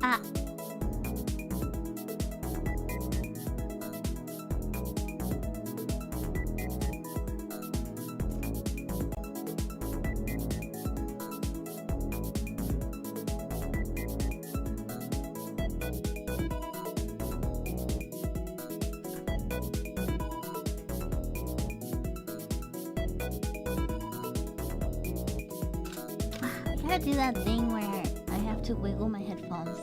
Ah. I gotta do that thing where I have to wiggle my headphones.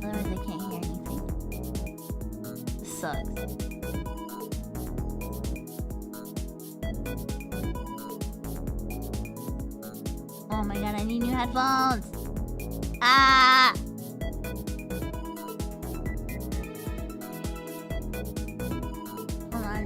Otherwise I can't hear anything. This sucks. Oh my god, I need new headphones! Ah! Hold on.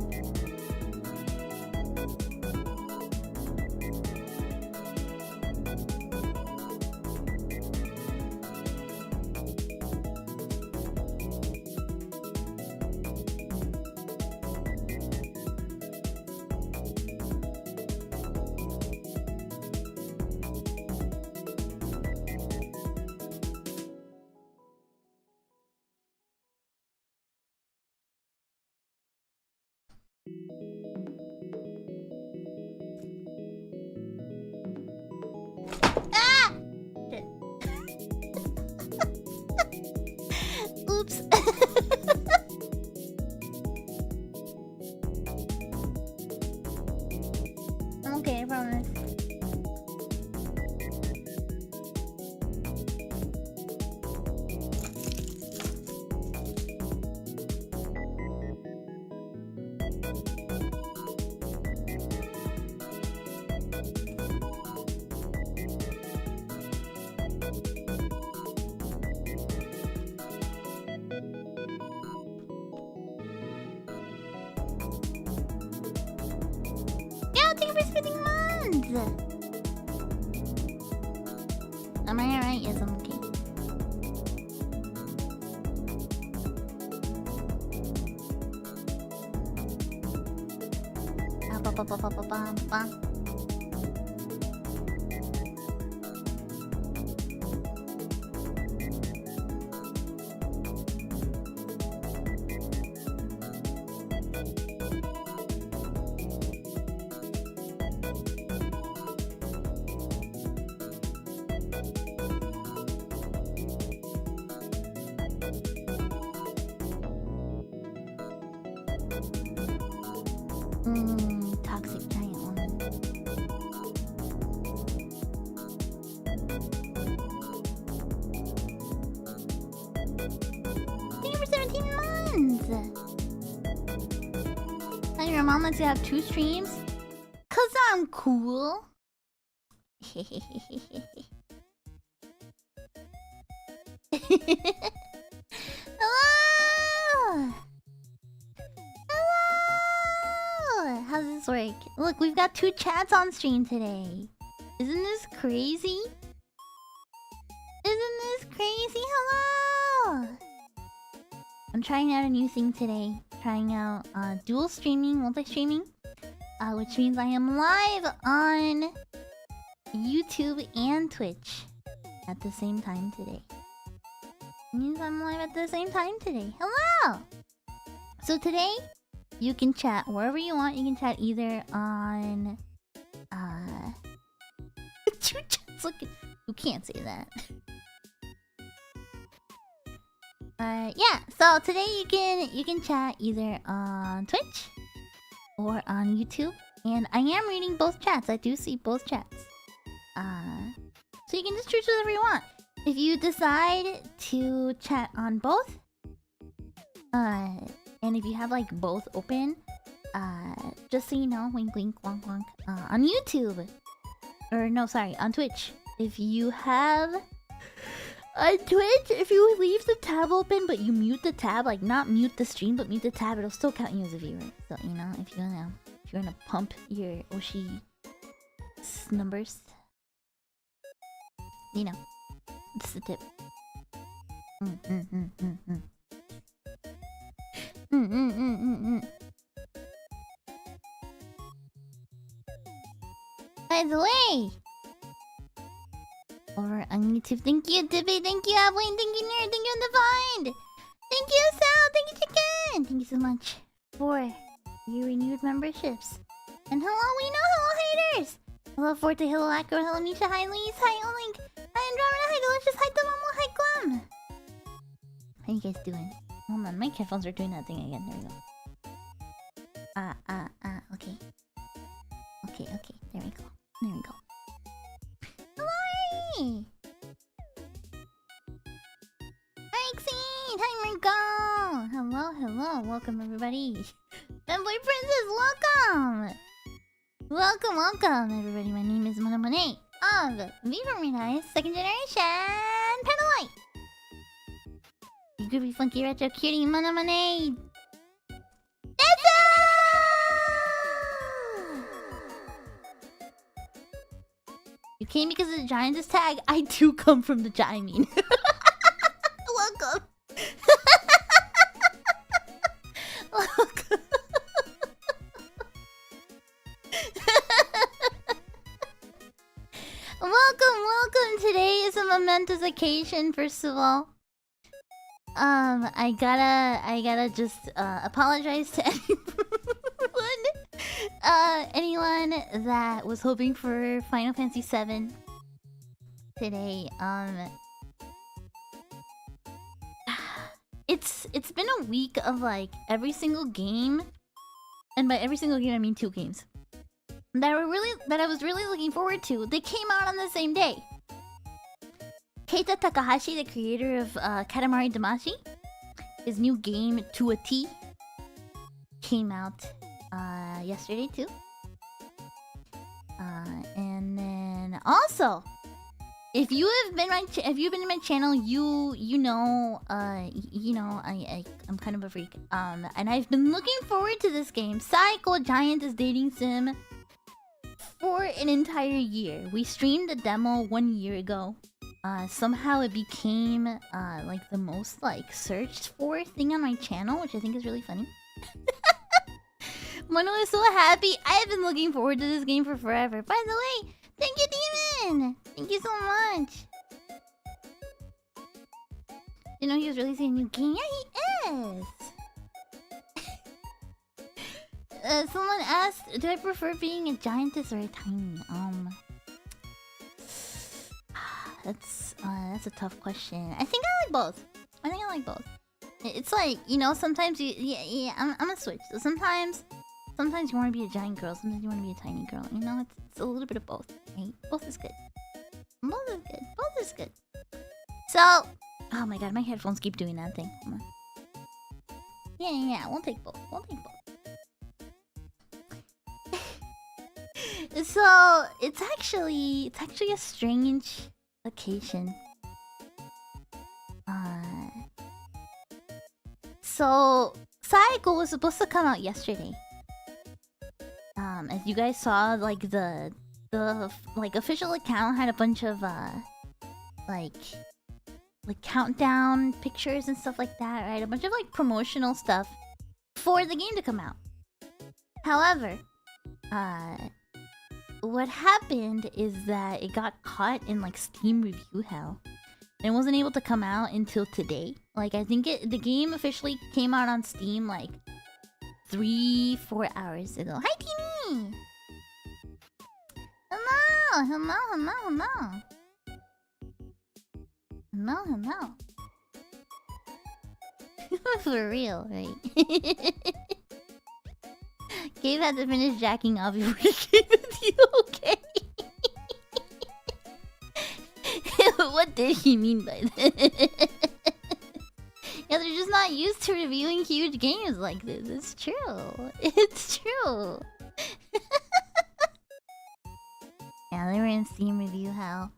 Ah! Shit. Oops. I'm okay, I promise. Yeah, thank you for spending months! Am I alright? Yes, I'm okay. Ah, ba, ba, ba, ba, ba, ba, ba. Toxic giant woman. Thank you for 17 months! And your mom lets you have 2 streams? 'Cause I'm cool. Hello! Hello! How does this work? Look, we've got 2 chats on stream today. Isn't this crazy? Isn't this crazy? Hello! I'm trying out a new thing today. Trying out dual streaming, multi-streaming. Which means I am live on YouTube and Twitch at the same time today. Means I'm live at the same time today. Hello! So today, you can chat wherever you want. You can chat either on... Two chats looking... You can't say that. Yeah, so today you can chat either on Twitch or on YouTube. And I am reading both chats. I do see both chats. So you can just choose whatever you want. If you decide to chat on both, and if you have like both open, just so you know, wink wink wonk wonk, on YouTube, or no, sorry, on Twitch. If you have on Twitch, if you leave the tab open but you mute the tab, like not mute the stream but mute the tab, it'll still count you as a viewer. So you know, if you wanna pump your Oshi numbers, you know, it's the tip. By the way, over on YouTube. Thank you, Dippy. Thank you, Abilene. Thank you, Nerd. Thank you, Undefined. Thank you, Sal. Thank you, Chicken. Thank you so much for your renewed memberships. And hello, we know, hello, haters. Hello, Forte. Hello, Acro. Hello, Misha. Hi, Lise. Hi, Olink. Hi, Andromeda. Hi, Delicious. Hi, Tomomo. Hi, Glum. How you guys doing? Hold on, my headphones are doing that thing again. There we go. Okay. Okay. There we go. Hello! Hi, Xene! Hi, Margo! Hello. Welcome, everybody. Fanboy Princess, welcome! Welcome, everybody. My name is Monet of Viva Mirai, second generation Petalite. You groovy, funky, retro, cutie, Monet. You came because of the Giantess tag? I do come from the Jimene. Welcome. Welcome. Today is a momentous occasion, first of all. I gotta just apologize to anyone that was hoping for Final Fantasy VII today. It's been a week of like every single game, and by every single game I mean 2 games that I was really looking forward to. They came out on the same day. Keita Takahashi, the creator of Katamari Damacy, his new game To a T came out yesterday too. And then also, if you've been in my channel, you know I'm kind of a freak. And I've been looking forward to this game, Saeko Giantess Dating Sim, for an entire year. We streamed the demo 1 year ago. Somehow it became like the most like searched for thing on my channel, which I think is really funny. Mono is so happy. I have been looking forward to this game for forever. By the way, thank you, Demon! Thank you so much. You know he was releasing a new game? Yeah, he is! Someone asked, do I prefer being a giantess or a tiny? That's a tough question. I think I like both. It's like, you know, sometimes I'm a switch. So sometimes you want to be a giant girl, sometimes you want to be a tiny girl. You know, it's a little bit of both, right? Both is good. So, oh my god, my headphones keep doing that thing. Come on. Yeah, we'll take both. So, it's actually a strange occasion. So Saeko was supposed to come out yesterday. As you guys saw, like the like official account had a bunch of like countdown pictures and stuff like that, right? A bunch of like promotional stuff for the game to come out. However, what happened is that it got caught in like Steam review hell. And it wasn't able to come out until today. Like, I think the game officially came out on Steam like 3-4 hours ago. Hi, Kini! Hello. For real, right? Gabe had to finish jacking off before he came with you, okay? What did he mean by that? Yeah, they're just not used to reviewing huge games like this. It's true. Yeah, they were in Steam review hell.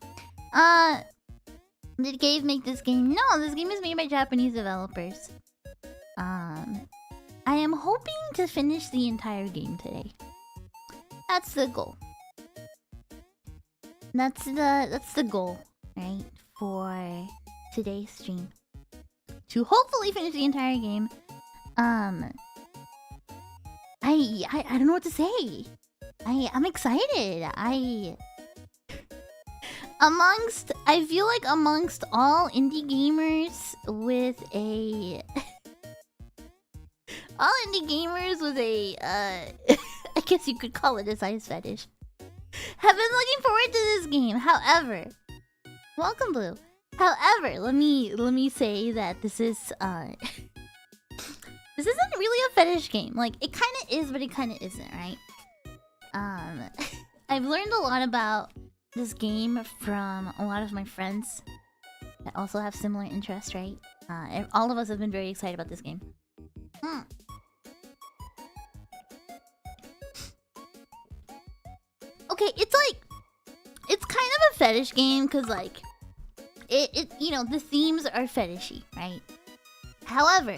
Did Gabe make this game? No, this game is made by Japanese developers. I am hoping to finish the entire game today. That's the goal. That's the goal, right? For today's stream. To hopefully finish the entire game. I don't know what to say. I'm excited. I feel like amongst all indie gamers with a all indie gamers with a I guess you could call it a size fetish, have been looking forward to this game. However, welcome Blue. However, let me say that this is this isn't really a fetish game. Like, it kind of is, but it kind of isn't, right? I've learned a lot about this game from a lot of my friends that also have similar interests, right? And all of us have been very excited about this game. Okay, it's like, it's kind of a fetish game because, like, it you know, the themes are fetishy, right? However,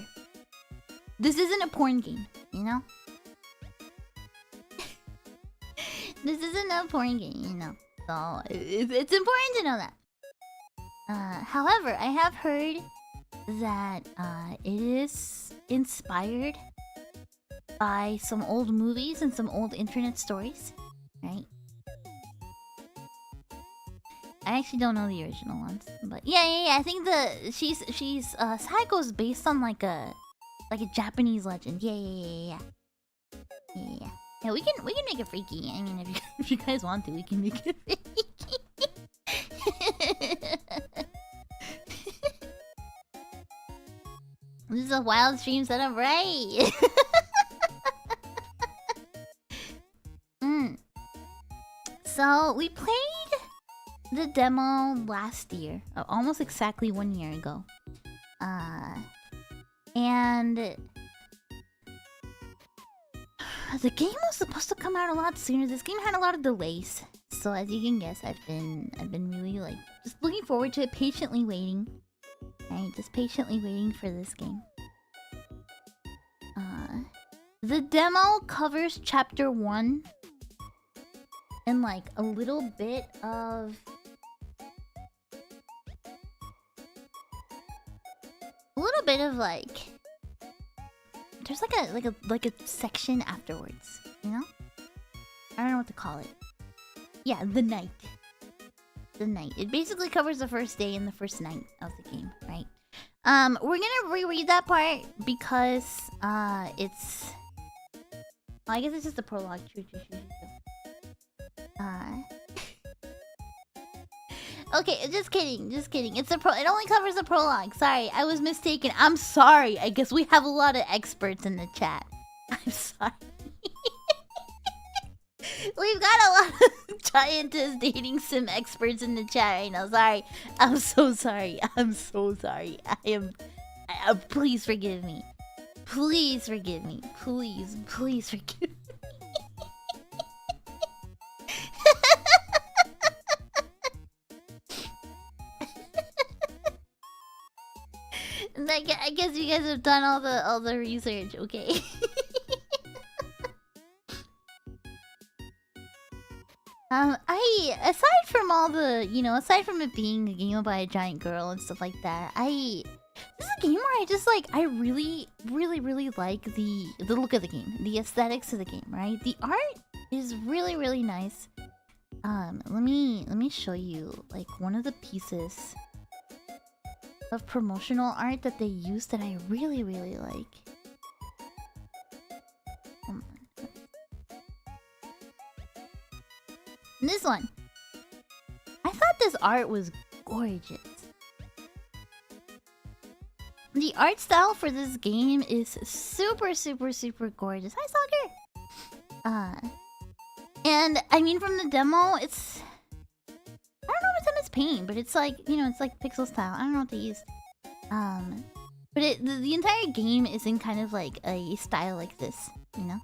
this isn't a porn game, you know? This isn't a porn game, you know? So, it's important to know that. However, I have heard that it is inspired by some old movies and some old internet stories, right? I actually don't know the original ones, but yeah. I think Saeko's based on like a Japanese legend. Yeah. Yeah, we can make it freaky. I mean, if you guys want to, we can make it freaky. This is a wild stream setup, right? So we played the demo last year, almost exactly 1 year ago. And the game was supposed to come out a lot sooner. This game had a lot of delays. So as you can guess, I've been really like just looking forward to it, patiently waiting. Right, just patiently waiting for this game. The demo covers chapter 1 and like a little bit of like there's like a section afterwards, you know? I don't know what to call it. Yeah, the night. The night. It basically covers the first day and the first night of the game, right? We're gonna reread that part because it's I guess it's just a prologue. True. Okay, just kidding. It's it only covers the prologue. Sorry, I was mistaken. I'm sorry. I guess we have a lot of experts in the chat. I'm sorry. We've got a lot of giantess dating sim experts in the chat right now. Sorry. I'm so sorry. Please forgive me. Please forgive me. Please forgive me. I guess you guys have done all the research, okay? Aside from all the, aside from it being a game by a giant girl and stuff like that, this is a game where I really like the look of the game, the aesthetics of the game, right? The art is really nice. Let me show you like one of the pieces of promotional art that they use that I really like. This one. I thought this art was gorgeous. The art style for this game is super gorgeous. Hi, Stalker! And I mean from the demo, it's... I don't know if it's paint, but it's like, it's like pixel style. I don't know what they used. But the entire game is in kind of like a style like this, you know?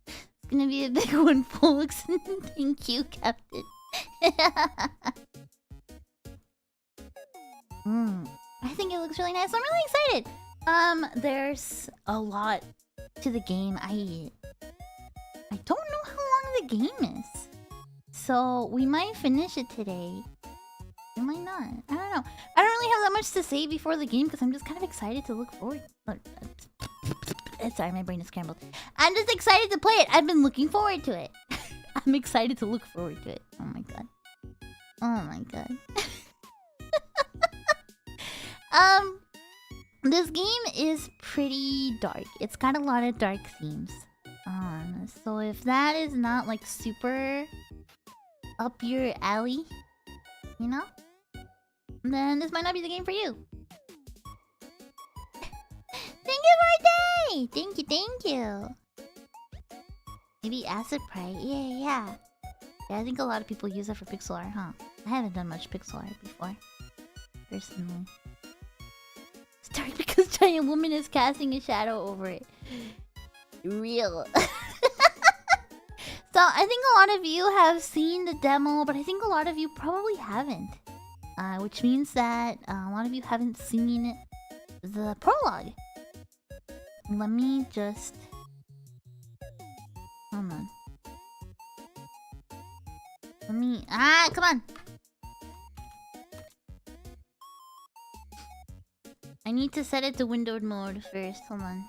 It's gonna be a big one, folks. Thank you, Captain. I think it looks really nice. I'm really excited. There's a lot to the game. I don't know how long the game is. So we might finish it today. We might not. I don't know. I don't really have that much to say before the game because I'm just kind of excited to look forward. Sorry, my brain is scrambled. I'm just excited to play it. I've been looking forward to it. I'm excited to look forward to it. Oh my god. Oh my god. um, this game is pretty dark. It's got a lot of dark themes. So if that is not like super up your alley, you know, then this might not be the game for you. Thank you for a day! Thank you, thank you. Maybe acid pride. Yeah, I think a lot of people use that for pixel art, huh? I haven't done much pixel art before, personally. It's dark because giant woman is casting a shadow over it. Real. So I think a lot of you have seen the demo, but I think a lot of you probably haven't. Which means that a lot of you haven't seen the prologue. Let me just... Hold on. Let me... come on! I need to set it to windowed mode first. Hold on.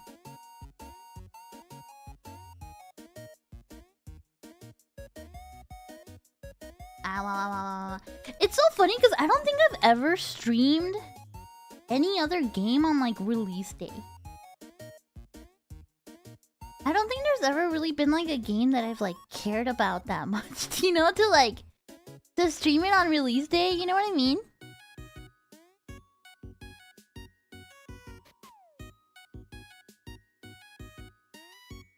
It's so funny because I don't think I've ever streamed any other game on like release day. I don't think there's ever really been like a game that I've like cared about that much, you know, to stream it on release day, you know what I mean?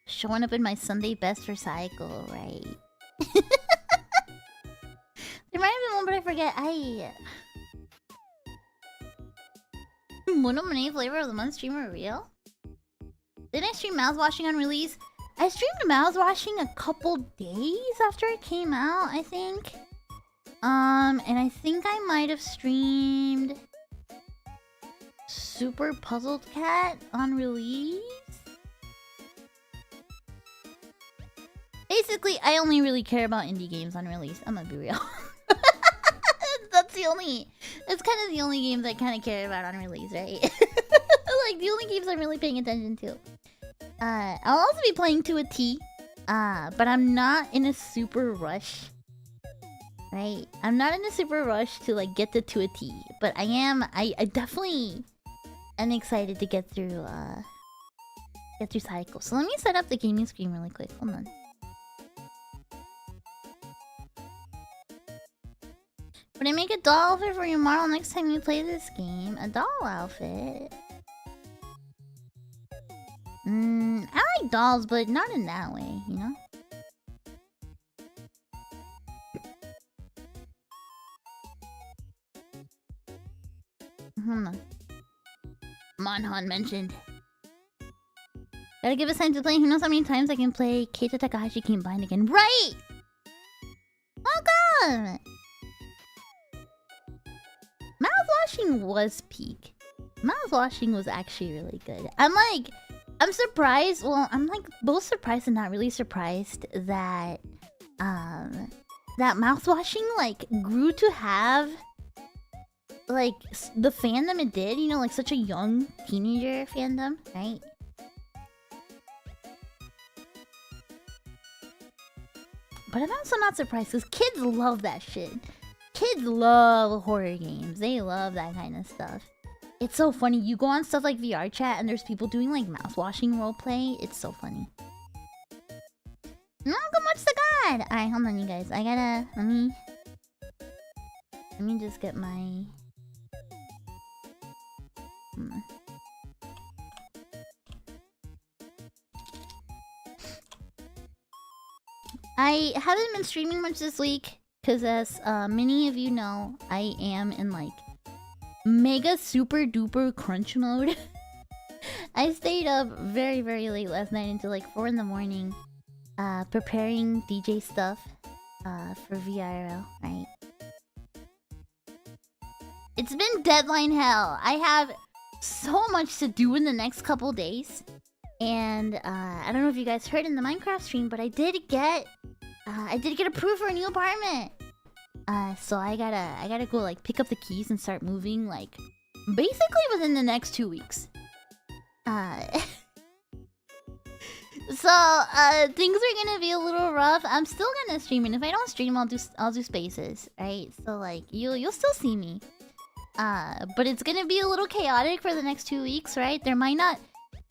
Showing up in my Sunday best for Saeko, right? There might have been one, but I forget. Monet flavor of the month streamer real? Didn't I stream mouthwashing on release? I streamed mouthwashing a couple days after it came out, I think. And I think I might have streamed Super Puzzled Cat on release. Basically, I only really care about indie games on release. I'm gonna be real. It's kind of the only games I kind of care about on release, right? Like, the only games I'm really paying attention to. I'll also be playing to a T. But I'm not in a super rush. Right? I'm not in a super rush to, like, get to a T. But I definitely am excited to get through Saeko. So let me set up the gaming screen really quick. Hold on. Would I make a doll outfit for your model next time you play this game? A doll outfit? I like dolls, but not in that way, you know? Hold on. Monhan mentioned. Gotta give us time to play. Who knows how many times I can play Keita Takahashi Came Blind again? Right! Welcome! Mouthwashing was peak. Mouthwashing was actually really good. I'm surprised. Well, I'm like both surprised and not really surprised that that mouthwashing like grew to have like the fandom it did. You know, like such a young teenager fandom, right? But I'm also not surprised because kids love that shit. Kids love horror games. They love that kind of stuff. It's so funny. You go on stuff like VR chat and there's people doing like mouthwashing roleplay. It's so funny. Welcome much to God. Alright, hold on you guys. I gotta let me just get my I haven't been streaming much this week. Because as many of you know, I am in like mega super duper crunch mode. I stayed up very, very late last night until like 4 in the morning preparing DJ stuff for VRL, right? It's been deadline hell. I have so much to do in the next couple days. And I don't know if you guys heard in the Minecraft stream, but I did get approved for a new apartment. So I gotta go like pick up the keys and start moving like basically within the next 2 weeks. So, things are gonna be a little rough. I'm still gonna stream, and if I don't stream, I'll do spaces, right? So like, you'll still see me. But it's gonna be a little chaotic for the next 2 weeks, right? There might not.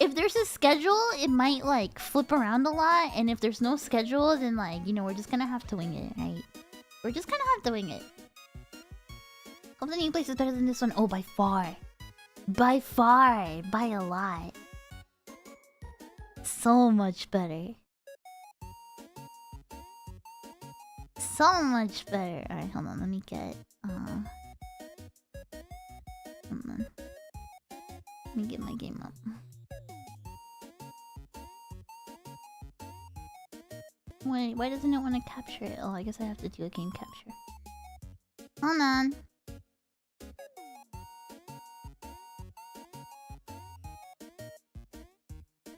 If there's a schedule, it might like flip around a lot, and if there's no schedule, then like, you know, we're just gonna have to wing it, right? We're just gonna have to wing it. Hope the new place is better than this one. Oh, by far. By far. By a lot. So much better. So much better. Alright, hold on. Let me get... hold on. Let me get my game up. Wait, why doesn't it want to capture it? Oh, I guess I have to do a game capture. Hold on.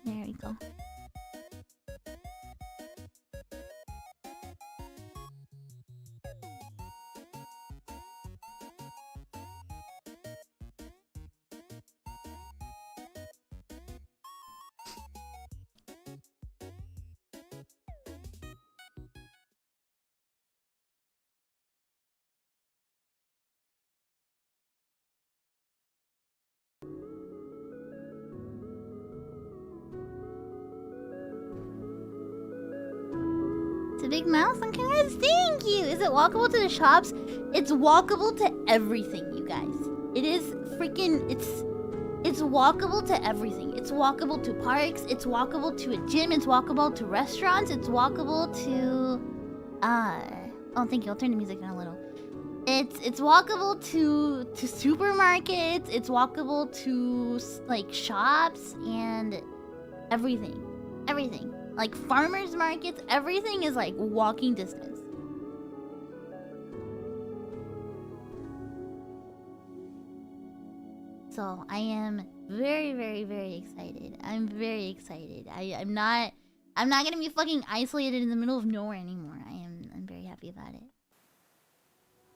There we go. It's a big milestone. Congrats, thank you! Is it walkable to the shops? It's walkable to everything, you guys. It is freaking... It's walkable to everything. It's walkable to parks. It's walkable to a gym. It's walkable to restaurants. It's walkable to... Oh, thank you. I'll turn the music down a little. It's walkable to supermarkets. It's walkable to like shops and everything. Everything. Like farmers markets, everything is like walking distance. So I am very, very, very excited. I'm very excited. I'm not gonna be fucking isolated in the middle of nowhere anymore. I'm very happy about it.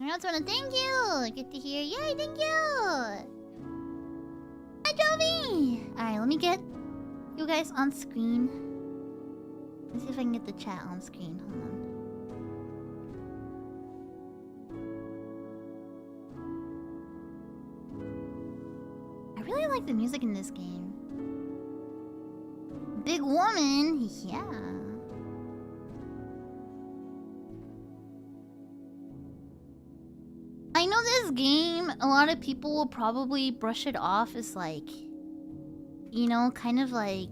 I also wanna thank you! Good to hear. Yay, thank you! Hi Jovi! Alright, let me get you guys on screen. Let's see if I can get the chat on screen. Hold on. I really like the music in this game. Big woman, yeah. I know this game, a lot of people will probably brush it off as like, you know, kind of like,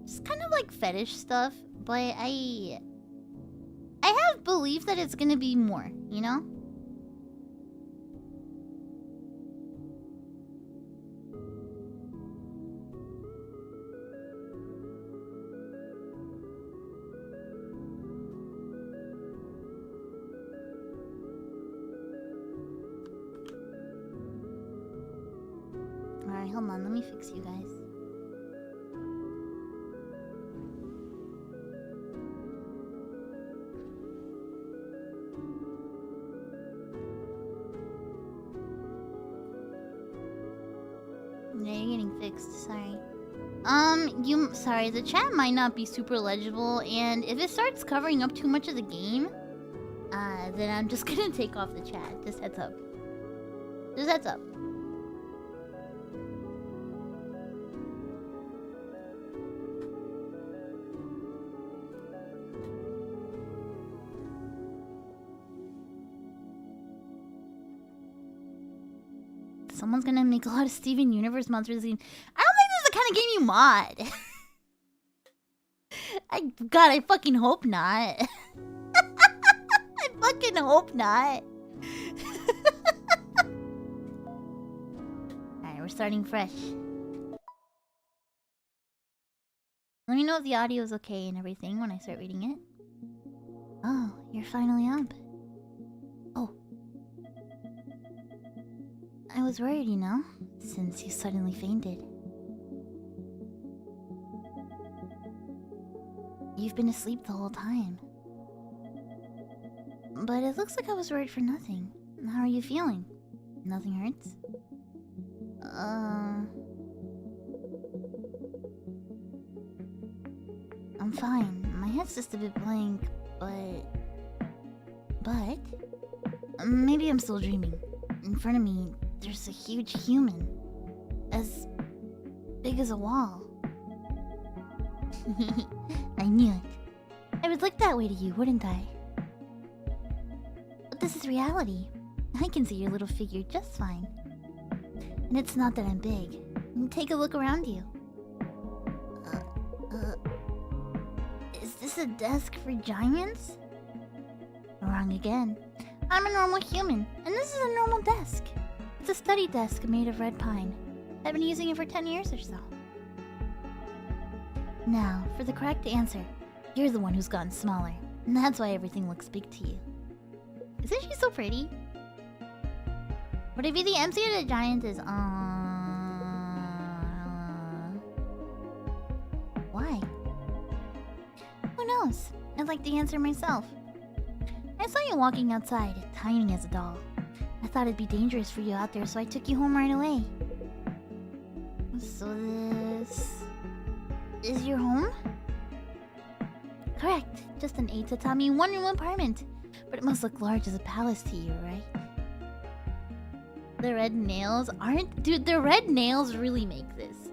just kind of like fetish stuff, but I have belief that it's gonna be more, you know? Alright, hold on, let me fix you guys. Yeah, you're getting fixed, sorry. Sorry, the chat might not be super legible, and if it starts covering up too much of the game, then I'm just gonna take off the chat. Just heads up. Just heads up. Someone's gonna make a lot of Steven Universe mods for this game. I don't think this is the kind of game you mod. I fucking hope not. I fucking hope not. Alright, we're starting fresh. Let me know if the audio is okay and everything when I start reading it. Oh, you're finally up. Oh. I was worried, you know, since you suddenly fainted. You've been asleep the whole time. But it looks like I was worried for nothing. How are you feeling? Nothing hurts? I'm fine. My head's just a bit blank, but... maybe I'm still dreaming. In front of me, there's a huge human. As big as a wall. I knew it. I would look that way to you, wouldn't I? But this is reality. I can see your little figure just fine. And it's not that I'm big. Take a look around you. Is this a desk for giants? Wrong again. I'm a normal human, and this is a normal desk. It's a study desk made of red pine. I've been using it for 10 years or so. Now, for the correct answer. You're the one who's gotten smaller, and that's why everything looks big to you. Isn't she so pretty? Would I be the MC or the giantess? Why? Who knows? I'd like to answer myself. I saw you walking outside, tiny as a doll. I thought it'd be dangerous for you out there, so I took you home right away. So this... is your home? Correct. Just an 8-tatami one-room apartment. But it must look large as a palace to you, right? The red nails aren't... Dude, the red nails really make this.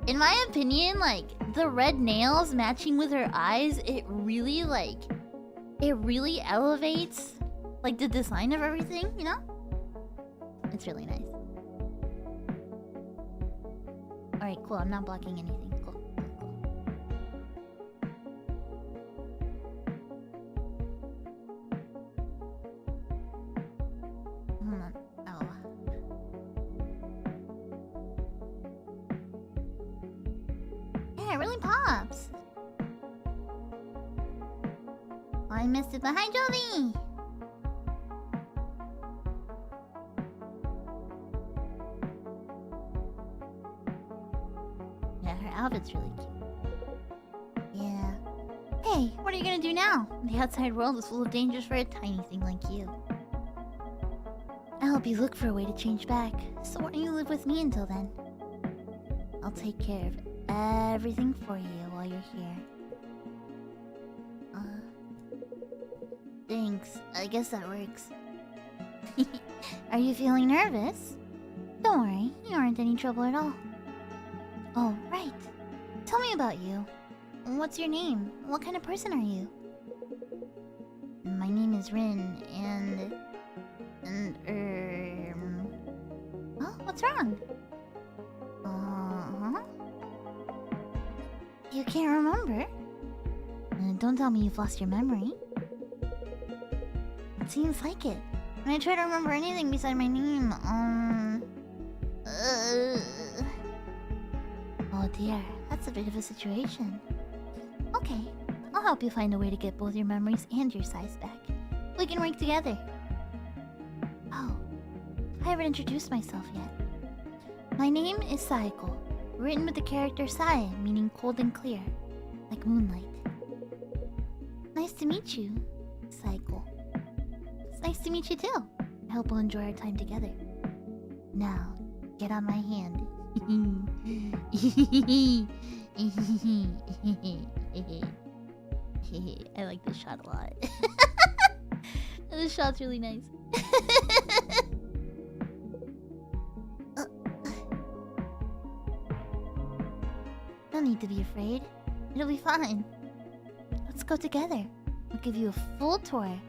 In my opinion, like, the red nails matching with her eyes, it really, like... it really elevates, like, the design of everything, you know? It's really nice. Alright, cool. I'm not blocking anything. Cool. Hold on. Oh. Yeah, it really pops. Oh, I missed it, but hi, Jolie! Yeah, her outfit's really cute. Yeah. Hey, what are you gonna do now? The outside world is full of dangers for a tiny thing like you. I'll help you look for a way to change back. So why don't you live with me until then? I'll take care of everything for you while you're here. Thanks. I guess that works. Are you feeling nervous? Don't worry, you aren't any trouble at all. Oh, right. Tell me about you. What's your name? What kind of person are you? My name is Rin, and... Oh, what's wrong? You can't remember? Don't tell me you've lost your memory. It seems like it. When I try to remember anything beside my name, Oh dear, that's a bit of a situation. Okay, I'll help you find a way to get both your memories and your size back. We can work together. Oh, I haven't introduced myself yet. My name is Saeko, written with the character Sae, meaning cold and clear, like moonlight. Nice to meet you, Saeko. It's nice to meet you too. I hope we'll enjoy our time together. Now, get on my hand. I like this shot a lot. This shot's really nice. No need to be afraid. It'll be fine. Let's go together. I'll give you a full tour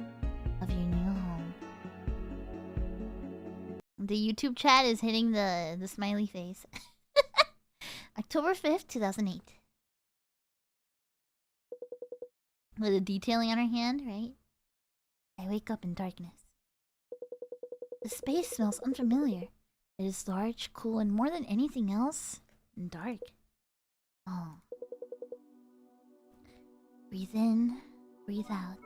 of your new home. The YouTube chat is hitting the smiley face. October 5th, 2008. With the detailing on her hand, right? I wake up in darkness. The space smells unfamiliar. It is large, cool, and more than anything else, dark. Oh. Breathe in, breathe out.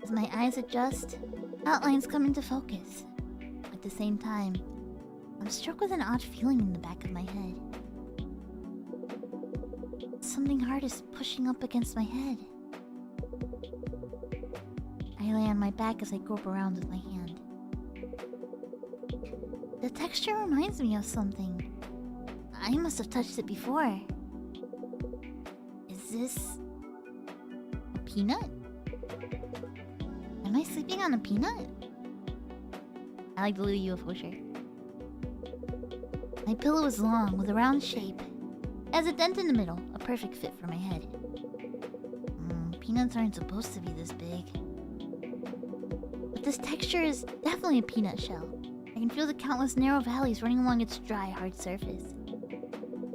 As my eyes adjust, outlines come into focus. At the same time, I'm struck with an odd feeling in the back of my head. Something hard is pushing up against my head. I lay on my back as I grope around with my hand. The texture reminds me of something. I must have touched it before. this a peanut? Am I sleeping on a peanut? I like the little UFO shirt. My pillow is long with a round shape. It has a dent in the middle, a perfect fit for my head. Peanuts aren't supposed to be this big. But this texture is definitely a peanut shell. I can feel the countless narrow valleys running along its dry, hard surface.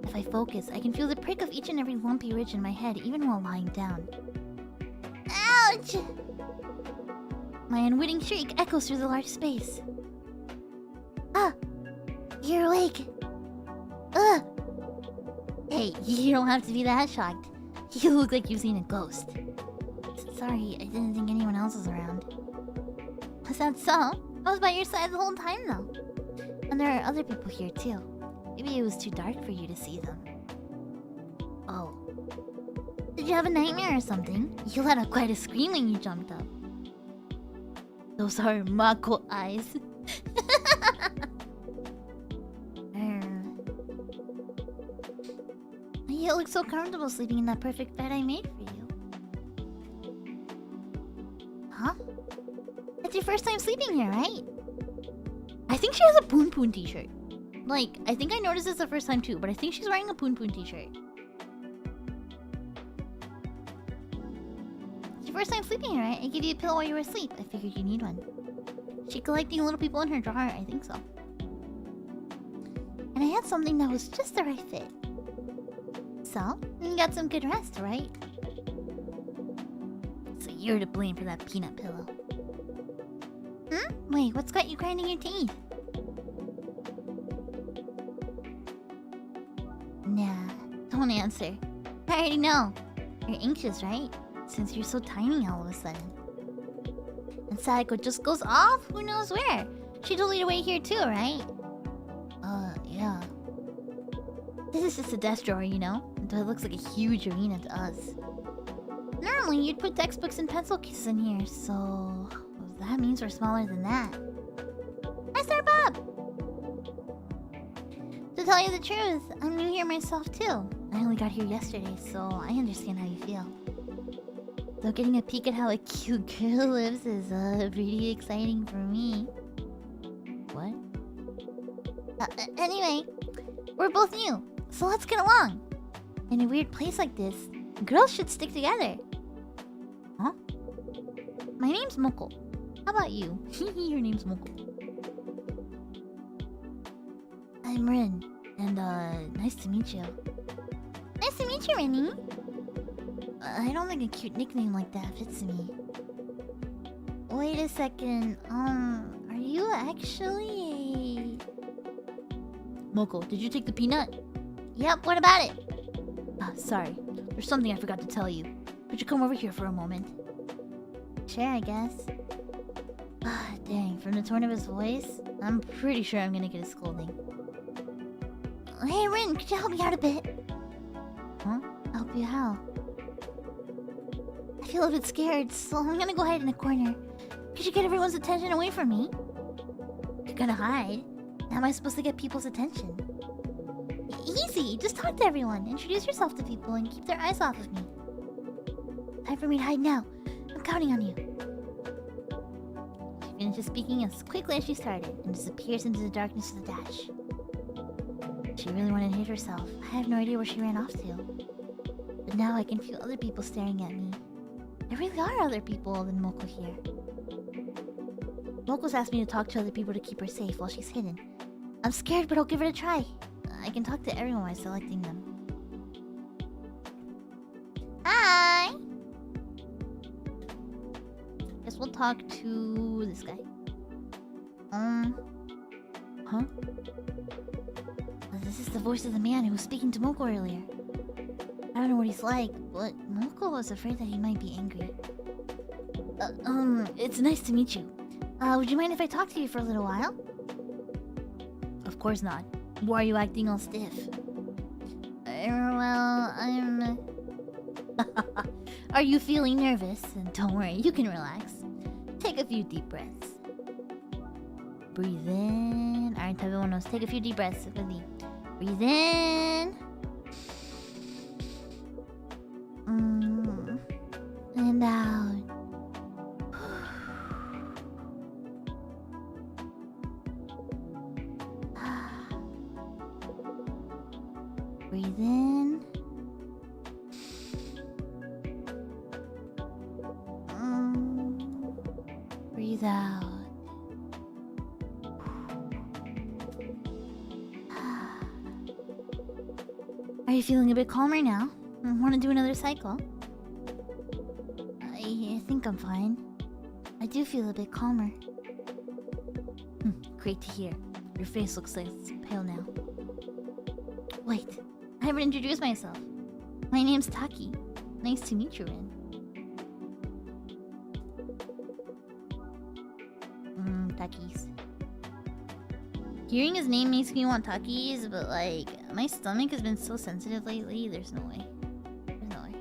If I focus, I can feel the prick of each and every lumpy ridge in my head, even while lying down. Ouch! My unwitting shriek echoes through the large space. Ah! You're awake! Ugh! Hey, you don't have to be that shocked. You look like you've seen a ghost. Sorry, I didn't think anyone else was around. Was that so? I was by your side the whole time, though. And there are other people here, too. Maybe it was too dark for you to see them. Oh. Did you have a nightmare or something? You let out quite a scream when you jumped up. Those are Mako eyes. You look so comfortable sleeping in that perfect bed I made for you. Huh? It's your first time sleeping here, right? I think she has a Poon Poon t-shirt. Like, I think I noticed this the first time too, but I think she's wearing a Poon Poon t-shirt. It's your first time sleeping here, right? I gave you a pillow while you were asleep. I figured you need one. She collecting little people in her drawer, I think so. And I had something that was just the right fit. So, you got some good rest, right? So you're to blame for that peanut pillow. Wait, what's got you grinding your teeth? Nah, don't answer. I already know. You're anxious, right? Since you're so tiny all of a sudden. And Saeko just goes off who knows where. She totally away here too, right? Yeah. This is just a desk drawer, you know? Though it looks like a huge arena to us. Normally, you'd put textbooks and pencil cases in here, so... that means we're smaller than that. Hi, Sir Bob! To tell you the truth, I'm new here myself too. I only got here yesterday, so I understand how you feel. Though getting a peek at how a cute girl lives is pretty exciting for me. What? Anyway, we're both new, so let's get along. In a weird place like this, girls should stick together. Huh? My name's Moko. How about you? Your name's Moko. I'm Rin, and nice to meet you. Nice to meet you, Rinny. I don't think a cute nickname like that fits me. Wait a second, are you actually a... Moko, did you take the peanut? Yep, what about it? Sorry, there's something I forgot to tell you. Could you come over here for a moment? Sure, I guess. Dang, from the tone of his voice, I'm pretty sure I'm gonna get a scolding. Hey, Rin, could you help me out a bit? Huh? Help you how? I feel a bit scared, so I'm gonna go hide in a corner. Could you get everyone's attention away from me? You're gonna hide? How am I supposed to get people's attention? Easy! Just talk to everyone, introduce yourself to people, and keep their eyes off of me. Time for me to hide now. I'm counting on you. She finishes speaking as quickly as she started, and disappears into the darkness of the dash. She really wanted to hit herself. I have no idea where she ran off to. But now I can feel other people staring at me. There really are other people than Moko here. Moko's asked me to talk to other people to keep her safe while she's hidden. I'm scared, but I'll give it a try. I can talk to everyone by selecting them. Hi! Guess we'll talk to this guy. Huh? This is the voice of the man who was speaking to Moko earlier. I don't know what he's like, but Moko was afraid that he might be angry. It's nice to meet you. Would you mind if I talk to you for a little while? Of course not. Why are you acting all stiff? Well, I'm... Are you feeling nervous? Don't worry, you can relax. Take a few deep breaths. Breathe in. Alright, everyone knows. Take a few deep breaths with me. Breathe in. Breathe in. Breathe out. Are you feeling a bit calmer now? Want to do another cycle? I think I'm fine. I do feel a bit calmer. Great to hear. Your face looks like it's pale now. Wait, I haven't introduced myself. My name's Taki. Nice to meet you, Rin. Takis. Hearing his name makes me want Takis, but like, my stomach has been so sensitive lately, there's no way. There's no way.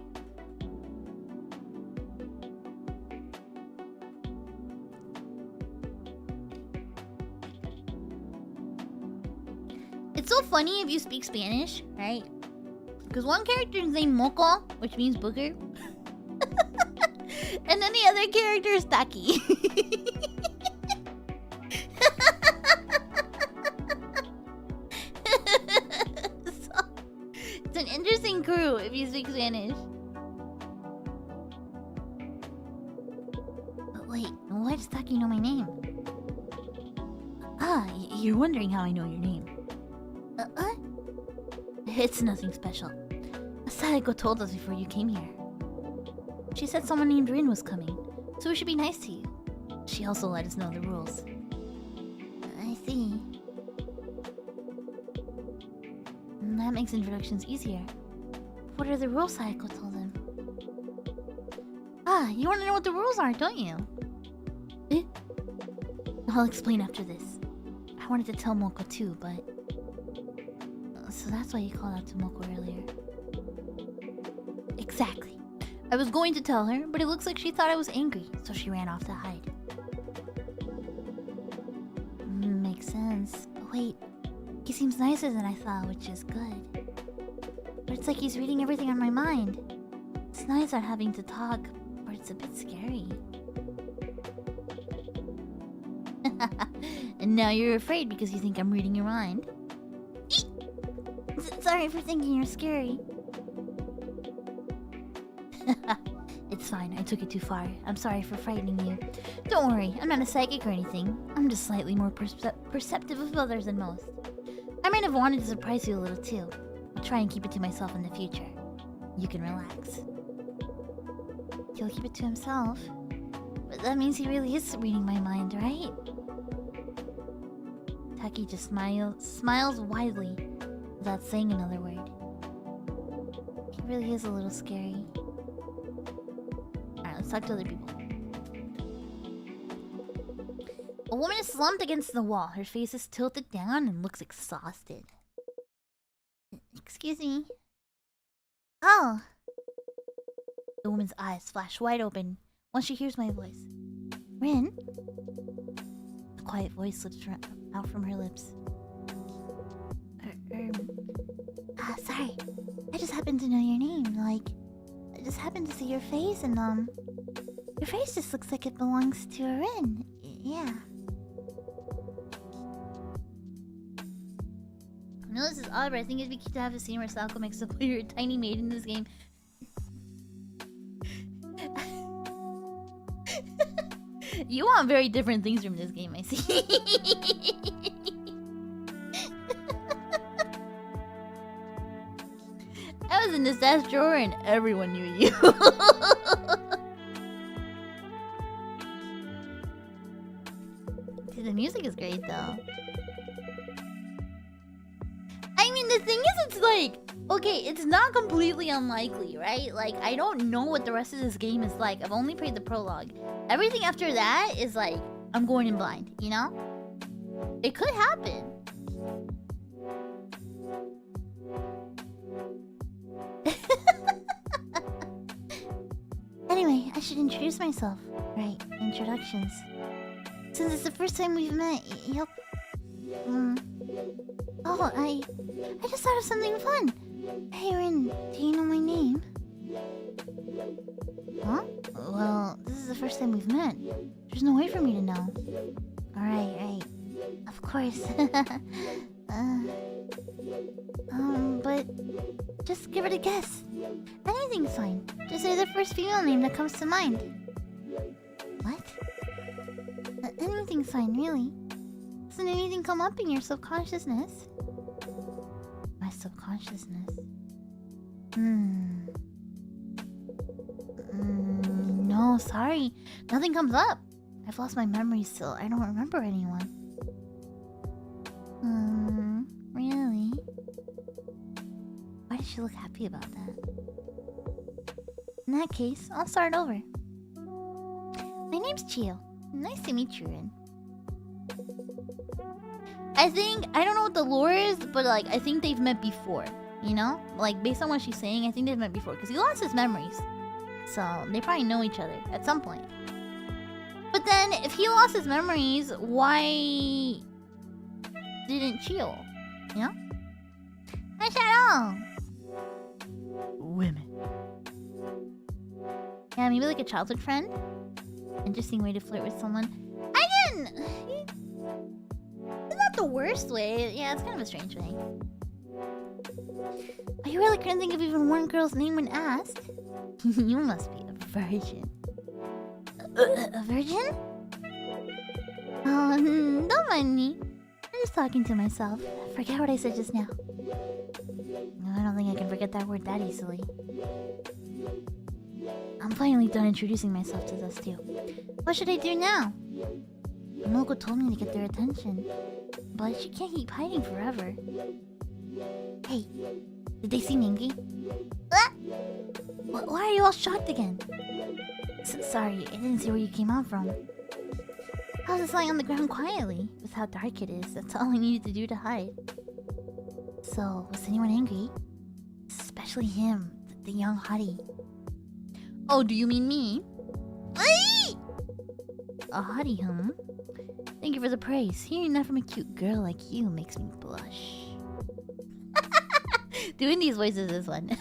It's so funny if you speak Spanish, right? Because one character is named Moco, which means booger. And then the other character is Taki. So, it's an interesting crew if you speak Spanish. But wait, why does Taki know my name? Ah, you're wondering how I know your name. It's nothing special. Saeko told us before you came here. She said someone named Rin was coming, so we should be nice to you. She also let us know the rules. I see. That makes introductions easier. What are the rules Saeko told him? Ah, you want to know what the rules are, don't you? I'll explain after this. I wanted to tell Moko too, but... So that's why you called out to Moko earlier. Exactly. I was going to tell her, but it looks like she thought I was angry, so she ran off to hide. Makes sense. But wait, he seems nicer than I thought, which is good. But it's like he's reading everything on my mind. It's nice not having to talk, but it's a bit scary. And now you're afraid because you think I'm reading your mind. Sorry for thinking you're scary. It's fine, I took it too far. I'm sorry for frightening you. Don't worry, I'm not a psychic or anything. I'm just slightly more perceptive of others than most. I might have wanted to surprise you a little too. I'll try and keep it to myself in the future. You can relax. He'll keep it to himself. But that means he really is reading my mind, right? Taki just smiles widely without saying another word. He really is a little scary. Alright, let's talk to other people. A woman is slumped against the wall. Her face is tilted down and looks exhausted. Excuse me. Oh! The woman's eyes flash wide open once she hears my voice. Rin? A quiet voice slips out from her lips. Sorry. I just happened to know your name. Like, I just happened to see your face and, your face just looks like it belongs to a Rin. Yeah. I know this is odd, but I think it'd be cute to have a scene where Saeko makes a player a tiny maid in this game. You want very different things from this game, I see. I was in the stash drawer and everyone knew you. Dude, the music is great though. I mean, the thing is, it's like, okay, it's not completely unlikely, right? Like, I don't know what the rest of this game is like. I've only played the prologue. Everything after that is like, I'm going in blind, you know? It could happen. Anyway, I should introduce myself. Right, introductions. Since it's the first time we've met, you'll... Oh, I just thought of something fun. Hey, Rin, do you know my name? Huh? Well, this is the first time we've met. There's no way for me to know. Alright, right. Of course. But just give it a guess. Anything's fine. Just say the first female name that comes to mind. What? Anything's fine, really. Doesn't anything come up in your subconsciousness? My subconsciousness? No, sorry. Nothing comes up. I've lost my memory still. I don't remember anyone. Really? Why did she look happy about that? In that case, I'll start over. My name's Chio. Nice to meet you, Rin. I don't know what the lore is, but like, I think they've met before. You know? Like, based on what she's saying, I think they've met before. Because he lost his memories. So, they probably know each other at some point. But then, if he lost his memories, why didn't Chio? You know? Hi, Shadow! Women. Yeah, maybe like a childhood friend? Interesting way to flirt with someone. I didn't! It's not the worst way. Yeah, it's kind of a strange way. I really couldn't think of even one girl's name when asked. You must be a virgin. A virgin? Oh, don't mind me. I'm just talking to myself. Forget what I said just now. No, I don't think I can forget that word that easily. I'm finally done introducing myself to those two. What should I do now? Moko told me to get their attention. But she can't keep hiding forever. Hey, did they seem angry? Why are you all shocked again? Sorry, I didn't see where you came out from. I was just lying on the ground quietly. With how dark it is, that's all I needed to do to hide. So, was anyone angry? Especially him, the young hottie. Oh, do you mean me? A hottie, huh? Thank you for the praise. Hearing that from a cute girl like you makes me blush. Doing these voices is fun.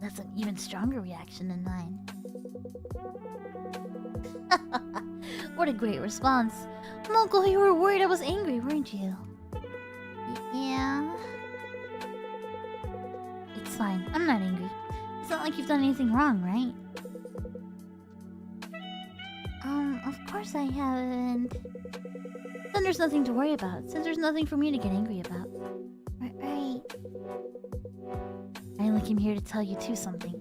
That's an even stronger reaction than mine. What a great response. Moko, you were worried I was angry, weren't you? Yeah. It's fine. I'm not angry. It's not like you've done anything wrong, right? Of course I haven't. Then there's nothing to worry about, since there's nothing for me to get angry about. Right. I only came here to tell you two something.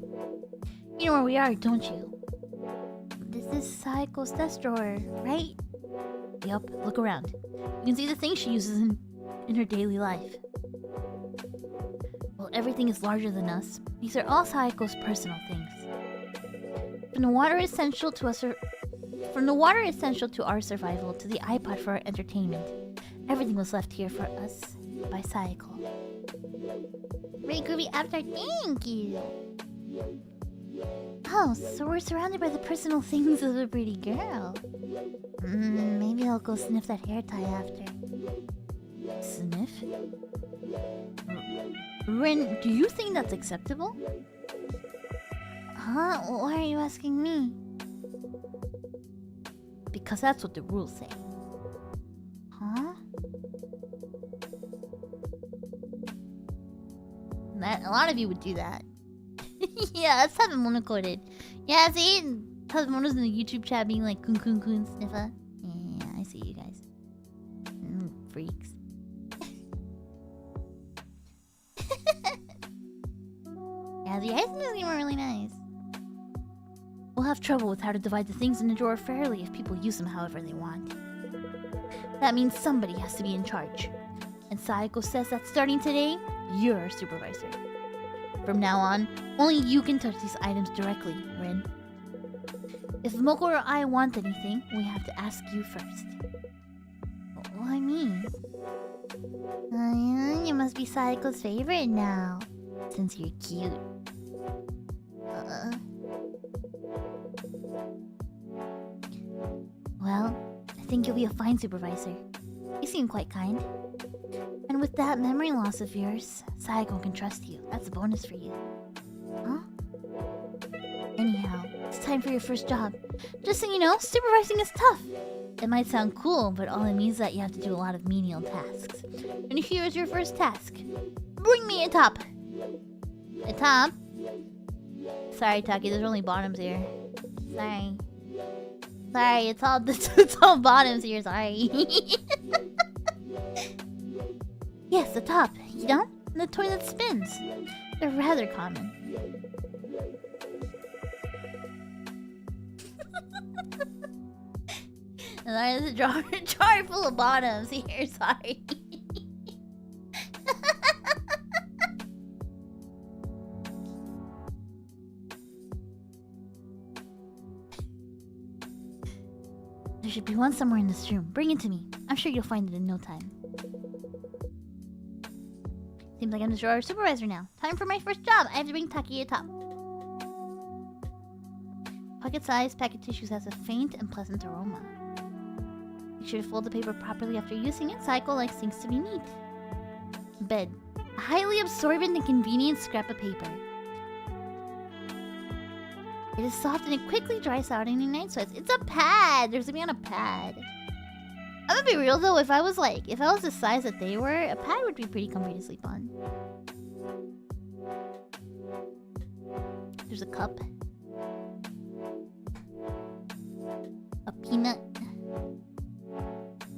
You know where we are, don't you? This is Saeko's desk drawer, right? Yup, look around. You can see the things she uses in her daily life. Well, everything is larger than us. These are all Saeko's personal things. From the water essential to our survival to the iPod for our entertainment, everything was left here for us by Saeko. Very groovy after, thank you. Oh, so we're surrounded by the personal things of a pretty girl. Maybe I'll go sniff that hair tie after. Sniff? Rin, do you think that's acceptable? Huh? Why are you asking me? Because that's what the rules say. Huh? A lot of you would do that. Yeah, that's how Mono coded. Yeah, see? Mono's in the YouTube chat being like, kun kun kun sniffer. Yeah, I see you guys. Freaks. Yeah, the ice movies were really nice. We'll have trouble with how to divide the things in the drawer fairly if people use them however they want. That means somebody has to be in charge. And Saeko says that starting today, you're our supervisor. From now on, only you can touch these items directly, Rin. If Moko or I want anything, we have to ask you first. Why me? You must be Saeko's favorite now, since you're cute. Well, I think you'll be a fine supervisor. You seem quite kind. And with that memory loss of yours, Saeko can trust you. That's a bonus for you. Huh? Anyhow, It's time for your first job. Just so you know, supervising is tough. It might sound cool, but all it means is that you have to do a lot of menial tasks. And here is your first task. Bring me a top. A top? Sorry, Taki, there's only bottoms here. Sorry. Sorry, it's all bottoms here, sorry. Yes, the top, you know? The toilet spins. They're rather common. And there's a jar full of bottoms here, sorry. There should be one somewhere in this room. Bring it to me. I'm sure you'll find it in no time. Seems like I'm the drawer supervisor now. Time for my first job. I have to bring Taki a top. Pocket-sized packet tissues has a faint and pleasant aroma. Make sure to fold the paper properly after using it. Saeko likes things to be neat. Bed. A highly absorbent and convenient scrap of paper. It is soft and it quickly dries out in your night sweats. It's a pad! There's something on a pad. I'm gonna be real though, if I was the size that they were, a pad would be pretty comfy to sleep on. There's a cup. A peanut.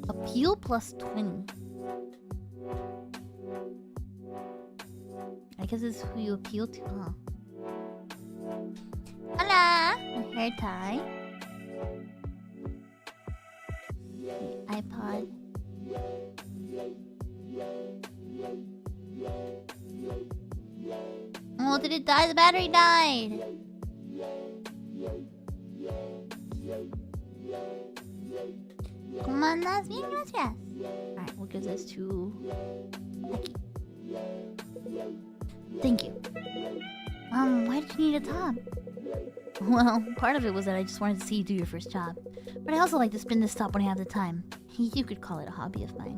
Appeal plus 20. I guess it's who you appeal to, huh? Hola! A hair tie. The iPod. Oh, did it die? The battery died! ¿Cómo andas? Bien, gracias. Alright, we'll give this to Becky. Thank you. Why did you need a top? Well, part of it was that I just wanted to see you do your first job. But I also like to spin this top when I have the time. You could call it a hobby of mine.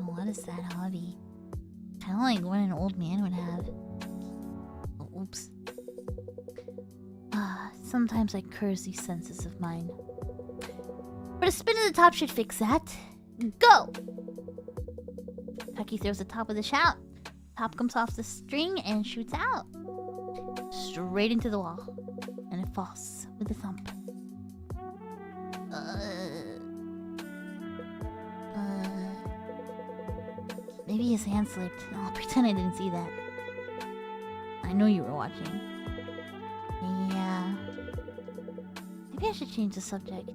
What is that hobby? Kinda like what an old man would have. Oh, oops. Sometimes I curse these senses of mine. But a spin of the top should fix that. Go! Taki throws the top with a shout. Top comes off the string and shoots out. Straight into the wall. And it falls with a thump. Maybe his hand slipped. I'll pretend I didn't see that. I know you were watching. Yeah. Maybe I should change the subject.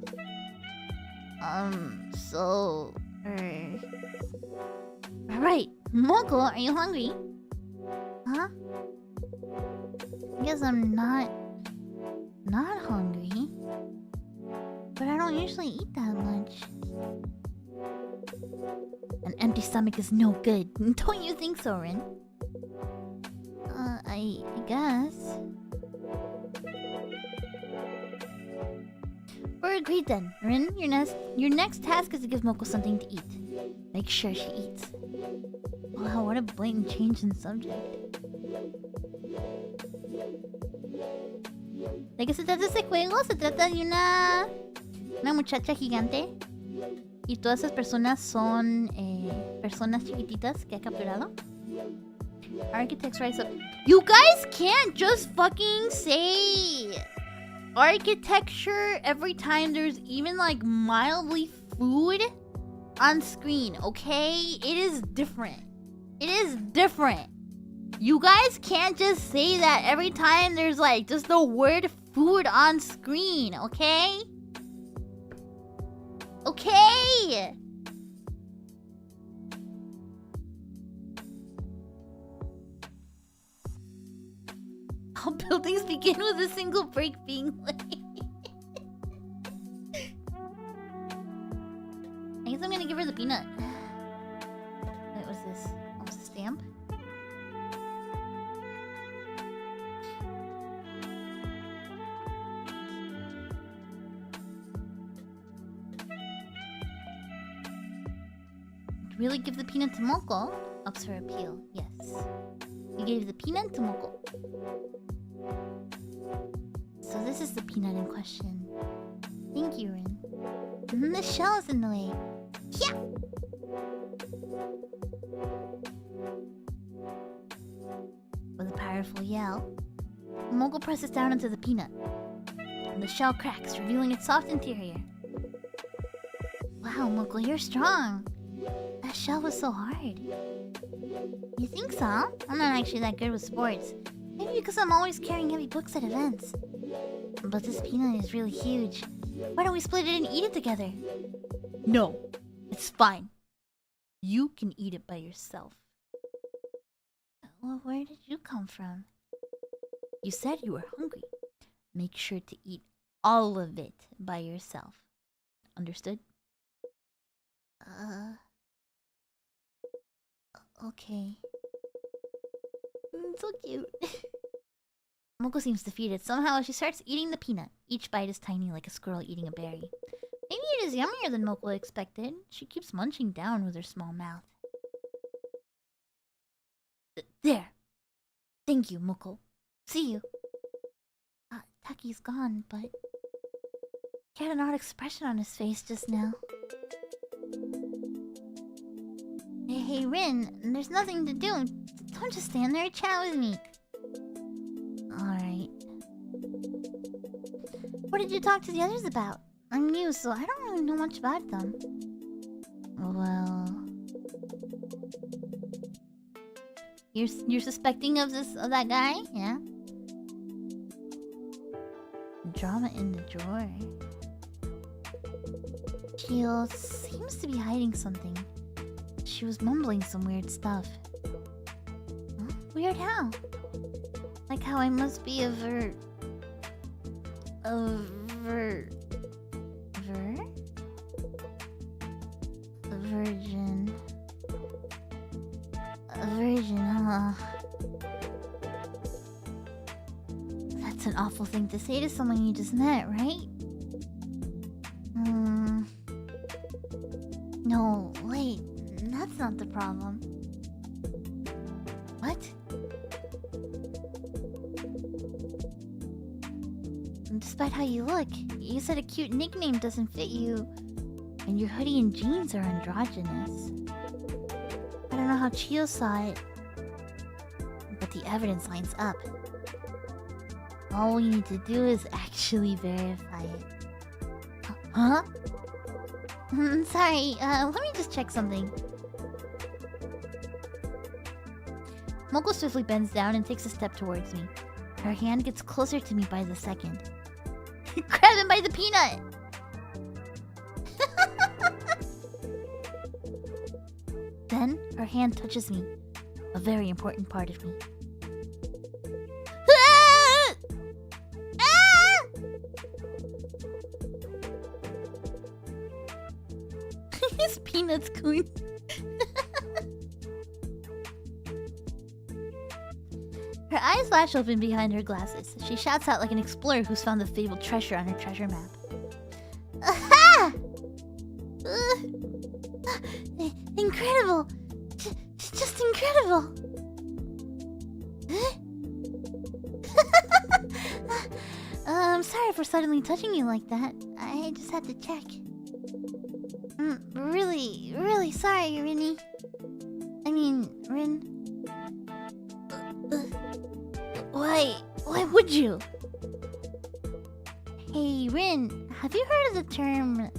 Right. Moko, are you hungry? Huh? I guess I'm not hungry. But I don't usually eat that much. An empty stomach is no good. Don't you think so, Rin? I guess. We're agreed then. Rin, your next task is to give Moko something to eat. Make sure she eats. Wow, what a blatant change in subject. ¿De qué se trata ese juego? Se trata de una muchacha gigante. Y todas esas personas son personas chiquititas que ha capturado. Architects rise up. You guys can't just fucking say architecture every time there's even like mildly food on screen, okay? It is different. It is different. You guys can't just say that every time there's like just the word food on screen, okay? Okay! All buildings begin with a single break being laid. I guess I'm gonna give her the peanut. Wait, what's this? Oh, it's a stamp? Really give the peanut to Moko? Ups her appeal, yes. You gave the peanut to Moko. So this is the peanut in question. Thank you, Rin. And then the shell is in the way. Yeah! With a powerful yell, Moko presses down into the peanut. And the shell cracks, revealing its soft interior. Wow, Moko, you're strong. That shell was so hard. You think so? I'm not actually that good with sports. Maybe because I'm always carrying heavy books at events. But this peanut is really huge. Why don't we split it and eat it together? No, it's fine. You can eat it by yourself. Well, where did you come from? You said you were hungry. Make sure to eat all of it by yourself. Understood? Okay. So cute. Moko seems defeated. Somehow she starts eating the peanut. Each bite is tiny, like a squirrel eating a berry. Maybe it is yummier than Moko expected. She keeps munching down with her small mouth. There. Thank you, Moko. See you. Taki's gone, but he had an odd expression on his face just now. Hey, Rin, there's nothing to do. Don't just stand there and chat with me. Alright. What did you talk to the others about? I'm new, so I don't really know much about them. Well... You're suspecting of that guy? Yeah? Drama in the drawer. Chio seems to be hiding something. She was mumbling some weird stuff. Huh? Weird how? Like how I must be a virgin. A virgin, huh? That's an awful thing to say to someone you just met, right? No, wait. That's not the problem. What? Despite how you look, you said a cute nickname doesn't fit you, and your hoodie and jeans are androgynous. I don't know how Chio saw it, but the evidence lines up. All we need to do is actually verify it. Huh? Sorry, let me just check something. Moko swiftly bends down and takes a step towards me. Her hand gets closer to me by the second. Grab him by the peanut! Then, her hand touches me. A very important part of me. His peanut's going. Her eyes flash open behind her glasses. She shouts out like an explorer who's found the fabled treasure on her treasure map. Aha! Incredible! Just incredible! I'm sorry for suddenly touching you like that. I just had to check. Really, really sorry, Rinny. I mean, Rin. Why would you? Hey, Rin, have you heard of the term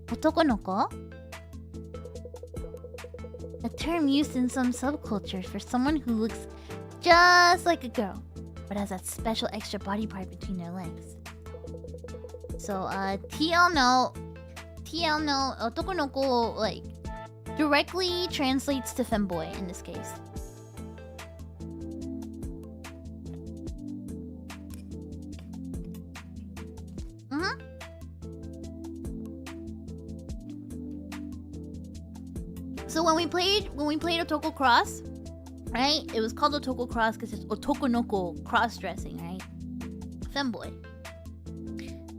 otokonoko? A term used in some subcultures for someone who looks just like a girl, but has that special extra body part between their legs. So, TL no, otokonoko, like, directly translates to femboy in this case. So when we played Otoko Cross, right? It was called Otoko Cross because it's Otokonoko cross-dressing, right? Femboy.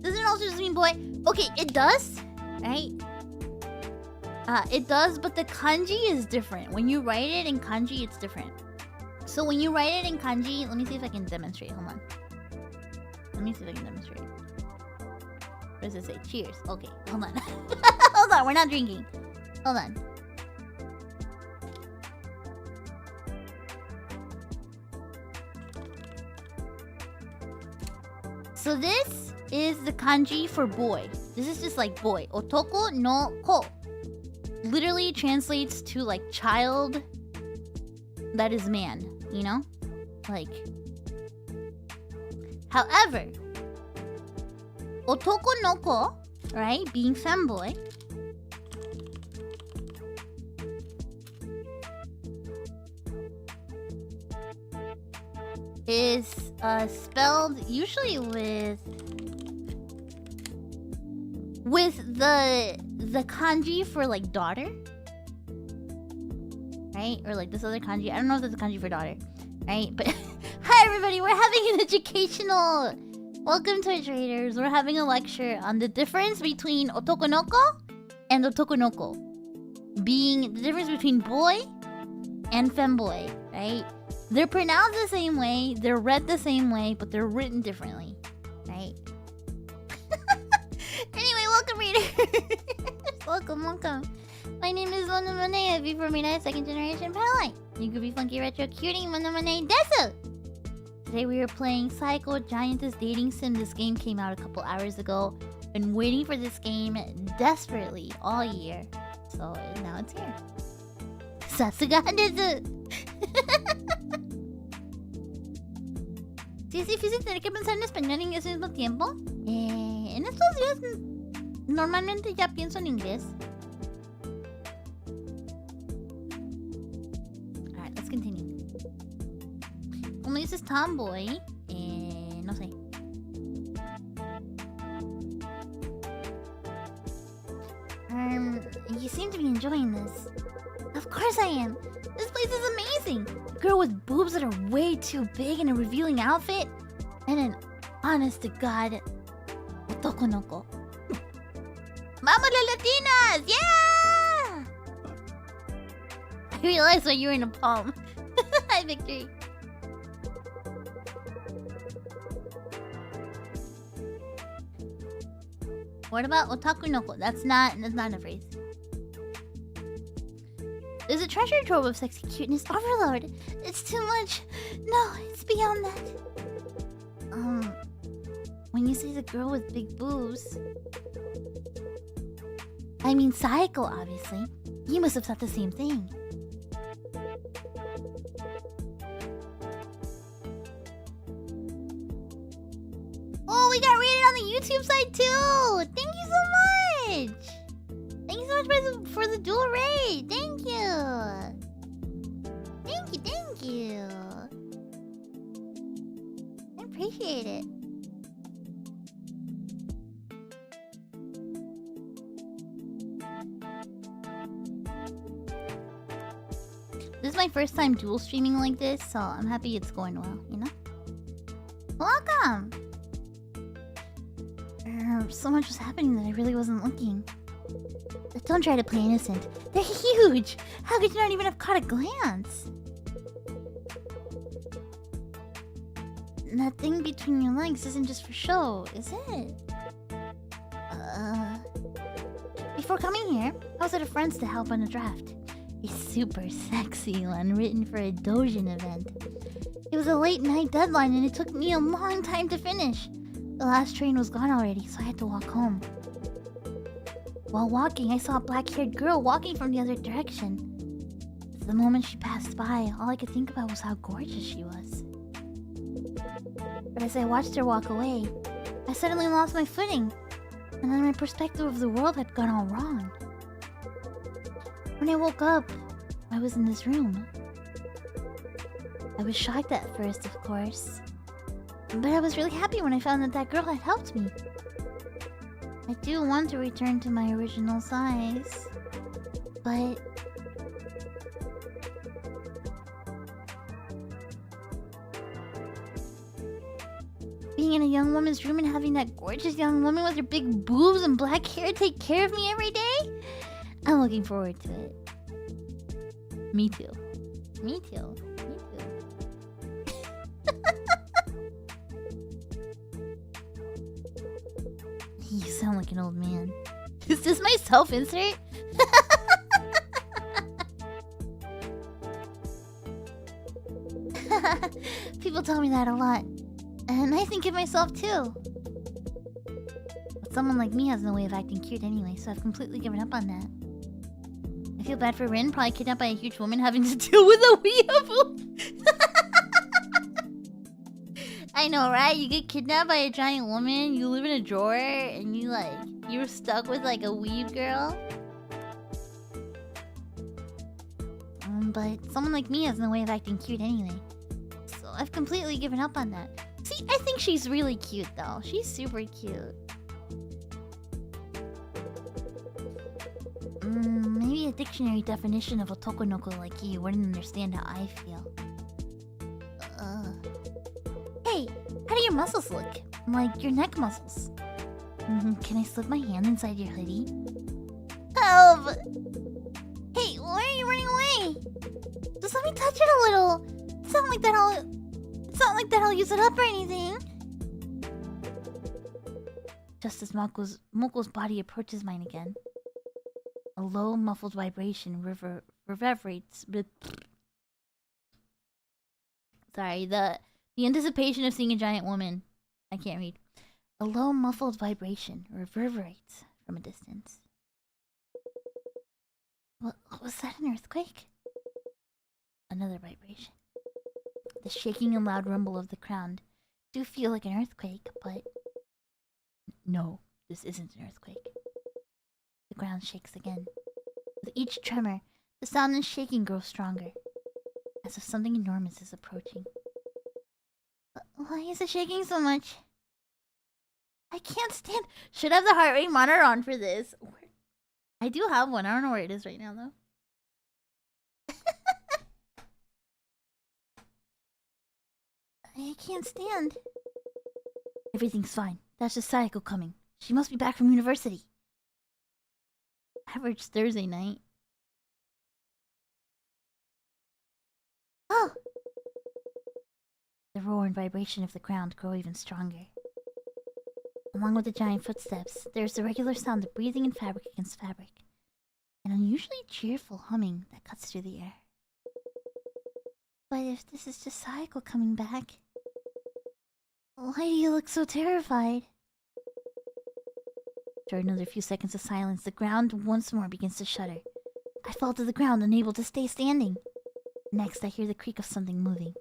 Doesn't it also just mean boy? Okay, it does, right? It does, but the kanji is different. When you write it in kanji, it's different. So when you write it in kanji, let me see if I can demonstrate. Hold on. Let me see if I can demonstrate. What does it say? Cheers. Okay, hold on. Hold on, we're not drinking. Hold on. So this is the kanji for boy. This is just like boy. Otoko no ko. Literally translates to like child that is man, you know? Like. However, otoko no ko, right? Being femboy. Is spelled usually with the kanji for like daughter, right? Or like this other kanji. I don't know if there's a kanji for daughter, right? But hi everybody, we're having an educational. Welcome to Traders. We're having a lecture on the difference between otokonoko and otokonoko, being the difference between boy and femboy, right? They're pronounced the same way, they're read the same way, but they're written differently, right? Anyway, welcome readers. welcome. My name is Monet. I'll be from Monet, second generation Palette. You could be funky retro cutie Monet Desu. Today we are playing Saeko Giantess Dating Sim. This game came out a couple hours ago. Been waiting for this game desperately all year. So now it's here. Sasuga desu. Sí, es difícil tener que pensar en español y inglés al mismo tiempo. En estos días normalmente ya pienso en inglés. Alright, let's continue. Como dices tomboy, no sé. You seem to be enjoying this. Of course I am. This place is amazing. A girl with boobs that are way too big in a revealing outfit, and an honest to God otokonoko. Mama la Latinas! Yeah! I realized why you were in a palm. Hi, Victory. What about otakunoko? That's not a phrase. There's a treasure trove of sexy cuteness overload. It's too much. No, it's beyond that. When you say the girl with big boobs, I mean Saeko, obviously. You must have thought the same thing. Oh, we got rated on the YouTube side too. Thank you so much. Thank you so much for the dual raid. Thank you. Thank you. I appreciate it. This is my first time dual streaming like this, so I'm happy it's going well, you know? Welcome! So much was happening that I really wasn't looking. Don't try to play innocent. They're huge! How could you not even have caught a glance? And that thing between your legs isn't just for show, is it? Before coming here, I was at a friend's to help on a draft. A super sexy one written for a Dojin event. It was a late night deadline and it took me a long time to finish. The last train was gone already, so I had to walk home. While walking, I saw a black-haired girl walking from the other direction. The moment she passed by, all I could think about was how gorgeous she was. But as I watched her walk away, I suddenly lost my footing, and then my perspective of the world had gone all wrong. When I woke up, I was in this room. I was shocked at first, of course, but I was really happy when I found that that girl had helped me. I do want to return to my original size, but... being in a young woman's room and having that gorgeous young woman with her big boobs and black hair take care of me every day? I'm looking forward to it. Me too. Me too. Me too. sound like an old man. Is this my self-insert? People tell me that a lot. And I think it myself too. But someone like me has no way of acting cute anyway, so I've completely given up on that. I feel bad for Rin, probably kidnapped by a huge woman having to deal with a weeaboo. I know, right? You get kidnapped by a giant woman, you live in a drawer, and you're stuck with like a weave girl. But someone like me has no way of acting cute anyway. So I've completely given up on that. See, I think she's really cute though. She's super cute. Maybe a dictionary definition of a tokonoko like you wouldn't understand how I feel. Hey, how do your muscles look? Like your neck muscles. Can I slip my hand inside your hoodie? Help! Hey, why are you running away? Just let me touch it a little. It's not like that I'll use it up or anything. Just as Moko's body approaches mine again, a low, muffled vibration reverberates. Sorry, the anticipation of seeing a giant woman. I can't read. A low, muffled vibration reverberates from a distance. What was that, an earthquake? Another vibration. The shaking and loud rumble of the ground do feel like an earthquake, but... No, this isn't an earthquake. The ground shakes again. With each tremor, the sound and shaking grows stronger, as if something enormous is approaching. Why is it shaking so much? I can't stand... Should have the heart rate monitor on for this. I do have one. I don't know where it is right now, though. I can't stand. Everything's fine. That's just Saeko coming. She must be back from university. Average Thursday night. Oh! The roar and vibration of the ground grow even stronger. Along with the giant footsteps, there's the regular sound of breathing and fabric against fabric. An unusually cheerful humming that cuts through the air. But if this is just Saeko coming back... Why do you look so terrified? After another few seconds of silence, the ground once more begins to shudder. I fall to the ground, unable to stay standing. Next, I hear the creak of something moving.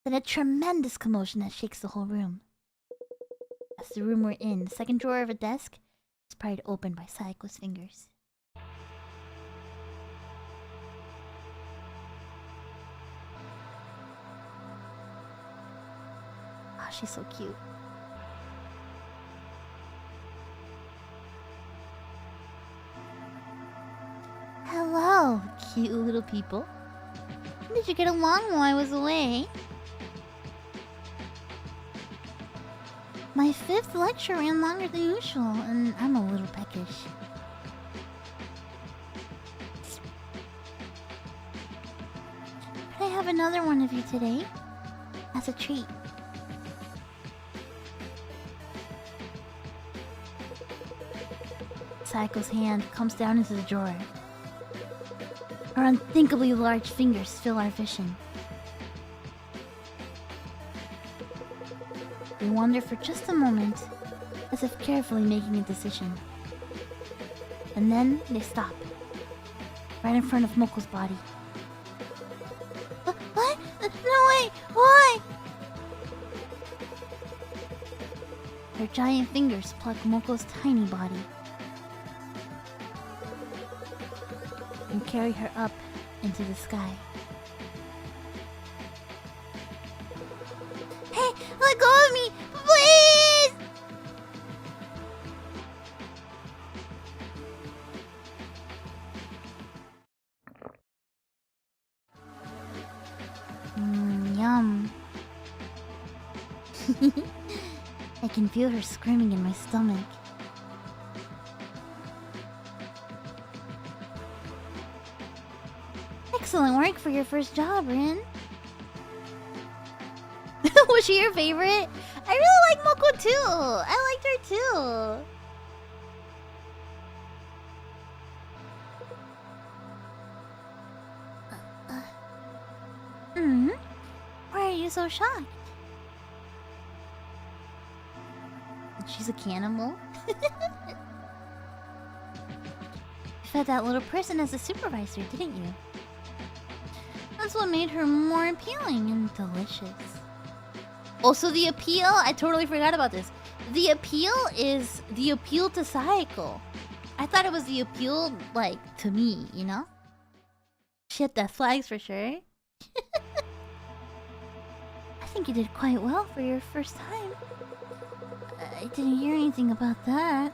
Then a tremendous commotion that shakes the whole room. As the room we're in, the second drawer of a desk is pried open by Saeko's fingers. Oh, she's so cute. Hello, cute little people. Did you get along while I was away? My 5th lecture ran longer than usual, and I'm a little peckish. Could I have another one of you today? As a treat. Saeko's hand comes down into the drawer. Her unthinkably large fingers fill our vision. They wander for just a moment, as if carefully making a decision. And then they stop, right in front of Moko's body. What? No way! Why? Her giant fingers pluck Moko's tiny body and carry her up into the sky. Hey, let go of me, please! Yum. I can feel her screaming in my stomach. Excellent work for your first job, Rin. Was she your favorite? I really like Moko too. I liked her too. Why are you so shocked? She's a cannibal? You fed that little person as a supervisor, didn't you? That's what made her more appealing and delicious. Also, the appeal, I totally forgot about this. The appeal is the appeal to Saeko. I thought it was the appeal, like, to me, you know? Shit, that flags for sure. I think you did quite well for your first time. I didn't hear anything about that.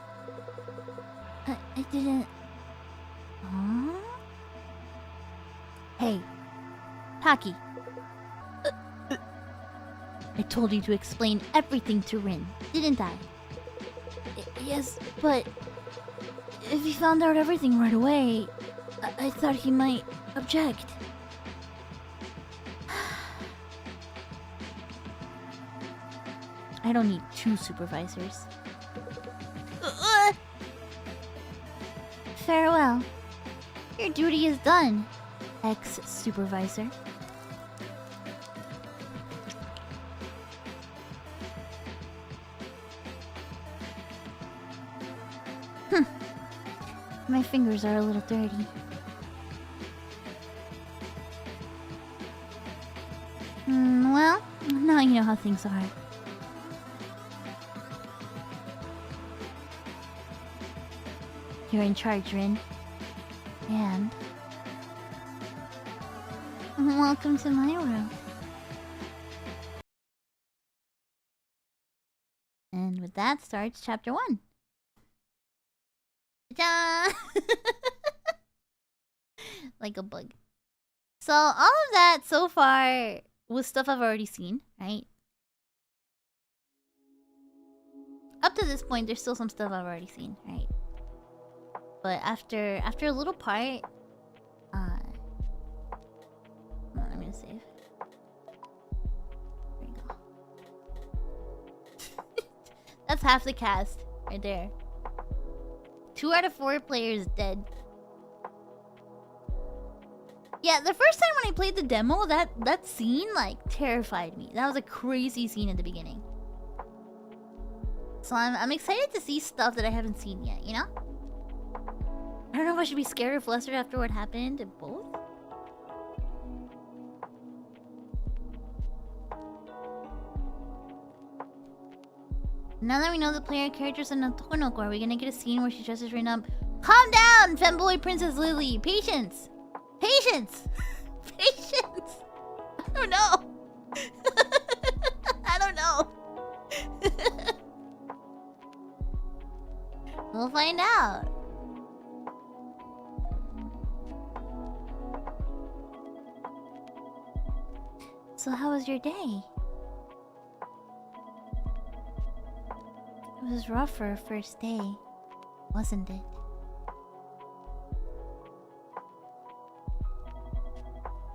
I didn't... Huh? Hey, Taki. I told you to explain everything to Rin, didn't I? Yes, but... if he found out everything right away, I thought he might object. I don't need 2 supervisors. Farewell. Your duty is done, ex-supervisor. My fingers are a little dirty. Well, now you know how things are. You're in charge, Rin. And... welcome to my world. And with that starts chapter 1. Ta-da! Like a bug. So, all of that so far was stuff I've already seen, right? Up to this point, there's still some stuff I've already seen, right? But after a little part, hold on, I'm gonna save. There you go. That's half the cast right there. 2 out of 4 players dead. Yeah, the first time when I played the demo, that scene like terrified me. That was a crazy scene at the beginning. So I'm excited to see stuff that I haven't seen yet, you know? I don't know if I should be scared of Lester after what happened to both. Now that we know the player characters in Notonoko, are we gonna get a scene where she dresses Rin up? Calm down, femboy Princess Lily! Patience! Patience! Patience! I don't know! I don't know! We'll find out. So how was your day? It was rough for a first day, wasn't it?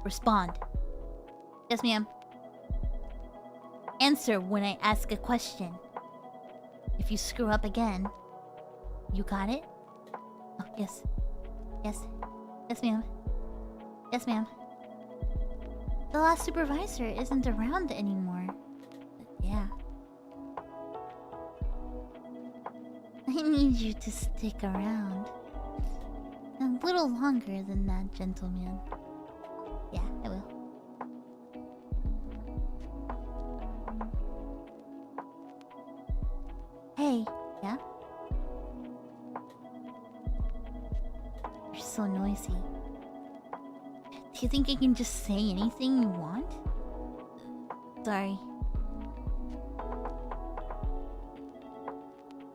Respond. Yes, ma'am. Answer when I ask a question. If you screw up again, you got it? Oh, yes. Yes. Yes, ma'am. Yes, ma'am. The last supervisor isn't around anymore. But yeah. I need you to stick around. A little longer than that, gentleman. Yeah, I will. Hey, yeah? You're so noisy. Do you think I can just say anything you want? Sorry.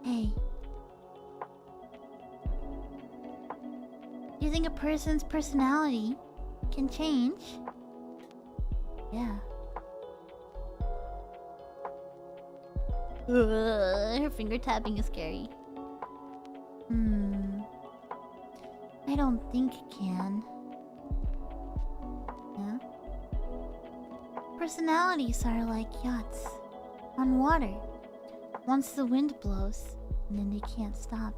Hey. Do you think a person's personality can change? Yeah. Her finger tapping is scary. I don't think it can. Yeah? Personalities are like yachts on water. Once the wind blows, and then they can't stop.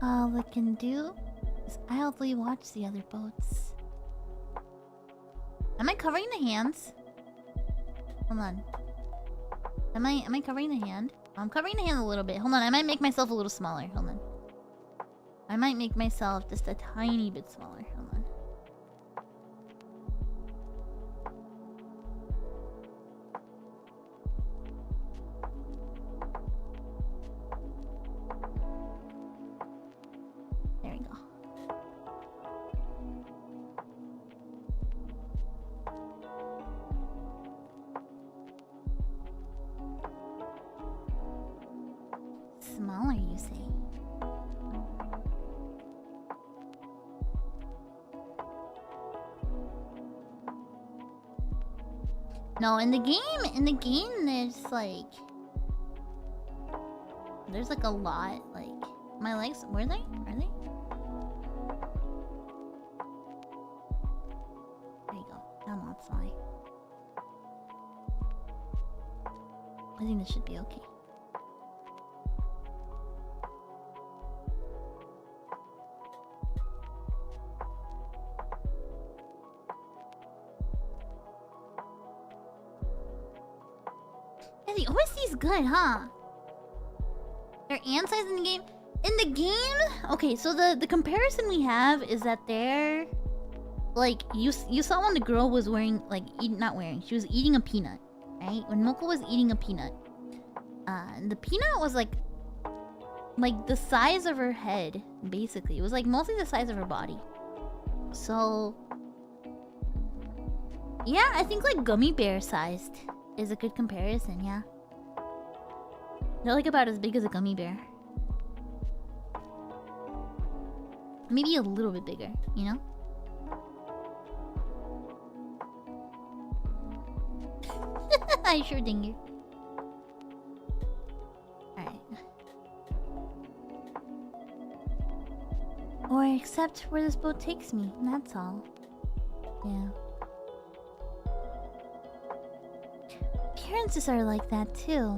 All I can do is idly watch the other boats. Am I covering the hands? Hold on. Am I covering the hand? I'm covering the hand a little bit. Hold on, I might make myself a little smaller. Hold on. I might make myself just a tiny bit smaller. Hold on. There we go. Smaller, you say? No, in the game, there's like a lot, like, my legs, were they? Are they? There you go, down that side. I think this should be okay. Yeah, the OSC's good, huh? Their ant size in the game. In the game, okay. So the comparison we have is that they're like you saw when the girl was wearing she was eating a peanut, right? When Moko was eating a peanut, the peanut was like the size of her head. Basically, it was like mostly the size of her body. So yeah, I think like gummy bear sized is a good comparison, yeah. They're like about as big as a gummy bear. Maybe a little bit bigger, you know? I sure ding you. Alright. Or accept where this boat takes me, and that's all. Yeah. Appearances are like that too.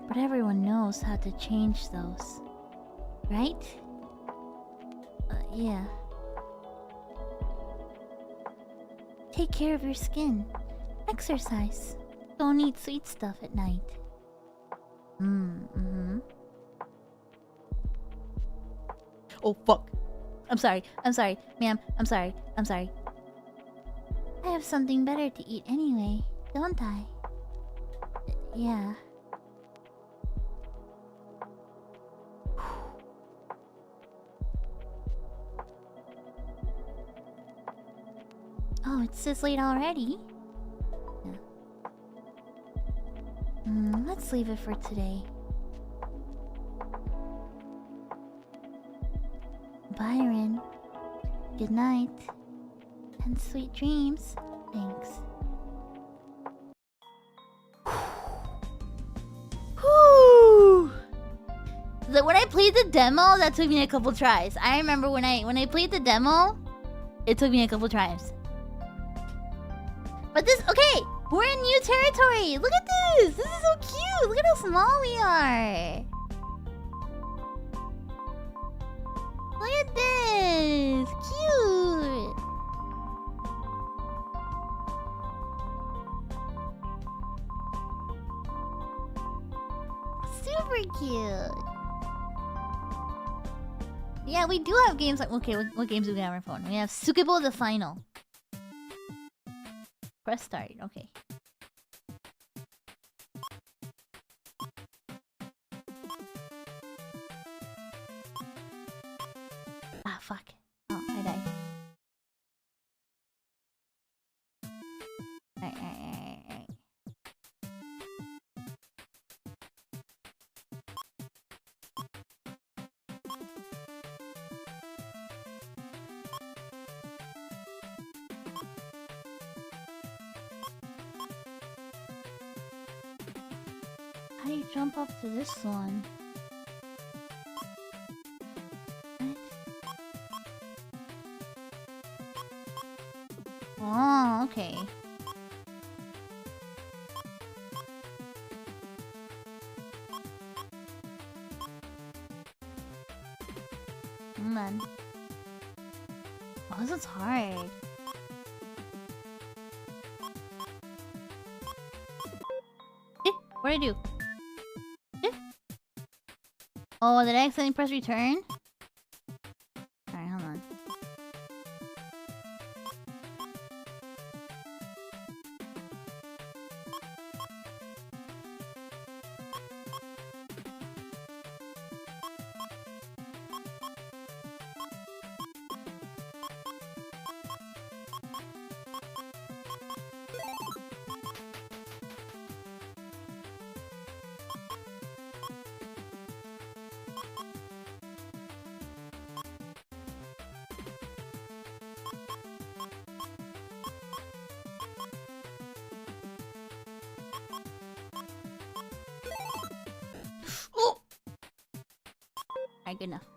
But everyone knows how to change those, right? Yeah. Take care of your skin. Exercise. Don't eat sweet stuff at night. Oh fuck. I'm sorry, ma'am. I'm sorry. I have something better to eat anyway, don't I? Yeah. Oh, it's this late already? Yeah. Let's leave it for today. Byron, good night. And sweet dreams. Thanks. Whew. When I played the demo, that took me a couple tries. I remember when I played the demo, it took me a couple tries. But this, okay, we're in new territory. Look at this. This is so cute. Look at how small we are. Look at this. Cute. Super cute. Yeah, we do have games like... Okay, what games do we have on our phone? We have Tsukebo the Final. Press start, okay. Ah, fuck. Oh, I died. Alright. How do you jump up to this one? Oh, okay. Man. Oh, this is hard. What'd I do? Oh, did I accidentally press return? Alright, hold on. Alright, good enough.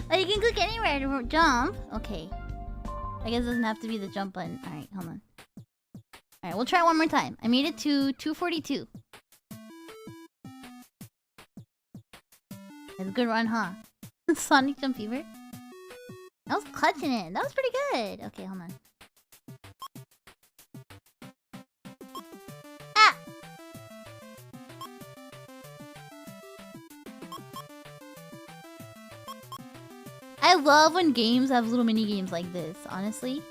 Oh, you can click anywhere to jump. Okay. I guess it doesn't have to be the jump button. Alright, hold on. Alright, we'll try one more time. I made it to 242. That's a good run, huh? Sonic Jump Fever? I was clutching it. That was pretty good. Okay, hold on. Ah! I love when games have little mini games like this, honestly.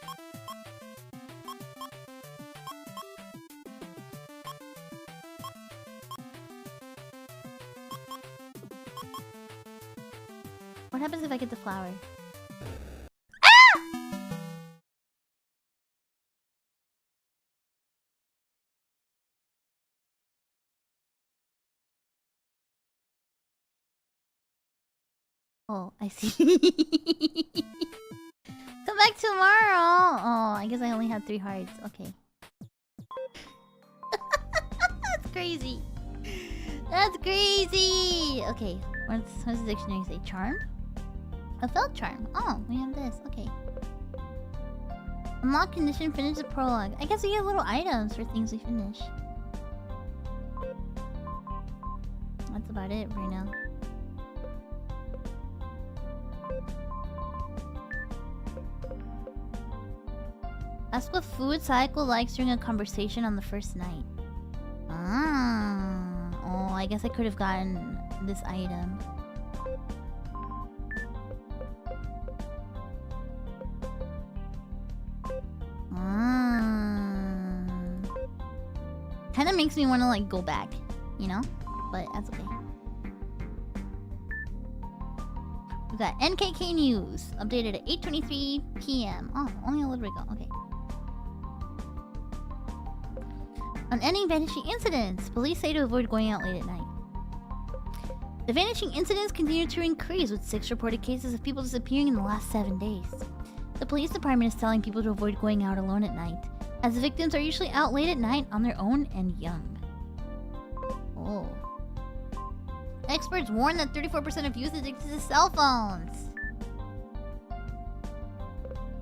What happens if I get the flower? Ah! Oh, I see. Come back tomorrow. Oh, I guess I only had 3 hearts. Okay. That's crazy. That's crazy. Okay, what's the dictionary say? Charm? A felt charm. Oh, we have this. Okay. Unlock condition, finish the prologue. I guess we get little items for things we finish. That's about it right now. Ask what food Saeko likes during a conversation on the first night. Ah. Oh, I guess I could have gotten this item. Kind of makes me want to like go back, you know? But that's okay. We got NKK News updated at 8:23 p.m. Oh, only a little bit ago. Okay. On ending vanishing incidents, police say to avoid going out late at night. The vanishing incidents continue to increase, with 6 reported cases of people disappearing in the last 7 days. The police department is telling people to avoid going out alone at night, as the victims are usually out late at night on their own and young. Oh. Experts warn that 34% of youth are addicted to cell phones.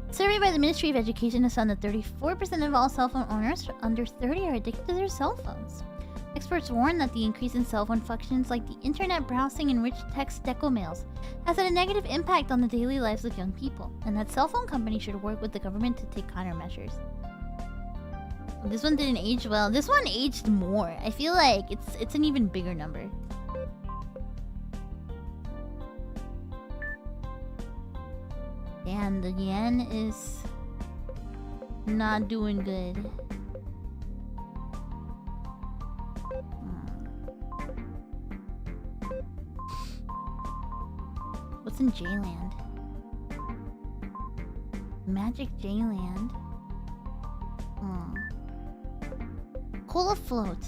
A survey by the Ministry of Education has found that 34% of all cell phone owners under 30 are addicted to their cell phones. Experts warn that the increase in cell phone functions like the internet browsing and rich text deco mails has had a negative impact on the daily lives of young people, and that cell phone companies should work with the government to take countermeasures. This one didn't age well. This one aged more. I feel like it's an even bigger number. And the yen is not doing good. What's in J-Land? Magic J-Land. Cola float.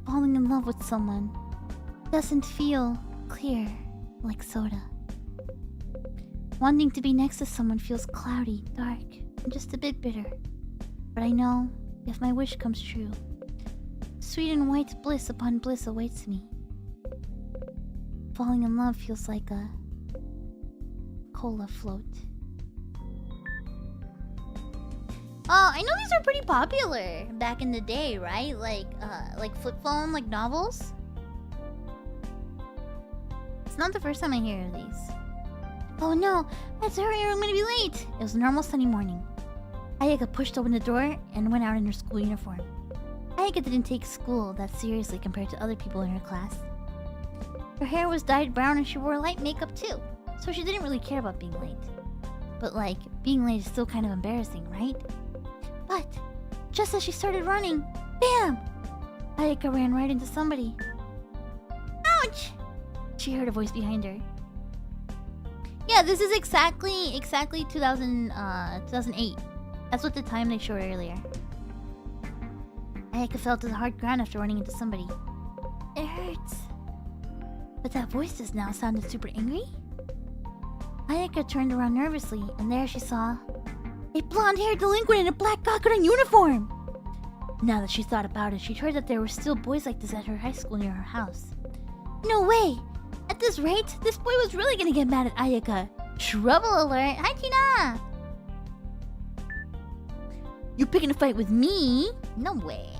Falling in love with someone doesn't feel clear like soda. Wanting to be next to someone feels cloudy, dark, and just a bit bitter. But I know if my wish comes true, sweet and white bliss upon bliss awaits me. Falling in love feels like a cola float. I know these are pretty popular back in the day, right? Like flip phone, like novels. It's not the first time I hear of these. Oh no, let's hurry or I'm gonna be late. It was a normal sunny morning. Ayaka pushed open the door and went out in her school uniform. Ayaka didn't take school that seriously compared to other people in her class. Her hair was dyed brown and she wore light makeup too, so she didn't really care about being late. But like, being late is still kind of embarrassing, right? But, just as she started running, BAM! Ayaka ran right into somebody. Ouch! She heard a voice behind her. Yeah, this is exactly 2008. That's what the time they showed earlier. Ayaka fell to the hard ground after running into somebody. It hurts. But that voice just now sounded super angry. Ayaka turned around nervously, and there she saw a blonde-haired delinquent in a black Gakuren uniform! Now that she thought about it, she'd heard that there were still boys like this at her high school near her house. No way! At this rate, this boy was really gonna get mad at Ayaka. Trouble alert! Hi, Kina! You picking a fight with me? No way.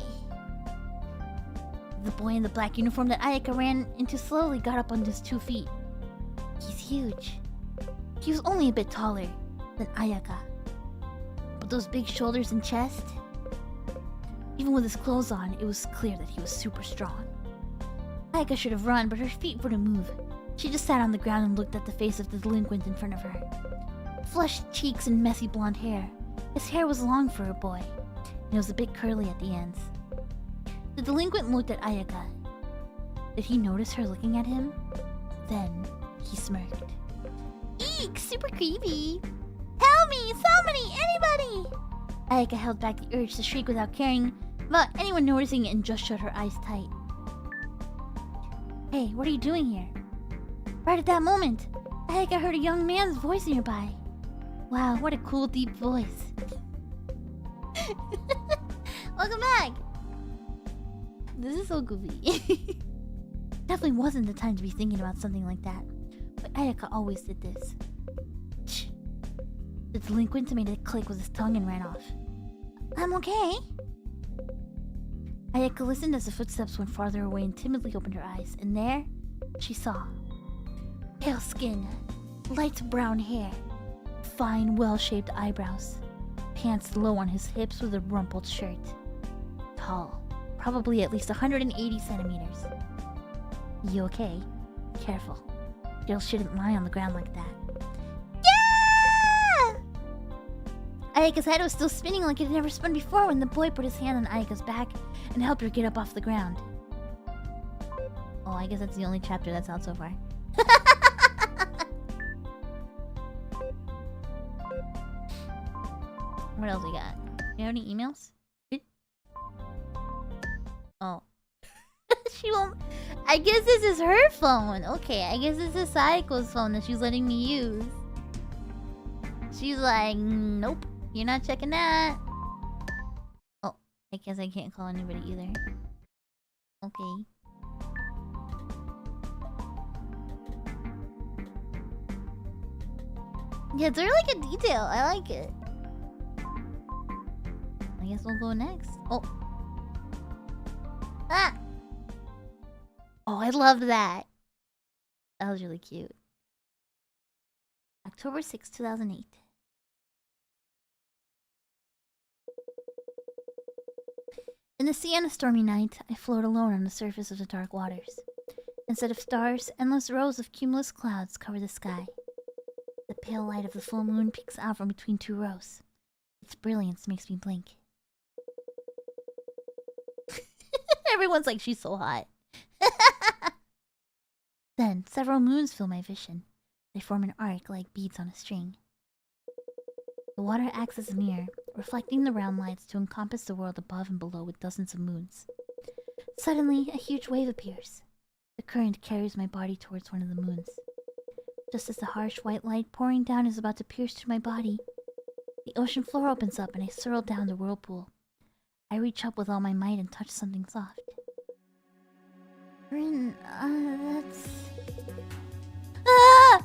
The boy in the black uniform that Ayaka ran into slowly got up on his 2 feet. He's huge. He was only a bit taller than Ayaka. But those big shoulders and chest... Even with his clothes on, it was clear that he was super strong. Ayaka should have run, but her feet wouldn't move. She just sat on the ground and looked at the face of the delinquent in front of her. Flushed cheeks and messy blonde hair. His hair was long for a boy, and it was a bit curly at the ends. The delinquent looked at Ayaka. Did he notice her looking at him? Then, he smirked. Eek! Super creepy! Help me! Somebody! Anybody! Ayaka held back the urge to shriek without caring about anyone noticing it and just shut her eyes tight. Hey, what are you doing here? Right at that moment, Ayaka heard a young man's voice nearby. Wow, what a cool deep voice. Welcome back! This is so goofy. Definitely wasn't the time to be thinking about something like that. But Ayaka always did this. Shh. The delinquent made a click with his tongue and ran off. I'm okay. Ayaka listened as the footsteps went farther away and timidly opened her eyes. And there, she saw. Pale skin, light brown hair, fine, well-shaped eyebrows, pants low on his hips with a rumpled shirt. Tall, probably at least 180 centimeters. You okay? Careful. Girl shouldn't lie on the ground like that. Yeah! Ayaka's head was still spinning like it had never spun before when the boy put his hand on Ayaka's back and helped her get up off the ground. Oh, I guess that's the only chapter that's out so far. What else we got? You have any emails? Oh. She won't... I guess this is her phone. Okay, I guess this is Saeko's phone that she's letting me use. She's like, nope, you're not checking that. Oh, I guess I can't call anybody either. Okay. Yeah, they're like a detail. I like it. I guess we'll go next. Oh. Ah! Oh, I love that. That was really cute. October 6, 2008. In the sea on a stormy night, I float alone on the surface of the dark waters. Instead of stars, endless rows of cumulus clouds cover the sky. The pale light of the full moon peeks out from between 2 rows. Its brilliance makes me blink. Everyone's like, she's so hot. Then, several moons fill my vision. They form an arc like beads on a string. The water acts as a mirror, reflecting the round lights to encompass the world above and below with dozens of moons. Suddenly, a huge wave appears. The current carries my body towards one of the moons. Just as the harsh white light pouring down is about to pierce through my body, the ocean floor opens up and I swirl down the whirlpool. I reach up with all my might and touch something soft. Rin, that's... Ah!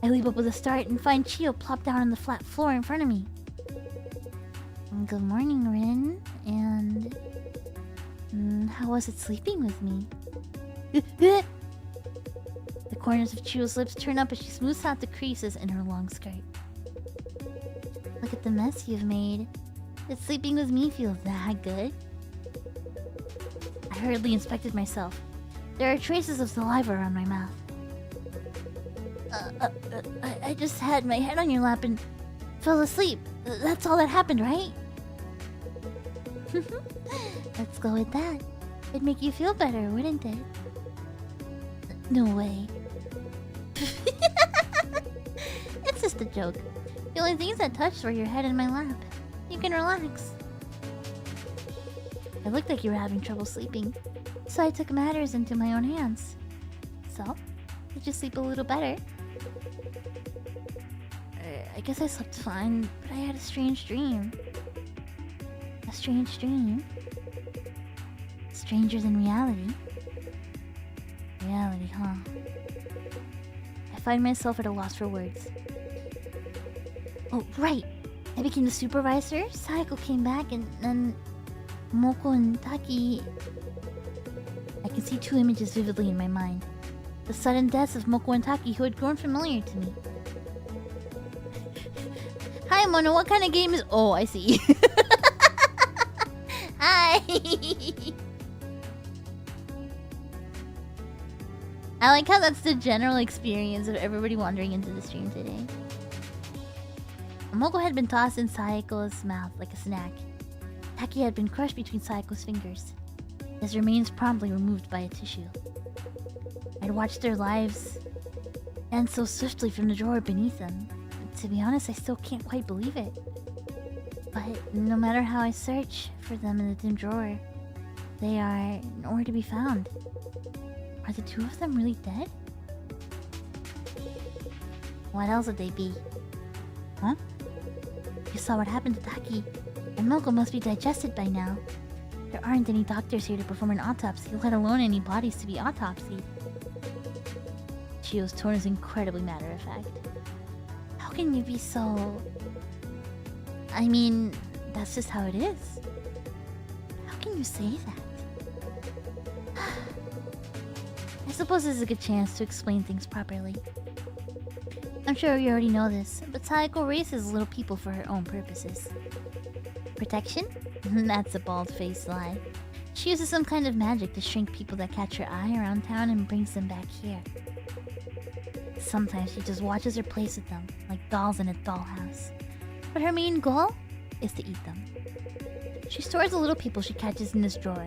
I leap up with a start and find Chio plopped down on the flat floor in front of me. Good morning, Rin. And how was it sleeping with me? The corners of Chiyo's lips turn up as she smooths out the creases in her long skirt. Look at the mess you've made. Did sleeping with me feel that good? I hurriedly inspected myself. There are traces of saliva around my mouth. I just had my head on your lap and fell asleep. That's all that happened, right? Let's go with that. It'd make you feel better, wouldn't it? No way. It's just a joke. The only things that touched were your head and my lap. You can relax. It looked like you were having trouble sleeping, so I took matters into my own hands. So, did you sleep a little better? I guess I slept fine, but I had a strange dream. A strange dream? Stranger than reality? Reality, huh? I find myself at a loss for words. Oh, right! I became the supervisor, Saeko came back, and then Moko and Taki... I can see two images vividly in my mind. The sudden deaths of Moko and Taki, who had grown familiar to me. Hi, Mono, what kind of game is... Oh, I see. Hi! I like how that's the general experience of everybody wandering into the stream today. Moko had been tossed in Saeko's mouth like a snack. Taki had been crushed between Saeko's fingers, his remains promptly removed by a tissue. I'd watched their lives end so swiftly from the drawer beneath them. To be honest, I still can't quite believe it. But no matter how I search for them in the dim drawer, they are nowhere to be found. Are the two of them really dead? What else would they be? Huh? You saw what happened to Taki, and Moko must be digested by now. There aren't any doctors here to perform an autopsy, let alone any bodies to be autopsied. Chiyo's tone is incredibly matter-of-fact. How can you be so... I mean, that's just how it is. How can you say that? I suppose this is a good chance to explain things properly. I'm sure you already know this, but Saeko raises little people for her own purposes. Protection? That's a bald-faced lie. She uses some kind of magic to shrink people that catch her eye around town and brings them back here. Sometimes she just watches her place with them, like dolls in a dollhouse. But her main goal is to eat them. She stores the little people she catches in this drawer,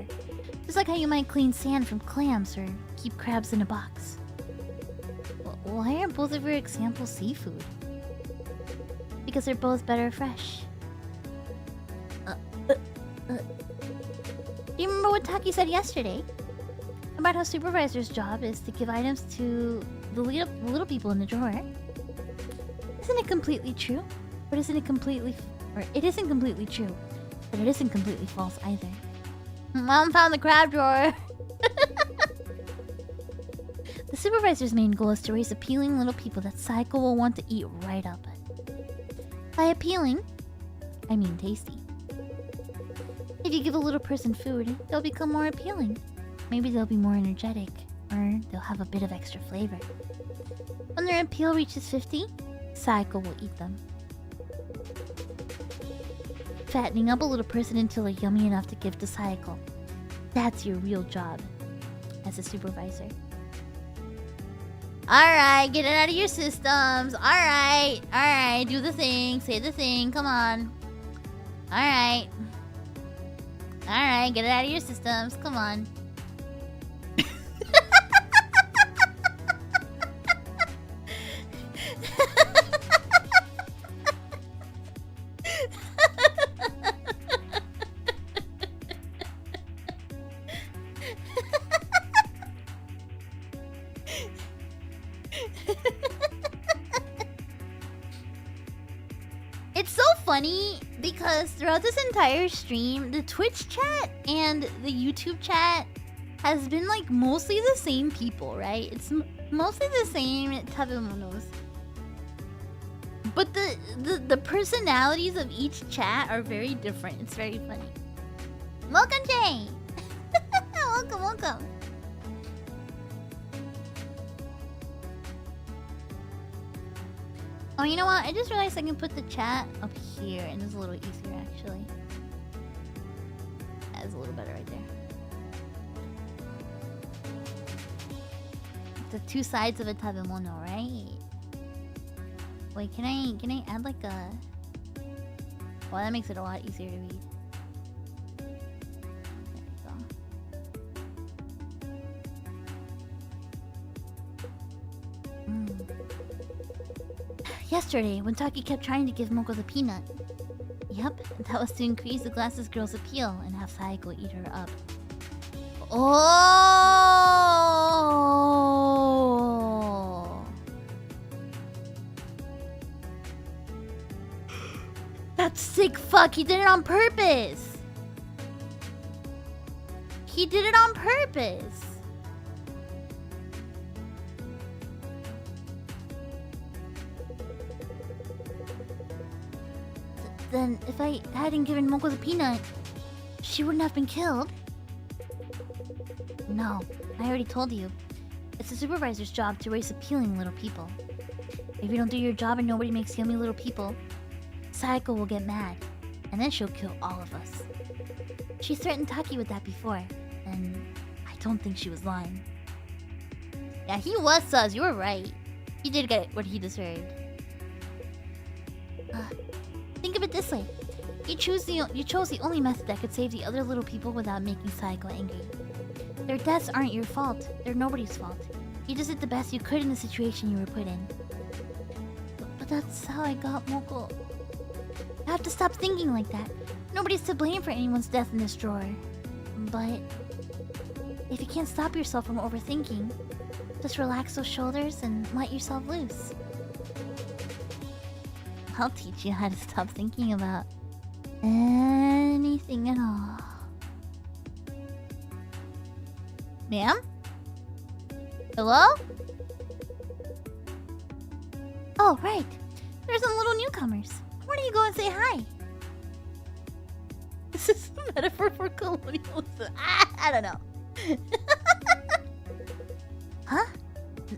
just like how you might clean sand from clams or keep crabs in a box. Why are both of your examples seafood? Because they're both better fresh. Do you remember what Taki said yesterday? About how supervisor's job is to give items to the little people in the drawer? Isn't it completely true? But isn't it completely... Or it isn't completely true, but it isn't completely false either. Mom found the crab drawer! The supervisor's main goal is to raise appealing little people that Saeko will want to eat right up. By appealing, I mean tasty. If you give a little person food, they'll become more appealing. Maybe they'll be more energetic, or they'll have a bit of extra flavor. When their appeal reaches 50, Saeko will eat them. Fattening up a little person until they're yummy enough to give to Saeko. That's your real job as a supervisor. Alright, get it out of your systems. Alright, do the thing, say the thing, come on. Alright, get it out of your systems, come on. It's so funny because throughout this entire stream, the Twitch chat and the YouTube chat has been like mostly the same people, right? It's mostly the same tabemonos. But the personalities of each chat are very different. It's very funny. Welcome, Jay. welcome. Oh, you know what? I just realized I can put the chat up here, and it's a little easier actually. That's a little better right there. The two sides of a tabemono, right? Wait, can I add like a... Well, that makes it a lot easier to read. There we go. Yesterday, when Taki kept trying to give Moko the peanut. Yep, that was to increase the glasses girl's appeal and have Saeko eat her up. Oh! That's sick fuck, he did it on purpose! He did it on purpose! Then, if I hadn't given Moko the peanut, she wouldn't have been killed. No, I already told you. It's the supervisor's job to raise appealing little people. If you don't do your job and nobody makes yummy little people, Saeko will get mad, and then she'll kill all of us. She threatened Taki with that before, and I don't think she was lying. Yeah, he was sus, you were right. He did get what he deserved. Think of it this way. You chose the only method that could save the other little people without making Saeko angry. Their deaths aren't your fault. They're nobody's fault. You just did the best you could in the situation you were put in. But that's how I got Moko. You have to stop thinking like that. Nobody's to blame for anyone's death in this drawer. But if you can't stop yourself from overthinking, just relax those shoulders and let yourself loose. I'll teach you how to stop thinking about anything at all. Ma'am? Hello? Oh, right. There's some little newcomers. Why don't you go and say hi? This is a metaphor for colonialism. I don't know. Huh?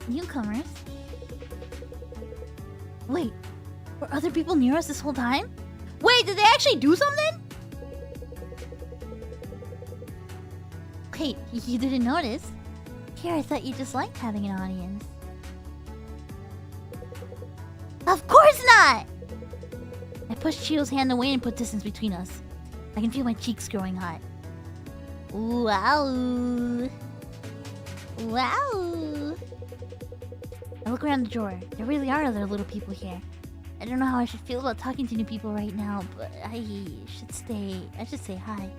Newcomers? Wait. Were other people near us this whole time? Wait, did they actually do something? Wait, you didn't notice? Here, I thought you just liked having an audience. Of course not! I pushed Chio's hand away and put distance between us. I can feel my cheeks growing hot. Wow. Wow. I look around the drawer. There really are other little people here. I don't know how I should feel about talking to new people right now, but I should say hi.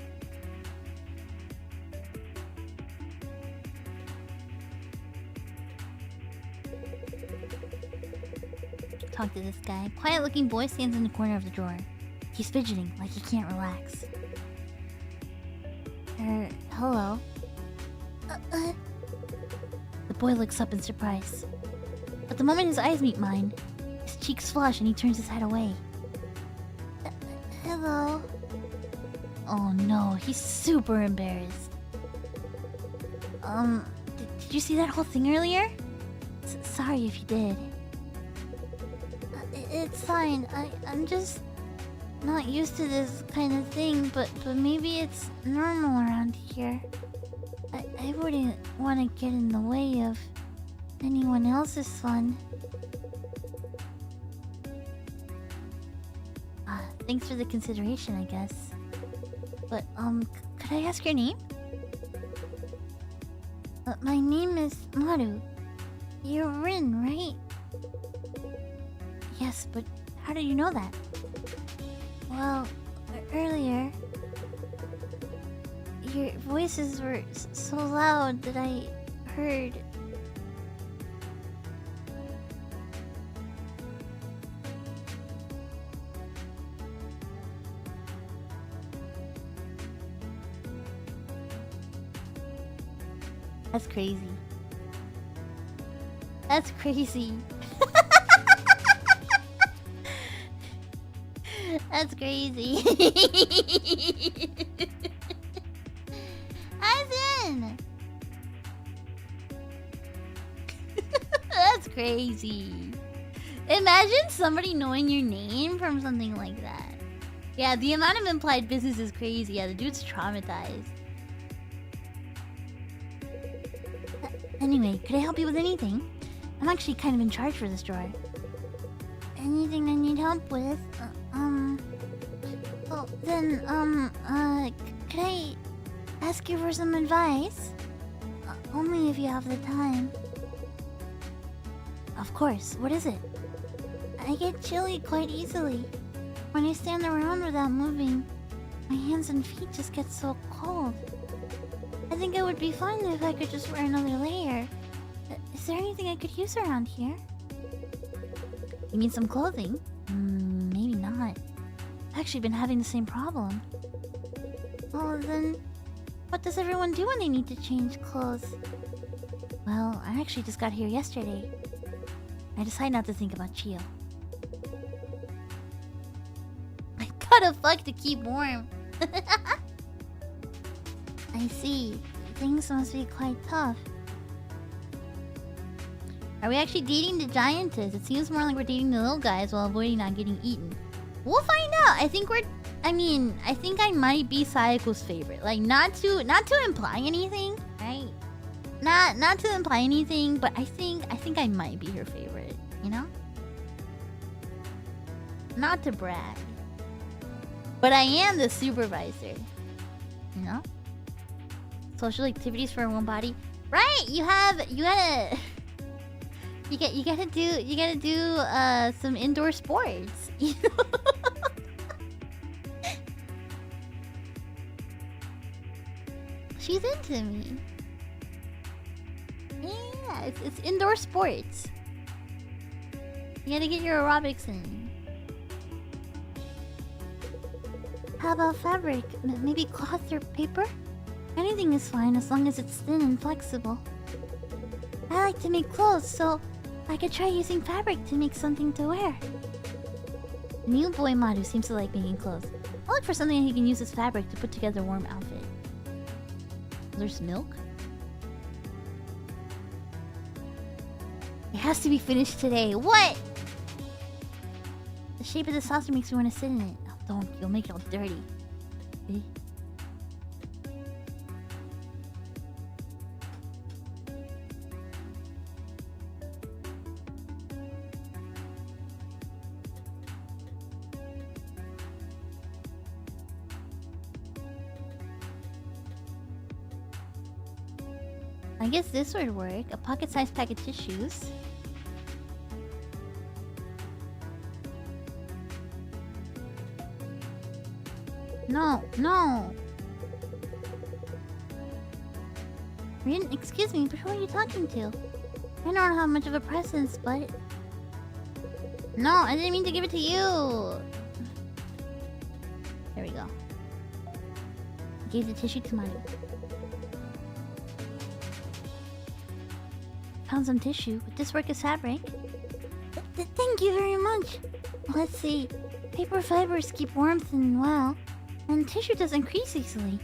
Talk to this guy. Quiet-looking boy stands in the corner of the drawer. He's fidgeting like he can't relax. Hello. The boy looks up in surprise. But the moment his eyes meet mine, his cheeks flush and he turns his head away. Hello. Oh no, he's super embarrassed. Did you see that whole thing earlier? Sorry if you did. It's fine. I'm just not used to this kind of thing, but maybe it's normal around here. I wouldn't want to get in the way of anyone else's fun. Thanks for the consideration, I guess. But, could I ask your name? My name is Maru. You're Rin, right? Yes, but how did you know that? Well, earlier... your voices were so loud that I heard... That's crazy. That's crazy. That's crazy. Aizen! That's crazy. Imagine somebody knowing your name from something like that. Yeah, the amount of implied business is crazy. Yeah, the dude's traumatized. Anyway, could I help you with anything? I'm actually kind of in charge for this drawer. Anything I need help with? Well, then, could I ask you for some advice? Only if you have the time. Of course, what is it? I get chilly quite easily. When I stand around without moving, my hands and feet just get so cold. I think it would be fine if I could just wear another layer. Is there anything I could use around here? You mean some clothing? Maybe not. I've actually been having the same problem. Well, then, what does everyone do when they need to change clothes? Well, I actually just got here yesterday. I decided not to think about Chio. I gotta fuck to keep warm. I see. Things must be quite tough. Are we actually dating the giantess? It seems more like we're dating the little guys while avoiding not getting eaten. We'll find out. I think I might be Saeko's favorite. Like, not to imply anything, right? Not to imply anything, but I think I might be her favorite, you know? Not to brag. But I am the supervisor. You know? Social activities for one body. Right, you gotta do some indoor sports. You know? She's into me. Yeah, it's indoor sports. You gotta get your aerobics in. How about fabric? Maybe cloth or paper? Anything is fine as long as it's thin and flexible. I like to make clothes, so I could try using fabric to make something to wear. New boy Maru seems to like making clothes. I'll look for something he can use as fabric to put together a warm outfit. There's milk? It has to be finished today. What? The shape of the saucer makes me want to sit in it. Oh, don't. You'll make it all dirty. Eh? I guess this would work. A pocket-sized pack of tissues. No. Rin, excuse me, but who are you talking to? I don't have much of a presence, but... No, I didn't mean to give it to you. There we go. I gave the tissue to Maru. Found some tissue. Would this work as fabric? Thank you very much. Let's see. Paper fibers keep warmth and and tissue doesn't crease easily.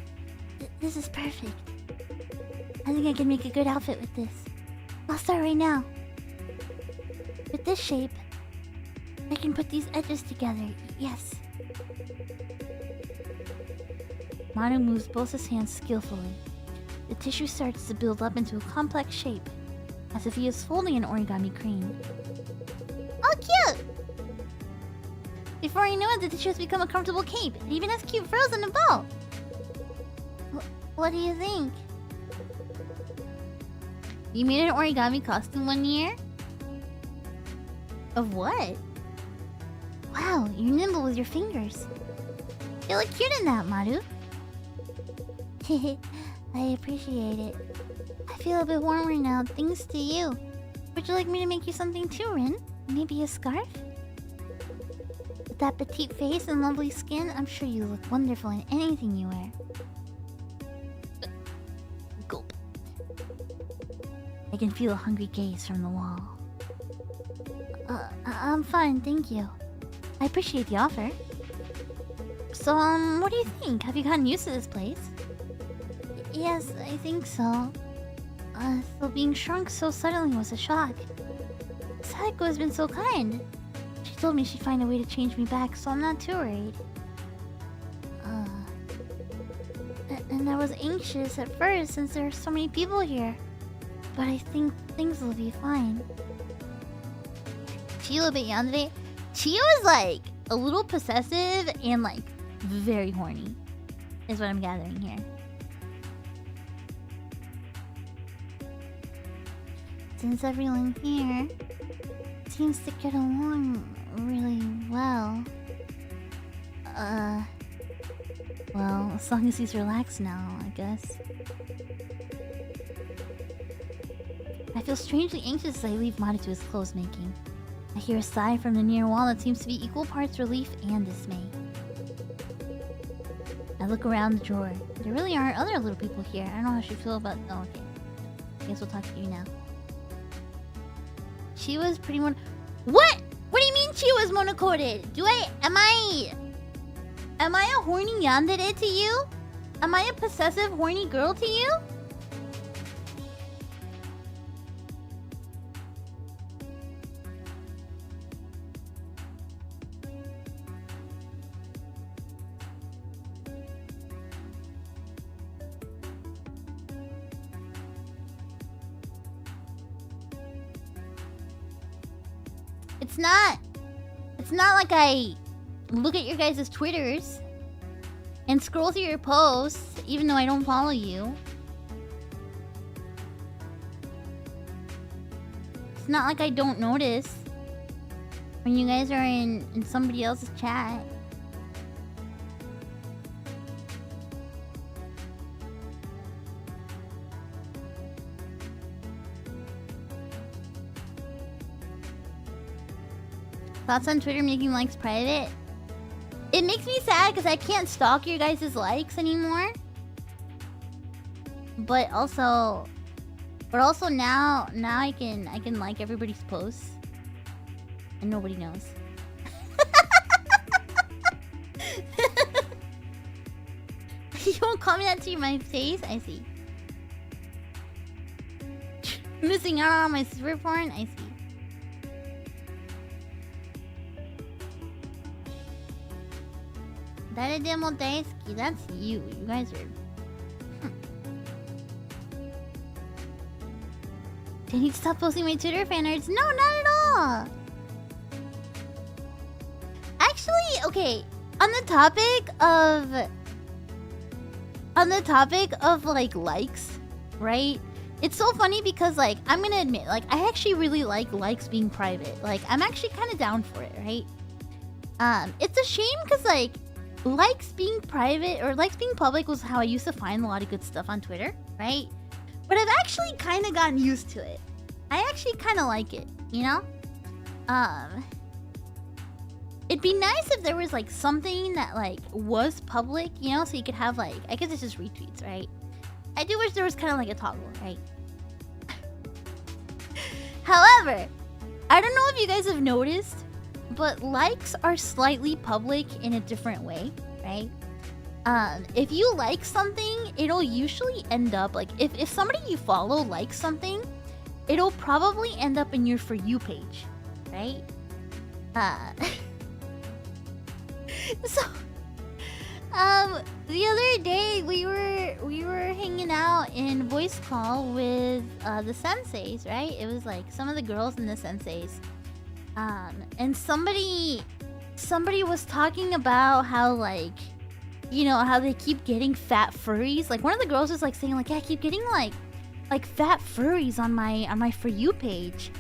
This is perfect. I think I can make a good outfit with this. I'll start right now. With this shape, I can put these edges together. Yes. Maru moves both his hands skillfully. The tissue starts to build up into a complex shape, as if he is folding an origami crane. Oh, cute! Before I know it, the tissue has become a comfortable cape. It even has cute frills and a bow. What do you think? You made an origami costume one year? Of what? Wow, you're nimble with your fingers. You look cute in that, Maru. I appreciate it. I feel a bit warmer now, thanks to you. Would you like me to make you something too, Rin? Maybe a scarf? With that petite face and lovely skin, I'm sure you look wonderful in anything you wear. Gulp. I can feel a hungry gaze from the wall. I'm fine, thank you. I appreciate the offer. So, what do you think? Have you gotten used to this place? Yes, I think so. So being shrunk so suddenly was a shock. Saeko has been so kind. She told me she'd find a way to change me back, so I'm not too worried. And I was anxious at first since there are so many people here. But I think things will be fine. Chiyo a bit yandere. Chiyo is like a little possessive and like very horny. Is what I'm gathering here. Since everyone here seems to get along really well. Well, as long as he's relaxed now, I guess. I feel strangely anxious as I leave Maru to his clothes making. I hear a sigh from the near wall that seems to be equal parts relief and dismay. I look around the drawer. There really aren't other little people here. I don't know how she feel about... Oh, okay. I guess we'll talk to you now. She was pretty What? What do you mean she was monocoded? Am I a horny yandere to you? Am I a possessive horny girl to you? It's not like I look at your guys' Twitters and scroll through your posts, even though I don't follow you. It's not like I don't notice when you guys are in somebody else's chat. Thoughts on Twitter making likes private? It makes me sad because I can't stalk your guys' likes anymore. But also now I can like everybody's posts. And nobody knows. You won't comment that to my face? I see. Missing out on my super porn? I see. Daredemo daisuki, that's you. You guys are... Do I need to stop posting my Twitter fan arts? No, not at all! Actually, okay, on the topic of like likes, right? It's so funny because like I'm gonna admit, like I actually really like likes being private. Like I'm actually kind of down for it, right? It's a shame because like likes being private or likes being public was how I used to find a lot of good stuff on Twitter, right? But I've actually kind of gotten used to it. I actually kind of like it, you know? It'd be nice if there was like something that like was public, you know, so you could have like, I guess it's just retweets, right? I do wish there was kind of like a toggle, right? However, I don't know if you guys have noticed, but likes are slightly public in a different way, right? If you like something, it'll usually end up like if somebody you follow likes something, it'll probably end up in your For You page, right? So the other day we were hanging out in voice call with the senseis, right? It was like some of the girls and the senseis. And somebody was talking about how like, you know, how they keep getting fat furries. Like one of the girls was like saying like, yeah, I keep getting like fat furries on my For You page.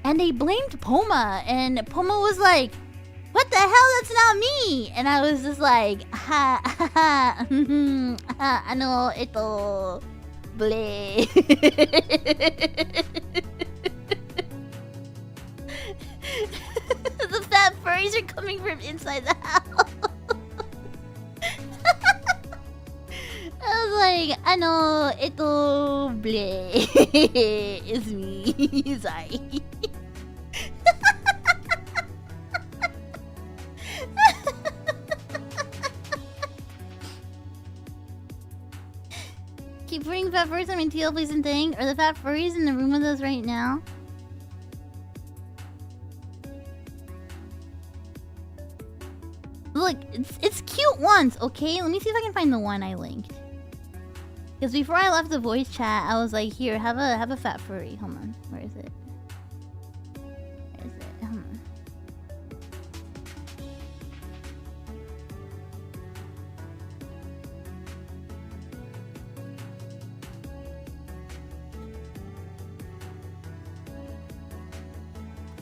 And they blamed Poma, and Poma was like, what the hell, that's not me. And I was just like, ha ha ha, ano ito bleh. The fat furries are coming from inside the house. I was like, ano ito bleh. It's me. Sorry. using fat furries on my TL placing thing? Are the fat furries in the room with us right now? Look, it's cute once, okay? Let me see if I can find the one I linked. Because before I left the voice chat, I was like, here, have a fat furry. Hold on, where is it? Where is it? Hold on.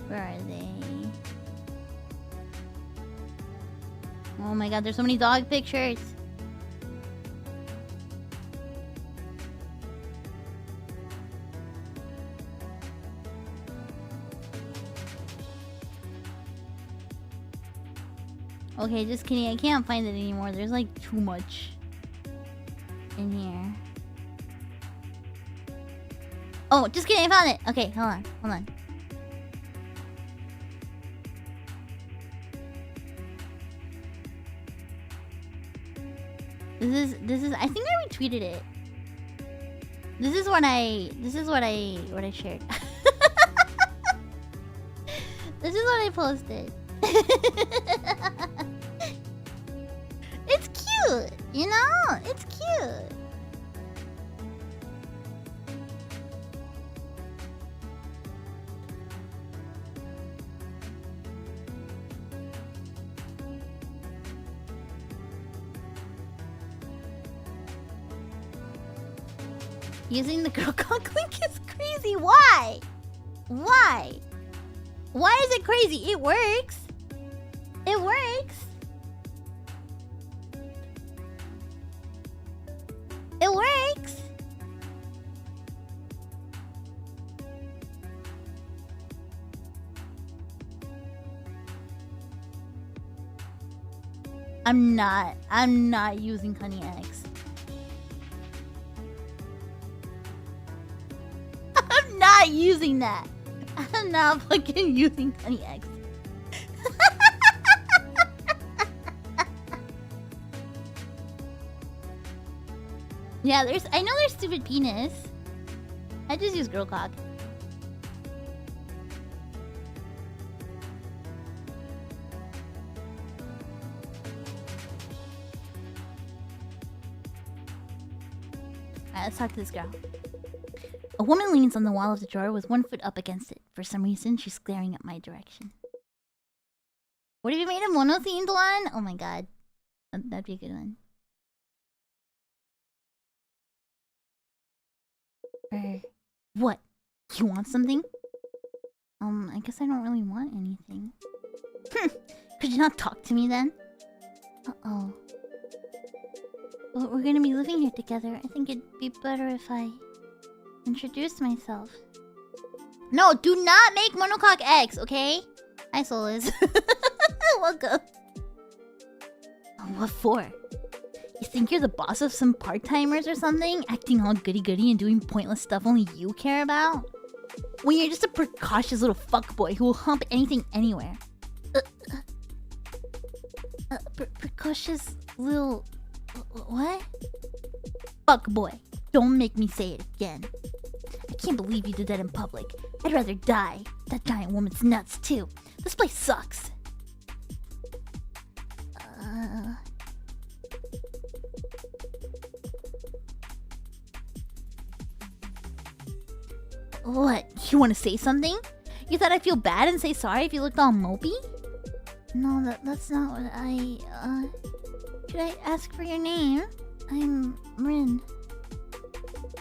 Where are they? Oh my god, there's so many dog pictures. Okay, just kidding. I can't find it anymore. There's like too much in here. Oh, just kidding. I found it. Okay, hold on. Hold on. This is I think I retweeted it. This is what I shared. This is what I posted. It's cute, you know? It's cute. Using the girl cock link is crazy. Why? Why? Why is it crazy? It works. It works. It works. I'm not using Honey X. I'm not using that. I'm not fucking using Honey X. Yeah, I know there's stupid penis. I just use girl cock. Alright, let's talk to this girl. A woman leans on the wall of the drawer with one foot up against it. For some reason, she's glaring at my direction. What if you made a mono-themed one? Oh my god. That'd be a good one. What? You want something? I guess I don't really want anything. Could you not talk to me then? Uh-oh. Well, we're gonna be living here together. I think it'd be better if I introduce myself. No, do not make monocoque eggs, okay? Hi, Solus. Welcome. What for? You think you're the boss of some part-timers or something? Acting all goody-goody and doing pointless stuff only you care about? When you're just a precocious little fuckboy who will hump anything anywhere. Precocious little... What? Fuckboy. Don't make me say it again. I can't believe you did that in public. I'd rather die. That giant woman's nuts, too. This place sucks. What? You want to say something? You thought I'd feel bad and say sorry if you looked all mopey? No, that's not what I... Should I ask for your name? I'm Rin.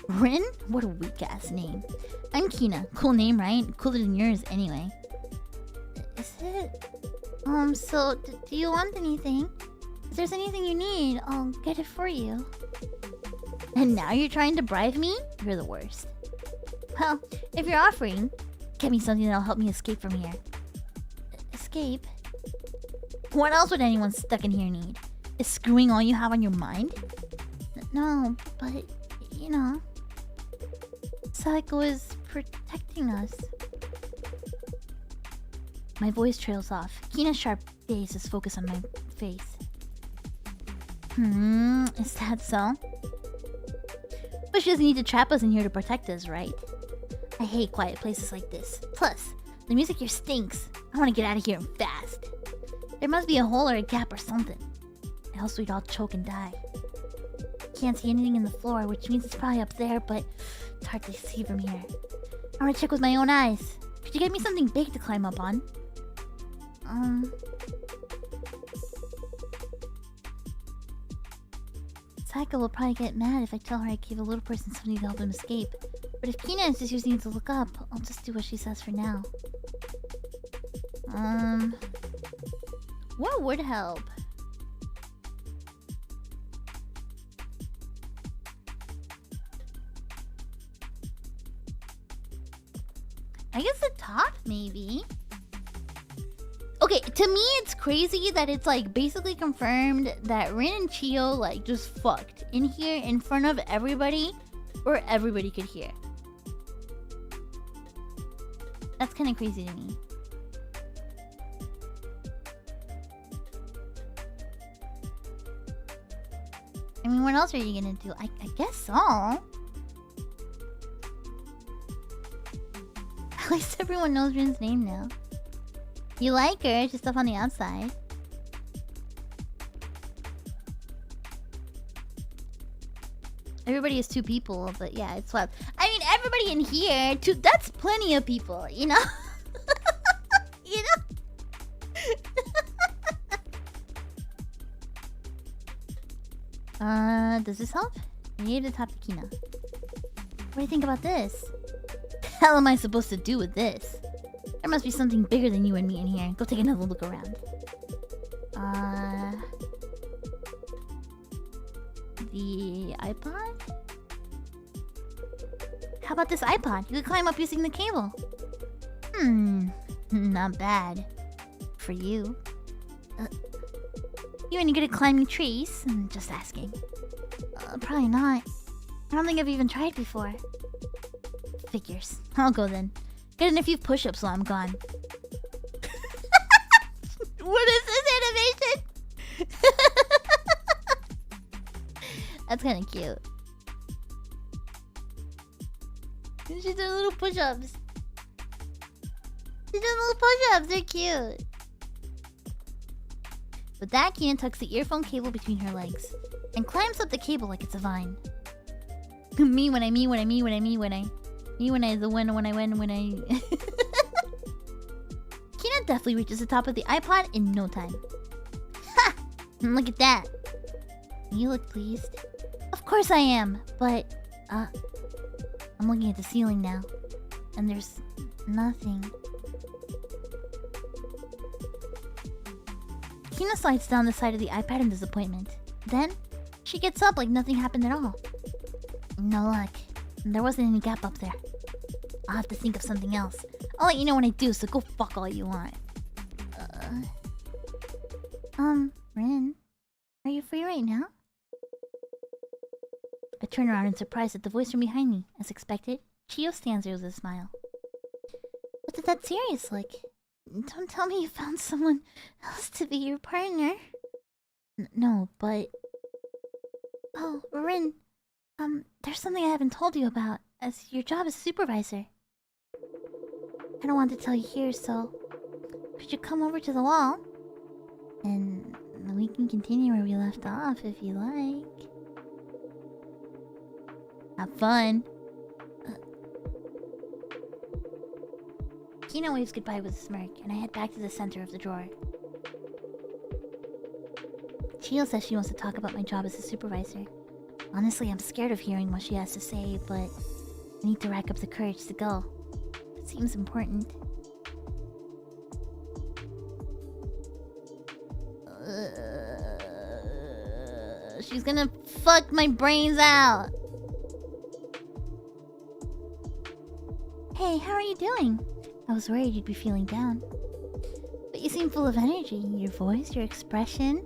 Rin? What a weak-ass name. I'm Kina. Cool name, right? Cooler than yours, anyway. Is it? So, do you want anything? If there's anything you need, I'll get it for you. And now you're trying to bribe me? You're the worst. Well, if you're offering, get me something that'll help me escape from here. Escape? What else would anyone stuck in here need? Is screwing all you have on your mind? No, but, you know... Saeko is protecting us. My voice trails off. Kina's sharp gaze is focused on my face. Is that so? But she doesn't need to trap us in here to protect us, right? I hate quiet places like this. Plus, the music here stinks. I want to get out of here fast. There must be a hole or a gap or something. Else we'd all choke and die. Can't see anything in the floor, which means it's probably up there, but it's hard to see from here. I want to check with my own eyes. Could you get me something big to climb up on? Saeko will probably get mad if I tell her I gave a little person something to help him escape. But if Kina is just using it to look up, I'll just do what she says for now. What would help? I guess the top, maybe. Okay, to me, it's crazy that it's like basically confirmed that Rin and Chiyo like just fucked in here in front of everybody, where everybody could hear. That's kind of crazy to me. I mean, what else are you gonna do? I guess so. At least everyone knows Rin's name now. You like her, she's stuff on the outside. Everybody is 2 people, but yeah, it's wild. I mean, everybody in here, that's plenty of people, you know? You know? Does this help? I need to top the Kina. What do you think about this? What the hell am I supposed to do with this? There must be something bigger than you and me in here. Go take another look around. The iPod? How about this iPod? You could climb up using the cable. Not bad. For you. You any good at climbing trees? Just asking. Probably not. I don't think I've even tried before. Figures. I'll go then. Get in a few push-ups while I'm gone. What is this animation? That's kind of cute. She's doing little push-ups. She's doing little push-ups. They're cute. With that, Kina tucks the earphone cable between her legs and climbs up the cable like it's a vine. Me when I the win when I win when I... Kina definitely reaches the top of the iPod in no time. Ha! Look at that. You look pleased. Of course I am, but... I'm looking at the ceiling now. And there's... nothing. Kina slides down the side of the iPad in disappointment. Then, she gets up like nothing happened at all. No luck. There wasn't any gap up there. I'll have to think of something else. I'll let you know when I do, so go fuck all you want. Rin, are you free right now? I turn around in surprise at the voice from behind me. As expected, Chiyo stands there with a smile. What did that serious look? Don't tell me you found someone else to be your partner. No, but... Oh, Rin, there's something I haven't told you about, as your job as supervisor. I don't want to tell you here, so... Could you come over to the wall? And we can continue where we left off, if you like. Have fun. Kina waves goodbye with a smirk, and I head back to the center of the drawer. Chiyo says she wants to talk about my job as a supervisor. Honestly, I'm scared of hearing what she has to say, but I need to rack up the courage to go. It seems important. She's gonna fuck my brains out. Hey, how are you doing? I was worried you'd be feeling down. But you seem full of energy. Your voice, your expression.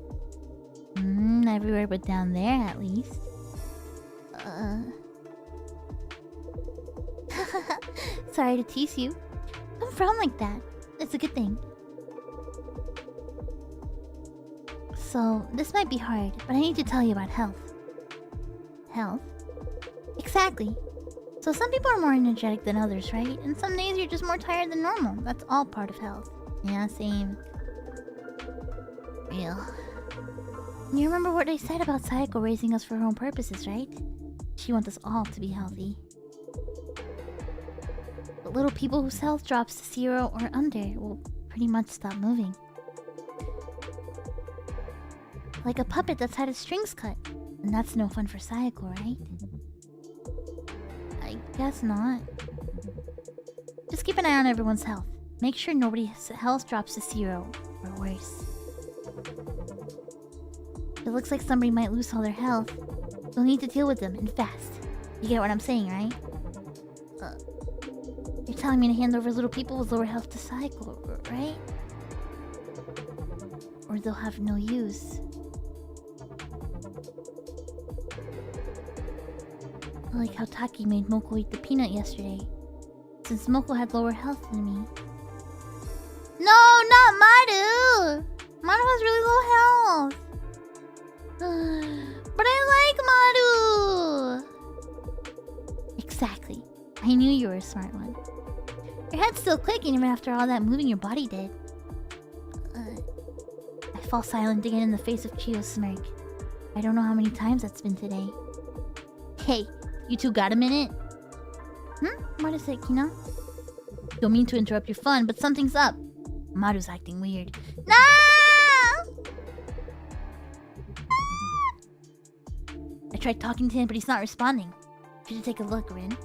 Everywhere but down there, at least. Sorry to tease you. Don't frown like that. It's a good thing. So, this might be hard, but I need to tell you about health. Health? Exactly. So some people are more energetic than others, right? And some days you're just more tired than normal. That's all part of health. Yeah, same. Real. You remember what I said about Saeko raising us for her own purposes, right? She wants us all to be healthy. But little people whose health drops to 0 or under will pretty much stop moving. Like a puppet that's had its strings cut. And that's no fun for Saeko, right? I guess not. Just keep an eye on everyone's health. Make sure nobody's health drops to 0 or worse. It looks like somebody might lose all their health. You'll need to deal with them, and fast. You get what I'm saying, right? You're telling me to hand over little people with lower health to Saeko, right? Or they'll have no use. I like how Taki made Moko eat the peanut yesterday. Since Moko had lower health than me. No, not Maru! Maru has really low health! But I like Maru! Exactly. I knew you were a smart one. Your head's still clicking even after all that moving your body did. I fall silent again in the face of Chiyo's smirk. I don't know how many times that's been today. Hey, you two got a minute? What is it, Kina? Don't mean to interrupt your fun, but something's up. Maru's acting weird. No! I tried talking to him, but he's not responding. Should you take a look, Rin?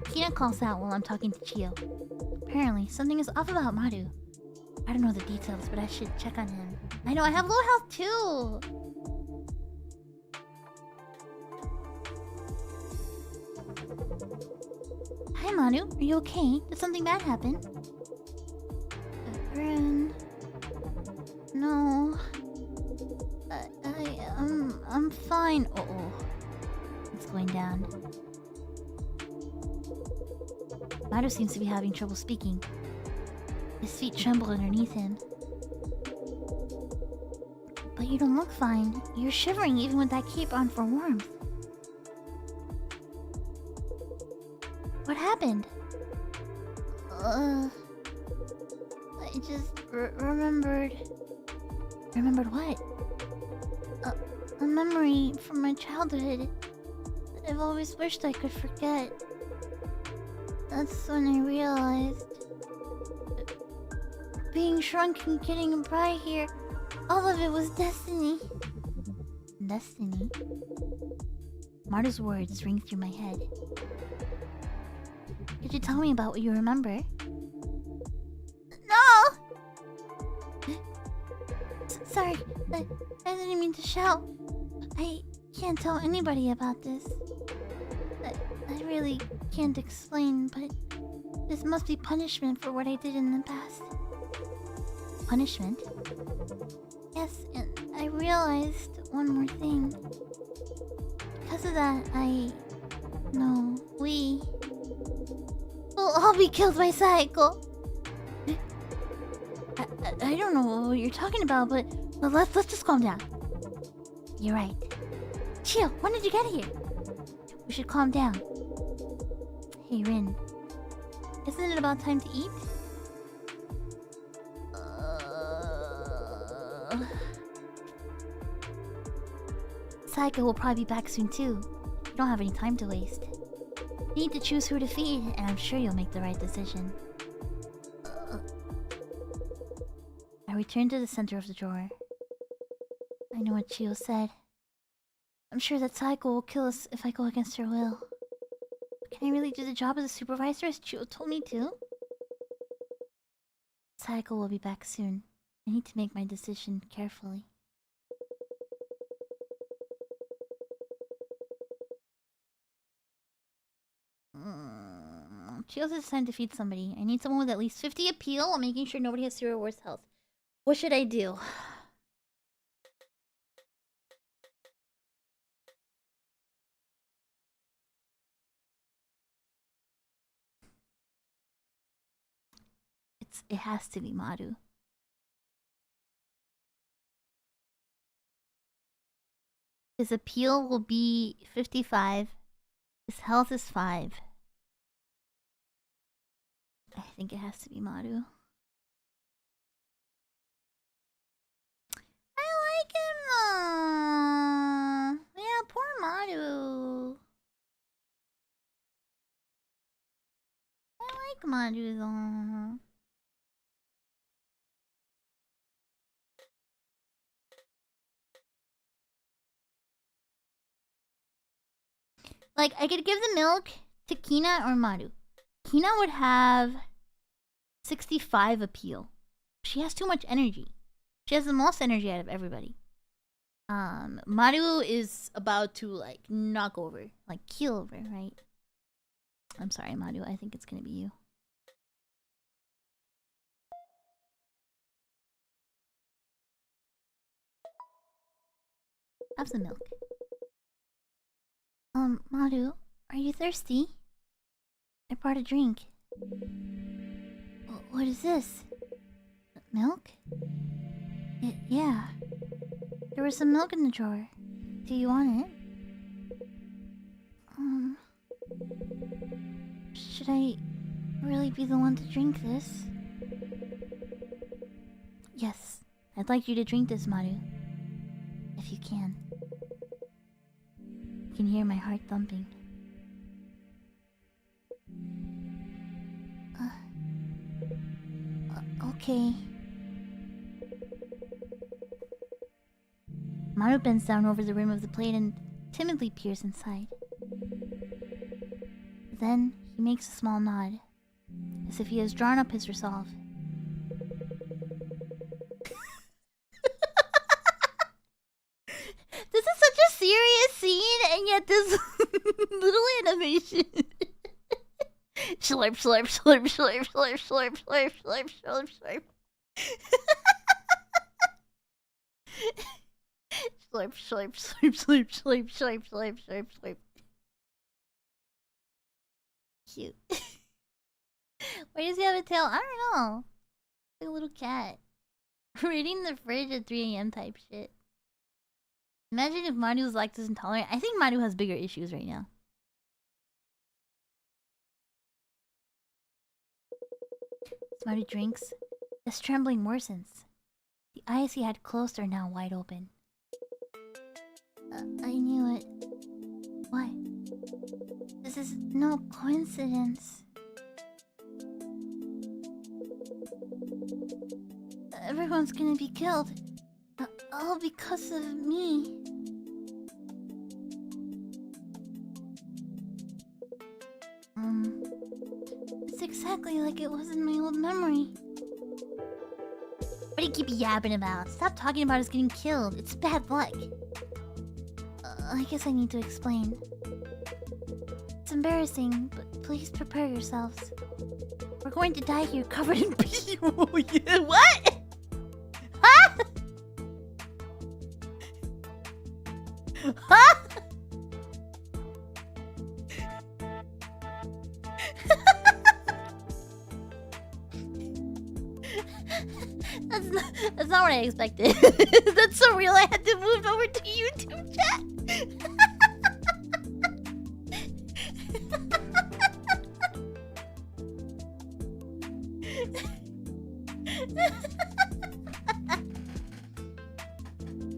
Kina calls out while I'm talking to Chiyo. Apparently, something is off about Maru. I don't know the details, but I should check on him. I know, I have low health too! Hi, Maru. Are you okay? Did something bad happen? Rin... No... I'm fine. Uh-oh. It's going down. Maru seems to be having trouble speaking. His feet tremble underneath him. But you don't look fine. You're shivering even with that cape on for warmth. What happened? I just remembered... Remembered what? A memory from my childhood that I've always wished I could forget. That's when I realized... Being shrunk and getting by here, all of it was destiny. Destiny? Maru's words ring through my head. Could you tell me about what you remember? No! Sorry, I didn't mean to shout. I can't tell anybody about this. I really can't explain, but this must be punishment for what I did in the past. Punishment? Yes, and I realized one more thing. Because of that, we will all be killed by Saeko. I don't know what you're talking about, but let's just calm down. You're right. Chiyo, when did you get here? We should calm down. Hey, Rin. Isn't it about time to eat? Saeko will probably be back soon too. You don't have any time to waste. You need to choose who to feed, and I'm sure you'll make the right decision. I return to the center of the drawer. I know what Chiyo said. I'm sure that Saeko will kill us if I go against her will. But can I really do the job as a supervisor as Chiyo told me to? Saeko will be back soon. I need to make my decision carefully. Chiyo says it's time to feed somebody. I need someone with at least 50 appeal while making sure nobody has 0 or worse health. What should I do? It has to be Maru. If His appeal will be 55. His health is 5. I think it has to be Maru. I like him though. Yeah, poor Maru. I like Maru though. Like, I could give the milk to Kina or Maru. Kina would have 65 appeal. She has too much energy. She has the most energy out of everybody. Maru is about to, like, knock over. Like, keel over, right? I'm sorry, Maru. I think it's gonna be you. Have some milk. Maru, are you thirsty? I brought a drink. What is this? Milk? Yeah. There was some milk in the drawer. Do you want it? Should I really be the one to drink this? Yes. I'd like you to drink this, Maru. If you can. You can hear my heart thumping. Okay. Maru bends down over the rim of the plate and timidly peers inside. Then he makes a small nod, as if he has drawn up his resolve. This is such a serious scene, and yet this little animation. Slurp, slurp, slurp, slurp, slurp, slurp, slurp, slurp, slurp, slurp. Slurp, slurp, slurp, slurp, slurp, slurp, slurp, slurp, slurp. Cute. Why does he have a tail? I don't know. Like a little cat. Raiding the fridge at 3 AM type shit. Imagine if Maru was lactose intolerant. I think Maru has bigger issues right now. As Maru drinks, his trembling worsens. The eyes he had closed are now wide open. I knew it. What? This is no coincidence. Everyone's gonna be killed. All because of me. It's exactly like it was in my old memory. What do you keep yapping about? Stop talking about us getting killed. It's bad luck. I guess I need to explain. It's embarrassing, but please prepare yourselves. We're going to die here covered in pee. Oh, yeah. What? Huh? Huh? That's not what I expected. That's so real. I had to move over to YouTube chat.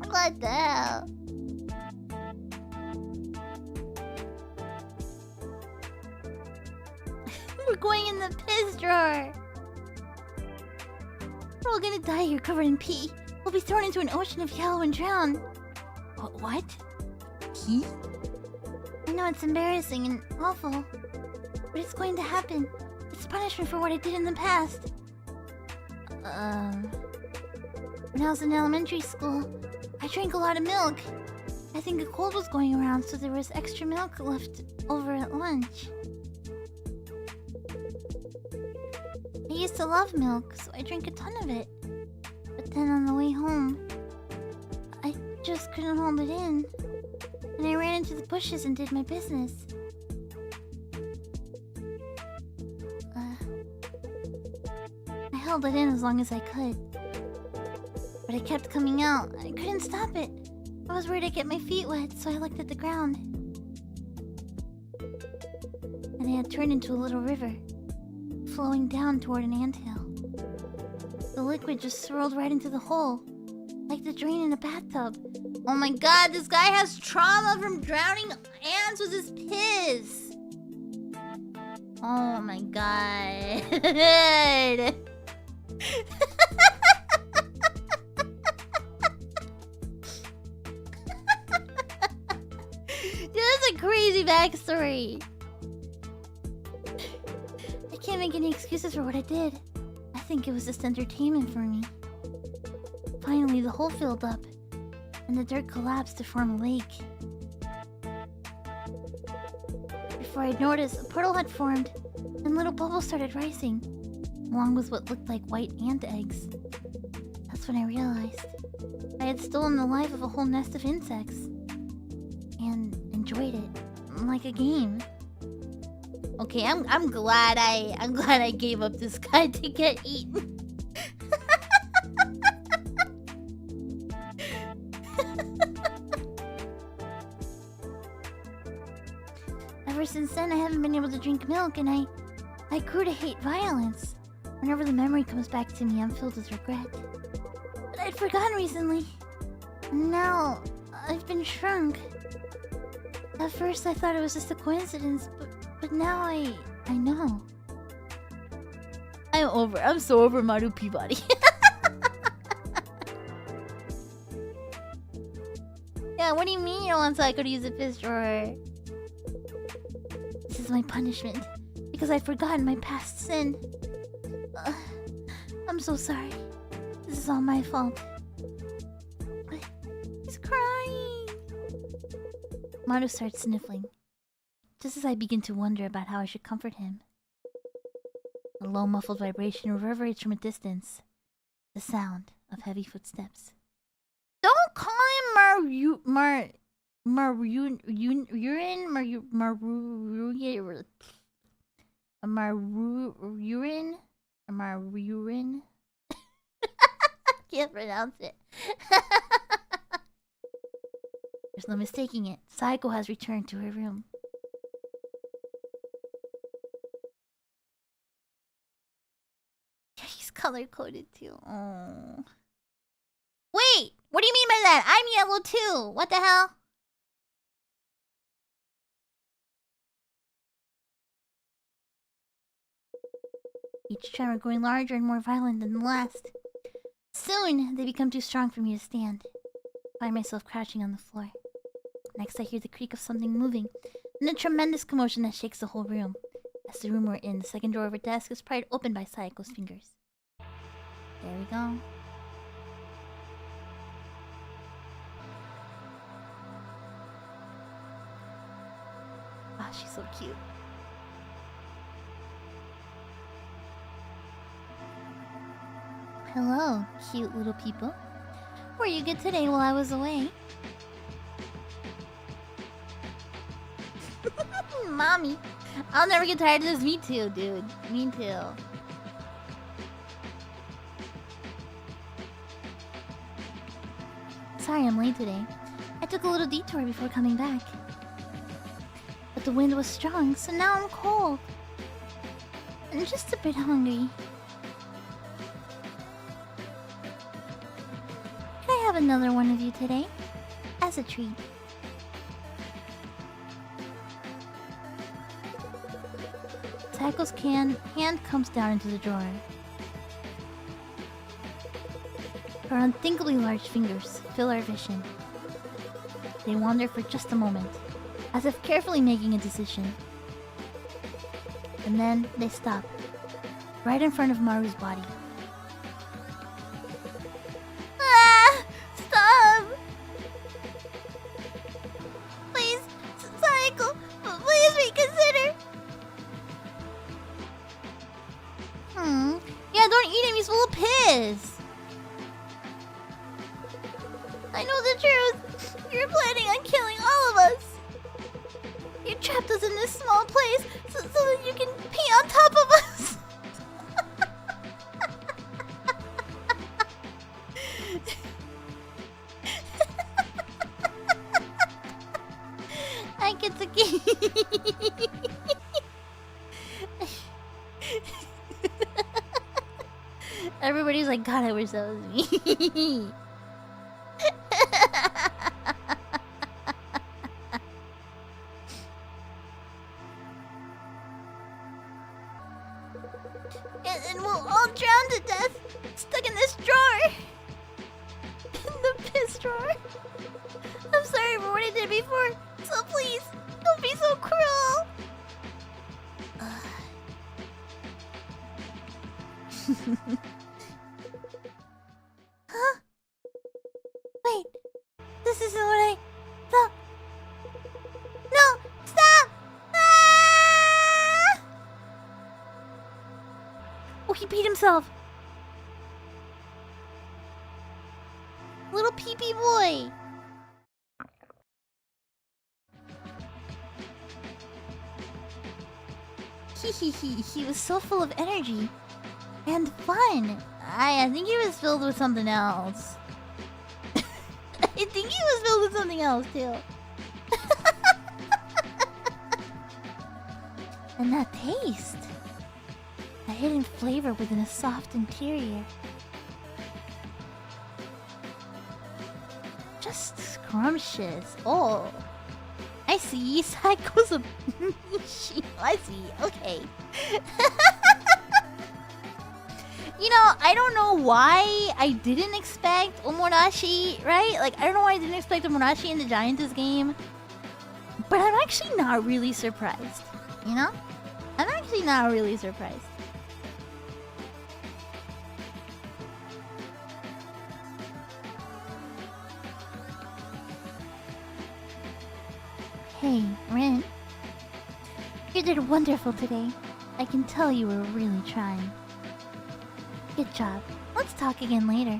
What the hell? We're going in the piss drawer. We're all gonna die here covered in pee. We'll be thrown into an ocean of yellow and drown. What? Pee? I know it's embarrassing and awful, but it's going to happen. It's punishment for what I did in the past. When I was in elementary school, I drank a lot of milk. I think a cold was going around, so there was extra milk left over at lunch. I used to love milk, so I drank a ton of it. But then on the way home, I just couldn't hold it in. And I ran into the bushes and did my business. I held it in as long as I could. But it kept coming out. I couldn't stop it. I was worried I'd get my feet wet, so I looked at the ground. And it had turned into a little river, flowing down toward an anthill. The liquid just swirled right into the hole, like the drain in a bathtub. Oh my god, this guy has trauma from drowning ants with his piss! Oh my god. Dude, that's a crazy backstory. I can't make any excuses for what I did. I think it was just entertainment for me. Finally, the hole filled up, and the dirt collapsed to form a lake. Before I'd noticed, a puddle had formed, and little bubbles started rising, along with what looked like white ant eggs. That's when I realized I had stolen the life of a whole nest of insects, and enjoyed it like a game. Okay, I'm glad I gave up this guy to get eaten. Ever since then, I haven't been able to drink milk, and I grew to hate violence. Whenever the memory comes back to me, I'm filled with regret. But I'd forgotten recently. And now, I've been shrunk. At first, I thought it was just a coincidence, but now I know. I'm so over Maru Peabody. Yeah, what do you mean you don't want Saeko to use a fist drawer? This is my punishment, because I'd forgotten my past sin. I'm so sorry. This is all my fault. He's crying. Maru starts sniffling, just as I begin to wonder about how I should comfort him. A low muffled vibration reverberates from a distance. The sound of heavy footsteps. Don't call him Marurin. Can't pronounce it. There's no mistaking it. Saeko has returned to her room. Yeah, he's color-coded too. Oh. Wait! What do you mean by that? I'm yellow too! What the hell? Each tremor growing larger and more violent than the last. Soon, they become too strong for me to stand. I find myself crouching on the floor. Next, I hear the creak of something moving, and a tremendous commotion that shakes the whole room. As the room we're in, the second drawer of her desk is pried open by Saeko's fingers. There we go. Ah, she's so cute. Hello, cute little people. Were you good today while I was away? Mommy, I'll never get tired of this. Me too, dude. Me too. Sorry I'm late today. I took a little detour before coming back. But the wind was strong, so now I'm cold. And just a bit hungry. Can I have another one of you today? As a treat. Saeko's hand comes down into the drawer. Her unthinkably large fingers fill our vision. They wander for just a moment, as if carefully making a decision. And then they stop, right in front of Maru's body. Ah! Stop! Please, Saeko, please reconsider! Yeah, don't eat him, he's full of piss! I know the truth! You're planning on killing all of us! You trapped us in this small place so that you can pee on top of us! Everybody's like, God, I wish that was me. and we'll all drown to death, stuck in this drawer. In the piss drawer. I'm sorry for what I did before, so please, don't be so cruel. Huh? Wait, this isn't what I thought. No, stop! Ah! Oh, he beat himself. Little pee-pee boy. He was so full of energy and fun. I think he was filled with something else. I think he was filled with something else too. And that taste, that hidden flavor within a soft interior, just scrumptious. Oh, I see. Saeko's a I see. Okay. You know, I don't know why I didn't expect omorashi, right? Like, I don't know why I didn't expect omorashi in the Giantess game. But I'm actually not really surprised. You know? I'm actually not really surprised. Hey, Rin. You did wonderful today. I can tell you were really trying. Good job. Let's talk again later.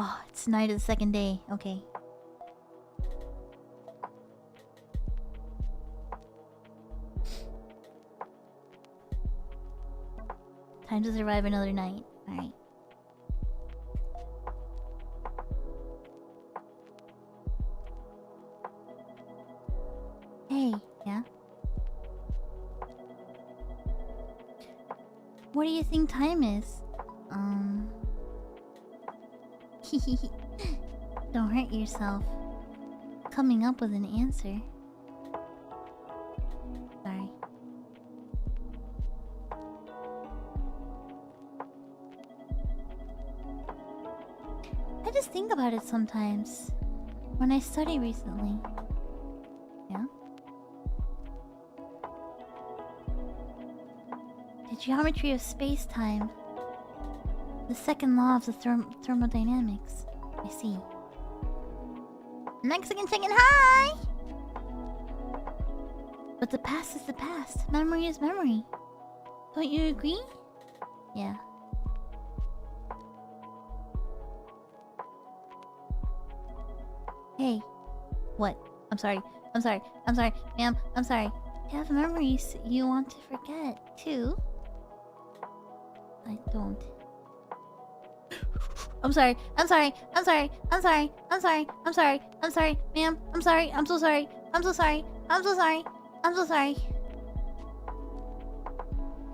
Oh, it's night of the second day. Okay. Time to survive another night. Alright. Hey, yeah? What do you think time is? Don't hurt yourself coming up with an answer. Sorry. I just think about it sometimes. When I study recently. Yeah? The geometry of space-time. The second law of the thermodynamics. I see. Mexican chicken, hi! But the past is the past. Memory is memory. Don't you agree? Yeah. Hey. What? I'm sorry. I'm sorry. I'm sorry. Ma'am, I'm sorry. You have memories you want to forget, too. I don't. I'm sorry. I'm sorry. I'm sorry. I'm sorry. I'm sorry. I'm sorry. I'm sorry. Ma'am, I'm sorry. I'm so sorry. I'm so sorry. I'm so sorry. I'm so sorry.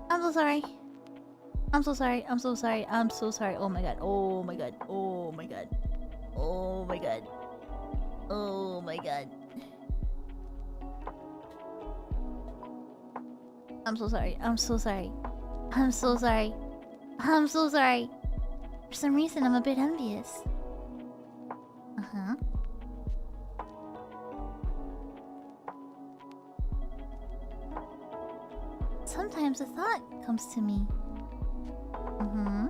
I'm so sorry. I'm so sorry. I'm so sorry. I'm so sorry. Oh my god. Oh my god. Oh my god. Oh my god. Oh my god. I'm so sorry. I'm so sorry. I'm so sorry. I'm so sorry. For some reason, I'm a bit envious. Uh-huh. Sometimes a thought comes to me. Mm-hmm.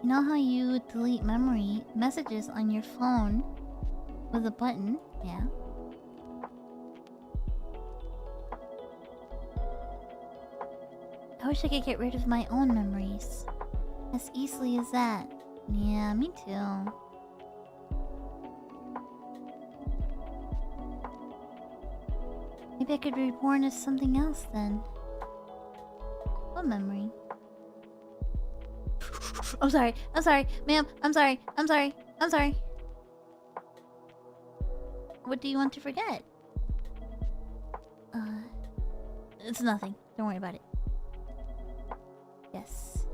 You know how you delete memory messages on your phone with a button? Yeah. I wish I could get rid of my own memories as easily as that. Yeah, me too. Maybe I could be reborn as something else then. What memory? I'm sorry. I'm sorry. Ma'am, I'm sorry. I'm sorry. I'm sorry. What do you want to forget? It's nothing. Don't worry about it. Yes.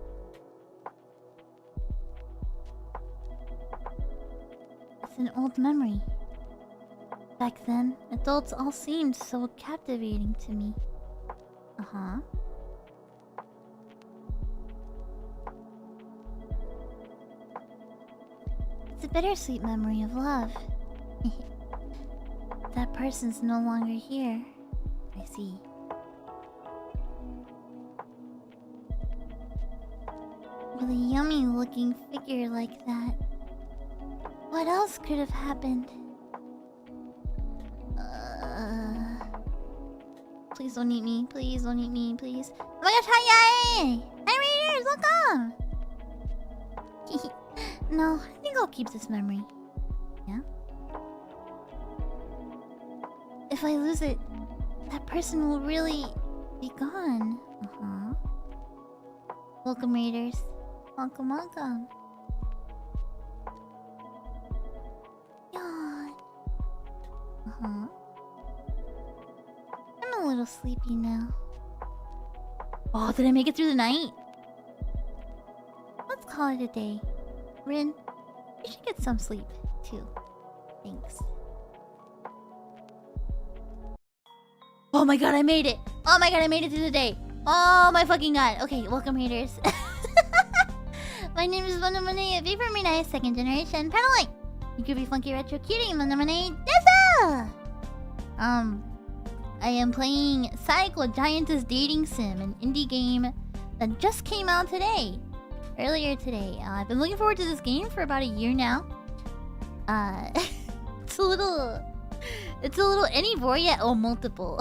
It's an old memory. Back then, adults all seemed so captivating to me. Uh-huh. It's a bittersweet memory of love. That person's no longer here. I see. With a yummy looking figure like that, what else could have happened? Please don't eat me. Please don't eat me. Please. Oh my gosh, hi, Yae! Hi, readers! Welcome! No, I think I'll keep this memory. Yeah? If I lose it, that person will really be gone. Uh-huh. Welcome, readers. Welcome, welcome. Yawn. Uh-huh. I'm a little sleepy now. Oh, did I make it through the night? Let's call it a day. Rin, you should get some sleep, too. Thanks. Oh my god, I made it! Oh my god, I made it through the day! Oh my fucking god! Okay, welcome, readers. My name is Monet, V for Monet, second generation prologue. You could be funky retro cutie, Monet. Dessa! I am playing Saeko Giantess Dating Sim, an indie game that just came out today. Earlier today. I've been looking forward to this game for about a year now. It's a little any vor yet multiple.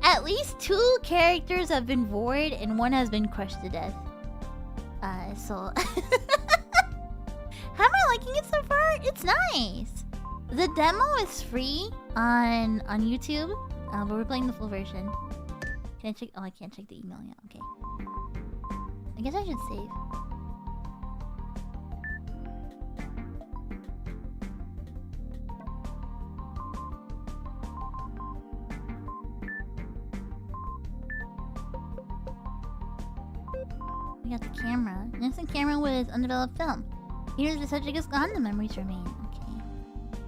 At least 2 characters have been vored and 1 has been crushed to death. So how am I liking it so far? It's nice. The demo is free on YouTube, but we're playing the full version. Can I check? Oh, I can't check the email yet. Okay. I guess I should save. We got the camera. An instant camera with undeveloped film. Here's the subject is gone, the memories remain. Okay.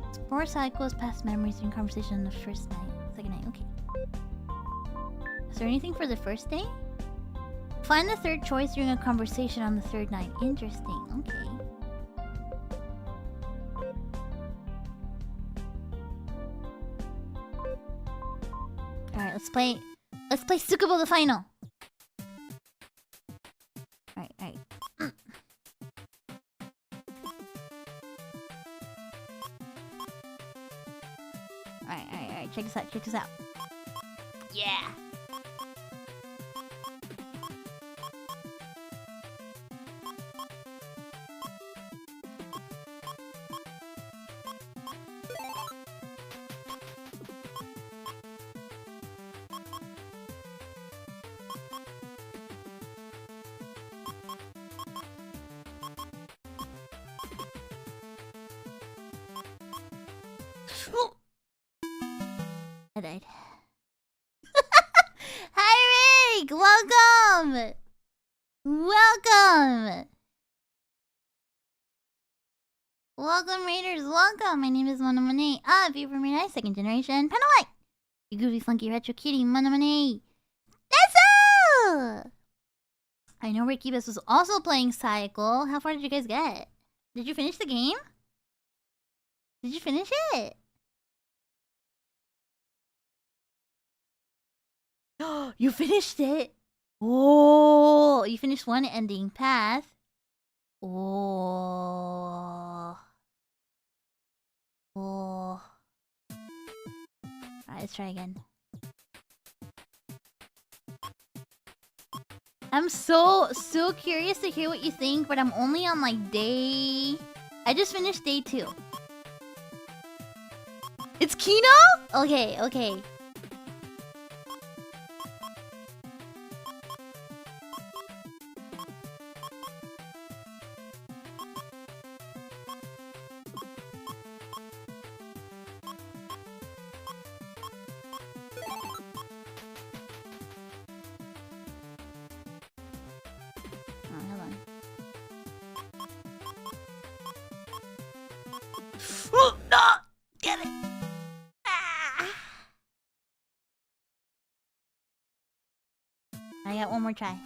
Explore Saeko's past memories during conversation on the first night. Second night, okay. Is there anything for the first day? Find the third choice during a conversation on the third night. Interesting, okay. Alright, let's play Tsukubo the final. Alright. Alright. Check this out. Yeah! I died. Hi, Rick! Welcome! Welcome, Raiders! Welcome! My name is Monet. V for Monet, second generation. Panawai! You goofy, funky, retro cutie, Monet. That's I know Ricky Best was also playing Saeko. How far did you guys get? Did you finish the game? Did you finish it? You finished it? Oh, you finished one ending path. Oh. Alright, let's try again. I'm so curious to hear what you think, but I'm only on like day... I just finished day 2. It's Kina? Okay. Oh, no! Get it! Ah. I got one more try.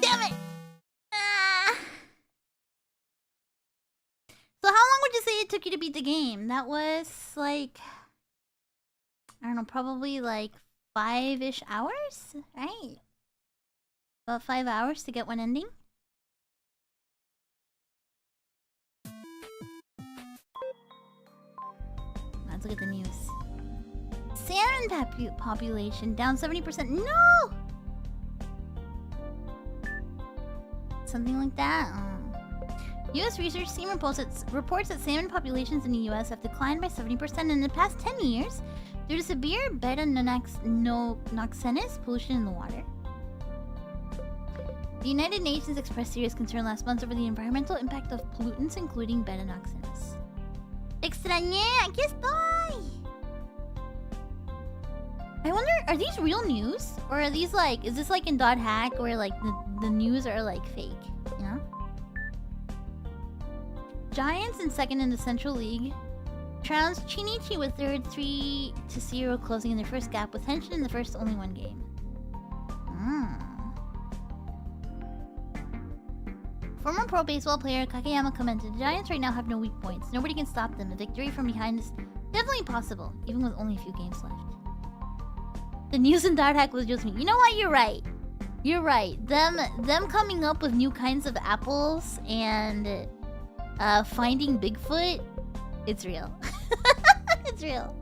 Damn it! Ah. So how long would you say it took you to beat the game? That was like, I don't know, probably like 5-ish hours, right? About 5 hours to get one ending? Let's look at the news. Salmon population down 70%. No! Something like that. U.S. research team reports that salmon populations in the U.S. have declined by 70% in the past 10 years due to severe beta-noxenous pollution in the water. The United Nations expressed serious concern last month over the environmental impact of pollutants, including beta-noxenous. Extrañé, aquí estoy! I wonder, are these real news? Or are these like, is this like in .hack where like the news are like fake, you know? Giants in second in the Central League trounced Chinichi with third 3-0, closing in their first gap with Henshin in the first only one game. Former pro baseball player Kakeyama commented, "The Giants right now have no weak points. Nobody can stop them. A victory from behind is definitely possible, even with only a few games left." The news in Hack was just me. You know what? You're right. You're right. Them coming up with new kinds of apples and finding Bigfoot, it's real. It's real.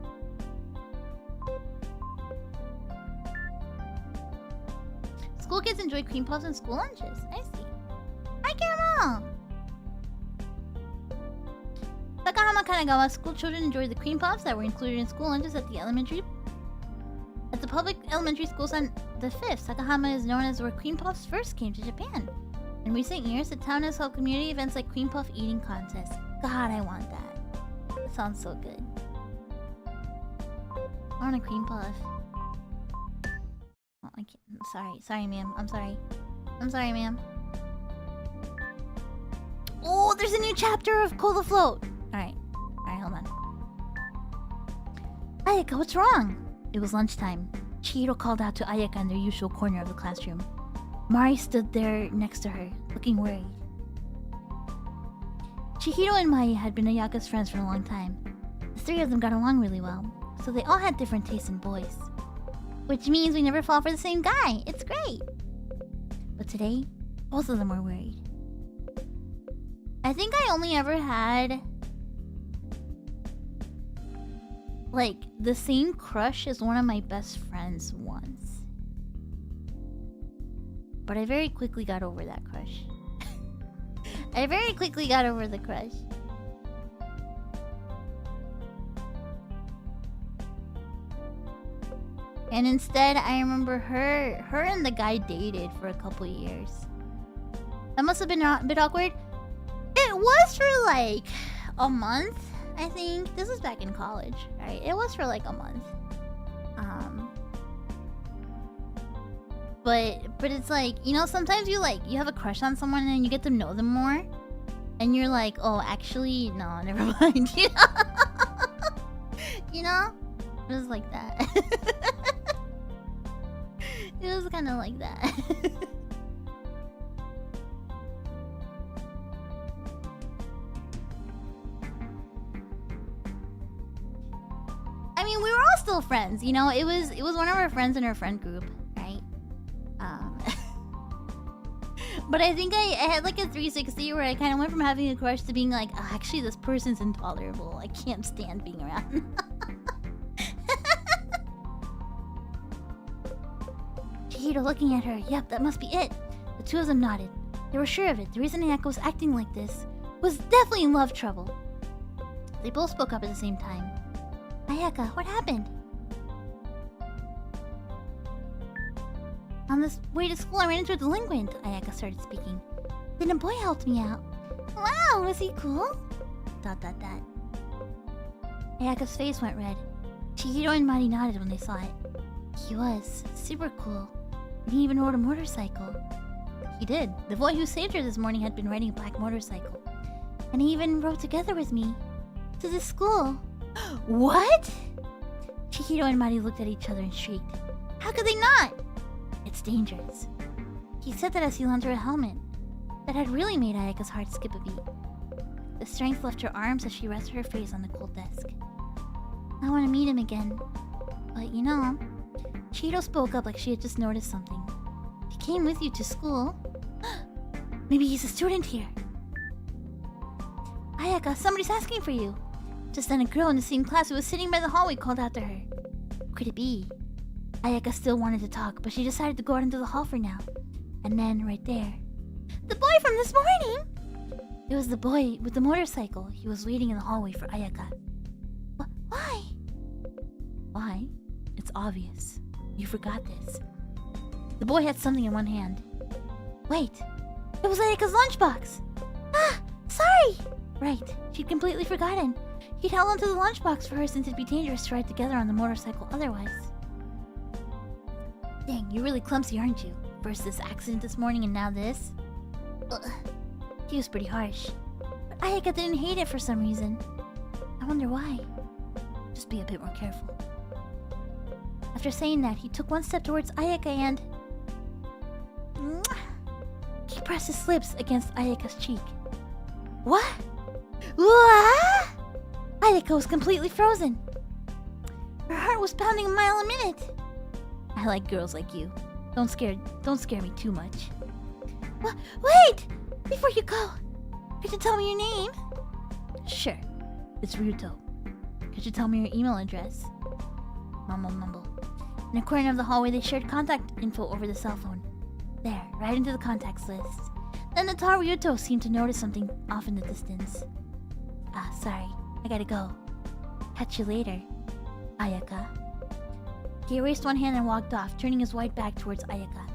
School kids enjoy cream puffs and school lunches. I see. Hi, Caramel! Takahama Kanagawa school children enjoyed the cream puffs that were included in school lunches at the public elementary schools on the 5th. Takahama is known as where cream puffs first came to Japan. In recent years, the town has held community events like cream puff eating contests. God, I want that. That sounds so good. I want a cream puff. Oh, I can't. I'm sorry. Sorry, ma'am. I'm sorry. I'm sorry, ma'am. Oh, there's a new chapter of Cola Float. Alright. Alright, hold on. Ayaka, what's wrong? It was lunchtime. Chihiro called out to Ayaka in their usual corner of the classroom. Mari stood there next to her, looking worried. Chihiro and Mai had been Ayaka's friends for a long time. The three of them got along really well, so they all had different tastes in boys. Which means we never fall for the same guy. It's great. But today, both of them were worried. I think I only ever had like the same crush as one of my best friends once. But I very quickly got over that crush. I very quickly got over the crush. And instead, I remember her and the guy dated for a couple years. That must have been a bit awkward. It was for like a month, I think. This was back in college, right? It was for like a month. But it's like, you know, sometimes you have a crush on someone and you get to know them more. And you're like, oh, actually, no, never mind. You know? You know? It was like that. It was kind of like that. I mean, we were all still friends, you know? It was one of our friends in our friend group, right? But I think I had like a 360 where I kind of went from having a crush to being like, oh, actually, this person's intolerable. I can't stand being around. Chihiro looking at her. Yep, that must be it. The two of them nodded. They were sure of it. The reason Ayaka was acting like this was definitely in love trouble. They both spoke up at the same time. Ayaka, what happened? On this way to school, I ran into a delinquent. Ayaka started speaking. Then a boy helped me out. Wow, was he cool? ... Ayaka's face went red. Chihiro and Mari nodded when they saw it. He was super cool. And he even rode a motorcycle. He did. The boy who saved her this morning had been riding a black motorcycle. And he even rode together with me. To this school. What? Chihiro and Mari looked at each other and shrieked. How could they not? It's dangerous. He said that as he lent her a helmet. That had really made Ayaka's heart skip a beat. The strength left her arms as she rested her face on the cold desk. I want to meet him again. But you know, Chihiro spoke up like she had just noticed something. He came with you to school. Maybe he's a student here. Ayaka, somebody's asking for you. Just then a girl in the same class who was sitting by the hallway called out to her. Who could it be? Ayaka still wanted to talk, but she decided to go out into the hall for now. And then, right there... The boy from this morning! It was the boy with the motorcycle. He was waiting in the hallway for Ayaka. Why? Why? It's obvious. You forgot this. The boy had something in one hand. Wait! It was Ayaka's lunchbox! Ah! Sorry! Right, she'd completely forgotten. He'd held onto the lunchbox for her since it'd be dangerous to ride together on the motorcycle otherwise. Dang, you're really clumsy, aren't you? First this accident this morning and now this? Ugh. He was pretty harsh. But Ayaka didn't hate it for some reason. I wonder why. Just be a bit more careful. After saying that, he took one step towards Ayaka and... He pressed his lips against Ayaka's cheek. What? What? Ayaka was completely frozen. Her heart was pounding a mile a minute. I like girls like you. Don't scare me too much. Wait! Before you go, could you tell me your name? Sure. It's Ryuto. Could you tell me your email address? Mumble. In a corner of the hallway, they shared contact info over the cell phone. There, right into the contacts list. Then the tall Ryuto seemed to notice something off in the distance. Sorry. I gotta go. Catch you later, Ayaka. He erased one hand and walked off, turning his white back towards Ayaka.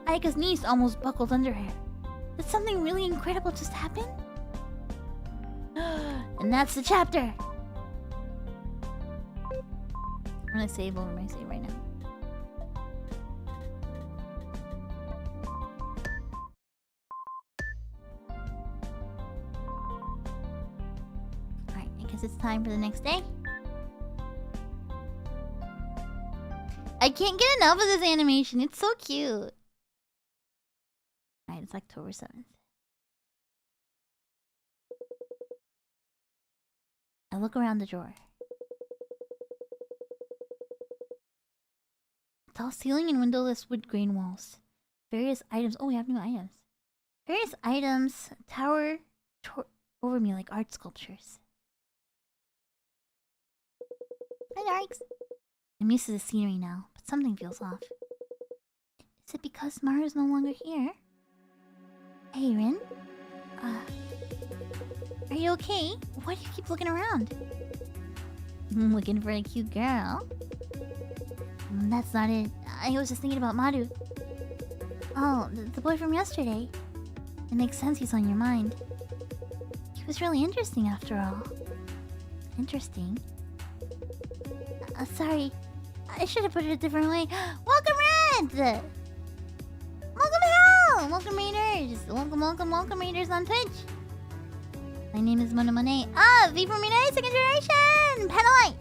Ayaka's knees almost buckled under her. Did something really incredible just happen? And that's the chapter! I'm gonna save over my save right now. Alright, I guess it's time for the next day. I can't get enough of this animation. It's so cute. Alright, it's October 7th. I look around the drawer. Tall ceiling and windowless wood grain walls. Various items. Oh, we have new items. Various items tower over me like art sculptures. Hi, Darks. I'm used to the scenery now, but something feels off. Is it because Maru's no longer here? Hey, Rin? Are you okay? Why do you keep looking around? I'm looking for a cute girl. That's not it. I was just thinking about Maru. Oh, the boy from yesterday. It makes sense he's on your mind. He was really interesting after all. Interesting? Sorry. I should have put it a different way. Welcome, Red! Welcome, Hell! Welcome, Raiders! Welcome, Raiders on Twitch! My name is Monet. V for Monet, second generation! Penalite!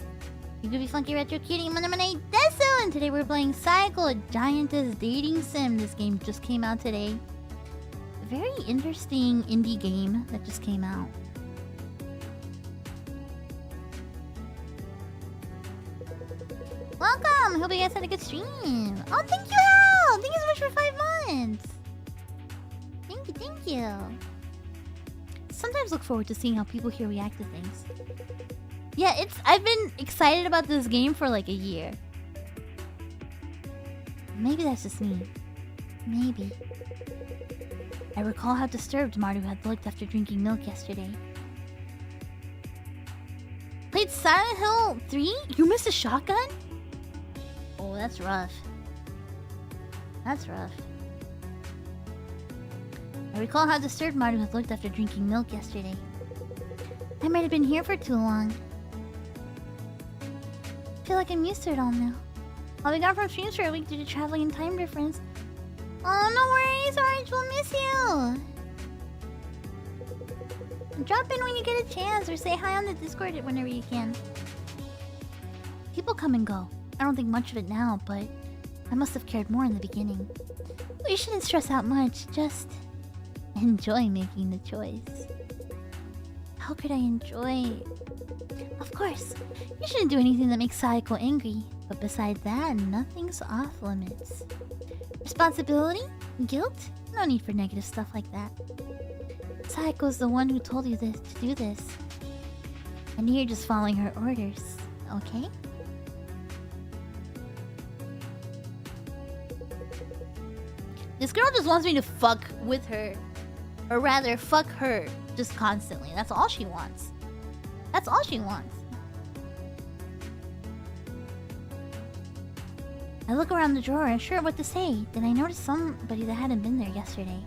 You could be funky retro cutie Monet Desu! And today we're playing Saeko, a giantess dating sim. This game just came out today. A very interesting indie game that just came out. Welcome! Hope you guys had a good stream. Oh, thank you, Hal! Thank you so much for 5 months. Thank you. Sometimes look forward to seeing how people here react to things. Yeah, I've been excited about this game for like a year. Maybe that's just me. Maybe. I recall how disturbed Maru had looked after drinking milk yesterday. Played Silent Hill 3? You missed a shotgun? Oh, that's rough. That's rough. I recall how disturbed Maru had looked after drinking milk yesterday. I might have been here for too long. I feel like I'm used to it all now. I'll be gone from streams for a week due to traveling and time difference. Oh, no worries, Orange, we'll miss you! Drop in when you get a chance, or say hi on the Discord whenever you can. People come and go. I don't think much of it now, but I must have cared more in the beginning. You shouldn't stress out much, just enjoy making the choice. How could I enjoy? Of course, you shouldn't do anything that makes Saeko angry. But besides that, nothing's off limits. Responsibility? Guilt? No need for negative stuff like that. Saeko's the one who told you this to do this. And you're just following her orders, okay? This girl just wants me to fuck with her. Or rather, fuck her just constantly. That's all she wants. That's all she wants. I look around the drawer, unsure what to say. Then I noticed somebody that hadn't been there yesterday.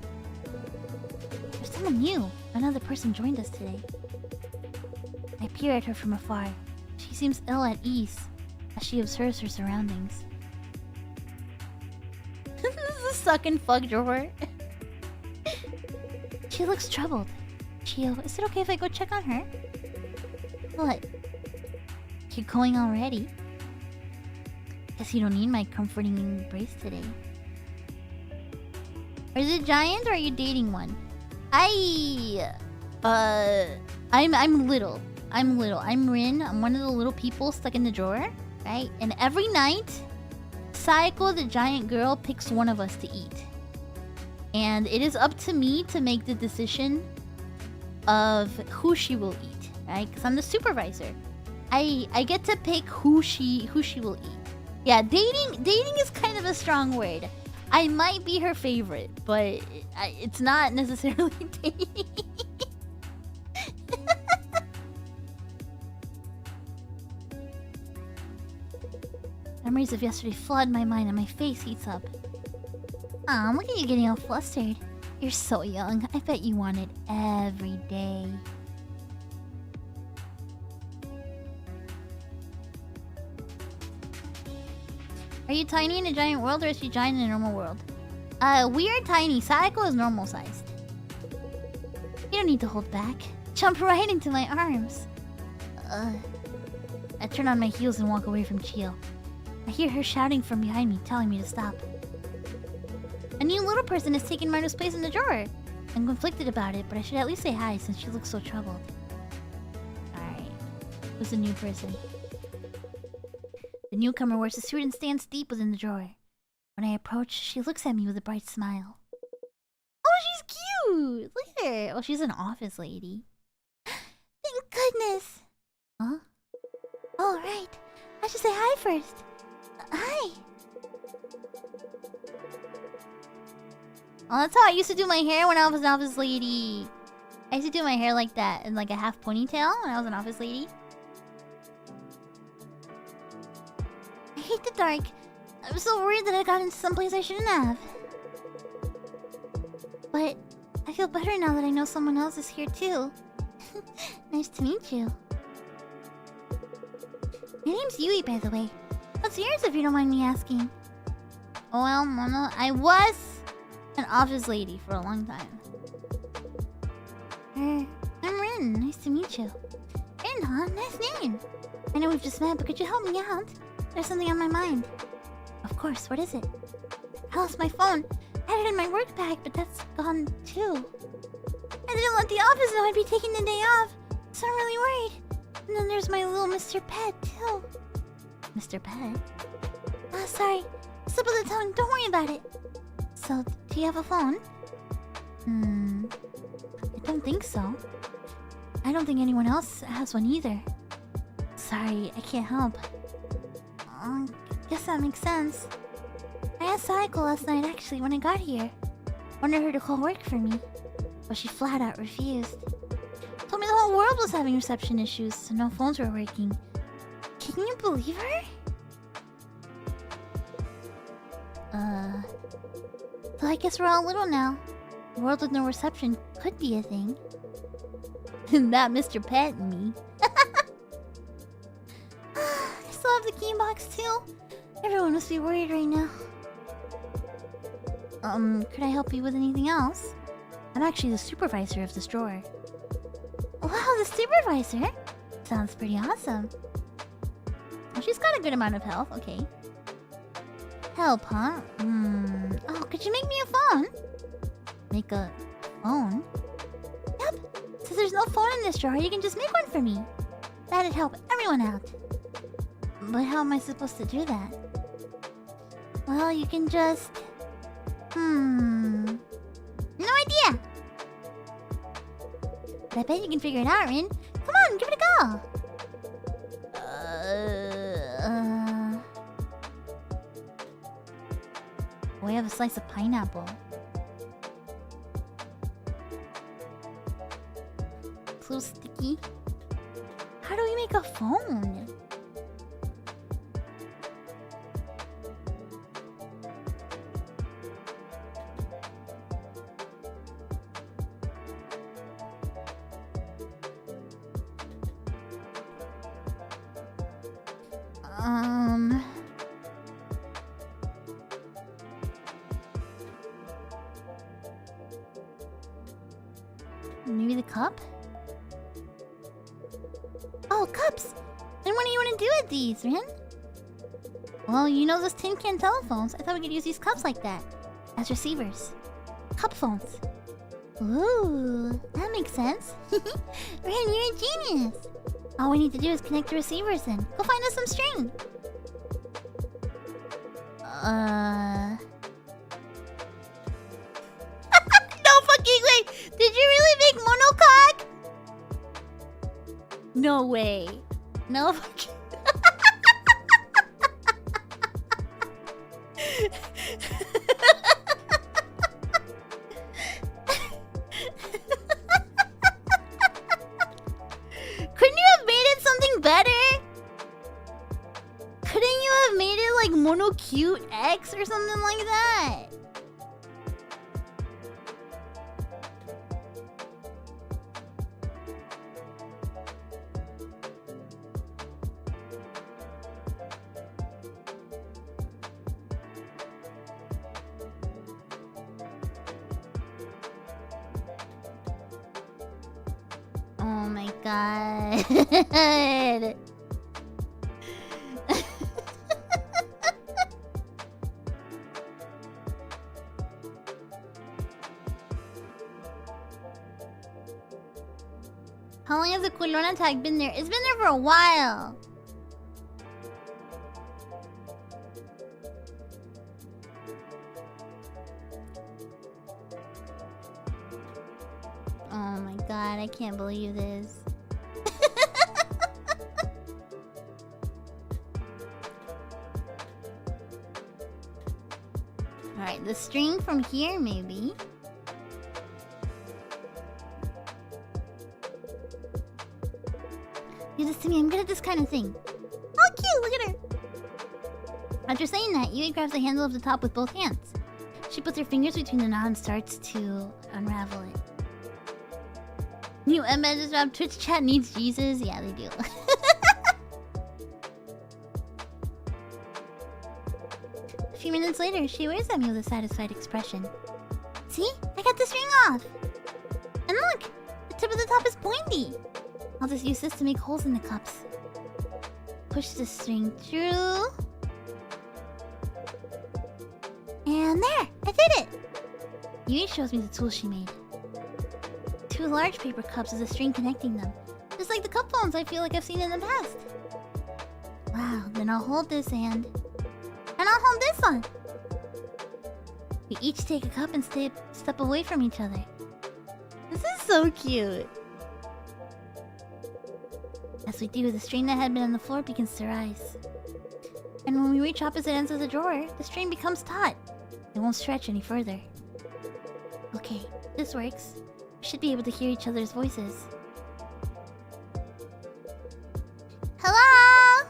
There's someone new. Another person joined us today. I peer at her from afar. She seems ill at ease as she observes her surroundings. This is a suck and fuck drawer. She looks troubled. Chio, is it okay if I go check on her? What? You're going already? Guess you don't need my comforting embrace today. Is it giant or are you dating one? I'm little. I'm Rin. I'm one of the little people stuck in the drawer, right? And every night, Saeko, the giant girl, picks one of us to eat. And it is up to me to make the decision of who she will eat, right? Because I'm the supervisor. I get to pick who she will eat. Yeah, dating is kind of a strong word. I might be her favorite, but it's not necessarily dating. Memories of yesterday flood my mind and my face heats up. Aw, look at you getting all flustered. You're so young. I bet you want it every day. Are you tiny in a giant world or is she giant in a normal world? We are tiny. Saeko is normal sized. You don't need to hold back. Jump right into my arms. I turn on my heels and walk away from Chio. I hear her shouting from behind me, telling me to stop. A new little person has taken Maru's place in the drawer. I'm conflicted about it, but I should at least say hi since she looks so troubled. Alright. Who's the new person? The newcomer wears a suit and stands deep within the drawer. When I approach, she looks at me with a bright smile. Oh, she's cute! Look at her! Oh, she's an office lady. Thank goodness! Huh? Oh, right. I should say hi first. Hi! Oh, that's how I used to do my hair when I was an office lady. I used to do my hair like that, in like a half ponytail when I was an office lady. I hate the dark. I'm so worried that I got into someplace I shouldn't have. But I feel better now that I know someone else is here too. Nice to meet you. My name's Yui, by the way. What's yours, if you don't mind me asking? Oh, well, Mono, I was an office lady for a long time. I'm Rin. Nice to meet you. Rin, huh? Nice name. I know we've just met, but could you help me out? There's something on my mind. Of course, what is it? I lost my phone. I had it in my work bag, but that's gone too. I didn't let the office know I'd be taking the day off, so I'm really worried. And then there's my little Mr. Pet, too. Mr. Pet? Ah, sorry. Slip of the tongue, don't worry about it. So, do you have a phone? I don't think so. I don't think anyone else has one either. Sorry, I can't help. Guess that makes sense. I asked Saeko last night, actually, when I got here. Wanted her to call work for me, but she flat out refused. Told me the whole world was having reception issues, so no phones were working. Can you believe her? So I guess we're all little now. A world with no reception could be a thing. That Mr. Pet and me. I still have the key box too. Everyone must be worried right now. Could I help you with anything else? I'm actually the supervisor of this drawer. Wow, the supervisor? Sounds pretty awesome. Oh, she's got a good amount of health, okay. Help, huh? Oh, could you make me a phone? Make a phone? Yep. Since there's no phone in this drawer, you can just make one for me. That'd help everyone out. But how am I supposed to do that? Well, you can just... No idea! But I bet you can figure it out, Rin. Come on, give it a go! We have a slice of pineapple. So sticky. How do we make a phone? Maybe the cup? Oh, cups! And what do you want to do with these, Rin? Well, you know those tin can telephones. I thought we could use these cups like that. As receivers. Cup phones. Ooh, that makes sense. Rin, you're a genius! All we need to do is connect the receivers then. Go find us some string! No fucking way! Did you really make monocoque? No way. No fucking... Couldn't you have made it something better? Couldn't you have made it like Mono Cute X or something like that? Oh my god. How long has the Culona tag been there? It's been there for a while. Oh my god, I can't believe this. Alright, the string from here, maybe. Do this to me, I'm good at this kind of thing. Oh, cute, look at her. After saying that, Yui grabs the handle of the top with both hands. She puts her fingers between the knot and starts to unravel it. New messages about Twitch chat needs Jesus. Yeah, they do. A few minutes later, she waves at me with a satisfied expression. See? I got the string off! And look! The tip of the top is pointy! I'll just use this to make holes in the cups. Push the string through. And there! I did it! Yui shows me the tool she made. 2 large paper cups with a string connecting them. Just like the cup phones I feel like I've seen in the past. Wow, then I'll hold this hand. And I'll hold this one! We each take a cup and step away from each other. This is so cute! As we do, the string that had been on the floor begins to rise. And when we reach opposite ends of the drawer, the string becomes taut. It won't stretch any further. Okay, this works. We should be able to hear each other's voices. Hello?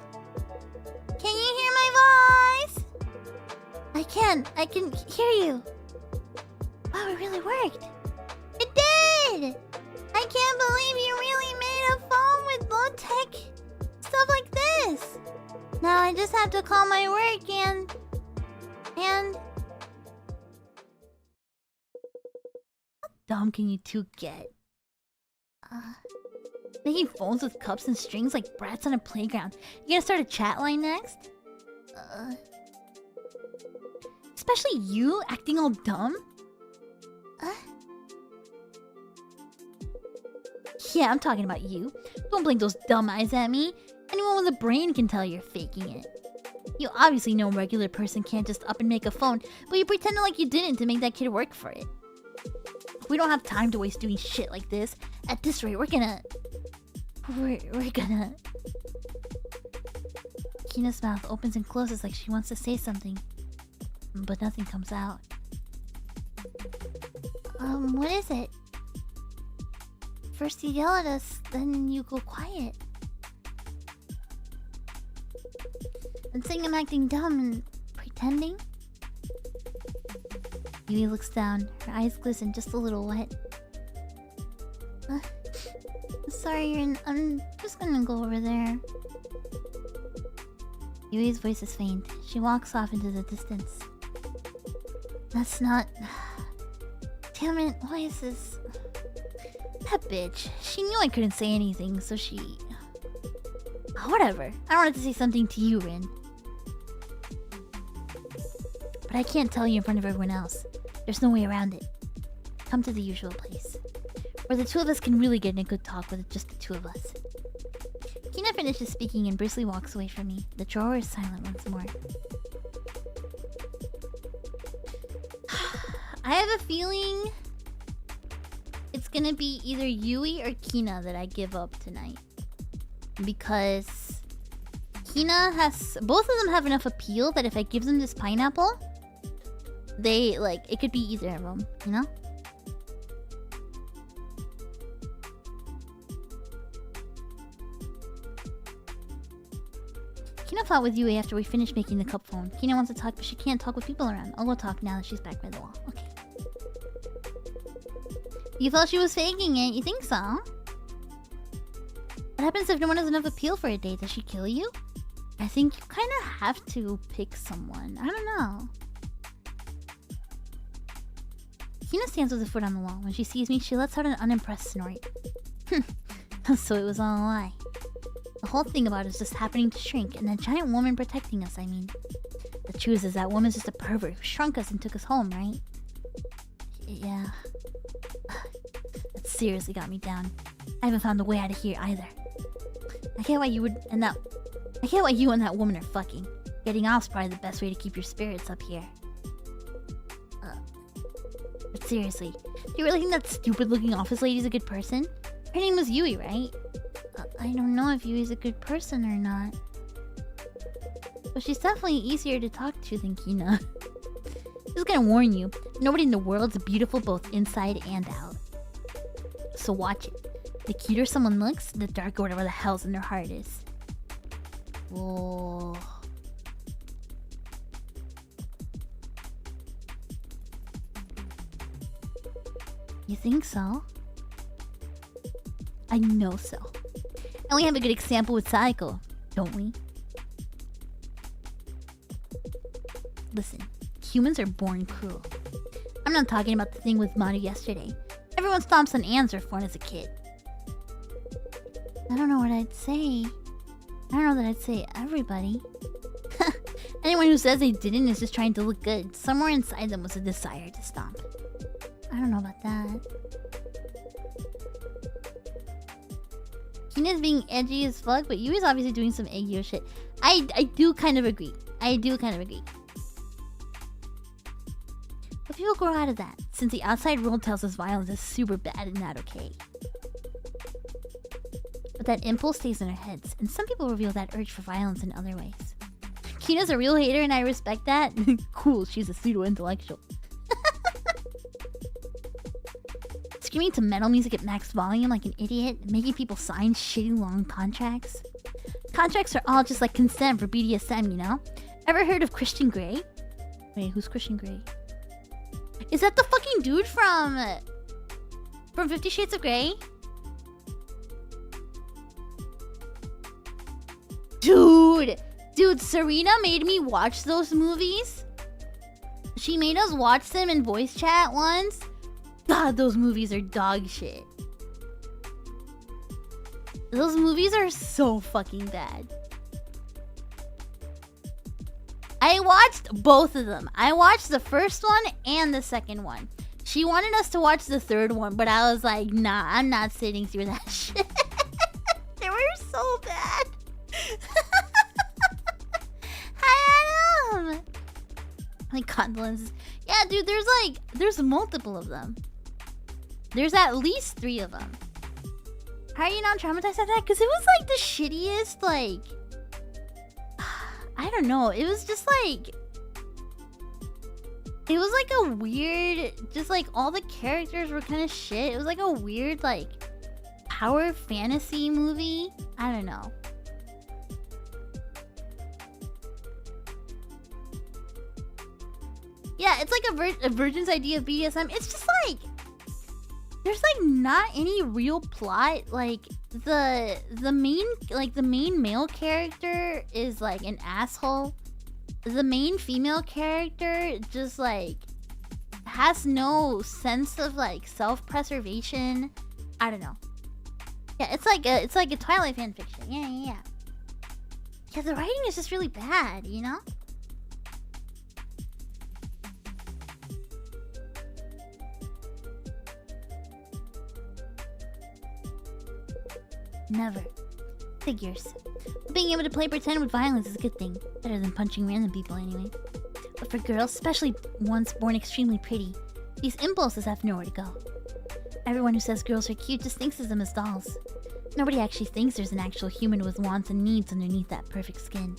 Can you hear my voice? I can hear you. Wow, it really worked. It did! I can't believe you really made a phone with low-tech stuff like this. Now I just have to call my work and... How dumb can you two get? Making phones with cups and strings like brats on a playground. You gonna start a chat line next? Especially you, acting all dumb? Yeah, I'm talking about you. Don't blink those dumb eyes at me. Anyone with a brain can tell you're faking it. You obviously know a regular person can't just up and make a phone, but you pretended like you didn't to make that kid work for it. We don't have time to waste doing shit like this. At this rate, we're gonna... Kina's mouth opens and closes like she wants to say something, but nothing comes out. What is it? First you yell at us, then you go quiet. And saying I'm acting dumb and pretending? Yumi looks down, her eyes glisten just a little wet. Sorry, I'm just gonna go over there. Yui's voice is faint. She walks off into the distance. That's not... Damn it, why is this... That bitch. She knew I couldn't say anything, so she... Whatever. I wanted to say something to you, Rin. But I can't tell you in front of everyone else. There's no way around it. Come to the usual place, where the two of us can really get in a good talk with just the two of us. Kina finishes speaking and briskly walks away from me. The drawer is silent once more. I have a feeling it's gonna be either Yui or Kina that I give up tonight. Because Kina has... Both of them have enough appeal that if I give them this pineapple, they, like, it could be either of them, you know? Kina fought with Yui after we finished making the cup phone. Kina wants to talk, but she can't talk with people around. I'll go talk now that she's back by the wall. Okay. You thought she was faking it? You think so? What happens if no one has enough appeal for a date? Does she kill you? I think you kind of have to pick someone. I don't know. Kina stands with her foot on the wall. When she sees me, she lets out an unimpressed snort. So it was all a lie. The whole thing about it is just happening to shrink, and that giant woman protecting us, I mean. The truth is that woman's just a pervert who shrunk us and took us home, right? Yeah. That seriously got me down. I haven't found a way out of here either. I get why you would and that... I get why you and that woman are fucking. Getting off's probably the best way to keep your spirits up here. But seriously, do you really think that stupid-looking office lady's a good person? Her name was Yui, right? I don't know if Yui's a good person or not. But she's definitely easier to talk to than Kina. Just gonna warn you, nobody in the world's beautiful both inside and out. So watch it. The cuter someone looks, the darker whatever the hell's in their heart is. Whoa. You think so? I know so. And we have a good example with Saeko, don't we? Listen, humans are born cruel. I'm not talking about the thing with Maru yesterday. Everyone stomps on ants or fun as a kid. I don't know what I'd say. I don't know that I'd say everybody. Anyone who says they didn't is just trying to look good. Somewhere inside them was a desire to stomp. I don't know about that. Kina's being edgy as fuck, but Yui's obviously doing some eggyo shit. I do kind of agree. I do kind of agree. But people grow out of that, since the outside world tells us violence is super bad and not okay. But that impulse stays in our heads, and some people reveal that urge for violence in other ways. Kina's a real hater and I respect that. Cool, she's a pseudo-intellectual. Screaming to metal music at max volume like an idiot, making people sign shitty long contracts. Contracts are all just like consent for BDSM, you know? Ever heard of Christian Grey? Wait, who's Christian Grey? Is that the fucking dude from 50 Shades of Grey? Dude, Serina made me watch those movies. She made us watch them in voice chat once. God, those movies are dog shit. Those movies are so fucking bad. I watched both of them. I watched the first one and the second one. She wanted us to watch the third one, but I was like, nah, I'm not sitting through that shit. They were so bad. Hi, Adam. My condolences. Yeah, dude, there's multiple of them. There's at least 3 of them. How are you not traumatized at that? Because it was like the shittiest, like... I don't know. It was just like... It was like a weird... Just like all the characters were kind of shit. It was like a weird, like... power fantasy movie. I don't know. Yeah, it's like a virgin's idea of BDSM. It's just like... There's like not any real plot. Like the main male character is like an asshole. The main female character just like has no sense of like self-preservation. I don't know. Yeah, it's like a Twilight fanfiction. Yeah. Yeah, the writing is just really bad, you know? Never. Figures. Being able to play pretend with violence is a good thing. Better than punching random people anyway. But for girls, especially ones born extremely pretty, these impulses have nowhere to go. Everyone who says girls are cute just thinks of them as dolls. Nobody actually thinks there's an actual human with wants and needs underneath that perfect skin.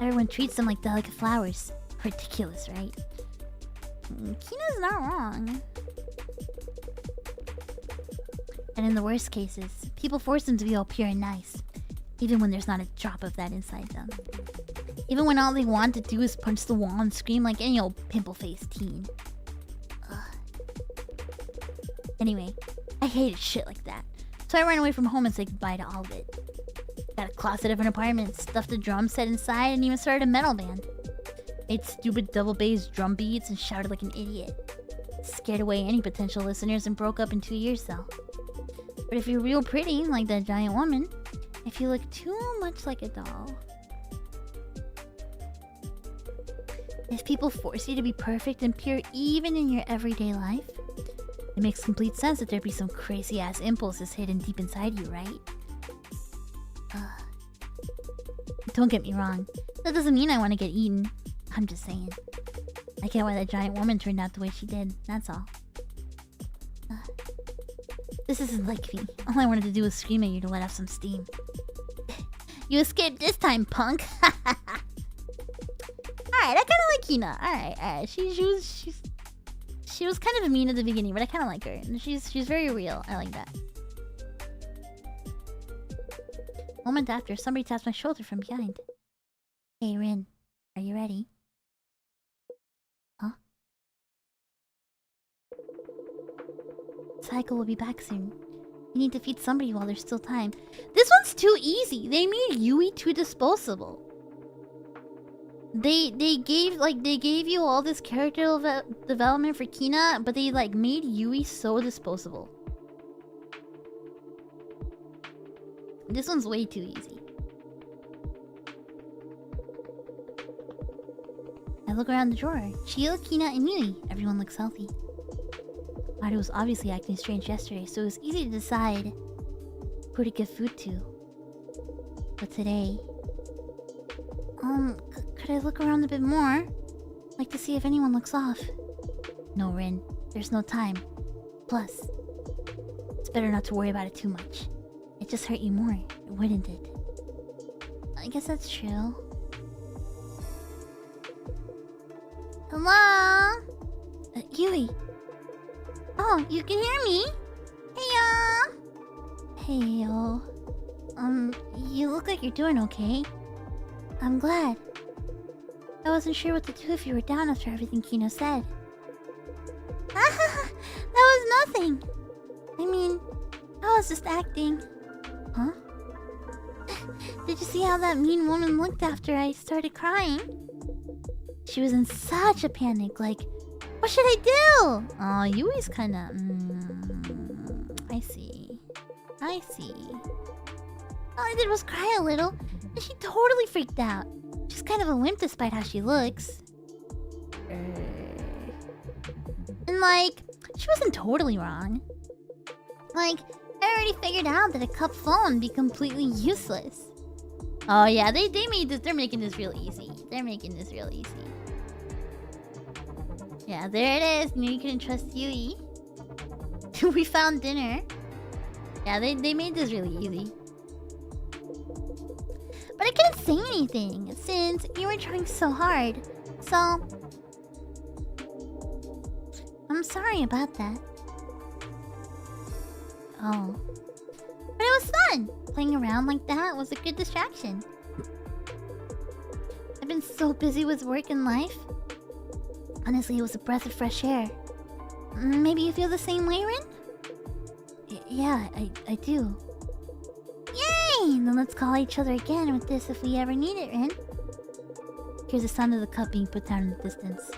Everyone treats them like delicate flowers. Ridiculous, right? Kina's not wrong. And in the worst cases, people force them to be all pure and nice, even when there's not a drop of that inside them. Even when all they want to do is punch the wall and scream like any old pimple-faced teen. Ugh. Anyway, I hated shit like that, so I ran away from home and said goodbye to all of it. Got a closet of an apartment, stuffed a drum set inside, and even started a metal band. Made stupid double bass drum beats and shouted like an idiot. Scared away any potential listeners and broke up in 2 years though. But if you're real pretty, like that giant woman, if you look too much like a doll, if people force you to be perfect and pure even in your everyday life, it makes complete sense that there'd be some crazy-ass impulses hidden deep inside you, right? Don't get me wrong. That doesn't mean I want to get eaten. I'm just saying. I get why that giant woman turned out the way she did, that's all. This isn't like me. All I wanted to do was scream at you to let off some steam. You escaped this time, punk! Alright, I kinda like Kina. Alright. She was kind of mean at the beginning, but I kinda like her. She's very real. I like that. Moment after, somebody taps my shoulder from behind. Hey, Rin. Are you ready? Huh? Saeko will be back soon. You need to feed somebody while there's still time. This one's too easy. They made Yui too disposable. They gave you all this character development for Kina, but they like made Yui so disposable. This one's way too easy. I look around the drawer. Chio, Kina, and Yui. Everyone looks healthy. Maru was obviously acting strange yesterday, so it was easy to decide who to give food to. But today... could I look around a bit more? Like to see if anyone looks off. No, Rin. There's no time. Plus, it's better not to worry about it too much. It just hurt you more, wouldn't it? I guess that's true. Hello? Yui. Oh, you can hear me? Heyo. Heyo. You look like you're doing okay. I'm glad. I wasn't sure what to do if you were down after everything Kina said. nothing. I mean, I was just acting. Huh? Did you see how that mean woman looked after I started crying? She was in such a panic, like, what should I do? Oh, Yui's kinda... I see. I see. All I did was cry a little, and she totally freaked out. She's kind of a wimp despite how she looks. And like, she wasn't totally wrong. Like, I already figured out that a cup full would be completely useless. Oh yeah, they made this, they're making this real easy. They're making this real easy. Yeah, there it is. You couldn't trust Yui. We found dinner. Yeah, they made this really easy. But I couldn't say anything since you were trying so hard. So I'm sorry about that. Oh. But it was fun! Playing around like that was a good distraction. I've been so busy with work and life. Honestly, it was a breath of fresh air. Maybe you feel the same way, Rin? Yeah, I do. Yay! Then let's call each other again with this if we ever need it, Rin. Here's the sound of the cup being put down in the distance.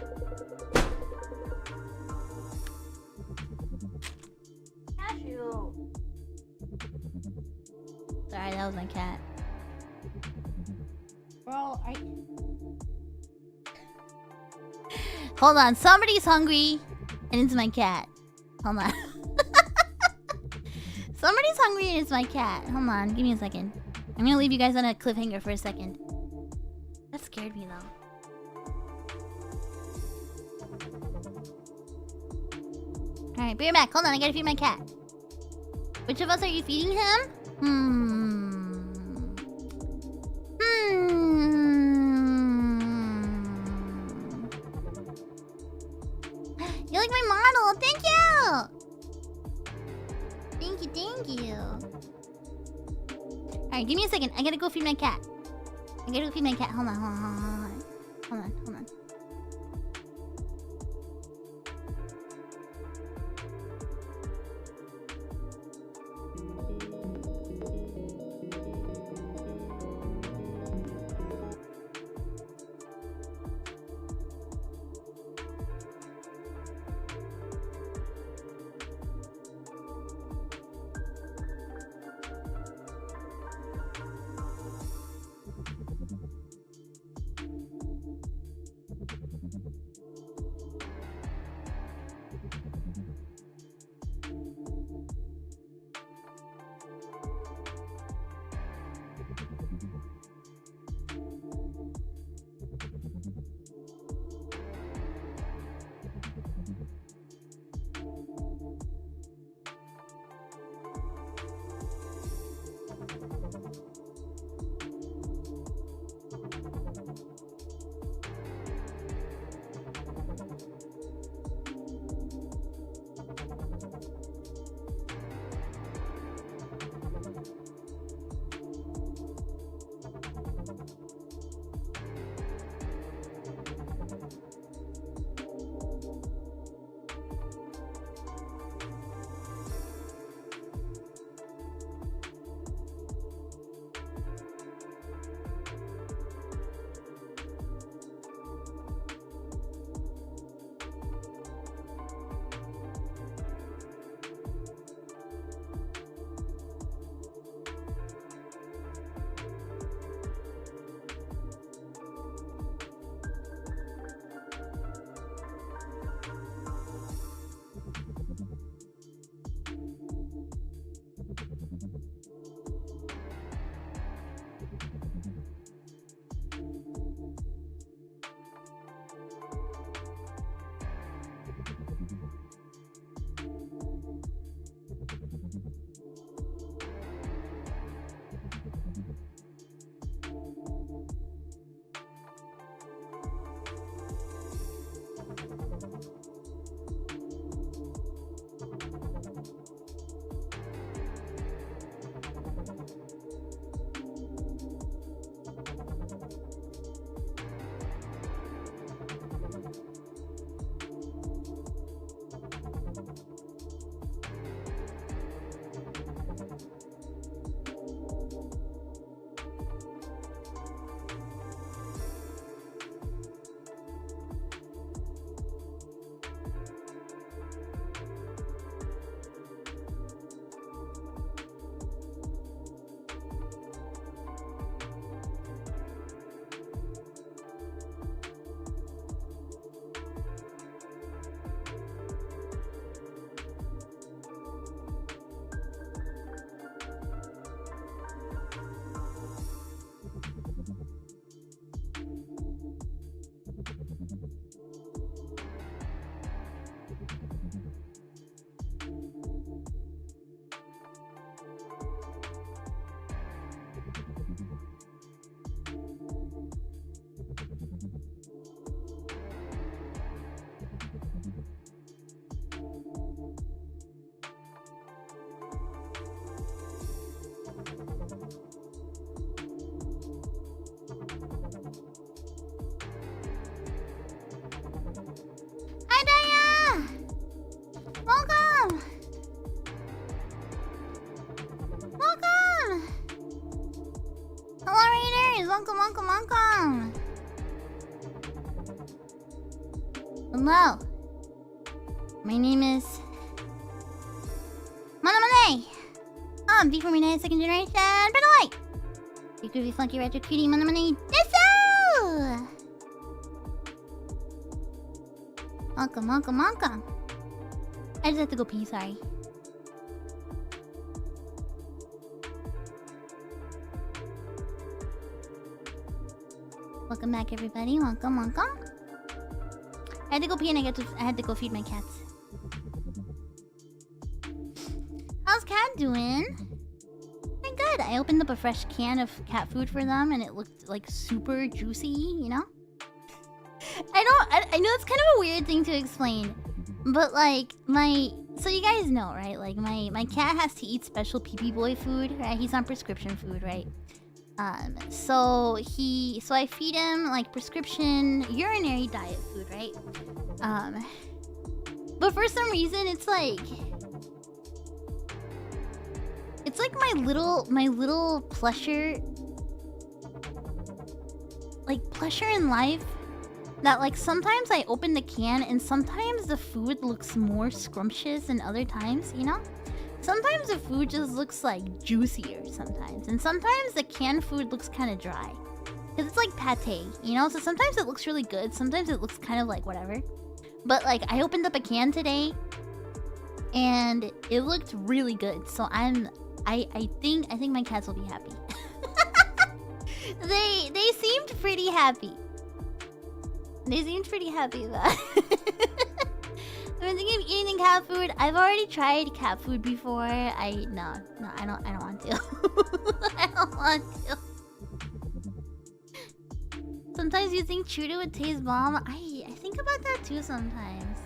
Sorry, that was my cat. Bro, Hold on, somebody's hungry. And it's my cat. Hold on. Somebody's hungry and it's my cat. Hold on, give me a second. I'm gonna leave you guys on a cliffhanger for a second. That scared me though. Alright, be right back. Hold on, I gotta feed my cat. Which of us are you feeding him? You like my model? Thank you! Thank you. Alright, give me a second. I gotta go feed my cat. Hold on. welcome, welcome, welcome. Hello. My name is Monet. I'm V from United Second Generation. Prologue. You could be funky retro cutie Monet. Yes. Welcome, welcome, welcome. I just have to go pee, sorry. Welcome back, everybody. Welcome, welcome. I had to go pee and I had to go feed my cats. How's Cat doing? Pretty good. I opened up a fresh can of cat food for them and it looked like super juicy, you know? I know it's kind of a weird thing to explain, but like so you guys know, right? Like my cat has to eat special pee-pee boy food, right? He's on prescription food, right? So I feed him like prescription urinary diet food, right? But for some reason it's like my little pleasure, like pleasure in life, that like sometimes I open the can and sometimes the food looks more scrumptious than other times, you know? Sometimes the food just looks like juicier sometimes, and sometimes the canned food looks kind of dry. Because it's like pate, you know? So sometimes it looks really good, sometimes it looks kind of like whatever. But like, I opened up a can today, and it looked really good. So I think my cats will be happy. They seemed pretty happy. They seemed pretty happy about it. I'm thinking of eating cat food. I've already tried cat food before. No, I don't want to. I don't want to. Sometimes you think Chudo would taste bomb. I think about that too sometimes.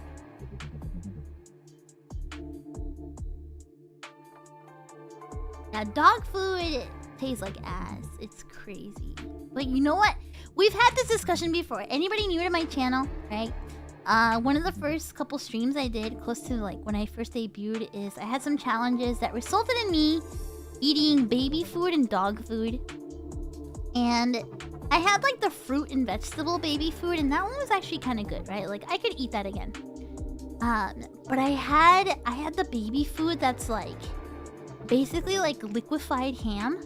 Yeah, dog food tastes like ass. It's crazy. But you know what? We've had this discussion before. Anybody new to my channel, right? One of the first couple streams I did, close to like when I first debuted, is I had some challenges that resulted in me eating baby food and dog food. And I had like the fruit and vegetable baby food, and that one was actually kind of good, right? Like I could eat that again. But I had the baby food that's like basically like liquefied ham.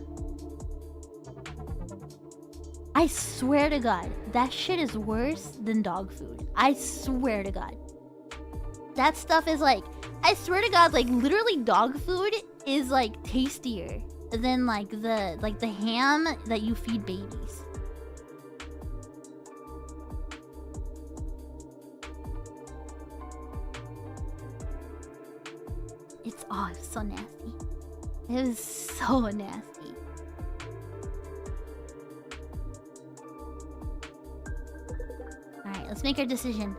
I swear to God, that shit is worse than dog food. I swear to God. That stuff is like, I swear to God, like literally dog food is like tastier than like the ham that you feed babies. It's so nasty. It was so nasty. Alright, let's make our decision.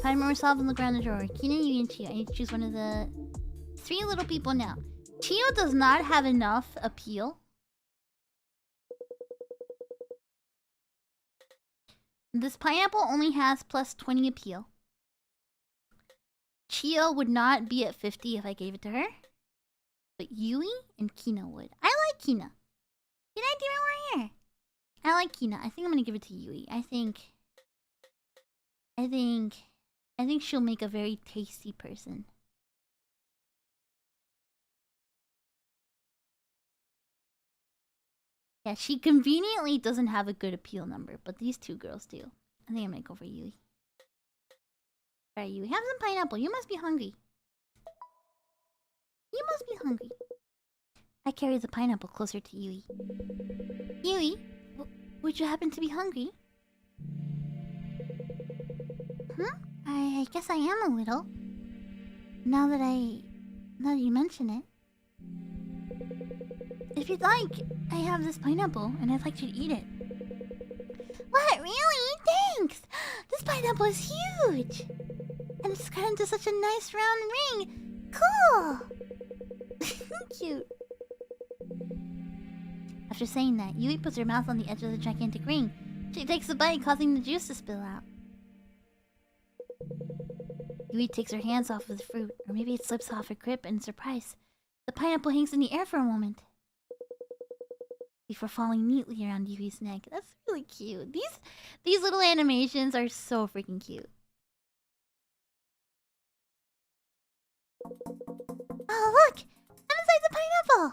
Find more resolve and look around the drawer. Kina, you and Chio. I need to choose one of the 3 little people now. Chio does not have enough appeal. This pineapple only has plus 20 appeal. Chio would not be at 50 if I gave it to her. But Yui and Kina would. I like Kina. Can I do it right here? I like Kina. I think I'm gonna give it to Yui. I think she'll make a very tasty person. Yeah, she conveniently doesn't have a good appeal number, but these 2 girls do. I think I'm gonna go for Yui. Alright, Yui, have some pineapple. You must be hungry. You must be hungry. I carry the pineapple closer to Yui. Yui, would you happen to be hungry? Huh? I guess I am a little. Now that you mention it. If you'd like, I have this pineapple and I'd like you to eat it. What? Really? Thanks! This pineapple is huge! And it's cut into such a nice round ring! Cool! Cute. After saying that, Yui puts her mouth on the edge of the gigantic ring. She takes a bite, causing the juice to spill out. Yui takes her hands off of the fruit, or maybe it slips off her grip in surprise. The pineapple hangs in the air for a moment. before falling neatly around Yui's neck. That's really cute. These little animations are so freaking cute. Oh, look! I'm inside the pineapple!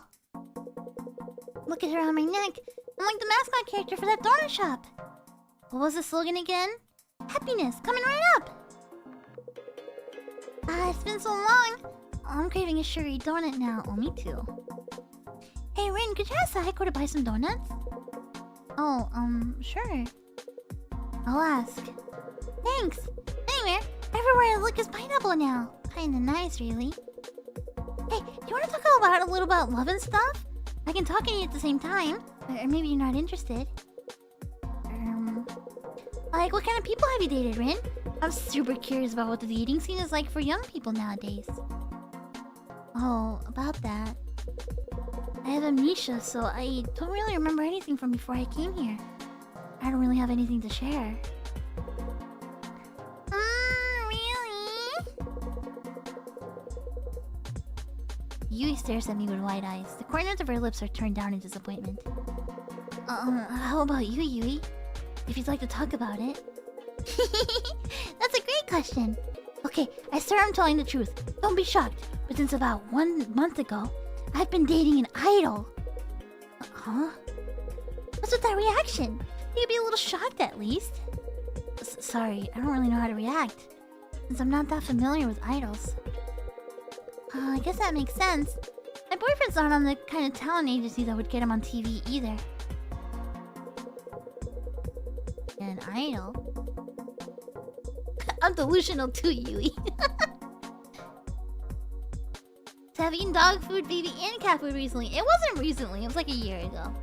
Look at her on my neck. I'm like the mascot character for that donut shop. What was the slogan again? Happiness, coming right up! It's been so long. I'm craving a sugary donut now. Oh, me too. Hey, Rin, could you ask Saeko to buy some donuts? Oh, sure. I'll ask. Thanks. Anyway, everywhere I look is pineapple now. Kinda nice, really. Hey, do you want to talk about a little about love and stuff? I can talk and eat at the same time. Or maybe you're not interested. Like, what kind of people have you dated, Rin? I'm super curious about what the dating scene is like for young people nowadays. Oh, about that. I have amnesia, so I don't really remember anything from before I came here. I don't really have anything to share. Really? Yui stares at me with wide eyes. The corners of her lips are turned down in disappointment. How about you, Yui? If you'd like to talk about it. That's a great question. Okay, I swear I'm telling the truth. Don't be shocked, but since about 1 month ago, I've been dating an idol. Huh? What's with that reaction? You'd be a little shocked at least. Sorry, I don't really know how to react, since I'm not that familiar with idols. I guess that makes sense. My boyfriend's not on the kind of talent agency that would get him on TV either. An idol? I'm delusional too, Yui. So I've eaten dog food, baby, and cat food recently. It wasn't recently, it was like a year ago.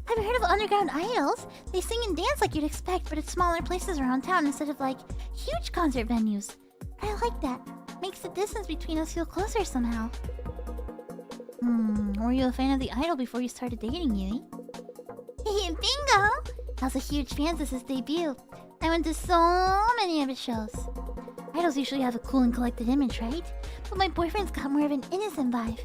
Have you heard of underground idols? They sing and dance like you'd expect, but at smaller places around town instead of like huge concert venues. I like that. Makes the distance between us feel closer somehow. Were you a fan of the idol before you started dating, Yui? Bingo! I was a huge fan since his debut. I went to so many of his shows. Idols usually have a cool and collected image, right? But my boyfriend's got more of an innocent vibe.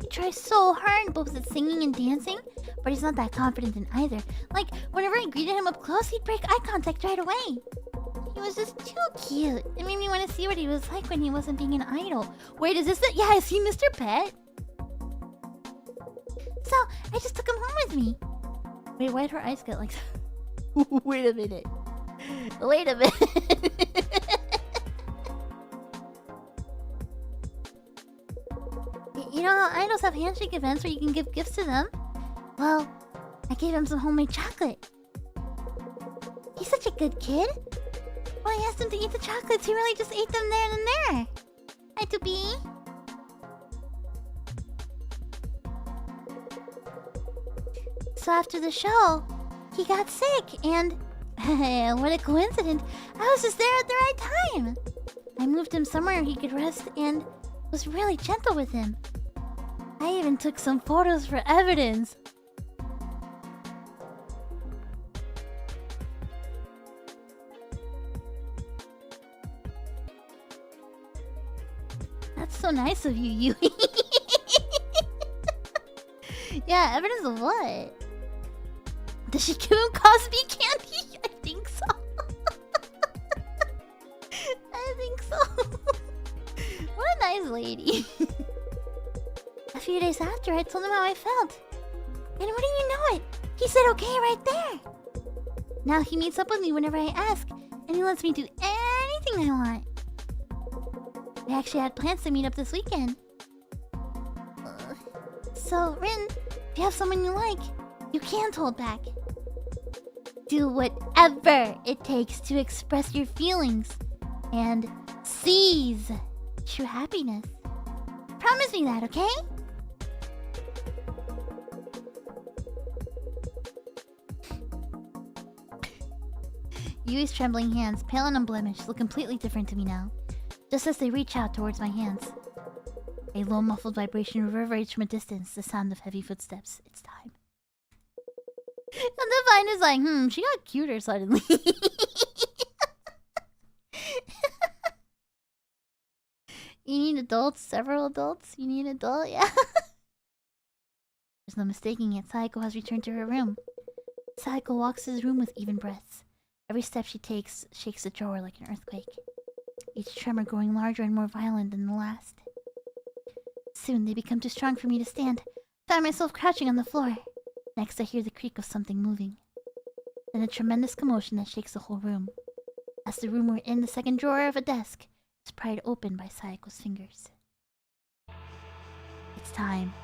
He tries so hard both at singing and dancing, but he's not that confident in either. Like, whenever I greeted him up close, he'd break eye contact right away. He was just too cute. It made me want to see what he was like when he wasn't being an idol. Wait, is this it? Yeah, is he Mr. Pet? So, I just took him home with me. Wait, why'd her eyes get like... Wait a minute. Wait a minute. You know how idols have handshake events where you can give gifts to them? Well, I gave him some homemade chocolate. He's such a good kid. When I asked him to eat the chocolates, he really just ate them there and there. Hi, Tupi. So after the show, he got sick and... what a coincidence. I was just there at the right time. I moved him somewhere he could rest and was really gentle with him. I even took some photos for evidence. That's so nice of you, Yui. Yeah, evidence of what? Does she give him Cosby candy? I think so. I think so. What a nice lady. A few days after, I told him how I felt. And wouldn't you know it? He said okay right there. Now he meets up with me whenever I ask, and he lets me do anything I want. We actually had plans to meet up this weekend. So, Rin, if you have someone you like, you can't hold back. Do whatever it takes to express your feelings and seize true happiness. Promise me that, okay? Yui's trembling hands, pale and unblemished, look completely different to me now. Just as they reach out towards my hands. A low muffled vibration reverberates from a distance, the sound of heavy footsteps. It's time. And the vine is like, she got cuter suddenly. You need adults? Several adults? You need an adult? Yeah. There's no mistaking it. Saeko has returned to her room. Saeko walks through the room with even breaths. Every step she takes shakes the drawer like an earthquake, each tremor growing larger and more violent than the last. Soon they become too strong for me to stand. I find myself crouching on the floor. Next I hear the creak of something moving. Then a tremendous commotion that shakes the whole room. As the room we're in, the second drawer of a desk is pried open by Saeko's fingers. It's time.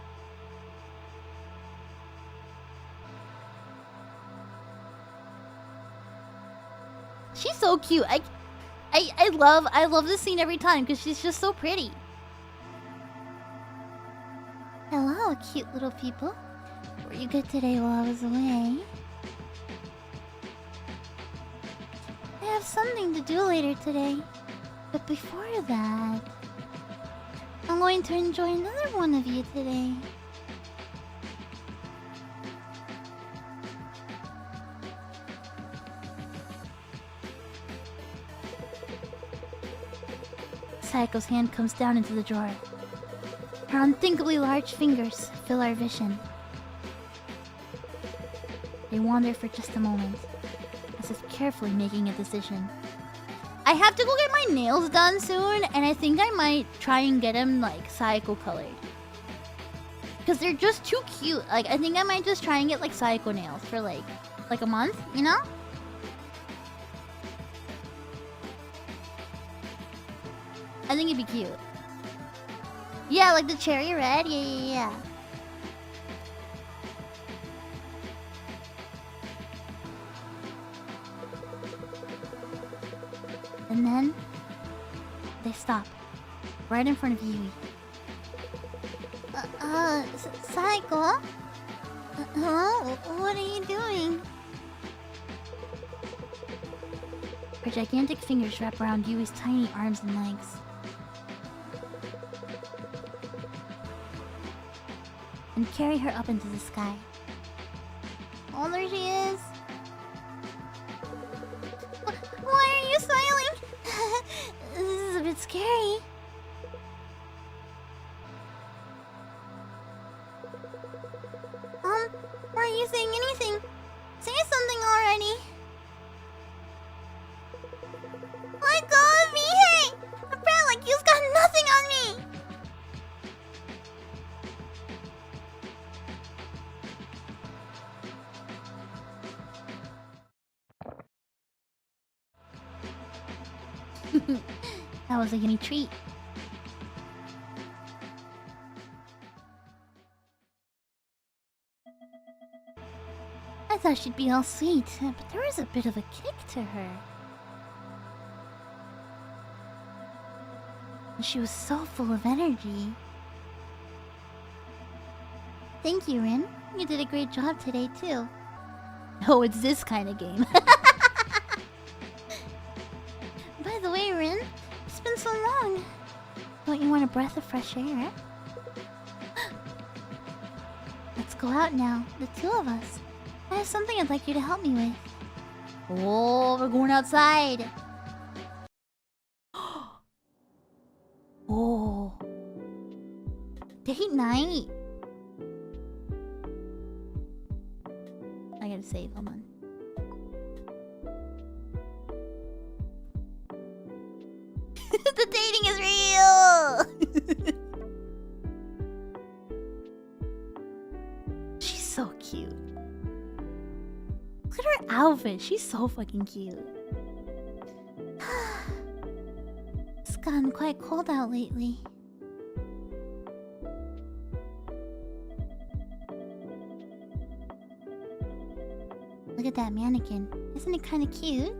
She's so cute. I love this scene every time because she's just so pretty. Hello, cute little people. Were you good today while I was away? I have something to do later today. But before that, I'm going to enjoy another one of you today. Saeko's hand comes down into the drawer. Her unthinkably large fingers fill our vision. They wander for just a moment, as if carefully making a decision. I have to go get my nails done soon, and I think I might try and get them like Saeko colored. Because they're just too cute. Like, I think I might just try and get like Saeko nails for like a month, you know? I think it'd be cute. Yeah, like the cherry red. Yeah. And then they stop right in front of Yui. Saeko? Hello? What are you doing? Her gigantic fingers wrap around Yui's tiny arms and legs. And carry her up into the sky. Oh, there she is. Why are you smiling? This is a bit scary. Why aren't you saying anything? Say something already. Let go of me, hey! I felt like you've got nothing on me! That was a yummy treat. I thought she'd be all sweet, but there was a bit of a kick to her. She was so full of energy. Thank you, Rin. You did a great job today, too. Oh, it's this kind of game. By the way, Rin, it's been so long. Don't you want a breath of fresh air? Let's go out now, the two of us. I have something I'd like you to help me with. Oh, we're going outside. Oh. Date night. I gotta save, hold on. The dating is real! She's so cute. Look at her outfit, she's so fucking cute. It's gotten quite cold out lately. Look at that mannequin. Isn't it kind of cute?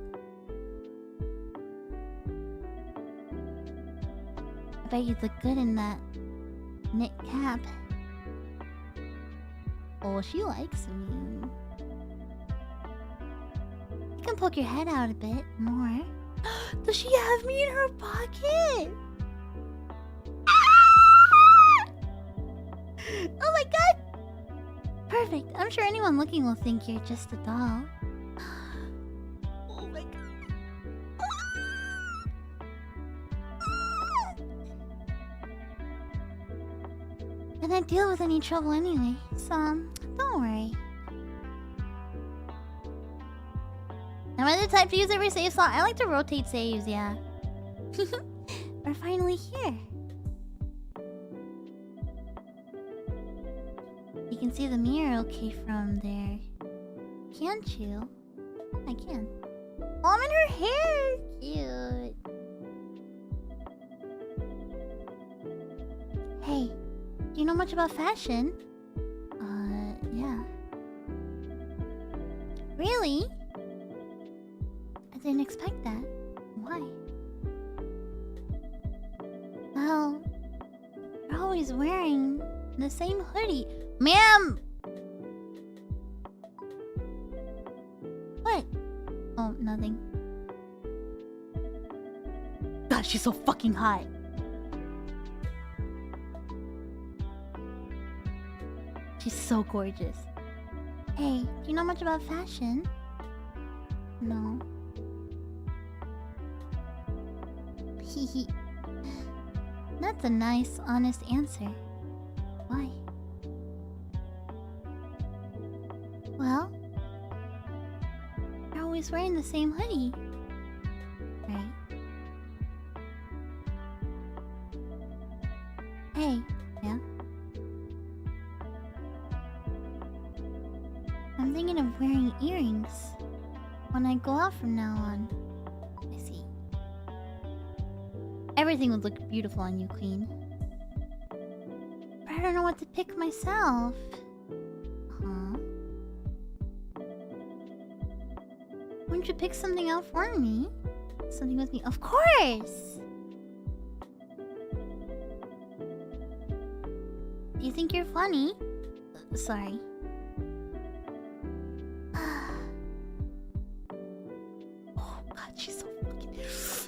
I bet you'd look good in that knit cap. Oh, she likes me. You can poke your head out a bit more. Does she have me in her pocket? Ah! Oh my god! Perfect. I'm sure anyone looking will think you're just a doll. Oh my god. gonna deal with any trouble anyway, so don't worry. Am I the type to use every save slot? I like to rotate saves, yeah. We're finally here. You can see the mirror okay from there. Can't you? I can. Oh, I'm in her hair! Cute. Hey, do you know much about fashion? Yeah. Really? I didn't expect that. Why? Well, you're always wearing the same hoodie. Ma'am! What? Oh, nothing. God, she's so fucking hot. She's so gorgeous. Hey, do you know much about fashion? No. Hehe. That's a nice, honest answer. Why? Well, you're always wearing the same hoodie. Right? Hey, yeah? I'm thinking of wearing earrings when I go out from now on. I see. Everything would look beautiful on you, Queen. But I don't know what to pick myself. Huh? Wouldn't you pick something out for me? Something with me? Of course! Do you think you're funny? Sorry.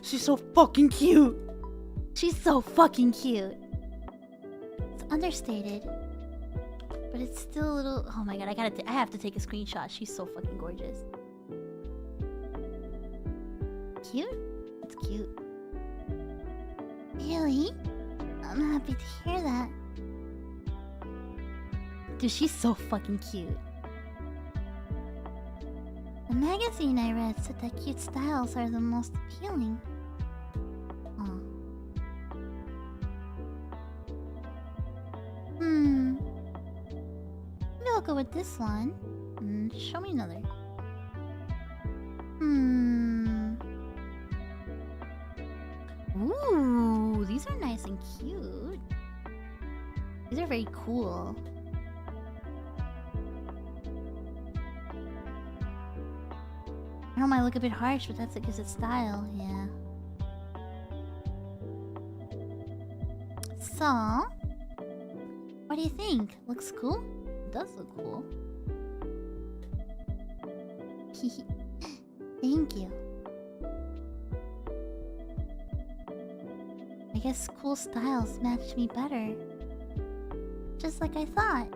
She's so fucking cute. She's so fucking cute. It's understated, but it's still a little. Oh my god! I have to take a screenshot. She's so fucking gorgeous. Cute? It's cute. Really? I'm happy to hear that. Dude, she's so fucking cute. The magazine I read said that cute styles are the most appealing. Oh. Maybe I'll go with this one. Show me another. Ooh, these are nice and cute. These are very cool. I know it might look a bit harsh, but that's what gives it style, yeah. So, what do you think? Looks cool? It does look cool. Thank you. I guess cool styles matched me better. Just like I thought.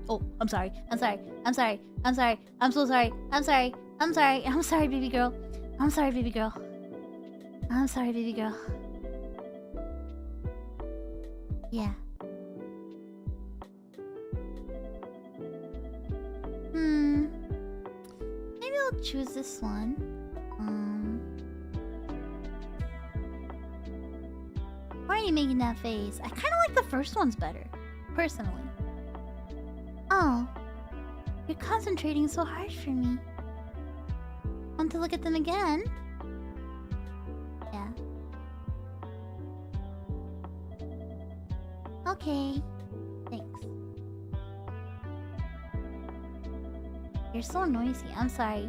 Oh, I'm sorry. I'm so sorry. I'm sorry, baby girl. I'm sorry, baby girl. Yeah. Maybe I'll choose this one. Why are you making that face? I kind of like the first one's better, personally. Oh, you're concentrating so hard for me. Want to look at them again? Yeah. Okay. Thanks. You're so noisy. I'm sorry.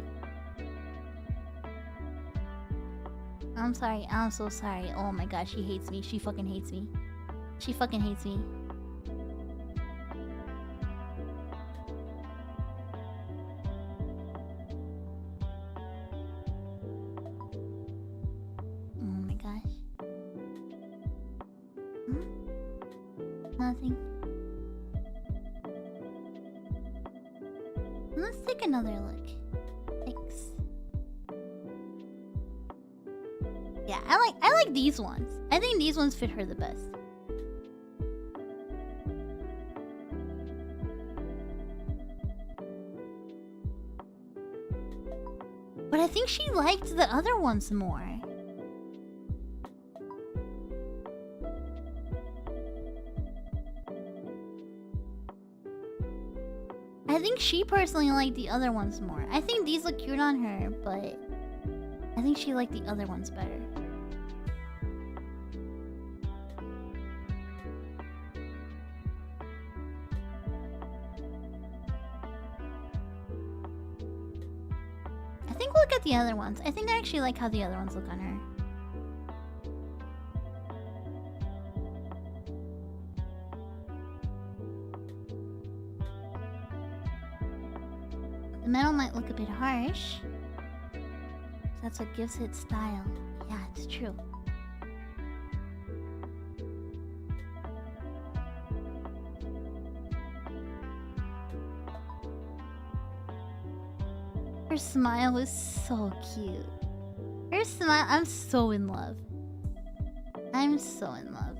I'm so sorry. Oh my gosh, she hates me. She fucking hates me. Nothing. Let's take another look. Thanks. Yeah, I like these ones. I think these ones fit her the best. But I think she liked the other ones more. I think she personally liked the other ones more. I think these look cute on her, but I think she liked the other ones better. I think we'll look at the other ones. I think I actually like how the other ones look on her. The metal might look a bit harsh. That's what gives it style. Yeah, it's true. Her smile was so cute. Her smile, I'm so in love. I'm so in love.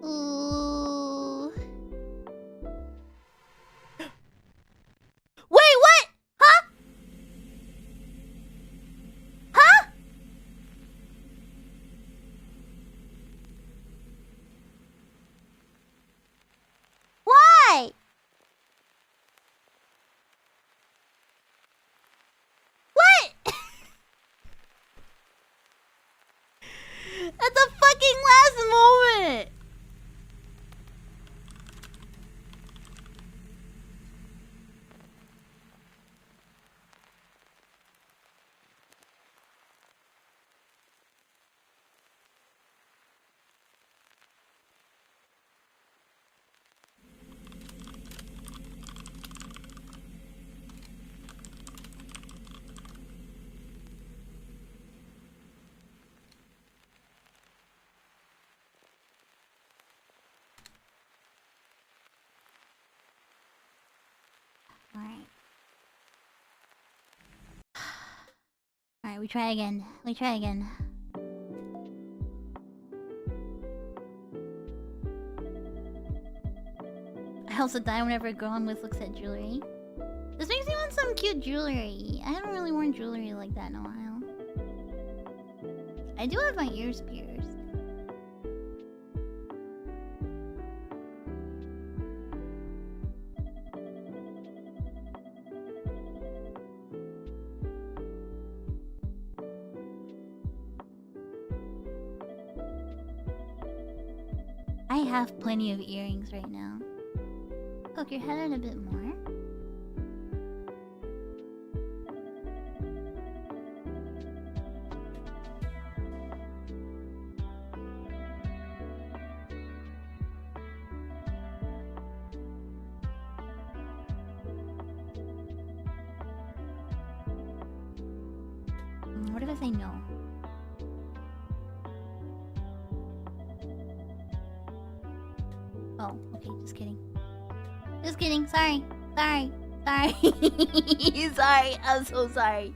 Ooh. Wait, what? Huh? Huh? Why? What? At the fucking last moment. Alright, we try again. We try again. I also die whenever a girl I'm with looks at jewelry. This makes me want some cute jewelry. I haven't really worn jewelry like that in a while. I do have my ears pierced. I have plenty of earrings right now. Poke your head in a bit more. What if I say no? Oh, okay, just kidding. Just kidding, sorry. Sorry. Sorry. Sorry, I'm so sorry.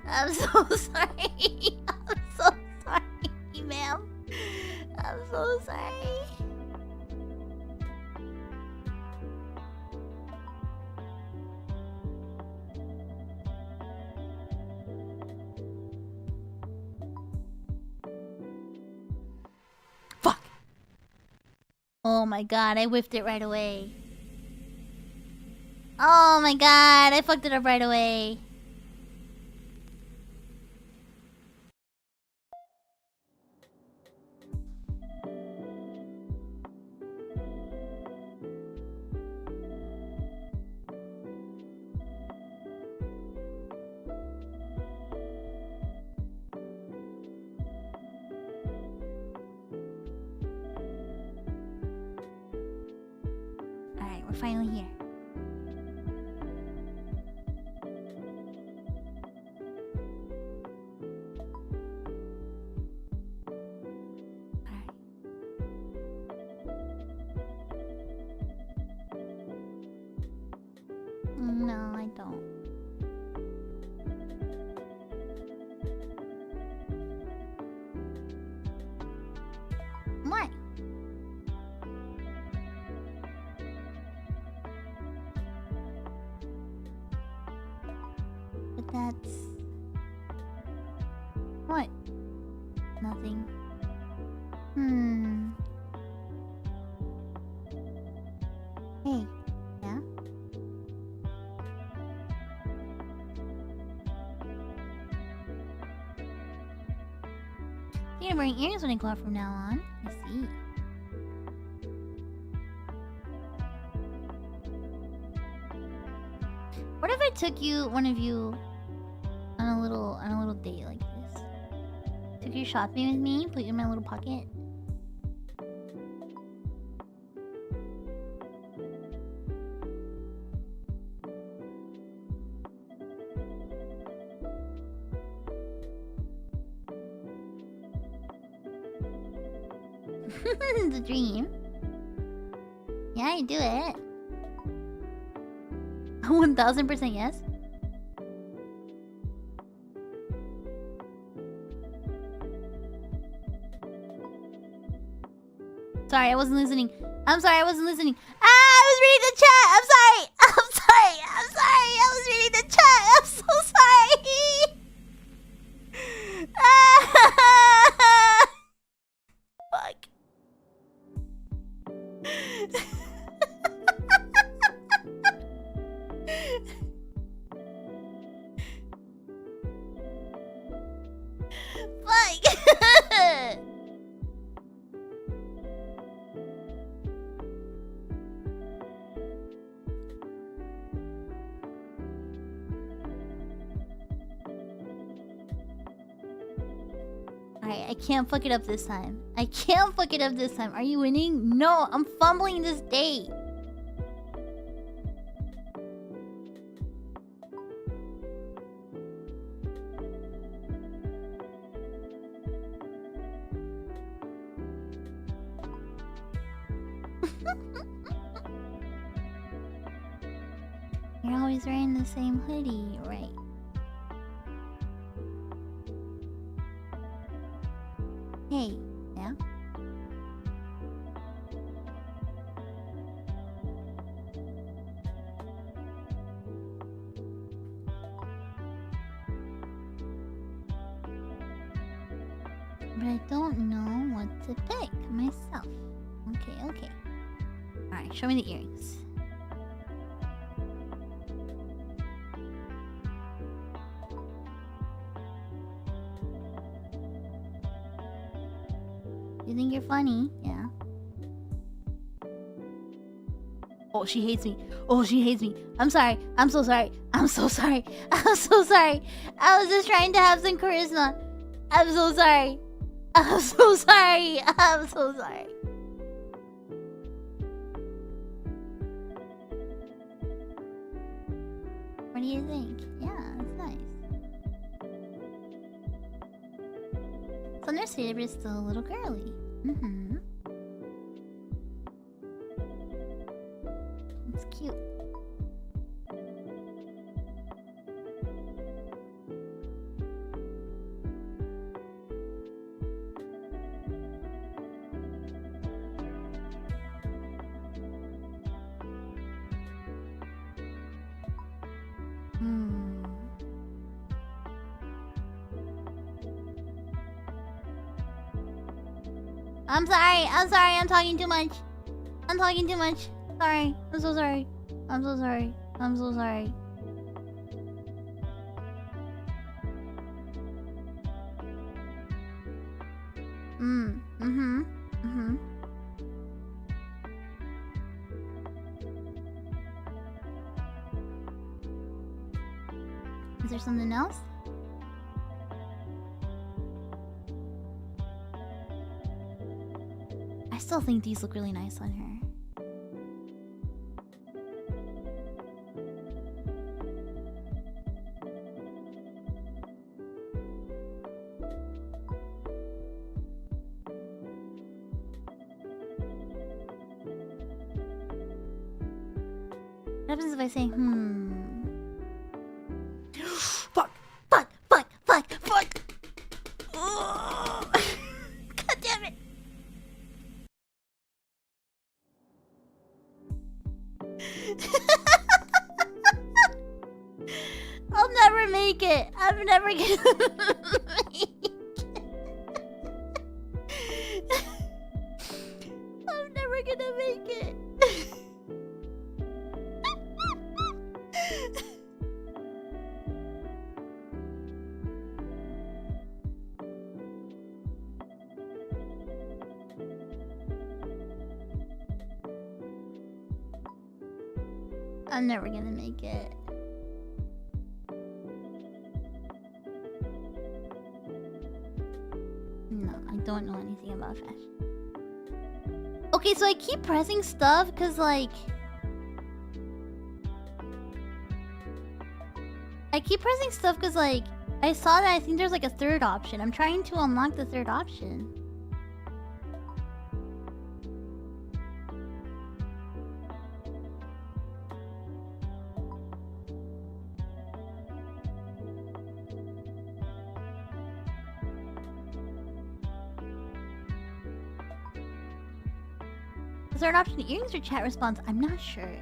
I'm so sorry. I'm so sorry, ma'am. I'm so sorry. Fuck! Oh my god, I whiffed it right away. Oh my god, I fucked it up right away. Alright, we're finally here. No, I don't. What? But that's... What? Nothing. Hey, yeah? You're gonna wearing earrings when I go out from now on. I see. What if I took one of you, on a little date like this? Took you shopping with me, put you in my little pocket. It's a dream. Yeah, I do it. 1000% yes. Sorry, I wasn't listening. I'm sorry, I wasn't listening. Ah, I was reading the chat. I'm sorry. I'm sorry. I'm sorry. I was reading the chat. I'm so sorry. Ah, fuck. Fuck. Alright, I can't fuck it up this time. I can't fuck it up this time. Are you winning? No, I'm fumbling this date. You're always wearing the same hoodie, right? Hey, yeah? But I don't know what to pick myself. Okay. Alright, show me the earrings. You think you're funny? Yeah. Oh, she hates me. Oh, she hates me. I'm sorry. I'm so sorry. I'm so sorry. I'm so sorry. I was just trying to have some charisma. I'm so sorry. I'm so sorry. I'm so sorry. What do you think? Yeah, it's nice. Thunder's favorite is still a little girly. It's cute. I'm sorry. I'm sorry. I'm talking too much. I'm talking too much. Sorry. I'm so sorry. I'm so sorry. I'm so sorry. Is there something else? I still think these look really nice on her. happens if I say Fuck! Fuck! Fuck! Fuck! Fuck! Oh. God damn it! I'll never make it. I'm never gonna make it. I'm never gonna make it. I'm never gonna make it. No, I don't know anything about fashion. Okay, so I keep pressing stuff because, like... I saw that I think there's like a third option. I'm trying to unlock the third option. The third option, earrings or chat response? I'm not sure.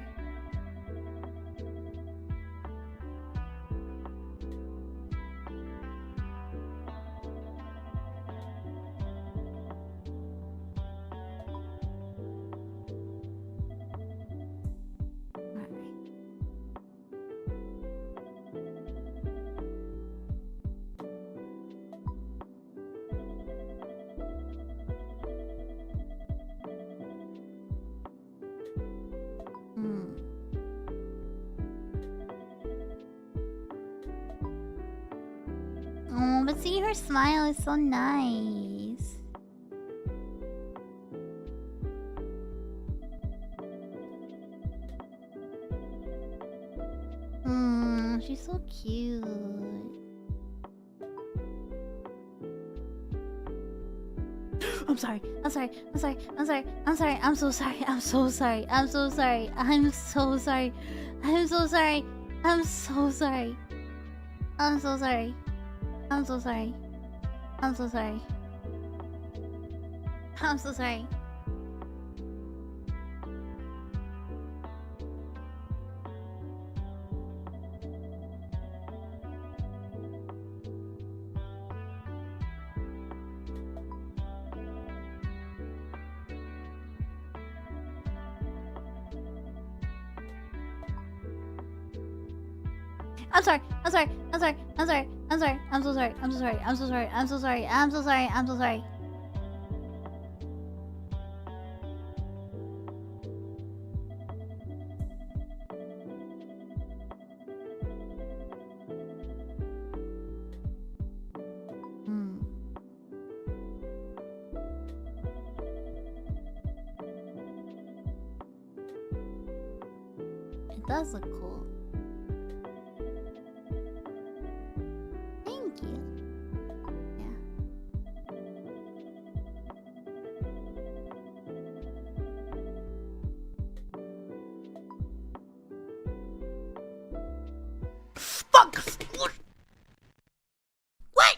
Oh, but see, her smile is so nice. She's so cute. I'm sorry. I'm sorry. I'm sorry. I'm sorry. I'm sorry. I'm so sorry. I'm so sorry. I'm so sorry. I'm so sorry. I'm so sorry. I'm so sorry. I'm so sorry. I'm so sorry. I'm so sorry. I'm so sorry. I'm sorry. I'm sorry. I'm sorry. I'm sorry. I'm sorry. I'm so sorry. I'm so sorry. I'm so sorry. I'm so sorry. I'm so sorry. I'm so sorry. It does look cool. Thank you. Yeah. Fuck! What?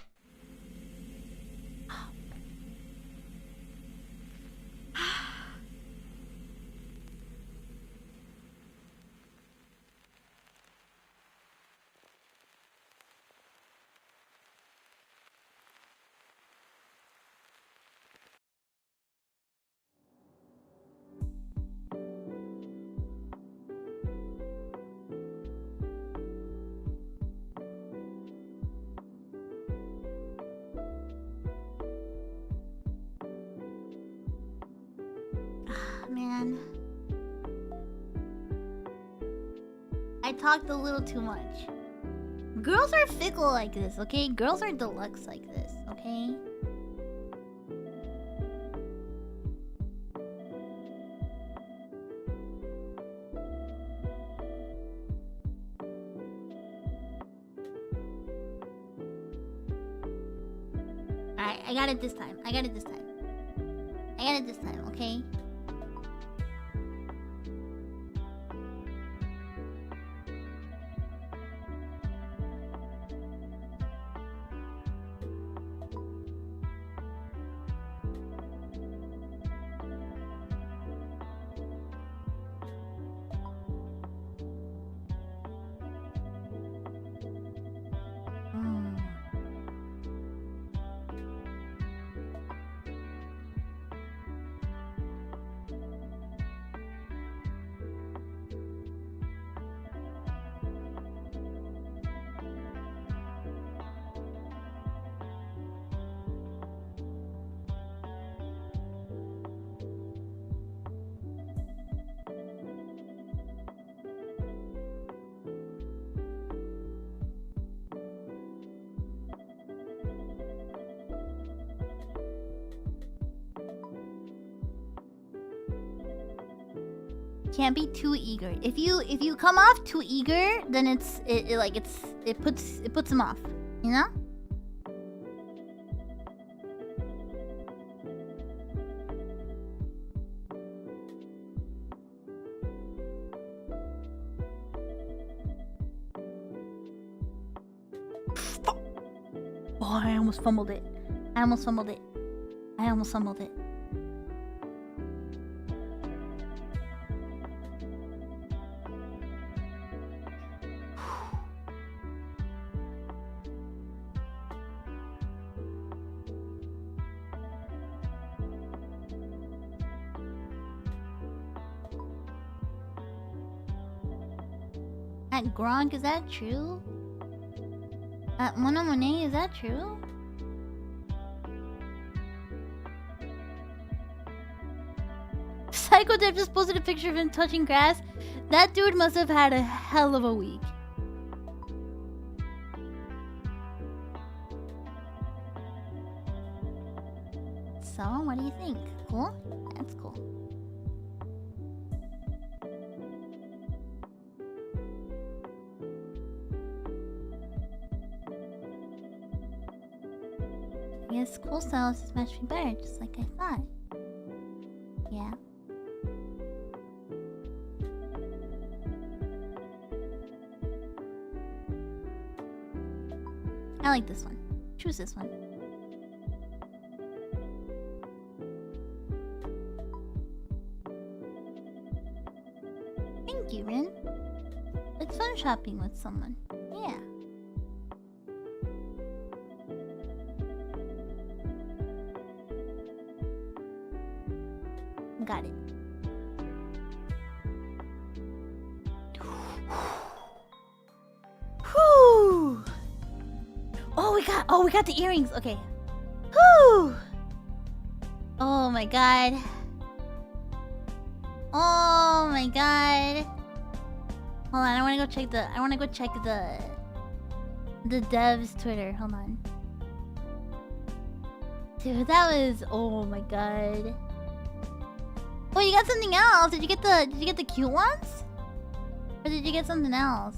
Man, I talked a little too much. Girls are fickle like this, okay? Girls are deluxe like this, okay? Alright, I got it this time. I got it this time. I got it this time, okay? Can't be too eager. If you come off too eager, then it puts him off. You know? Oh, I almost fumbled it. I almost fumbled it. At Gronk, is that true? At Monet, is that true? Saeko Dev just posted a picture of him touching grass. That dude must have had a hell of a week. So, what do you think? Cool? That's cool. I guess cool styles is much better, just like I thought. Yeah. I like this one. Choose this one. Thank you, Rin. It's fun shopping with someone. Yeah. Got it. Whew. Oh, we got the earrings. Okay. Whew. Oh my god. Oh my god. Hold on, I wanna go check the dev's Twitter. Hold on. Dude, that was, oh my god. Oh, you got something else. Did you get the cute ones? Or did you get something else?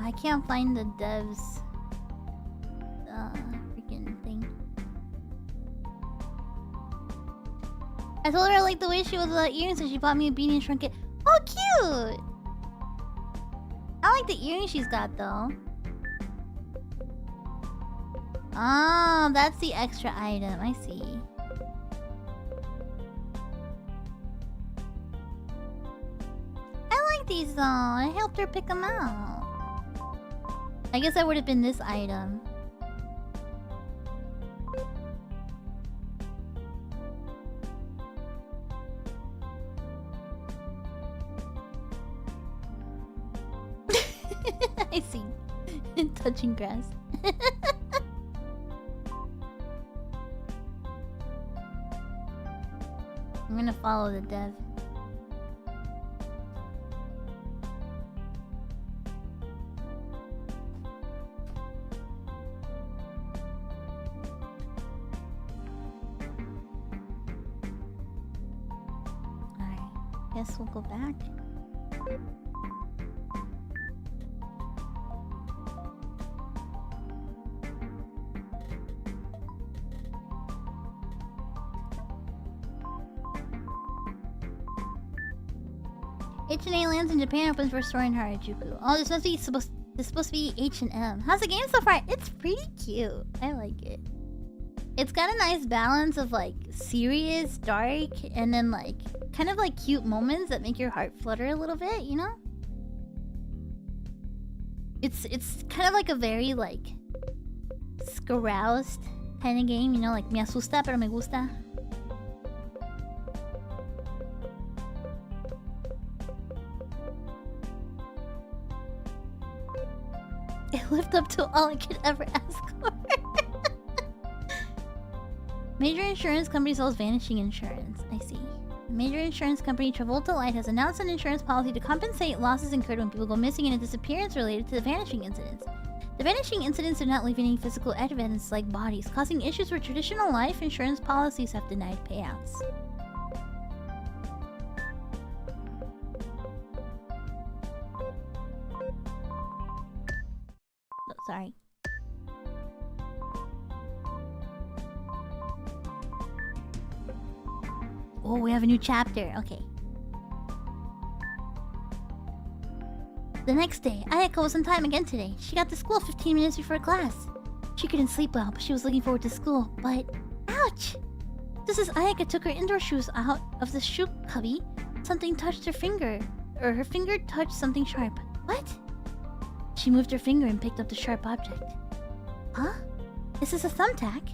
I can't find the devs freaking thing. I told her I liked the way she was without earrings, so she bought me a beanie and shrunk it. Oh, cute! I like the earrings she's got though. Oh, that's the extra item. I see. I like these though. I helped her pick them out. I guess that would have been this item. I see. Touching grass. I'm gonna follow the dev. Guess we'll go back. H&A lands in Japan, opens for store in Harajuku. Oh, this is supposed to be H&M. How's the game so far? It's pretty cute. I like it. It's got a nice balance of like serious, dark, and then like kind of like cute moments that make your heart flutter a little bit, you know? It's kind of like a very like scaroused kind of game, you know, like me asusta pero me gusta. It lived up to all I could ever ask for. Major insurance company sells vanishing insurance. I see. The major insurance company Travolta Light has announced an insurance policy to compensate losses incurred when people go missing in a disappearance related to the vanishing incidents. The vanishing incidents do not leave any physical evidence like bodies, causing issues where traditional life insurance policies have denied payouts. Oh, sorry. Oh, we have a new chapter. Okay. The next day, Ayaka was on time again today. She got to school 15 minutes before class. She couldn't sleep well, but she was looking forward to school. But, ouch! Just as Ayaka took her indoor shoes out of the shoe cubby, something touched her finger. Or her finger touched something sharp. What? She moved her finger and picked up the sharp object. Huh? Is this a thumbtack?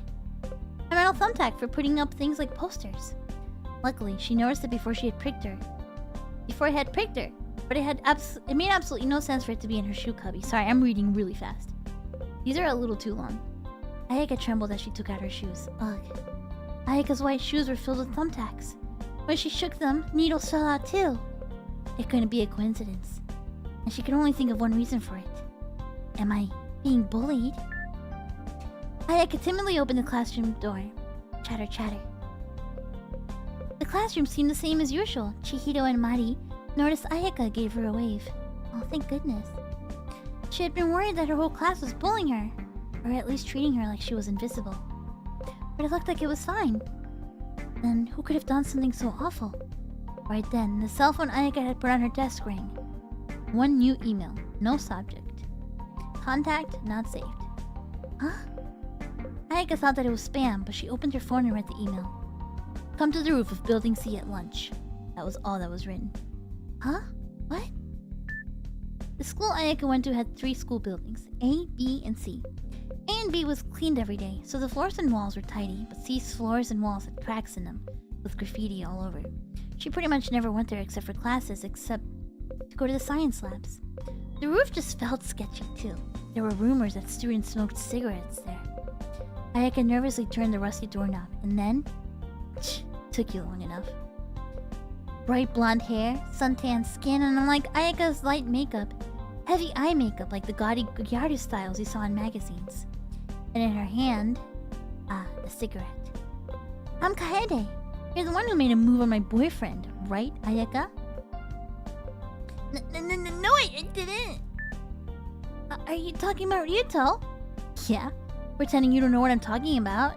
A metal thumbtack for putting up things like posters. Luckily, she noticed it before it had pricked her. But it made absolutely no sense for it to be in her shoe cubby. Sorry, I'm reading really fast. These are a little too long. Ayaka trembled as she took out her shoes. Ugh. Ayaka's white shoes were filled with thumbtacks. When she shook them, needles fell out too. It couldn't be a coincidence. And she could only think of one reason for it. Am I being bullied? Ayaka timidly opened the classroom door. Chatter, chatter. The classroom seemed the same as usual. Chihiro and Mari noticed Ayaka gave her a wave. Oh, thank goodness. She had been worried that her whole class was bullying her, or at least treating her like she was invisible. But it looked like it was fine. Then who could have done something so awful? Right then, the cell phone Ayaka had put on her desk rang. One new email, no subject. Contact not saved. Huh? Ayaka thought that it was spam, but she opened her phone and read the email. Come to the roof of Building C at lunch. That was all that was written. Huh? What? The school Ayaka went to had 3 school buildings, A, B, and C. A and B was cleaned every day, so the floors and walls were tidy, but C's floors and walls had cracks in them, with graffiti all over. She pretty much never went there except for classes, except to go to the science labs. The roof just felt sketchy too. There were rumors that students smoked cigarettes there. Ayaka nervously turned the rusty doorknob, and then... took you long enough. Bright blonde hair, suntanned skin, and unlike Ayaka's light makeup, heavy eye makeup like the gaudy Gyaru styles you saw in magazines. And in her hand, a cigarette. I'm Kaede. You're the one who made a move on my boyfriend, right, Ayaka? No, I didn't. Are you talking about Ryuto? Yeah, pretending you don't know what I'm talking about.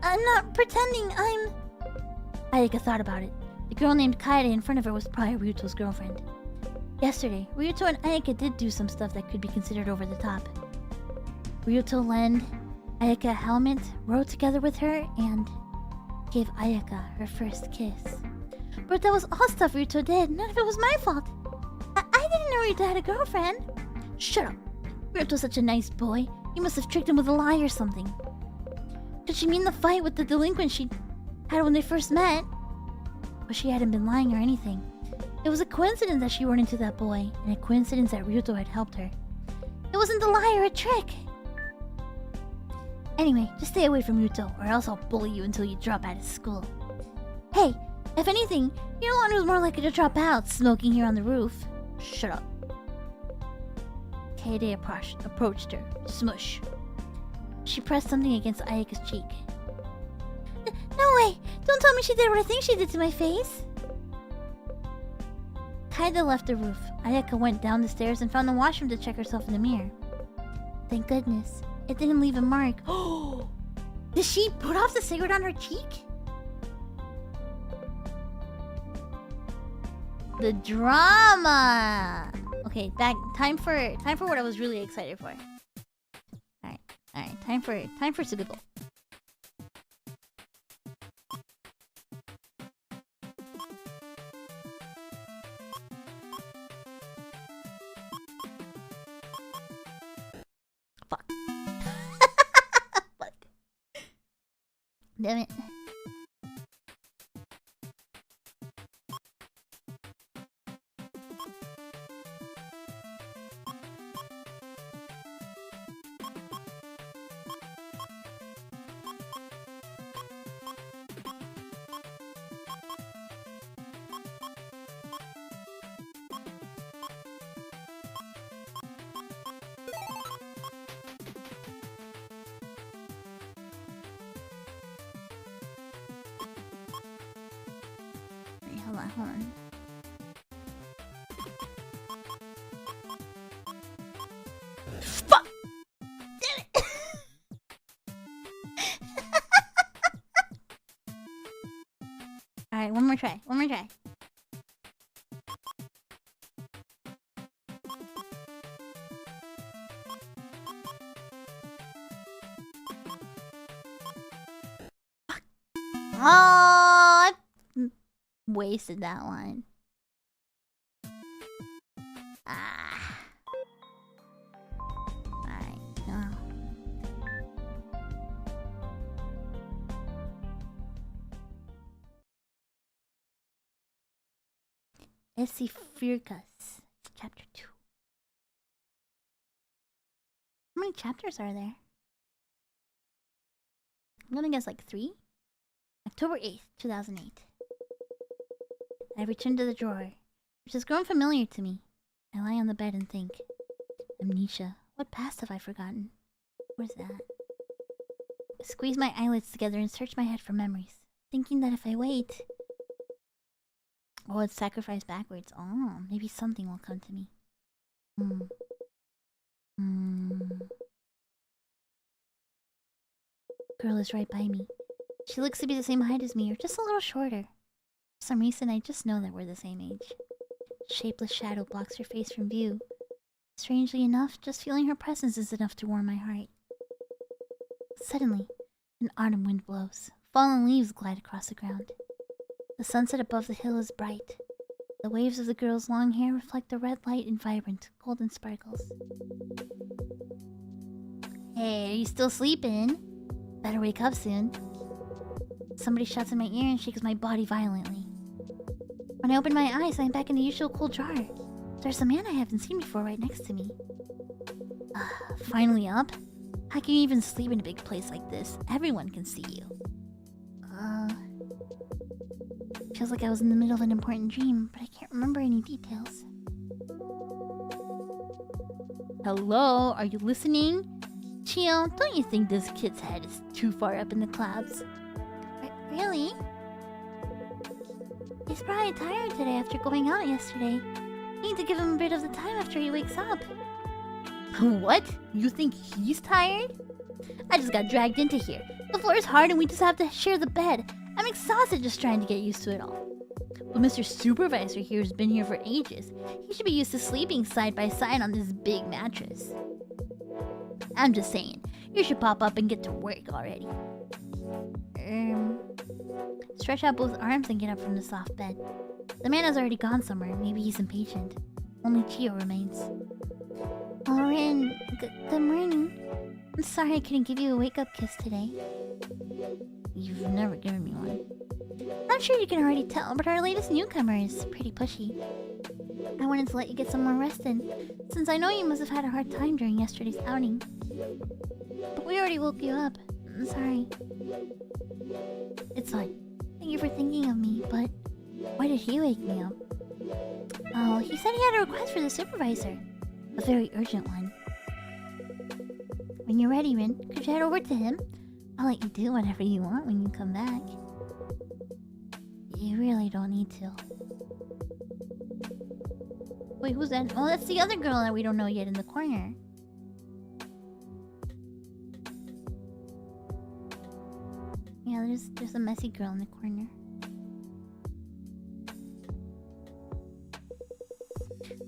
I'm not pretending, I'm... Ayaka thought about it. The girl named Kaede in front of her was probably Ryuto's girlfriend. Yesterday, Ryuto and Ayaka did do some stuff that could be considered over the top. Ryuto lent Ayaka a helmet, rode together with her, and gave Ayaka her first kiss. But that was all stuff Ryuto did. None of it was my fault. I didn't know Ryuto had a girlfriend. Shut up. Ryuto's such a nice boy. You must have tricked him with a lie or something. Did she mean the fight with the delinquent she had when they first met? But she hadn't been lying or anything. It was a coincidence that she ran into that boy, and a coincidence that Ryuto had helped her. It wasn't a lie or a trick. Anyway, just stay away from Ryuto, or else I'll bully you until you drop out of school. Hey, if anything, you're the one who's more likely to drop out, smoking here on the roof. Shut up. Kaede approached her. Smush. She pressed something against Ayaka's cheek. No way! Don't tell me she did what I think she did to my face! Kaede left the roof. Ayaka went down the stairs and found the washroom to check herself in the mirror. Thank goodness. It didn't leave a mark. Oh! Did she put off the cigarette on her cheek? The drama! Okay, back. Time for what I was really excited for. Alright. Time for Sugibo. Fuck. Fuck. Damn it. hold on. Fuck! Damn it! Alright, one more try. One more try. Oh, I wasted that one. Ah. Alright. Oh. Essi Firkas. Chapter 2. How many chapters are there? I'm gonna guess like 3? October 8th, 2008. I return to the drawer, which has grown familiar to me. I lie on the bed and think. Amnesia. What past have I forgotten? Where's that? I squeeze my eyelids together and search my head for memories, thinking that if I wait... Oh, it's sacrificed backwards. Oh, maybe something will come to me. Girl is right by me. She looks to be the same height as me, or just a little shorter. For some reason, I just know that we're the same age. A shapeless shadow blocks her face from view. Strangely enough, just feeling her presence is enough to warm my heart. Suddenly, an autumn wind blows. Fallen leaves glide across the ground. The sunset above the hill is bright. The waves of the girl's long hair reflect the red light in vibrant, golden sparkles. Hey, are you still sleeping? Better wake up soon. Somebody shouts in my ear and shakes my body violently. When I open my eyes, I'm back in the usual cool jar. There's a man I haven't seen before right next to me. Finally up? How can you even sleep in a big place like this? Everyone can see you. Feels like I was in the middle of an important dream, but I can't remember any details. Hello, are you listening? Chio, don't you think this kid's head is too far up in the clouds? Really? He's probably tired today after going out yesterday. You need to give him a bit of the time after he wakes up. What? You think he's tired? I just got dragged into here. The floor is hard and we just have to share the bed. I'm exhausted just trying to get used to it all. But Mr. Supervisor here has been here for ages. He should be used to sleeping side by side on this big mattress. I'm just saying, you should pop up and get to work already. Stretch out both arms and get up from the soft bed. The man has already gone somewhere. Maybe he's impatient. Only Chio remains. Rin, good morning. I'm sorry I couldn't give you a wake-up kiss today. You've never given me one. I'm sure you can already tell, but our latest newcomer is pretty pushy. I wanted to let you get some more rest in, since I know you must have had a hard time during yesterday's outing. But we already woke you up. I'm sorry. It's fine. Thank you for thinking of me, but why did he wake me up? Oh, he said he had a request for the supervisor. A very urgent one. When you're ready, Rin, could you head over to him? I'll let you do whatever you want when you come back. You really don't need to. Wait, who's that? Oh, that's the other girl that we don't know yet in the corner. Yeah, there's a messy girl in the corner.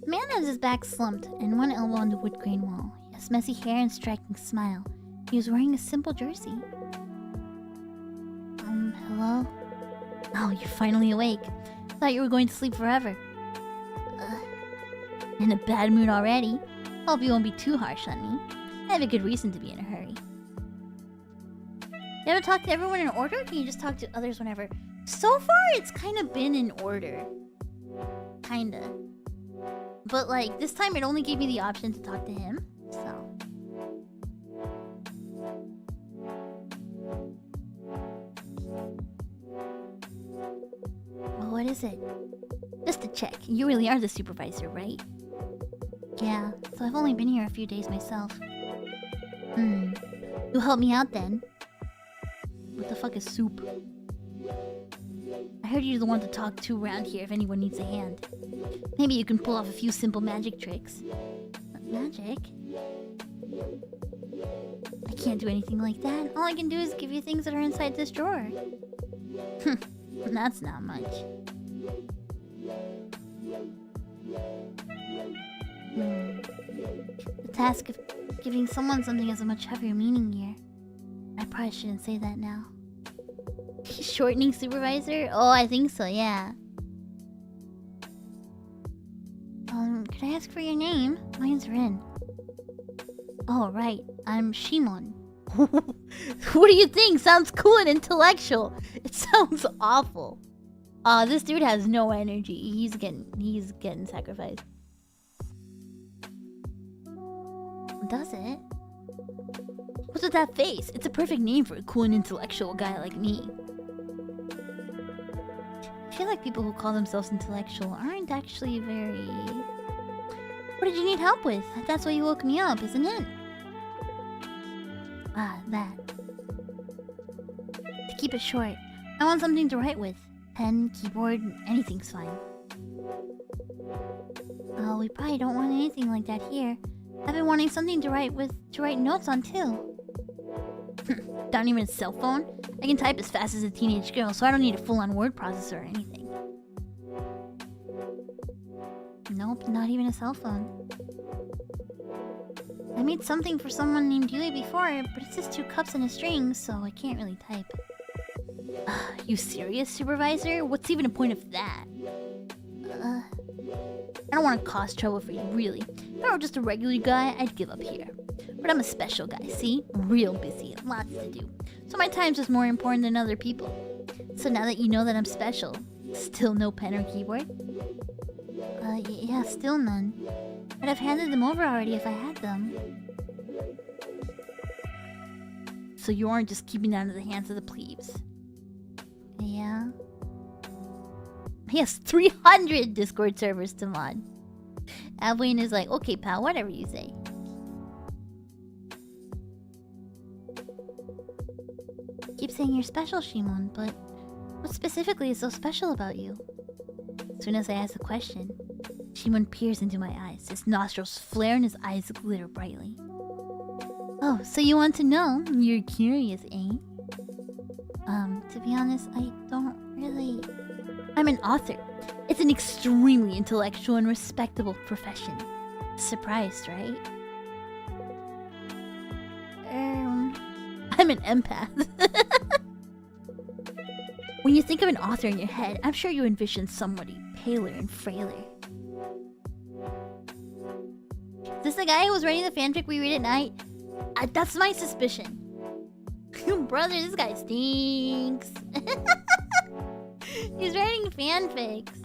The man has his back slumped and one elbow on the wood grain wall. He has messy hair and striking smile. He was wearing a simple jersey. Hello? Oh, you're finally awake. Thought you were going to sleep forever. In a bad mood already. Hope you won't be too harsh on me. I have a good reason to be in a hurry. You ever talk to everyone in order, or can you just talk to others whenever? So far, it's kind of been in order. Kinda. But like, this time it only gave me the option to talk to him, so... Well, what is it? Just to check, you really are the supervisor, right? Yeah, so I've only been here a few days myself. You'll help me out then. What the fuck is soup? I heard you're the one to talk to around here if anyone needs a hand. Maybe you can pull off a few simple magic tricks. Magic? I can't do anything like that. All I can do is give you things that are inside this drawer. That's not much. The task of giving someone something has a much heavier meaning here. I probably shouldn't say that now. Shortening supervisor? Oh, I think so, yeah. Could I ask for your name? Mine's Rin. Oh, right. I'm Shimon. What do you think? Sounds cool and intellectual. It sounds awful. This dude has no energy. He's getting sacrificed. Does it? What's with that face? It's a perfect name for a cool and intellectual guy like me. I feel like people who call themselves intellectual aren't actually very... What did you need help with? That's why you woke me up, isn't it? That. To keep it short, I want something to write with. Pen, keyboard, anything's fine. We probably don't want anything like that here. I've been wanting something to write notes on too. Not even a cell phone? I can type as fast as a teenage girl, so I don't need a full-on word processor or anything. Nope, not even a cell phone. I made something for someone named Yui before, but it's just 2 cups and a string, so I can't really type. You serious, supervisor? What's even the point of that? I don't want to cause trouble for you, really. If I were just a regular guy, I'd give up here. But I'm a special guy, see? Real busy, lots to do. So my time's just more important than other people. So now that you know that I'm special, still no pen or keyboard? Yeah, still none. But I've handed them over already if I had them. So you aren't just keeping them out of the hands of the plebes? Yeah. He has 300 Discord servers to mod. Abwayne is like, okay pal, whatever you say. Keep saying you're special, Shimon, but what specifically is so special about you? As soon as I ask the question, Shimon peers into my eyes. His nostrils flare and his eyes glitter brightly. Oh, so you want to know? You're curious, eh? To be honest, I don't really... I'm an author. It's an extremely intellectual and respectable profession. Surprised, right? I'm an empath. When you think of an author in your head, I'm sure you envision somebody paler and frailer. Is this the guy who was writing the fanfic we read at night? That's my suspicion. Brother, this guy stinks. He's writing fanfics.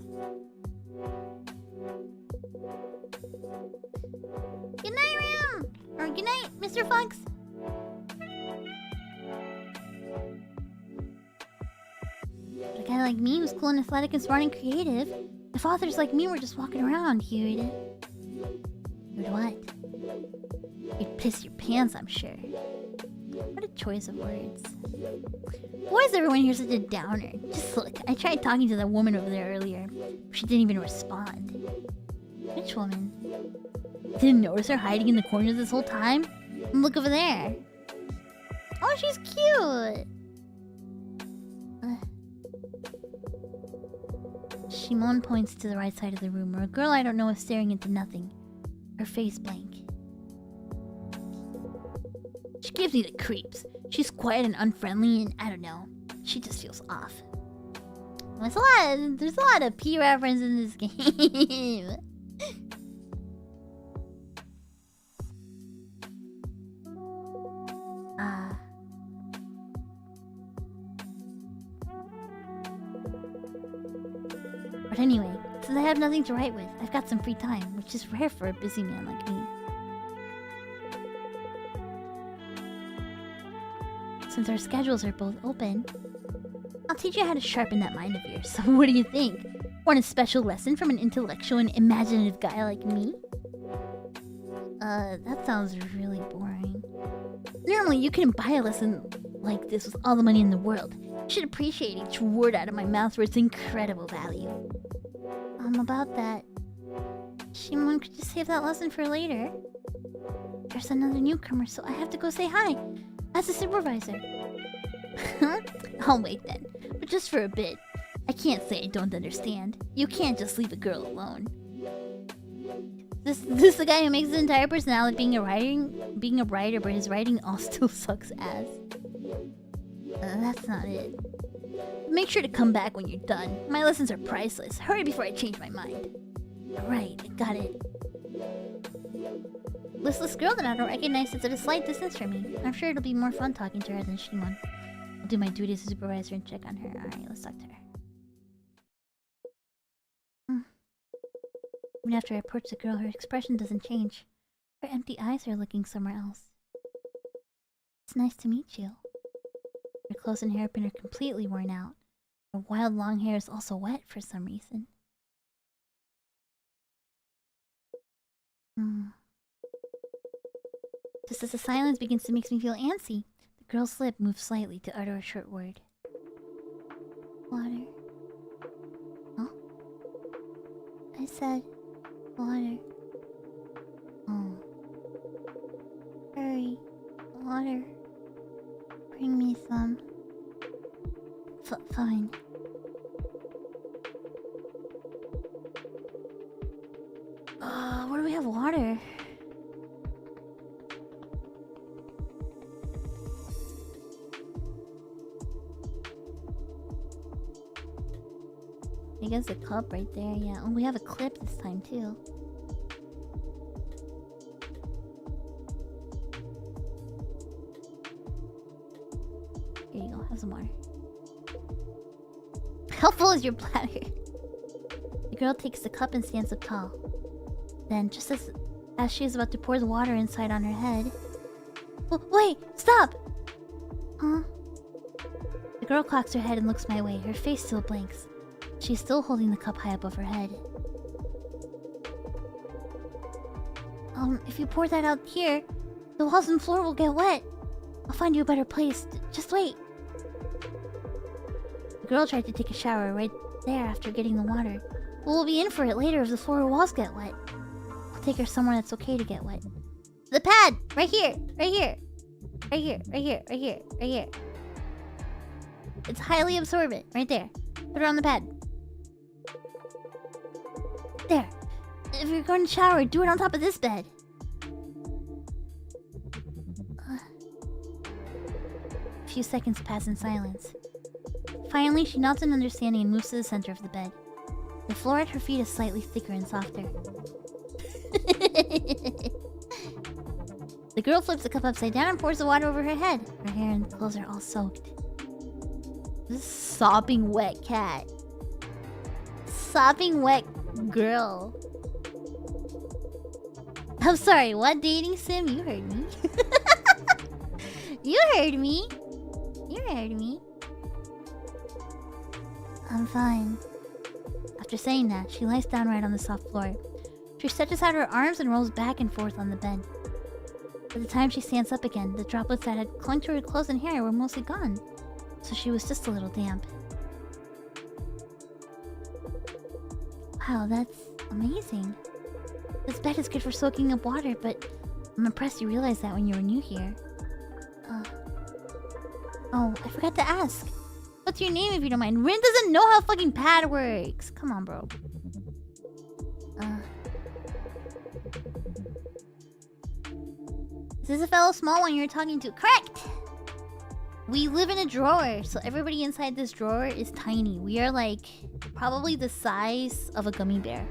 Good night, Ram! Or good night, Mr. Fox. But a guy like me who's cool and athletic and smart and creative, if authors like me were just walking around, you'd what? You'd piss your pants, I'm sure. What a choice of words. Why is everyone here such a downer? Just look, I tried talking to that woman over there earlier. She didn't even respond. Which woman? Didn't notice her hiding in the corner this whole time? Look over there. Oh, she's cute. Shimon points to the right side of the room, where a girl I don't know is staring into nothing. Her face blank. She gives me the creeps. She's quiet and unfriendly, and I don't know. She just feels off. There's a lot of P reference in this game. But anyway, since I have nothing to write with, I've got some free time, which is rare for a busy man like me. Since our schedules are both open, I'll teach you how to sharpen that mind of yours. So what do you think? Want a special lesson from an intellectual and imaginative guy like me? That sounds really boring. Normally, you can buy a lesson like this with all the money in the world. You should appreciate each word out of my mouth for its incredible value. About that. Shimon, could you save that lesson for later? There's another newcomer, so I have to go say hi. As a supervisor. I'll wait then. But just for a bit. I can't say I don't understand. You can't just leave a girl alone. This the guy who makes his entire personality being a writer, but his writing all still sucks ass. That's not it. Make sure to come back when you're done. My lessons are priceless. Hurry before I change my mind. Right, I got it. Listless girl that I don't recognize sits at a slight distance from me. I'm sure it'll be more fun talking to her than Shimon. I'll do my duty as a supervisor and check on her. Alright, let's talk to her. Even after I approach the girl, her expression doesn't change. Her empty eyes are looking somewhere else. It's nice to meet you. Her clothes and hairpin are completely worn out. Her wild long hair is also wet for some reason. Just as the silence begins to make me feel antsy, the girl's lip moves slightly to utter a short word. Water. Huh? I said water. Oh. Hurry. Water. Bring me some. Fine. Where do we have water? I guess a cup right there, yeah. Oh, we have a clip this time too. Here you go, have some water. How full is your bladder? The girl takes the cup and stands up tall. Then, just as she is about to pour the water inside on her head... Oh, wait! Stop! Huh? The girl cocks her head and looks my way. Her face still blanks. She's still holding the cup high above her head. If you pour that out here, the walls and floor will get wet. I'll find you a better place. Just wait. The girl tried to take a shower right there after getting the water. But we'll be in for it later if the floor or walls get wet. I'll take her somewhere that's okay to get wet. The pad! Right here! Right here! Right here! Right here! Right here! Right here! It's highly absorbent. Right there. Put it on the pad. There. If you're going to shower, do it on top of this bed. A few seconds pass in silence. Finally, she nods in understanding and moves to the center of the bed. The floor at her feet is slightly thicker and softer. The girl flips the cup upside down and pours the water over her head. Her hair and clothes are all soaked. This sopping wet cat. Sopping wet girl. I'm sorry, what dating sim? You heard me. You heard me. You heard me. I'm fine. After saying that, she lies down right on the soft floor. She stretches out her arms and rolls back and forth on the bed. By the time she stands up again, the droplets that had clung to her clothes and hair were mostly gone, so she was just a little damp. Wow, that's amazing. This bed is good for soaking up water, but I'm impressed you realized that when you were new here. Oh, I forgot to ask. What's your name if you don't mind? Rin doesn't know how fucking pad works. Come on, bro. Is this a fellow small one you're talking to? Correct! We live in a drawer, so everybody inside this drawer is tiny. We are like probably the size of a gummy bear.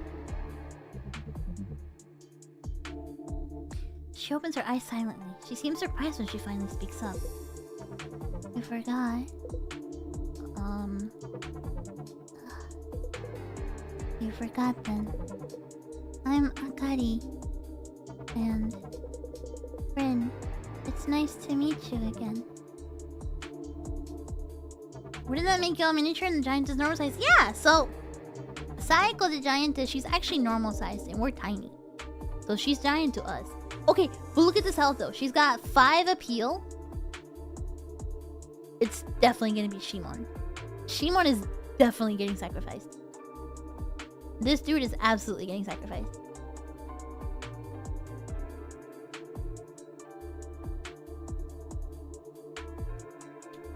She opens her eyes silently. She seems surprised when she finally speaks up. You forgot. You forgot then. I'm Akari. And... Rin, it's nice to meet you again. Wouldn't that make y'all miniature and the giantess normal size? Yeah, so... Saeko the giantess, she's actually normal sized and we're tiny. So she's giant to us. Okay, but look at this health though. She's got 5 appeal. it's definitely gonna be Shimon. Shimon is definitely getting sacrificed. This dude is absolutely getting sacrificed.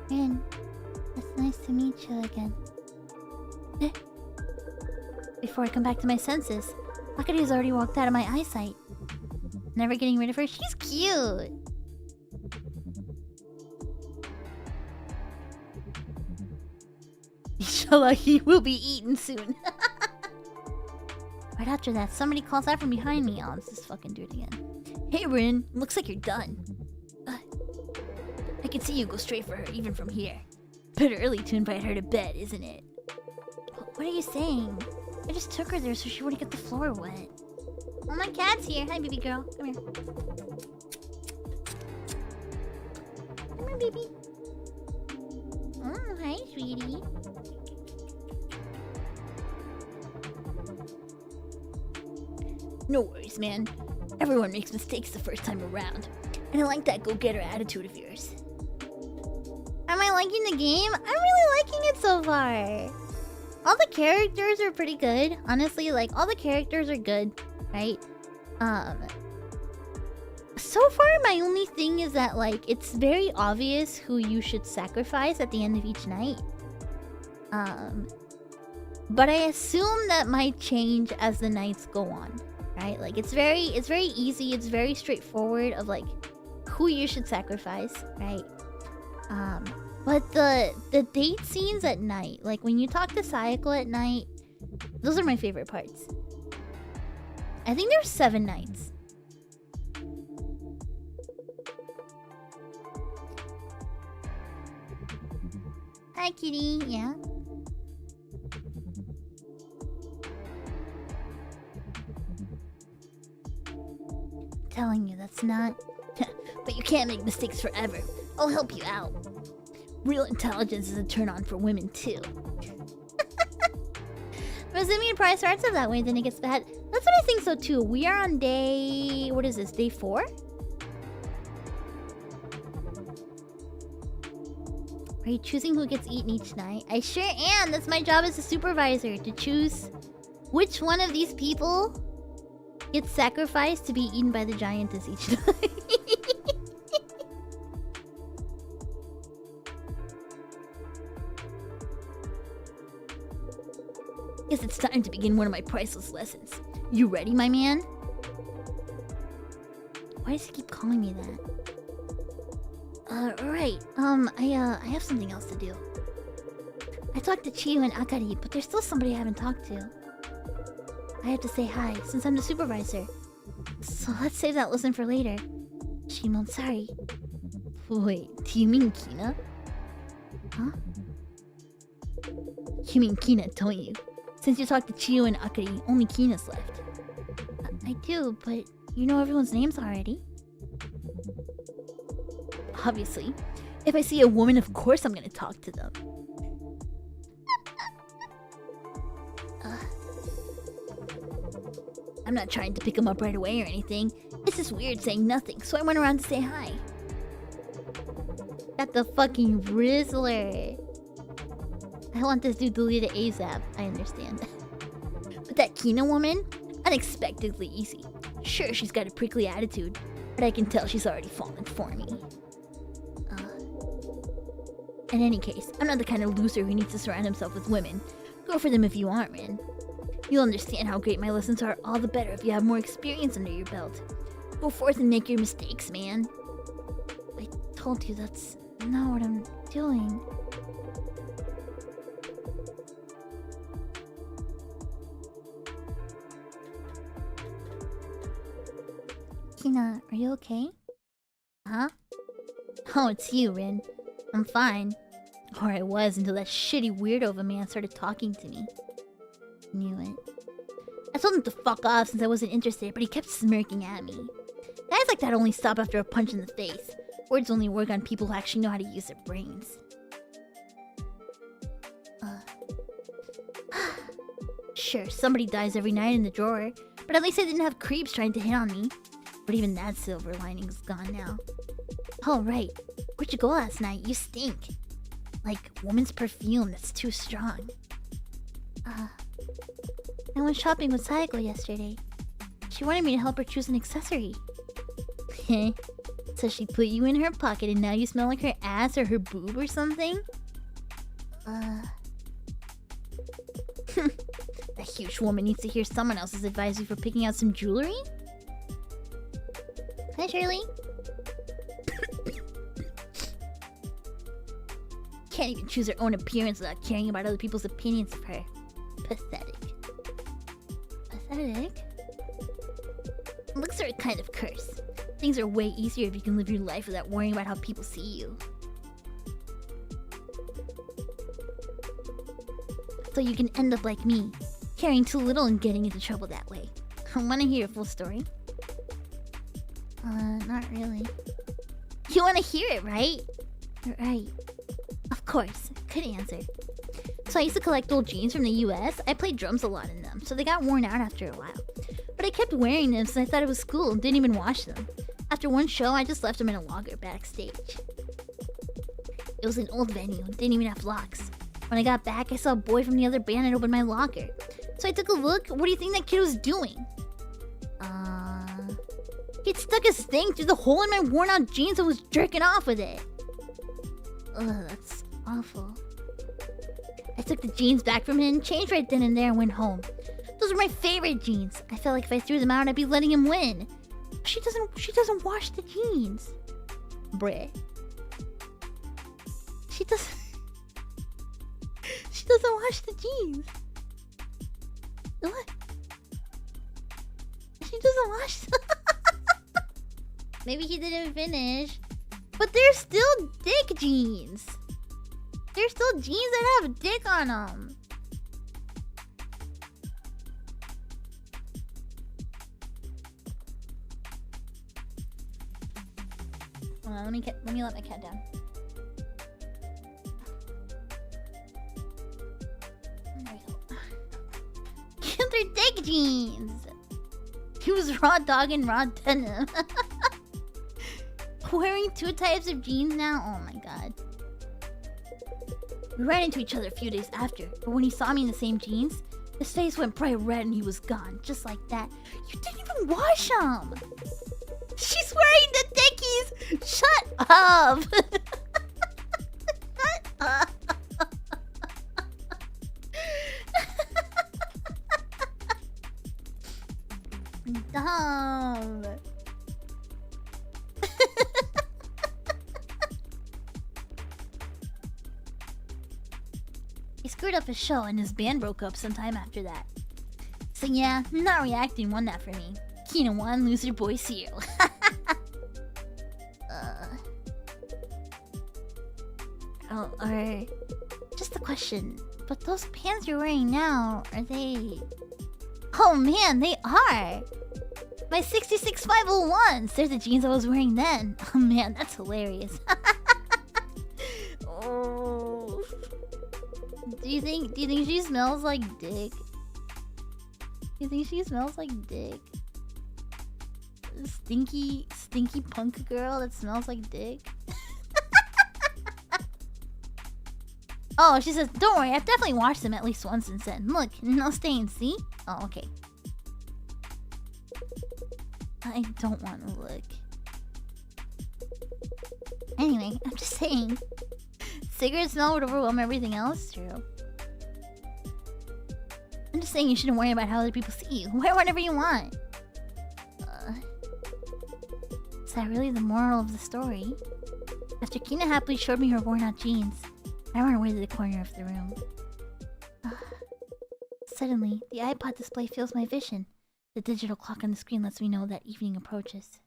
Man, it's nice to meet you again. Before I come back to my senses, Akari's already walked out of my eyesight. Never getting rid of her. She's cute. Inshallah, he will be eaten soon. Right after that, somebody calls out from behind me. Oh, it's this fucking dude again. Hey, Rin. Looks like you're done. I can see you go straight for her, even from here. Bit early to invite her to bed, isn't it? What are you saying? I just took her there so she wouldn't get the floor wet. Oh, my cat's here. Hi, baby girl. Come here. Come on, baby. Oh, hi, sweetie. No worries, man. Everyone makes mistakes the first time around. And I like that go-getter attitude of yours. Am I liking the game? I'm really liking it so far. All the characters are pretty good. Honestly, like, all the characters are good, right? So far, my only thing is that, like, it's very obvious who you should sacrifice at the end of each night. But I assume that might change as the nights go on, right? Like, it's very easy, it's very straightforward of, like, who you should sacrifice, right? But the date scenes at night, like when you talk to Saeko at night, those are my favorite parts. I think there's 7 nights. Hi, kitty. Yeah. Telling you that's not. But you can't make mistakes forever. I'll help you out. Real intelligence is a turn-on for women, too. I'm assuming it probably starts out that way, then it gets bad. That's what I think so, too. We are on day... What is this? Day 4? Are you choosing who gets eaten each night? I sure am! That's my job as a supervisor, to choose which one of these people gets sacrificed to be eaten by the giantess each night. Guess it's time to begin one of my priceless lessons. You ready, my man? Why does he keep calling me that? Right. I have something else to do. I talked to Chiyu and Akari, but there's still somebody I haven't talked to. I have to say hi, since I'm the supervisor. So let's save that lesson for later. Shimon, sorry. Wait, do you mean Kina? Huh? You mean Kina, don't you? Since you talked to Chiyu and Akari, only Kina's left. I do, but you know everyone's names already. Obviously. If I see a woman, of course I'm gonna talk to them. I'm not trying to pick him up right away or anything. It's just weird saying nothing, so I went around to say hi. Got the fucking Rizzler. I want this dude deleted ASAP. I understand. But that Kina woman? Unexpectedly easy. Sure, she's got a prickly attitude, but I can tell she's already fallen for me. In any case, I'm not the kind of loser who needs to surround himself with women. Go for them if you aren't, man. You'll understand how great my lessons are all the better if you have more experience under your belt. Go forth and make your mistakes, man. I told you that's not what I'm doing. Kina, are you okay? Huh? Oh, it's you, Rin. I'm fine. Or I was until that shitty weirdo of a man started talking to me. Knew it. I told him to fuck off since I wasn't interested, but he kept smirking at me. Guys like that only stop after a punch in the face. Words only work on people who actually know how to use their brains. Sure, somebody dies every night in the drawer, but at least I didn't have creeps trying to hit on me. But even that silver lining's gone now. Oh, right. Where'd you go last night? You stink. Like woman's perfume that's too strong. I went shopping with Saeko yesterday. She wanted me to help her choose an accessory. So she put you in her pocket and now you smell like her ass or her boob or something? That huge woman needs to hear someone else's advice before picking out some jewelry? Hi, Shirley. Can't even choose her own appearance without caring about other people's opinions of her. Pathetic. Pathetic? Looks are a kind of curse. Things are way easier if you can live your life without worrying about how people see you. So you can end up like me, caring too little and getting into trouble that way. I wanna hear a full story. Not really. You wanna hear it, right? Right. Of course. Good answer. So I used to collect old jeans from the US. I played drums a lot in them, so they got worn out after a while. But I kept wearing them since I thought it was cool and didn't even wash them. After one show, I just left them in a locker backstage. It was an old venue and didn't even have locks. When I got back, I saw a boy from the other band and opened my locker. So I took a look. What do you think that kid was doing? He'd stuck his thing through the hole in my worn-out jeans and was jerking off with it. Ugh, that's awful. I took the jeans back from him, changed right then and there, and went home. Those were my favorite jeans. I felt like if I threw them out, I'd be letting him win. She doesn't wash the jeans. Bruh. She doesn't wash the jeans. What? She doesn't wash them. Maybe he didn't finish. But they're still dick jeans. They're still jeans that have dick on them. Hold on, let me let my cat down. There we go. They're dick jeans. He was raw dog and raw denim. Wearing two types of jeans now? Oh my god. We ran into each other a few days after, but when he saw me in the same jeans, his face went bright red and he was gone, just like that. You didn't even wash them! She's wearing the dickies! Shut up! Shut up! Dumb. He screwed up his show and his band broke up sometime after that. So yeah, not reacting won that for me. Kina won, loser boy 0. Or just a question. But those pants you're wearing now, are they... Oh man, they are! My 66501s! They're the jeans I was wearing then. Oh man, that's hilarious. Oh. Do you think she smells like dick? Do you think she smells like dick? Stinky punk girl that smells like dick? Oh, she says, don't worry, I've definitely washed them at least once since then. Look, no stains, see? Oh, okay. I don't want to look. Anyway, I'm just saying. Cigarette smell would overwhelm everything else, true. I'm just saying you shouldn't worry about how other people see you. Wear whatever you want. Is that really the moral of the story? After Kina happily showed me her worn-out jeans, I ran away to the corner of the room. Suddenly, the iPod display fills my vision. The digital clock on the screen lets me know that evening approaches.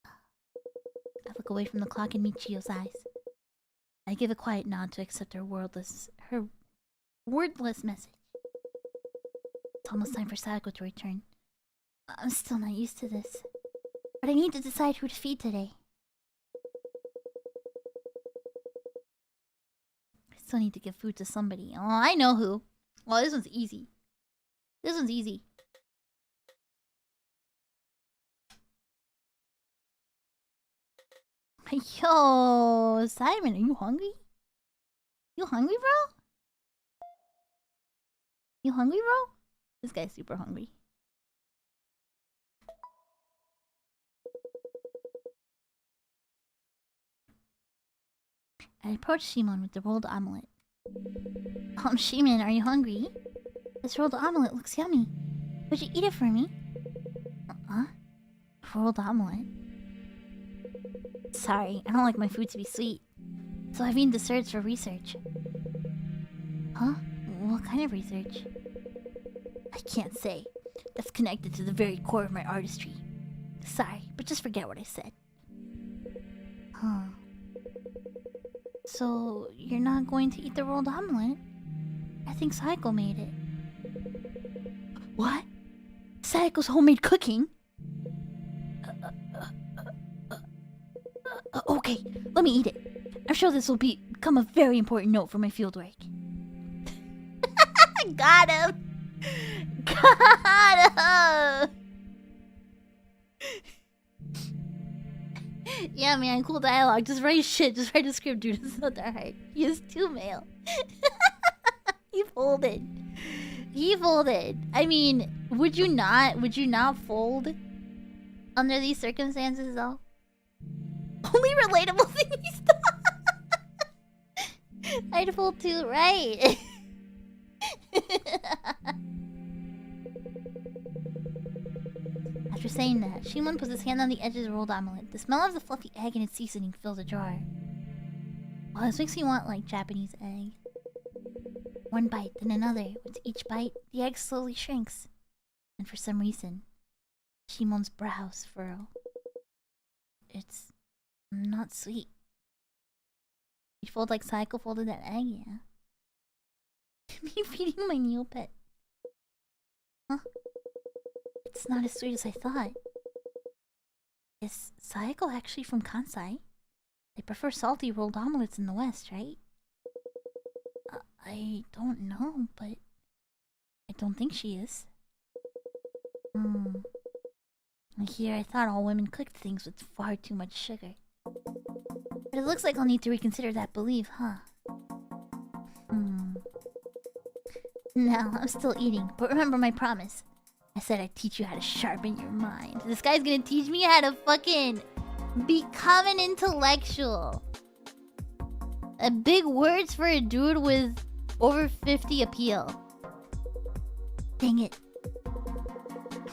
I look away from the clock and meet Chio's eyes. I give a quiet nod to accept her wordless message. It's almost time for Saeko to return. I'm still not used to this. But I need to decide who to feed today. I still need to give food to somebody. Oh, I know who. Well, this one's easy. This one's easy. Yo, Simon, are you hungry? You hungry, bro? You hungry, bro? This guy's super hungry. I approached Shimon with the rolled omelet. Shimon, are you hungry? This rolled omelet looks yummy. Would you eat it for me? Rolled omelet? Sorry, I don't like my food to be sweet. So I've eaten desserts for research. Huh? What kind of research? I can't say. That's connected to the very core of my artistry. Sorry, but just forget what I said. Huh. So, you're not going to eat the rolled omelet? I think Saeko made it. What? Saeko's homemade cooking? Okay, let me eat it. I'm sure this will become a very important note for my fieldwork. Got him! Got him! Yeah, man, cool dialogue. Just write shit. Just write a script, dude. It's not that hard. He is too male. He folded. He folded. I mean, would you not fold under these circumstances, though? Only relatable things. I'd fold too, right? After saying that, Shimon puts his hand on the edge of the rolled omelet. The smell of the fluffy egg and its seasoning fills the jar. Wow, this makes me want, like, Japanese egg. One bite, then another. With each bite, the egg slowly shrinks. And for some reason, Shimon's brows furrow. It's not sweet. You fold like Saeko folded that egg, yeah. Me feeding my Neopet. Huh? It's not as sweet as I thought. Is Saeko actually from Kansai? They prefer salty rolled omelets in the West, right? I don't know, but I don't think she is. I thought all women cooked things with far too much sugar. But it looks like I'll need to reconsider that belief, huh? No, I'm still eating, but remember my promise. I said I'd teach you how to sharpen your mind. This guy's gonna teach me how to fucking become an intellectual. Big words for a dude with over 50 appeal. Dang it.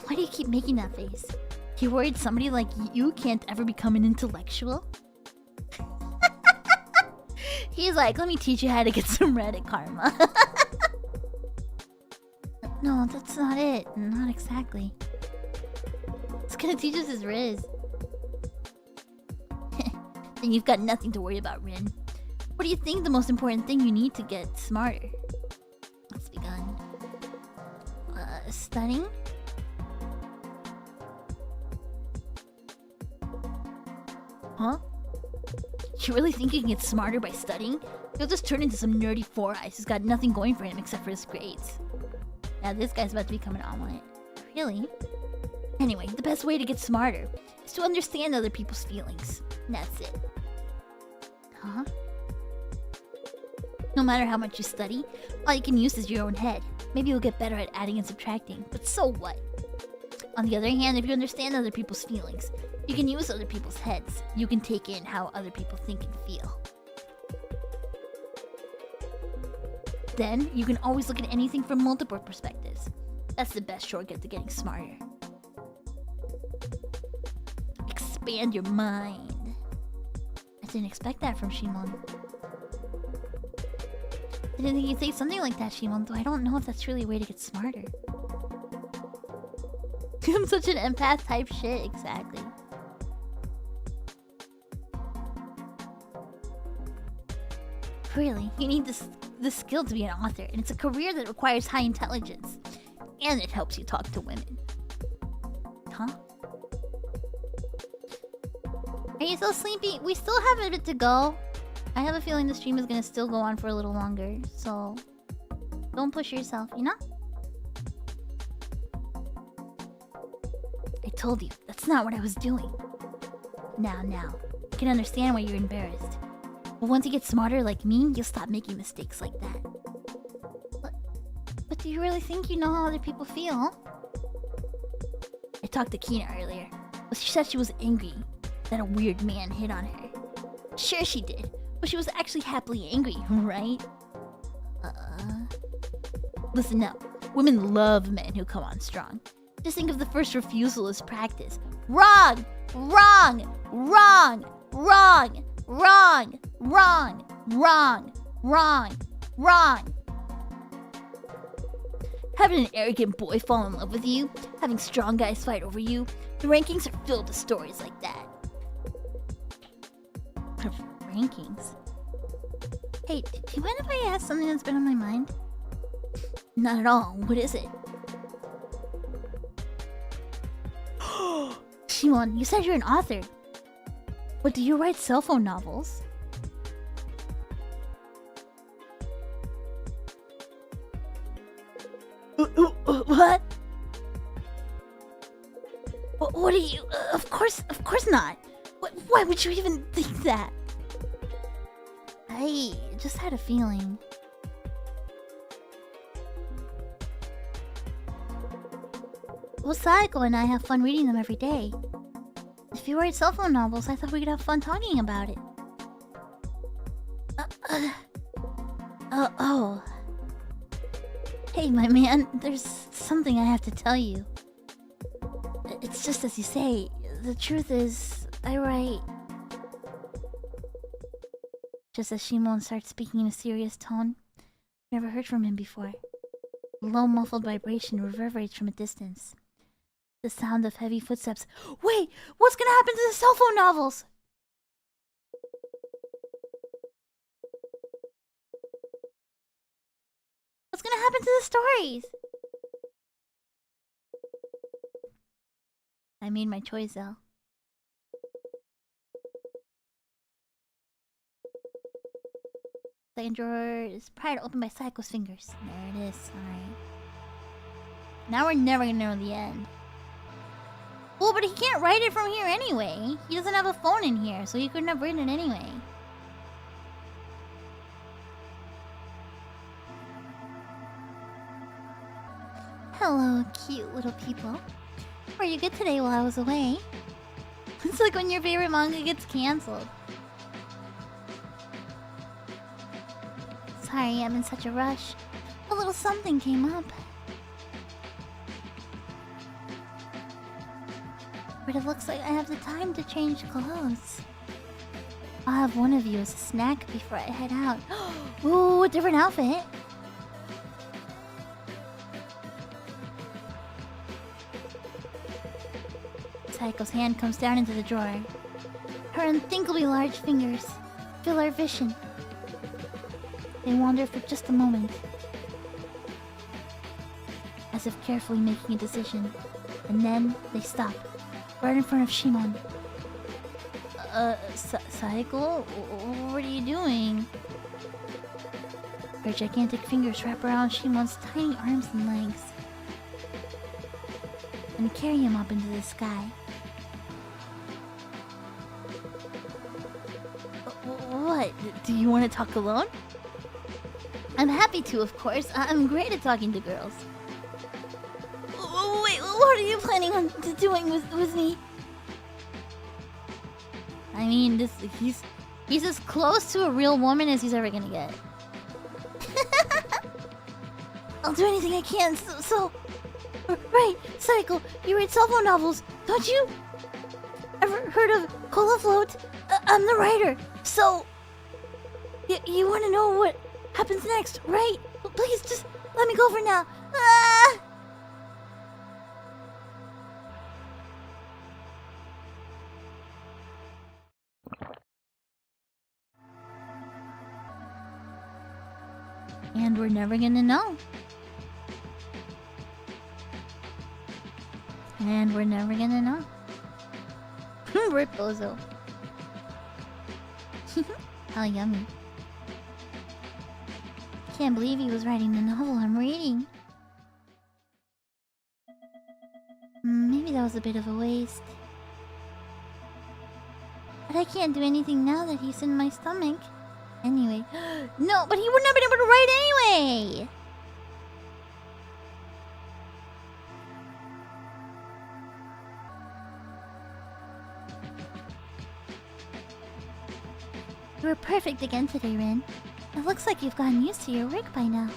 Why do you keep making that face? You worried somebody like you can't ever become an intellectual? He's like, let me teach you how to get some Reddit karma. No, that's not it. Not exactly. It's gonna teach us his Riz. Then you've got nothing to worry about, Rin. What do you think the most important thing you need to get smarter? Let's begin. Studying? Huh? You really think you can get smarter by studying? You'll just turn into some nerdy four-eyes who's got nothing going for him except for his grades. Now this guy's about to become an omelet. Really? Anyway, the best way to get smarter is to understand other people's feelings. That's it. Huh? No matter how much you study, all you can use is your own head. Maybe you'll get better at adding and subtracting, but so what? On the other hand, if you understand other people's feelings, you can use other people's heads. You can take in how other people think and feel. Then, you can always look at anything from multiple perspectives. That's the best shortcut to getting smarter. Expand your mind. I didn't expect that from Shimon. I didn't think you'd say something like that, Shimon, though I don't know if that's really a way to get smarter. I'm such an empath type shit, exactly. Really, you need this skill to be an author, and it's a career that requires high intelligence. And it helps you talk to women. Huh? Are you still sleepy? We still have a bit to go. I have a feeling the stream is gonna still go on for a little longer, so don't push yourself, you know? I told you, that's not what I was doing. Now, I can understand why you're embarrassed. But once you get smarter like me, you'll stop making mistakes like that. But do you really think you know how other people feel? I talked to Kina earlier. But she said she was angry that a weird man hit on her. Sure she did, but she was actually happily angry, right? Listen up. Women love men who come on strong. Just think of the first refusal as practice. Wrong! Wrong! Wrong! Wrong! Wrong! Wrong! Wrong! Wrong! Wrong! Having an arrogant boy fall in love with you, having strong guys fight over you, the rankings are filled with stories like that. Rankings? Hey, do you mind if I ask something that's been on my mind? Not at all. What is it? Shimon, you said you're an author. But do you write cell phone novels? What? What are you? Of course not. Why would you even think that? I just had a feeling. Well, Saeko and I have fun reading them every day. If you write cell phone novels, I thought we could have fun talking about it. Oh. Hey, my man, there's something I have to tell you. It's just as you say. The truth is, I write... Just as Shimon starts speaking in a serious tone. Never heard from him before. A low muffled vibration reverberates from a distance. The sound of heavy footsteps. Wait! What's gonna happen to the cell phone novels? What's gonna happen to the stories? I made my choice, though. Second drawer is prior to open by Saeko's fingers. There it is. Alright. Now we're never gonna know the end. Well, but he can't write it from here anyway. He doesn't have a phone in here, so he couldn't have written it anyway. Hello, cute little people. Were you good today while I was away? It's like when your favorite manga gets cancelled. Sorry, I'm in such a rush. A little something came up. But it looks like I have the time to change clothes. I'll have one of you as a snack before I head out. Ooh, a different outfit. Saeko's hand comes down into the drawer. Her unthinkably large fingers fill our vision. They wander for just a moment, as if carefully making a decision, and then they stop, right in front of Shimon. Saeko? What are you doing? Her gigantic fingers wrap around Shimon's tiny arms and legs, and carry him up into the sky. What? Do you want to talk alone? I'm happy to, of course. I'm great at talking to girls. Wait, what are you planning on doing with me? I mean, he's as close to a real woman as he's ever gonna get. I'll do anything I can, so... Right, Saeko, you read cell phone novels, don't you? Ever heard of Cola Float? I'm the writer, so... You want to know what happens next, right? Please, just let me go for now. Ah! And we're never gonna know. And we're never gonna know. Rip Bozo. How yummy. Can't believe he was writing the novel I'm reading. Maybe that was a bit of a waste. But I can't do anything now that he's in my stomach. Anyway. No, but he wouldn't have been able to write anyway! You were perfect again today, Rin. It looks like you've gotten used to your work by now.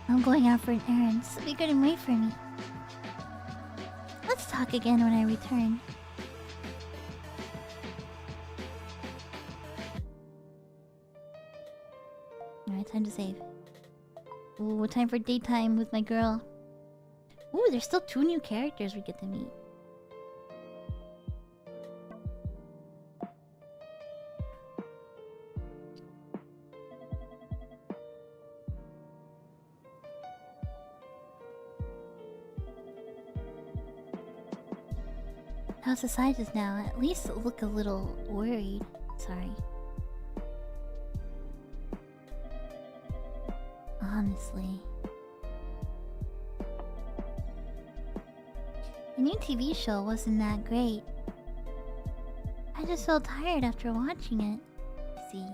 I'm going out for an errand, so be good and wait for me. Let's talk again when I return. Alright, time to save. Ooh, time for daytime with my girl. Ooh, there's still 2 new characters we get to meet. How's the sizes now? At least look a little worried. Sorry. Honestly. The new TV show wasn't that great. I just felt tired after watching it. See.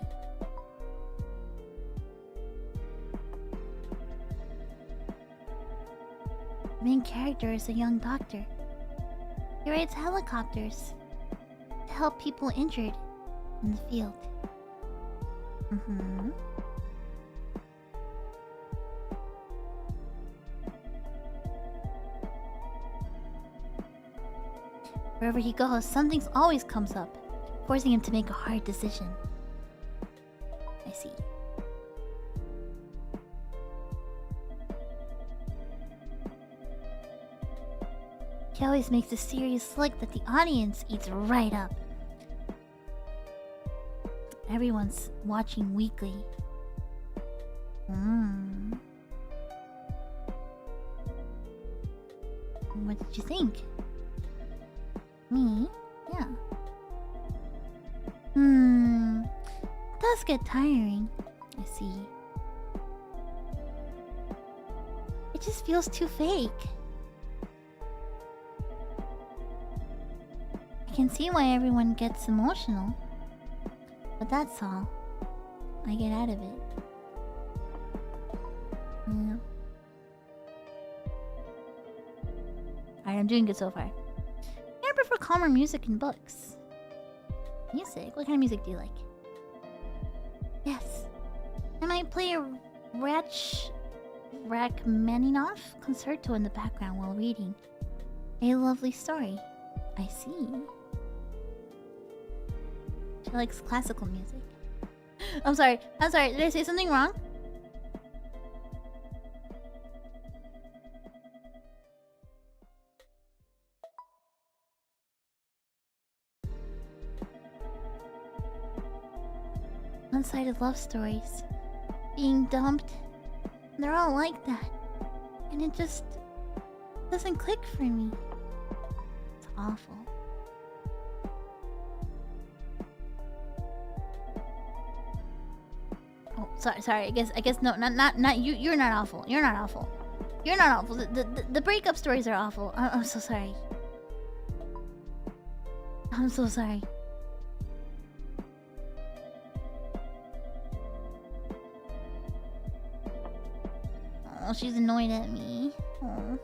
The main character is a young doctor. He rides helicopters to help people injured in the field. Wherever he goes, something always comes up, forcing him to make a hard decision. I see. He always makes a serious look that the audience eats right up. Everyone's watching weekly. What did you think? Me? Yeah. It does get tiring. I see. It just feels too fake. I can see why everyone gets emotional. But that's all I get out of it. Yeah. Alright, I'm doing good so far. I prefer calmer music and books. Music? What kind of music do you like? Yes. I might play a Rachmaninoff concerto in the background while reading. A lovely story. I see. She likes classical music. I'm sorry. Did I say something wrong? One-sided love stories. Being dumped. They're all like that. And it just doesn't click for me. It's awful. Oh, sorry. I guess no, not you. You're not awful. You're not awful. The breakup stories are awful. I'm so sorry. I'm so sorry. Oh, she's annoyed at me. Oh.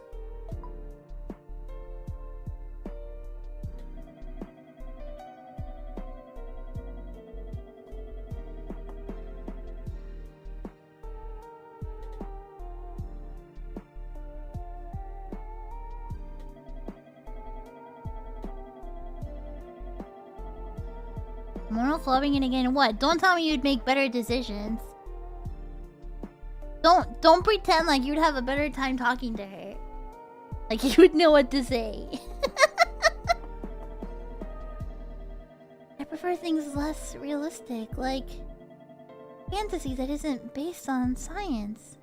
Moral clubbing it again. What? Don't tell me you'd make better decisions. Don't pretend like you'd have a better time talking to her. Like you would know what to say. I prefer things less realistic, like fantasy that isn't based on science.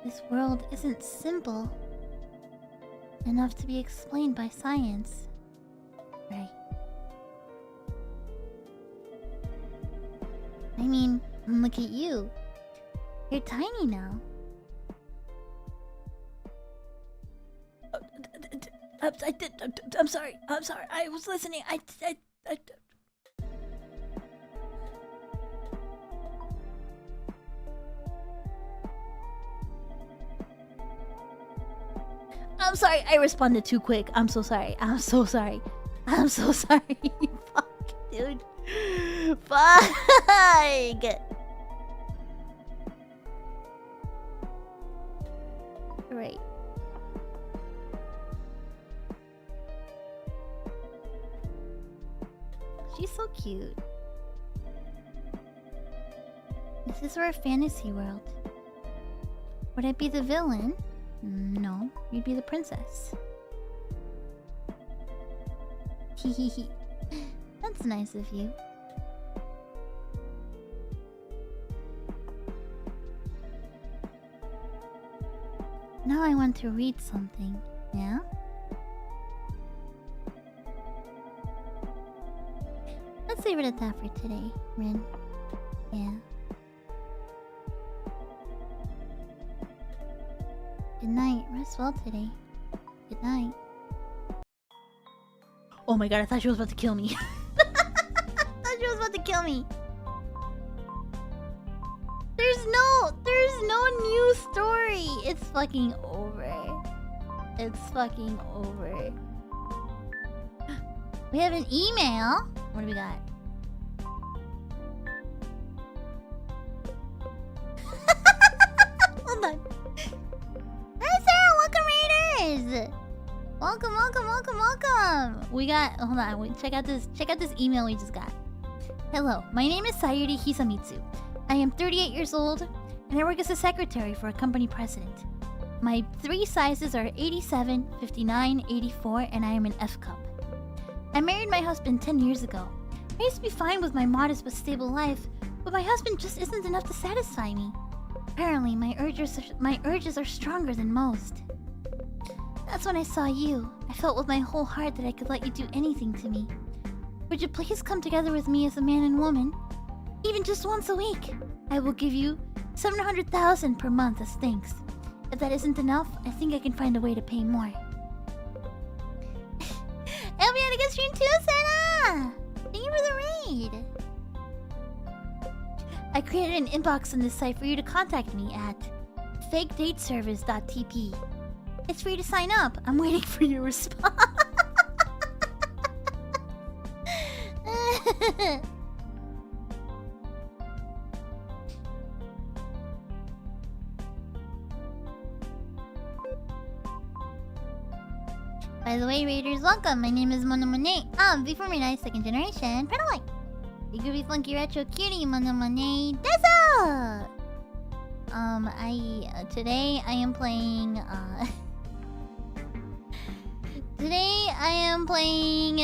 This world isn't simple enough to be explained by science. Right. I mean, look at you. You're tiny now. I'm sorry. I'm sorry. I was listening. I'm sorry. I responded too quick. I'm so sorry. I'm so sorry. I'm so sorry. Fuck, dude. Fuck. Right. She's so cute. Is this our fantasy world? Would I be the villain? No, you'd be the princess. Hehehe. That's nice of you. Now I want to read something. Yeah? Let's leave it at that for today, Rin. Yeah. Good night. Rest well today. Good night. Oh my god, I thought she was about to kill me. I thought she was about to kill me. There's no new story. It's fucking over. It's fucking over. We have an email. What do we got? Hold on. Hi Sarah, welcome Raiders! Welcome, welcome, welcome, welcome! We got, hold on, wait, check out this email we just got. Hello, my name is Sayuri Hisamitsu. I am 38 years old, and I work as a secretary for a company president. My 3 sizes are 87, 59, 84, and I am an F cup. I married my husband 10 years ago. I used to be fine with my modest but stable life, but my husband just isn't enough to satisfy me. Apparently, my urges are stronger than most. That's when I saw you. I felt with my whole heart that I could let you do anything to me. Would you please come together with me as a man and woman? Even just once a week. I will give you 700,000 per month as thanks. If that isn't enough, I think I can find a way to pay more. I'll be on a good stream too, Senna! Thank you for the raid! I created an inbox on this site for you to contact me at fakedateservice.tp. It's free to sign up. I'm waiting for your response. By the way, Raiders, welcome. My name is Monet. Before me, nice second generation. Prologue. You could be funky retro cutie, Monet. That's today I am playing. Today I am playing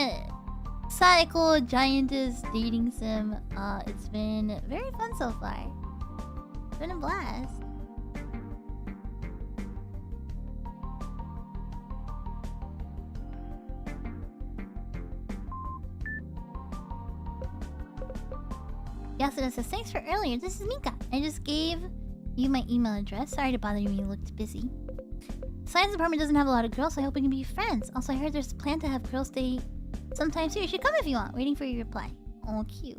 Saeko Giantess dating sim. It's been very fun so far. It's been a blast. Yasuda says, thanks for earlier. This is Mika. I just gave you my email address. Sorry to bother you when you looked busy. Science department doesn't have a lot of girls, so I hope we can be friends. Also, I heard there's a plan to have girls stay sometime too. You should come if you want. Waiting for your reply. Oh, cute.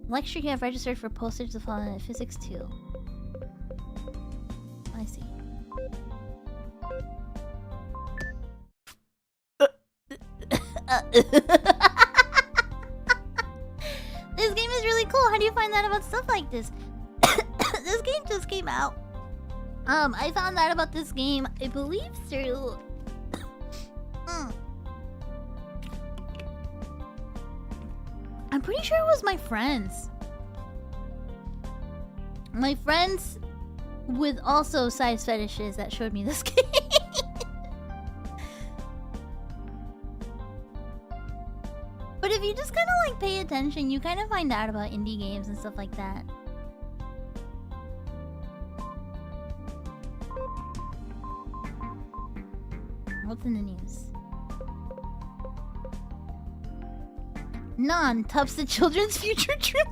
Lecture you have registered for postage to follow in physics 2. I see. This game is really cool. How do you find out about stuff like this? This game just came out. I found out about this game, I believe, through... I'm pretty sure it was my friends. My friends with also size fetishes that showed me this game. But if you just kind of like pay attention, you kind of find out about indie games and stuff like that. What's in the news? Non-Tups the children's future trip.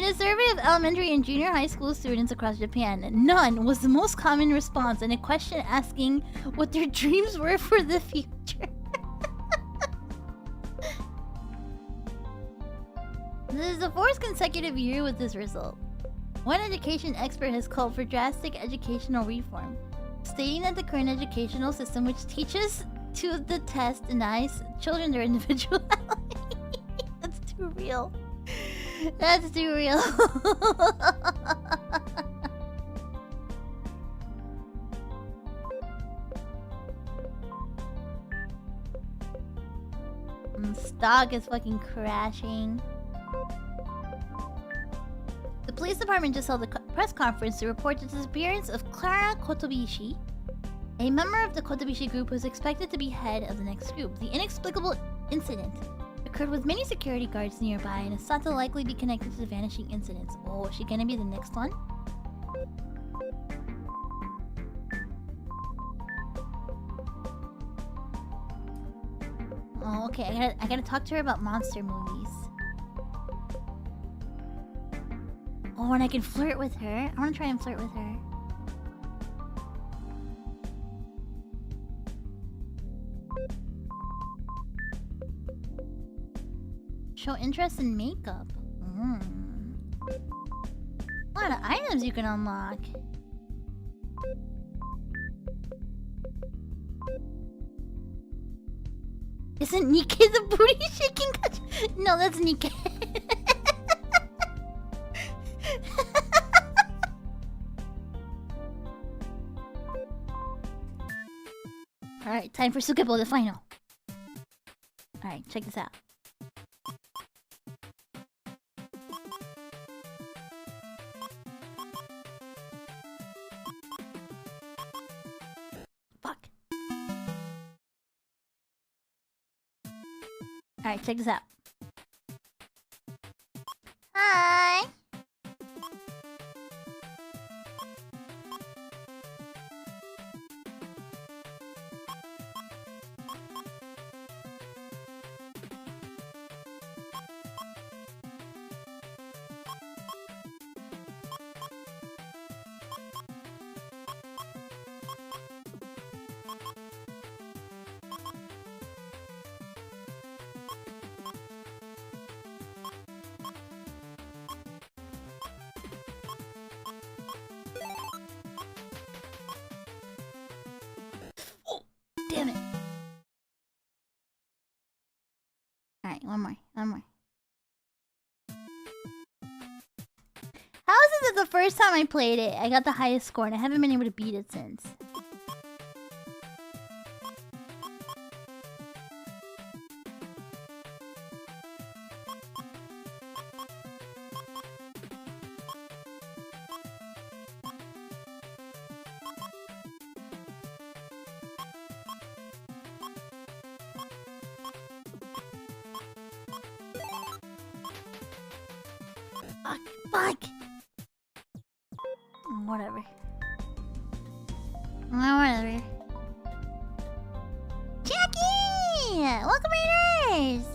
In a survey of elementary and junior high school students across Japan, none was the most common response in a question asking what their dreams were for the future. This is the fourth consecutive year with this result. One education expert has called for drastic educational reform, stating that the current educational system, which teaches to the test, denies children their individuality. That's too real. That's too real. Stock is fucking crashing. The police department just held a press conference to report the disappearance of Clara Kotobishi, a member of the Kotobishi group who is expected to be head of the next group. The inexplicable incident occurred with many security guards nearby and is thought to likely be connected to the vanishing incidents. Oh, is she gonna be the next one? Oh, okay. I gotta talk to her about monster movies. Oh, and I can flirt with her. I wanna try and flirt with her. Show interest in makeup. A lot of items you can unlock. Isn't Nikke the booty shaking? No, that's Nikke. Alright, time for Sukebo, the final. Alright, check this out. Fuck. Alright, check this out. Hi! Damn it. Alright, one more. How is it that the first time I played it, I got the highest score and I haven't been able to beat it since? Fuck! Whatever. Whatever. Jackie! Welcome, Raiders!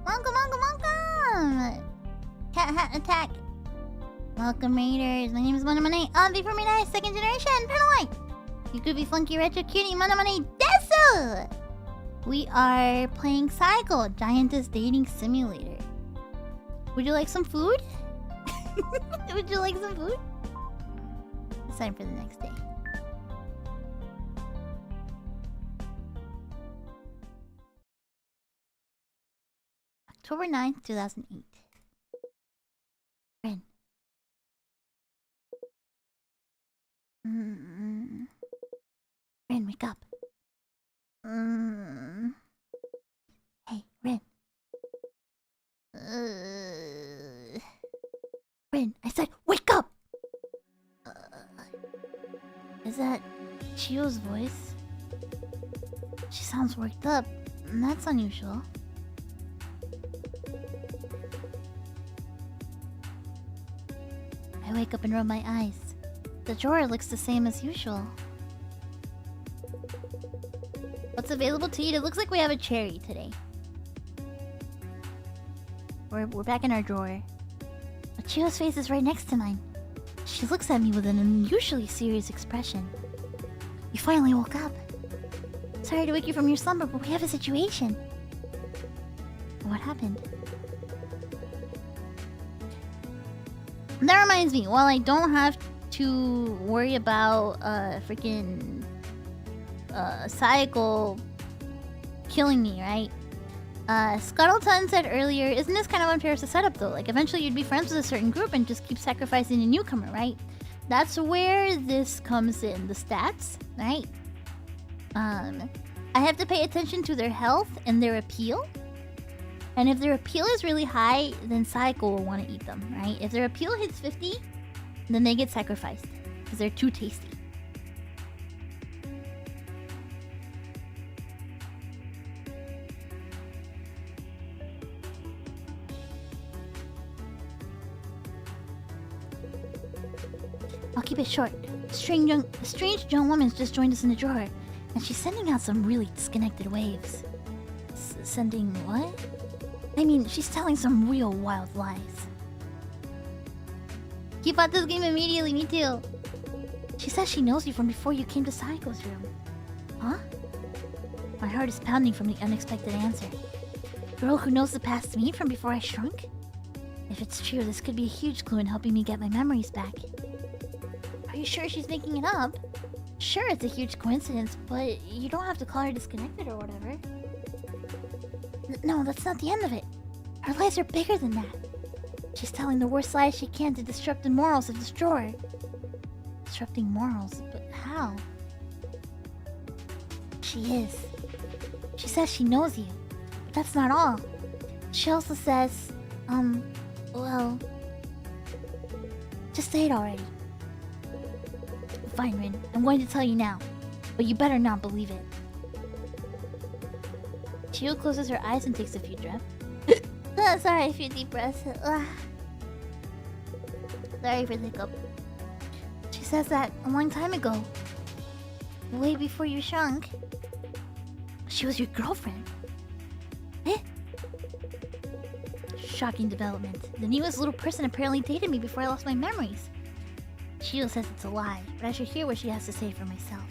Welcome! Cat hat attack! Welcome, Raiders. My name is Monet. Before me die, second generation, Prologue! You could be funky retro cutie, Monet Desu! We are playing Saeko, Giantess Dating Simulator. Would you like some food? Would you like some food? It's time for the next day. October 9th, 2008. Ren. Ren, wake up. Hey, Ren. Ren, I said wake up! Is that Chio's voice? She sounds worked up. That's unusual. I wake up and rub my eyes. The drawer looks the same as usual. But what's available to eat? It looks like we have a cherry today. We're back in our drawer. But Chio's face is right next to mine. She looks at me with an unusually serious expression. You finally woke up. Sorry to wake you from your slumber, but we have a situation. What happened? That reminds me, while I don't have to worry about freaking Saeko killing me, right? Scuttleton said earlier, isn't this kind of unfair as a setup though? Like eventually you'd be friends with a certain group and just keep sacrificing a newcomer, right? That's where this comes in, the stats, right? I have to pay attention to their health and their appeal. And if their appeal is really high, then Saeko will want to eat them, right? If their appeal hits 50, then they get sacrificed because they're too tasty. I'll keep it short. A strange young woman's just joined us in the drawer, and she's sending out some really disconnected waves. Sending what? I mean, she's telling some real wild lies. Keep out this game immediately, me too. She says she knows you from before you came to Saeko's room. Huh? My heart is pounding from the unexpected answer. Girl who knows the past me from before I shrunk? If it's true, this could be a huge clue in helping me get my memories back. Are you sure she's making it up? Sure, it's a huge coincidence, but you don't have to call her disconnected or whatever. No, that's not the end of it. Her lies are bigger than that. She's telling the worst lies she can to disrupt the morals of this drawer. Disrupting morals? But how? She is. She says she knows you. But that's not all. She also says, well... Just say it already. Fine, Rin. I'm going to tell you now. But you better not believe it. Chio closes her eyes and takes a few breaths. Sorry, a few deep breaths. Sorry for the hiccup. She says that a long time ago, way before you shrunk, she was your girlfriend. Eh? Shocking development. The newest little person apparently dated me before I lost my memories. Chio says it's a lie, but I should hear what she has to say for myself.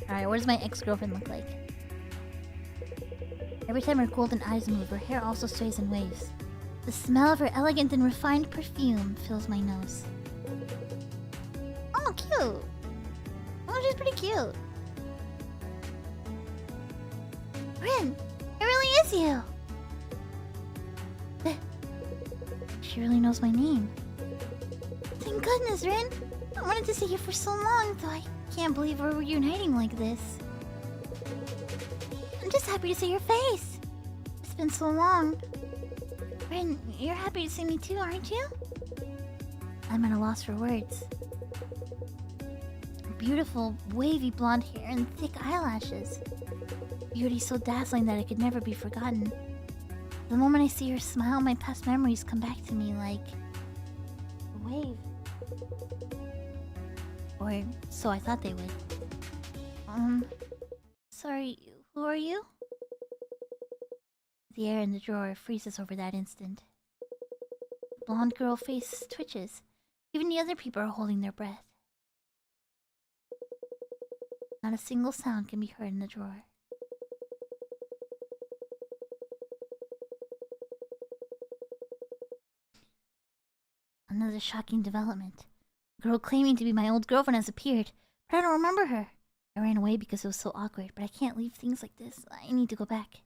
Alright, what does my ex-girlfriend look like? Every time her golden eyes move, her hair also sways in waves. The smell of her elegant and refined perfume fills my nose. Oh, cute! Oh, she's pretty cute. Rin! It really is you! She really knows my name. Thank goodness, Rin! I wanted to see you for so long, though I can't believe we're reuniting like this. I'm just happy to see your face. It's been so long. Rin, you're happy to see me too, aren't you? I'm at a loss for words. Beautiful, wavy blonde hair and thick eyelashes. Beauty so dazzling that it could never be forgotten. The moment I see her smile, my past memories come back to me like a wave. Or so I thought they would. Sorry, who are you? The air in the drawer freezes over that instant. The blonde girl face twitches. Even the other people are holding their breath. Not a single sound can be heard in the drawer. Another shocking development. A girl claiming to be my old girlfriend has appeared, but I don't remember her. I ran away because it was so awkward, but I can't leave things like this. I need to go back.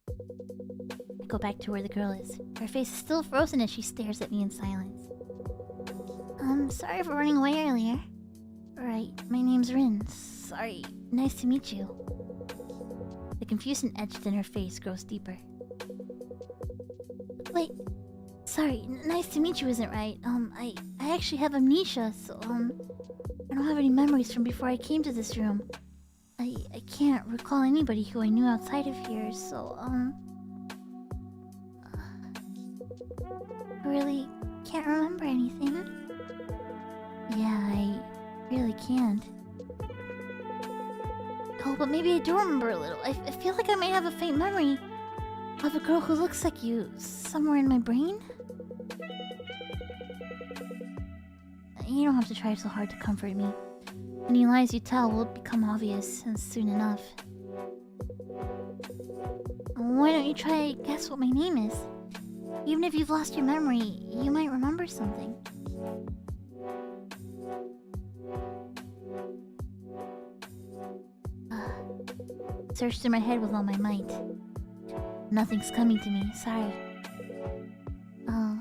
I go back to where the girl is. Her face is still frozen as she stares at me in silence. Sorry for running away earlier. Right, my name's Rin. Sorry, nice to meet you. The confusion etched in her face grows deeper. Wait, sorry, nice to meet you isn't right. I actually have amnesia, so, I don't have any memories from before I came to this room. I can't recall anybody who I knew outside of here, so, I really can't remember anything. Yeah, I really can't. Oh, but maybe I do remember a little. I feel like I might have a faint memory of a girl who looks like you somewhere in my brain. You don't have to try so hard to comfort me. Any lies you tell will become obvious soon enough. Why don't you try guess what my name is? Even if you've lost your memory, you might remember something. Searched through my head with all my might. Nothing's coming to me, sorry. Oh.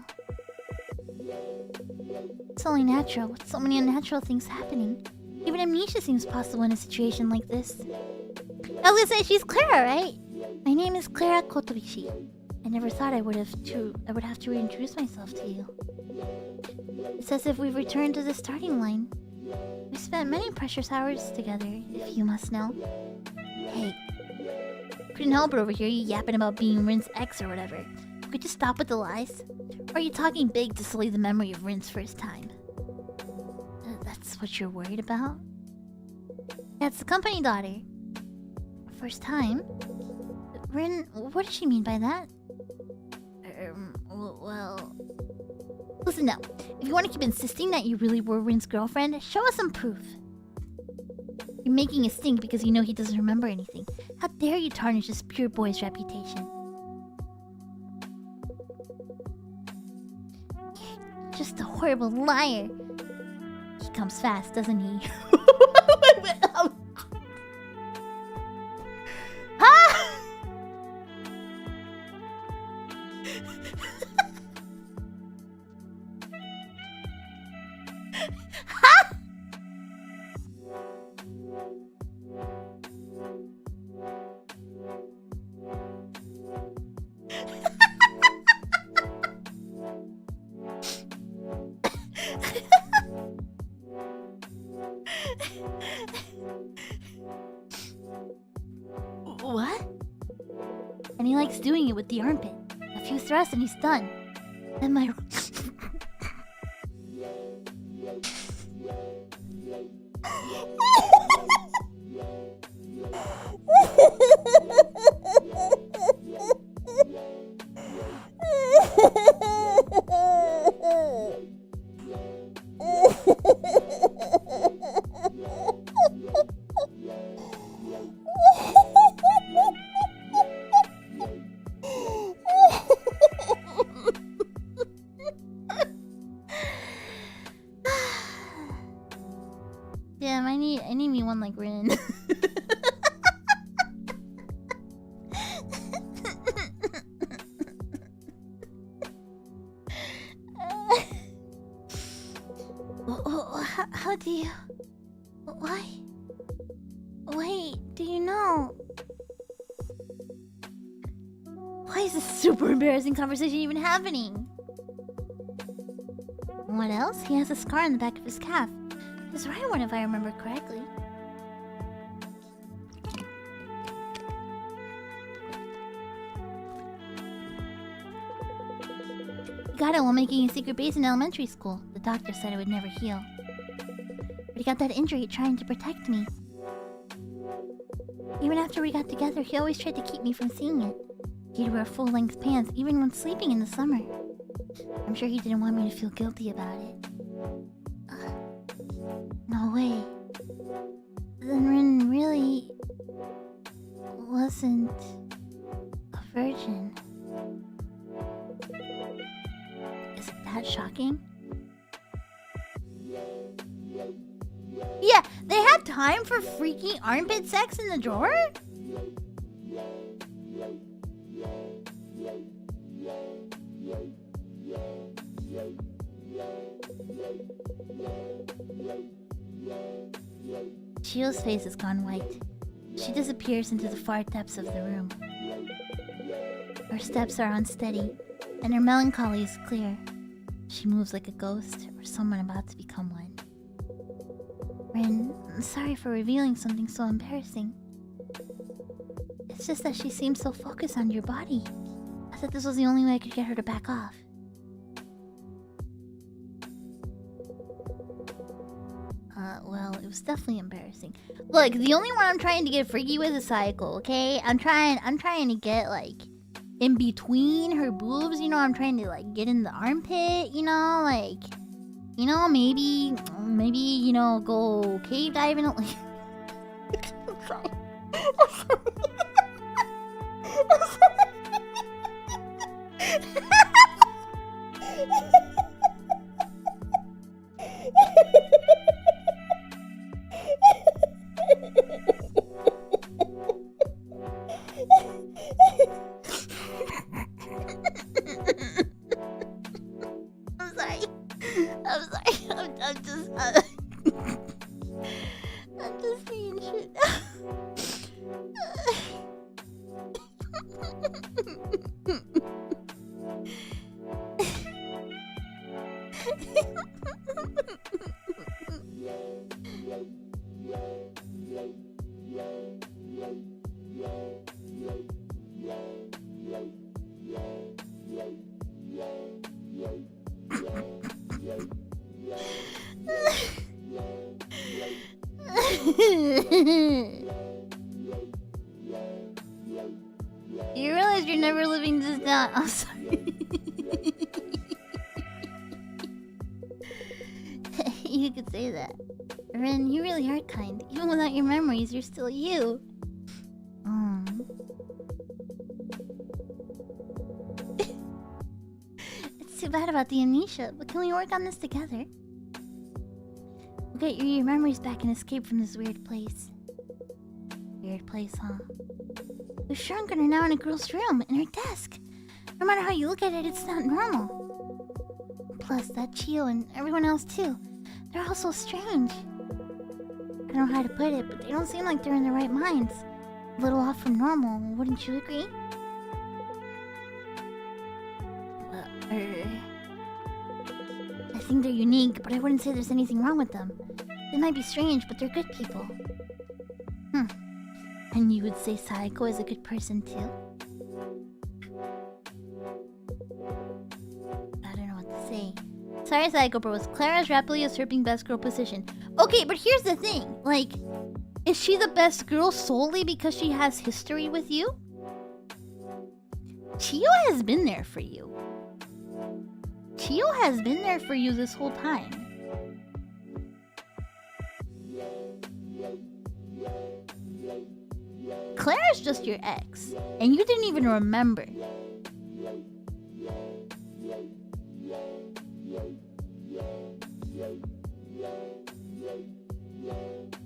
It's only natural, with so many unnatural things happening. Even amnesia seems possible in a situation like this. I was gonna say, she's Clara, right? My name is Clara Kotobishi. I never thought I would have to reintroduce myself to you. It's as if we've returned to the starting line. We spent many precious hours together, if you must know. Hey, couldn't help it over here, you yapping about being Rin's ex or whatever. Could you stop with the lies? Or are you talking big to sully the memory of Rin's first time? That's what you're worried about? That's the company daughter. First time? Rin, what does she mean by that? Well... Listen now, if you want to keep insisting that you really were Rin's girlfriend, show us some proof. You're making a stink because you know he doesn't remember anything. How dare you tarnish this pure boy's reputation? You're just a horrible liar. He comes fast, doesn't he? What? And he likes doing it with the armpit. A few thrusts and he's done. Then my... Damn, I need me one like Rin. How do you... Why? Wait, do you know? Why is this super embarrassing conversation even happening? What else? He has a scar on the back of his calf. His right one, if I remember correctly. He got it while making a secret base in elementary school. The doctor said it would never heal. But he got that injury trying to protect me. Even after we got together, he always tried to keep me from seeing it. He'd wear full-length pants even when sleeping in the summer. I'm sure he didn't want me to feel guilty about it. No way. Then Rin really... wasn't... a virgin. Is it that shocking? Yeah, they had time for freaky armpit sex in the drawer? Shio's face has gone white. She disappears into the far depths of the room. Her steps are unsteady, and her melancholy is clear. She moves like a ghost, or someone about to become one. Rin, I'm sorry for revealing something so embarrassing. It's just that she seems so focused on your body. I thought this was the only way I could get her to back off. Well, it was definitely embarrassing. Look, the only one I'm trying to get freaky with is Saeko, okay? I'm trying to get, like, in between her boobs, you know? I'm trying to, like, get in the armpit, you know? Like, you know, maybe, you know, go cave diving. I'm sorry. I'm sorry. I'm sorry. I'm just saying shit. You realize you're never living this down. I'm sorry. You could say that. Ren, you really are kind. Even without your memories, you're still you. It's too bad about the amnesia, but can we work on this together? We'll get your memories back and escape from this weird place. Weird place, huh? We've shrunk and are now in a girl's room, in her desk. No matter how you look at it, it's not normal. Plus, that Chio and everyone else too. They're all so strange. I don't know how to put it, but they don't seem like they're in their right minds. A little off from normal, wouldn't you agree? I think they're unique, but I wouldn't say there's anything wrong with them. They might be strange, but they're good people. And you would say Saeko is a good person too? I don't know what to say. Sorry, Saeko bros. Clara's rapidly usurping best girl position. Okay, but here's the thing. Like, is she the best girl solely because she has history with you? Chio has been there for you. Chio has been there for you this whole time. Clara's just your ex, and you didn't even remember.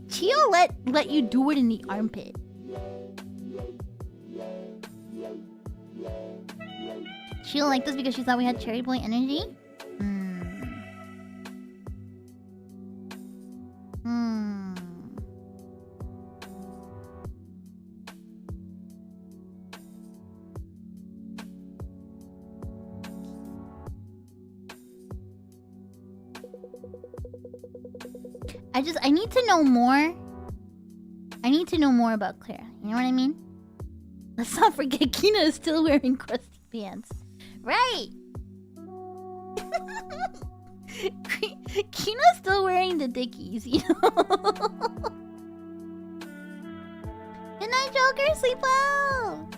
Chio let you do it in the armpit. She don't like this because she thought we had cherry boy energy? I need to know more. I need to know more about Clara. You know what I mean? Let's not forget Kina is still wearing crusty pants. Right! Kina's still wearing the dickies, you know? Good night, Joker! Sleep well!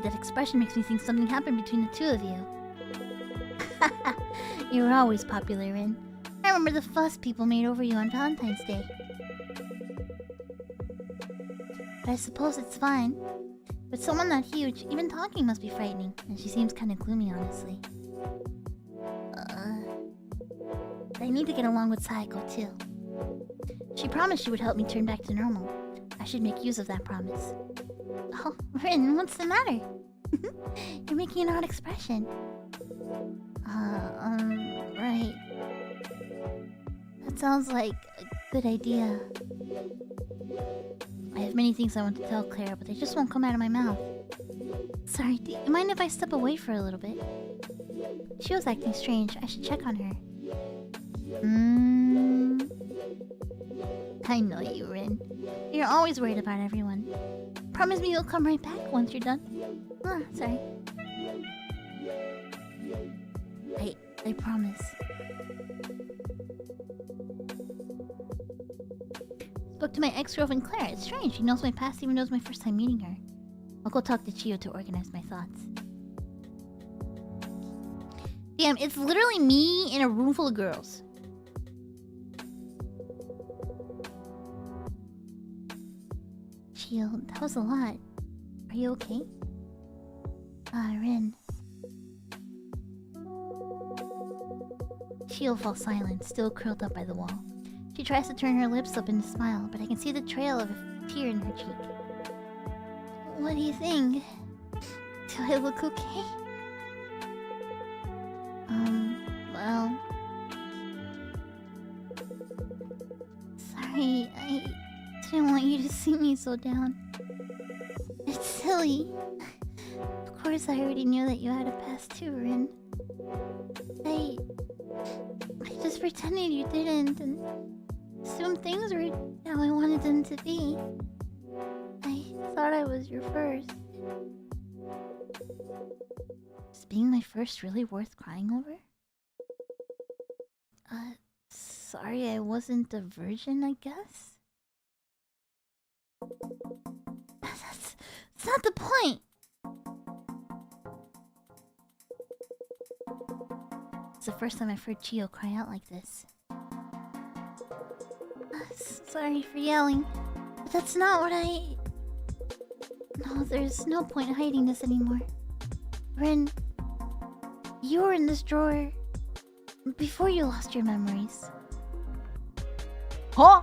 That expression makes me think something happened between the two of you. You were always popular, Rin. I remember the fuss people made over you on Valentine's Day. But I suppose it's fine. With someone that huge, even talking must be frightening. And she seems kind of gloomy, honestly. But I need to get along with Saeko, too. She promised she would help me turn back to normal. I should make use of that promise. Oh, Rin, what's the matter? You're making an odd expression. Right. That sounds like a good idea. I have many things I want to tell Clara, but they just won't come out of my mouth. Sorry, do you mind if I step away for a little bit? She was acting strange. I should check on her. I know you, Rin. You're always worried about everyone. Promise me you'll come right back once you're done. Sorry. I promise. Spoke to my ex-girlfriend Clara. It's strange. She knows my past even knows my first time meeting her. I'll go talk to Chiyo to organize my thoughts. Damn, it's literally me in a room full of girls. Chiyo, that was a lot. Are you okay? Rin. Chiyo falls silent, still curled up by the wall. She tries to turn her lips up in a smile, but I can see the trail of a tear in her cheek. What do you think? Do I look okay? Well... Sorry, I didn't want you to see me so down. It's silly. Of course I already knew that you had a past too, Rin. I just pretended you didn't and assumed things were how I wanted them to be. I thought I was your first. Is being my first really worth crying over? Sorry I wasn't a virgin, I guess? That's not the point! It's the first time I've heard Chiyo cry out like this. Sorry for yelling, but that's not what I... No, there's no point hiding this anymore. Rin, you were in this drawer before you lost your memories. Huh?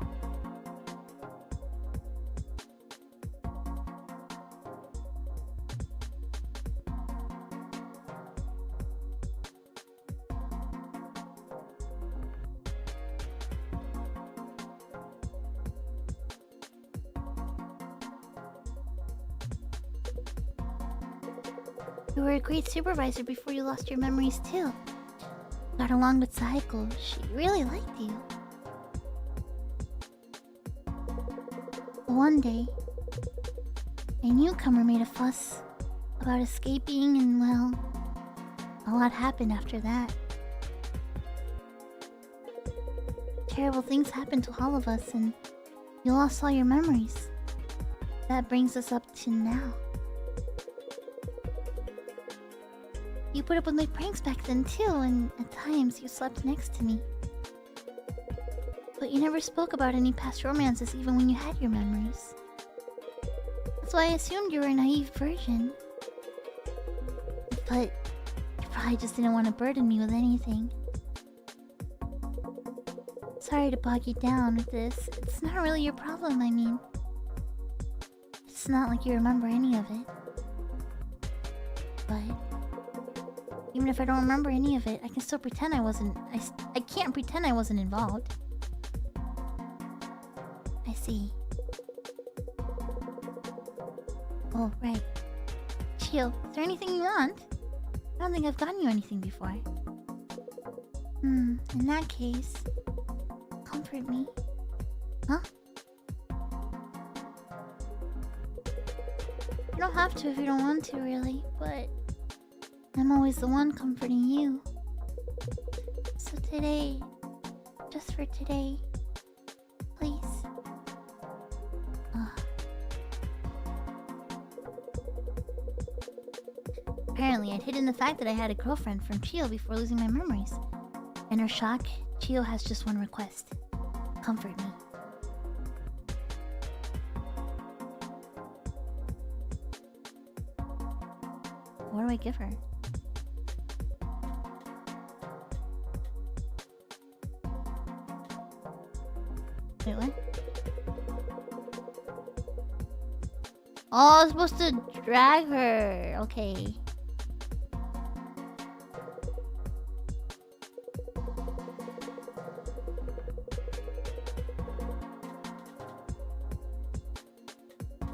You were a great supervisor before you lost your memories too. Got along with Saeko. She really liked you. One day, a newcomer made a fuss about escaping and, well, a lot happened after that. Terrible things happened to all of us and you lost all your memories. That brings us up to now. You put up with my pranks back then too, and at times you slept next to me. But you never spoke about any past romances even when you had your memories. That's why I assumed you were a naive virgin. But you probably just didn't want to burden me with anything. Sorry to bog you down with this. It's not really your problem, I mean. It's not like you remember any of it. But even if I don't remember any of it, I can still pretend I wasn't... I can't pretend I wasn't involved. I see. Oh, right. Chiyo, is there anything you want? I don't think I've gotten you anything before. In that case... comfort me. Huh? You don't have to if you don't want to, really, but... I'm always the one comforting you. So today, just for today, please. Apparently, I'd hidden the fact that I had a girlfriend from Chiyo before losing my memories. In her shock, Chiyo has just one request. Comfort me. What do I give her? Wait, what? Oh, I was supposed to drag her. Okay.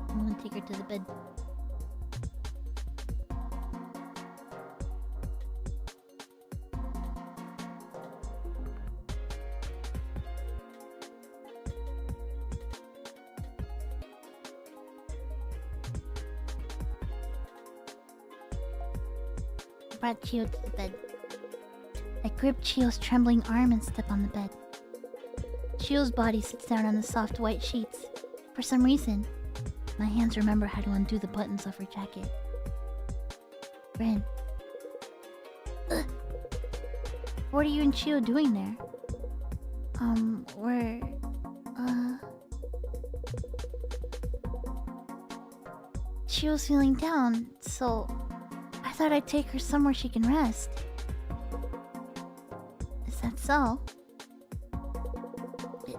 I'm gonna take her to the bed. Brought Chiyo to the bed. I gripped Chiyo's trembling arm and stepped on the bed. Chio's body sits down on the soft white sheets. For some reason, my hands remember how to undo the buttons of her jacket. Rin. What are you and Chio doing there? We're... Chio's feeling down, so... I thought I'd take her somewhere she can rest. Is that so?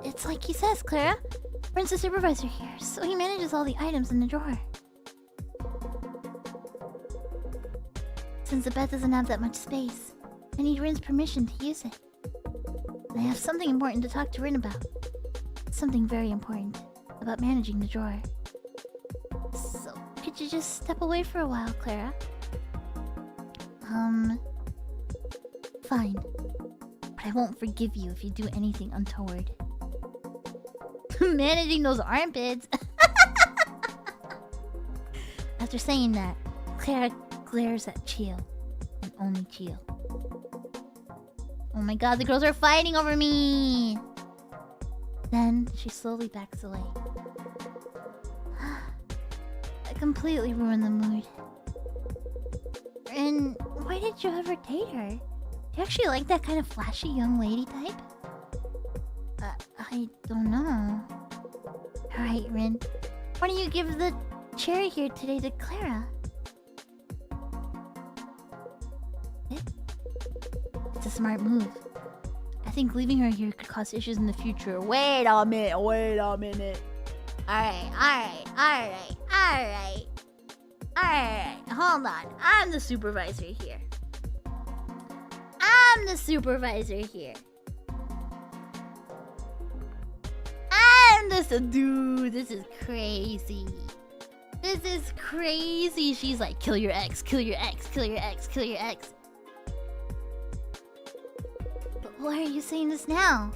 It's like he says, Clara. Rin's the supervisor here, so he manages all the items in the drawer. Since the bed doesn't have that much space, I need Rin's permission to use it. I have something important to talk to Rin about. Something very important about managing the drawer. So, could you just step away for a while, Clara? Fine. But I won't forgive you if you do anything untoward. Managing those armpits. After saying that, Clara glares at Chio. And only Chio. Oh my god, the girls are fighting over me! Then she slowly backs away. I completely ruined the mood. And why did you ever date her? Do you actually like that kind of flashy young lady type? I don't know. Alright, Rin. Why don't you give the cherry here today to Clara? It's a smart move. I think leaving her here could cause issues in the future. Wait a minute. Alright. Hold on. I'm the supervisor here. Dude, this is crazy. She's like, kill your ex. But why are you saying this now?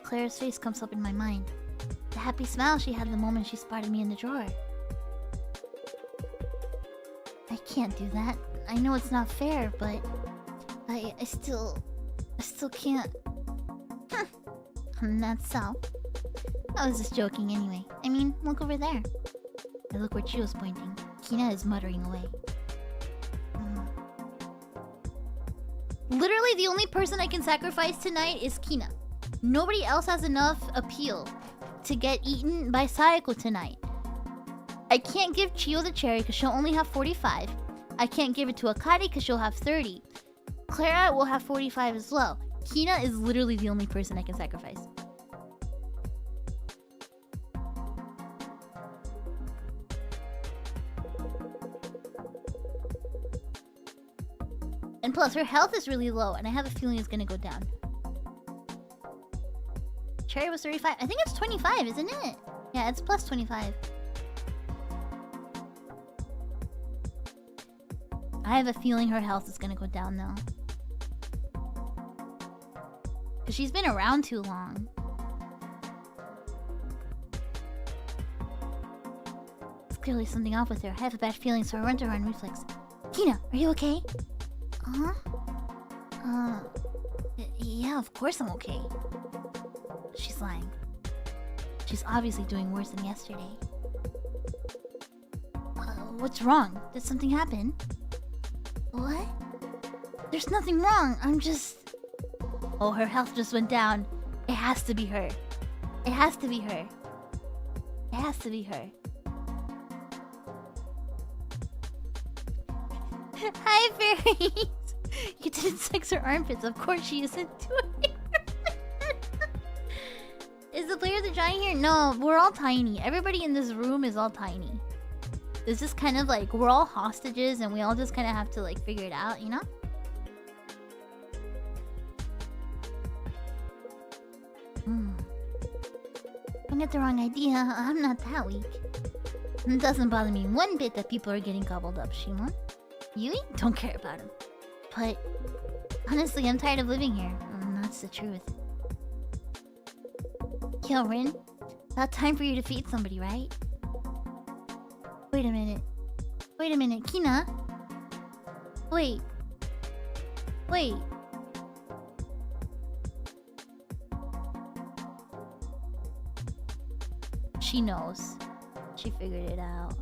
Clara's face comes up in my mind. The happy smile she had the moment she spotted me in the drawer. I can't do that. I know it's not fair, but I still can't. That's so. I was just joking anyway. I mean, look over there. I look where Chio's pointing. Kina is muttering away. Literally, the only person I can sacrifice tonight is Kina. Nobody else has enough appeal to get eaten by Saeko tonight. I can't give Chio the cherry because she'll only have 45. I can't give it to Akari because she'll have 30. Clara will have 45 as well. Kina is literally the only person I can sacrifice. And plus, her health is really low, and I have a feeling it's gonna go down. Cherry was 35. I think it's 25, isn't it? Yeah, it's plus 25. I have a feeling her health is gonna go down, though. Because she's been around too long. There's clearly something off with her. I have a bad feeling, so I run to her on reflex. Kina, are you okay? Yeah, of course I'm okay. She's lying. She's obviously doing worse than yesterday. What's wrong? Did something happen? What? There's nothing wrong. I'm just... Oh, her health just went down. It has to be her. It has to be her. It has to be her. Hi, fairies! You didn't sex her armpits. Of course she isn't doing it. Is the player the giant here? No, we're all tiny. Everybody in this room is all tiny. It's just kind of like, we're all hostages and we all just kind of have to like figure it out, you know? Don't get the wrong idea. I'm not that weak. It doesn't bother me one bit that people are getting gobbled up, Shimon. Yui? Don't care about him. But honestly, I'm tired of living here. That's the truth. Yo, Rin. About time for you to feed somebody, right? Wait a minute. Kina? Wait. Wait. She knows. She figured it out.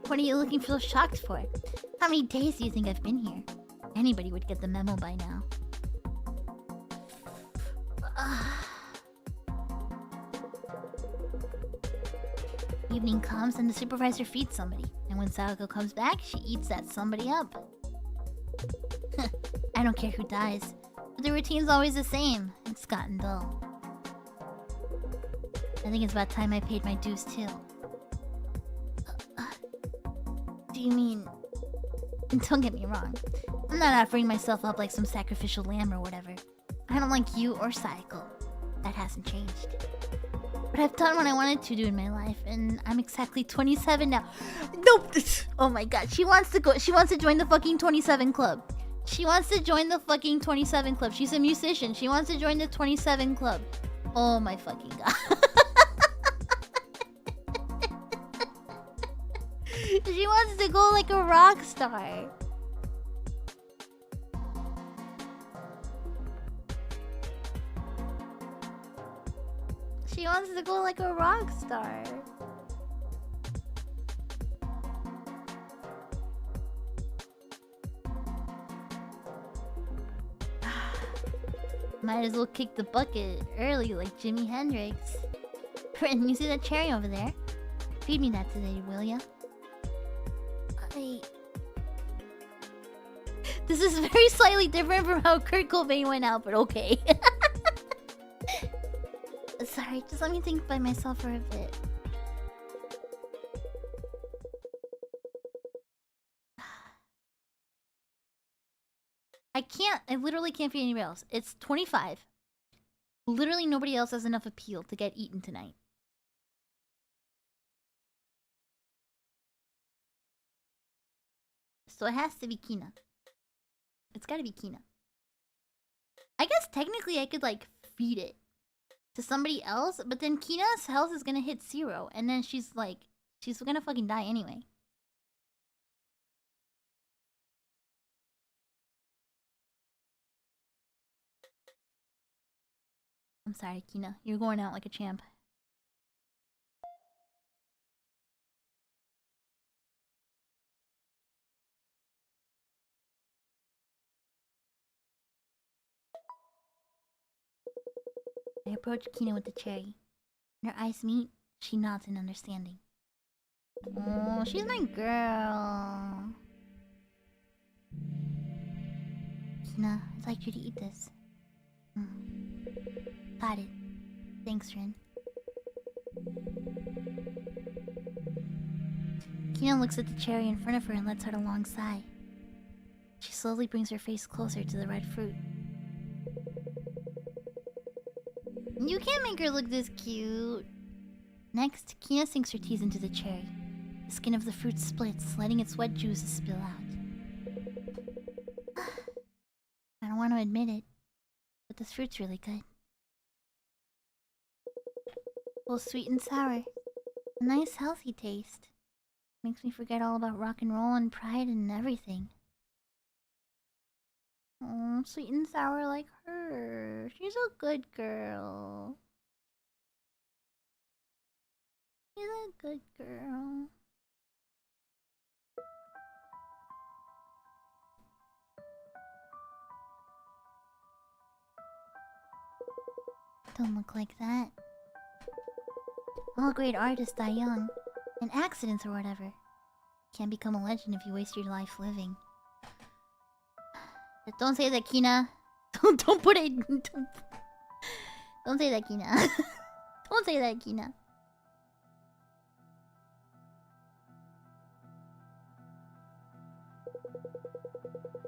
What are you looking so shocked for? How many days do you think I've been here? Anybody would get the memo by now. Evening comes and the supervisor feeds somebody. And when Saeko comes back, she eats that somebody up. I don't care who dies. But the routine's always the same. It's gotten dull. I think it's about time I paid my dues too. Do you mean... Don't get me wrong. I'm not offering myself up like some sacrificial lamb or whatever. I don't like you or Saeko. That hasn't changed. But I've done what I wanted to do in my life, and I'm exactly 27 now. Nope! Oh my god, she wants to go. She wants to join the fucking 27 club. She wants to join the fucking 27 club. She's a musician. She wants to join the 27 club. Oh my fucking god. She wants to go like a rock star. She wants to go like a rock star. Might as well kick the bucket early like Jimi Hendrix. Rin, you see that cherry over there? Feed me that today, will ya? This is very slightly different from how Kurt Cobain went out, but okay. Sorry, just let me think by myself for a bit. I literally can't feed anybody else. It's 25. Literally nobody else has enough appeal to get eaten tonight. So it has to be Kina. It's gotta be Kina. I guess technically I could like feed it to somebody else, but then Kina's health is gonna hit 0, and then she's gonna fucking die anyway. I'm sorry, Kina. You're going out like a champ. I approach Kina with the cherry. When her eyes meet, she nods in understanding. Oh, she's my girl. Kina, I'd like you to eat this. Got it. Thanks, Rin. Kina looks at the cherry in front of her and lets out a long sigh. She slowly brings her face closer to the red fruit. You can't make her look this cute. Next, Kina sinks her teeth into the cherry. The skin of the fruit splits, letting its wet juices spill out. I don't want to admit it, but this fruit's really good. Both sweet and sour. A nice, healthy taste. Makes me forget all about rock and roll and pride and everything. Oh, sweet and sour like her. She's a good girl. She's a good girl. Don't look like that. All great artists die young, in accidents or whatever. Can't become a legend if you waste your life living. Don't say that, Kina. Don't put it. Don't say that, Kina. Don't say that, Kina.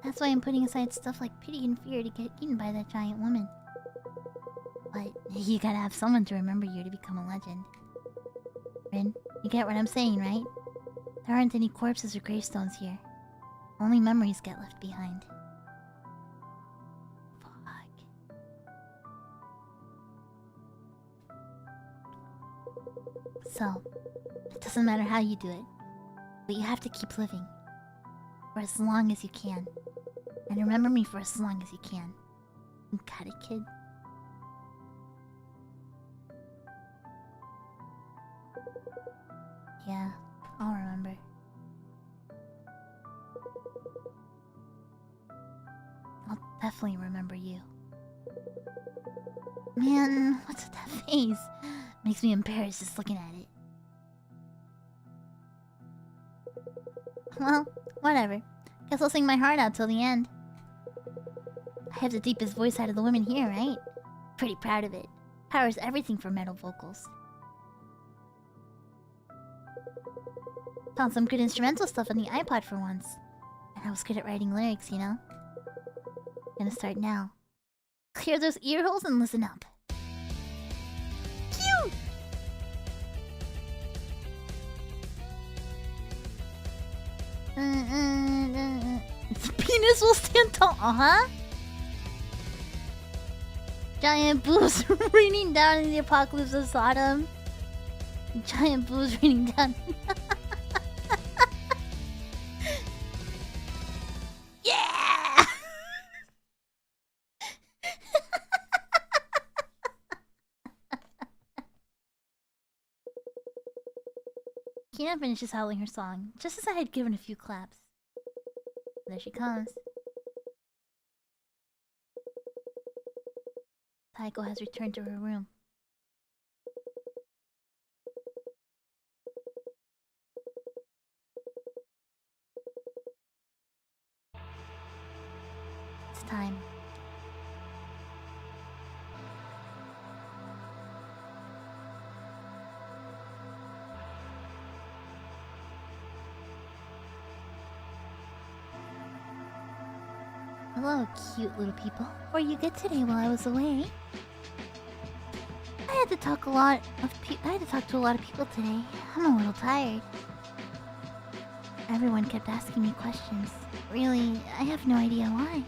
That's why I'm putting aside stuff like pity and fear to get eaten by that giant woman. But you gotta have someone to remember you to become a legend. Rin, you get what I'm saying, right? There aren't any corpses or gravestones here. Only memories get left behind. So, it doesn't matter how you do it. But you have to keep living. For as long as you can. And remember me for as long as you can. You got it, kid? Yeah, I'll remember. I'll definitely remember you. Man, what's with that face? Makes me embarrassed just looking at it. Well, whatever. Guess I'll sing my heart out till the end. I have the deepest voice out of the women here, right? Pretty proud of it. Powers everything for metal vocals. Found some good instrumental stuff on the iPod for once. And I was good at writing lyrics, you know? Gonna start now. Clear those ear holes and listen up. Cute! Its penis will stand tall, Giant boobs raining down in the apocalypse of Sodom. Giant boobs raining down. Yeah! Kina finishes howling her song, just as I had given a few claps. There she comes. Saeko has returned to her room. It's time. Hello, cute little people. Were you good today while I was away? I had to talk to a lot of people today. I'm a little tired. Everyone kept asking me questions. Really, I have no idea why.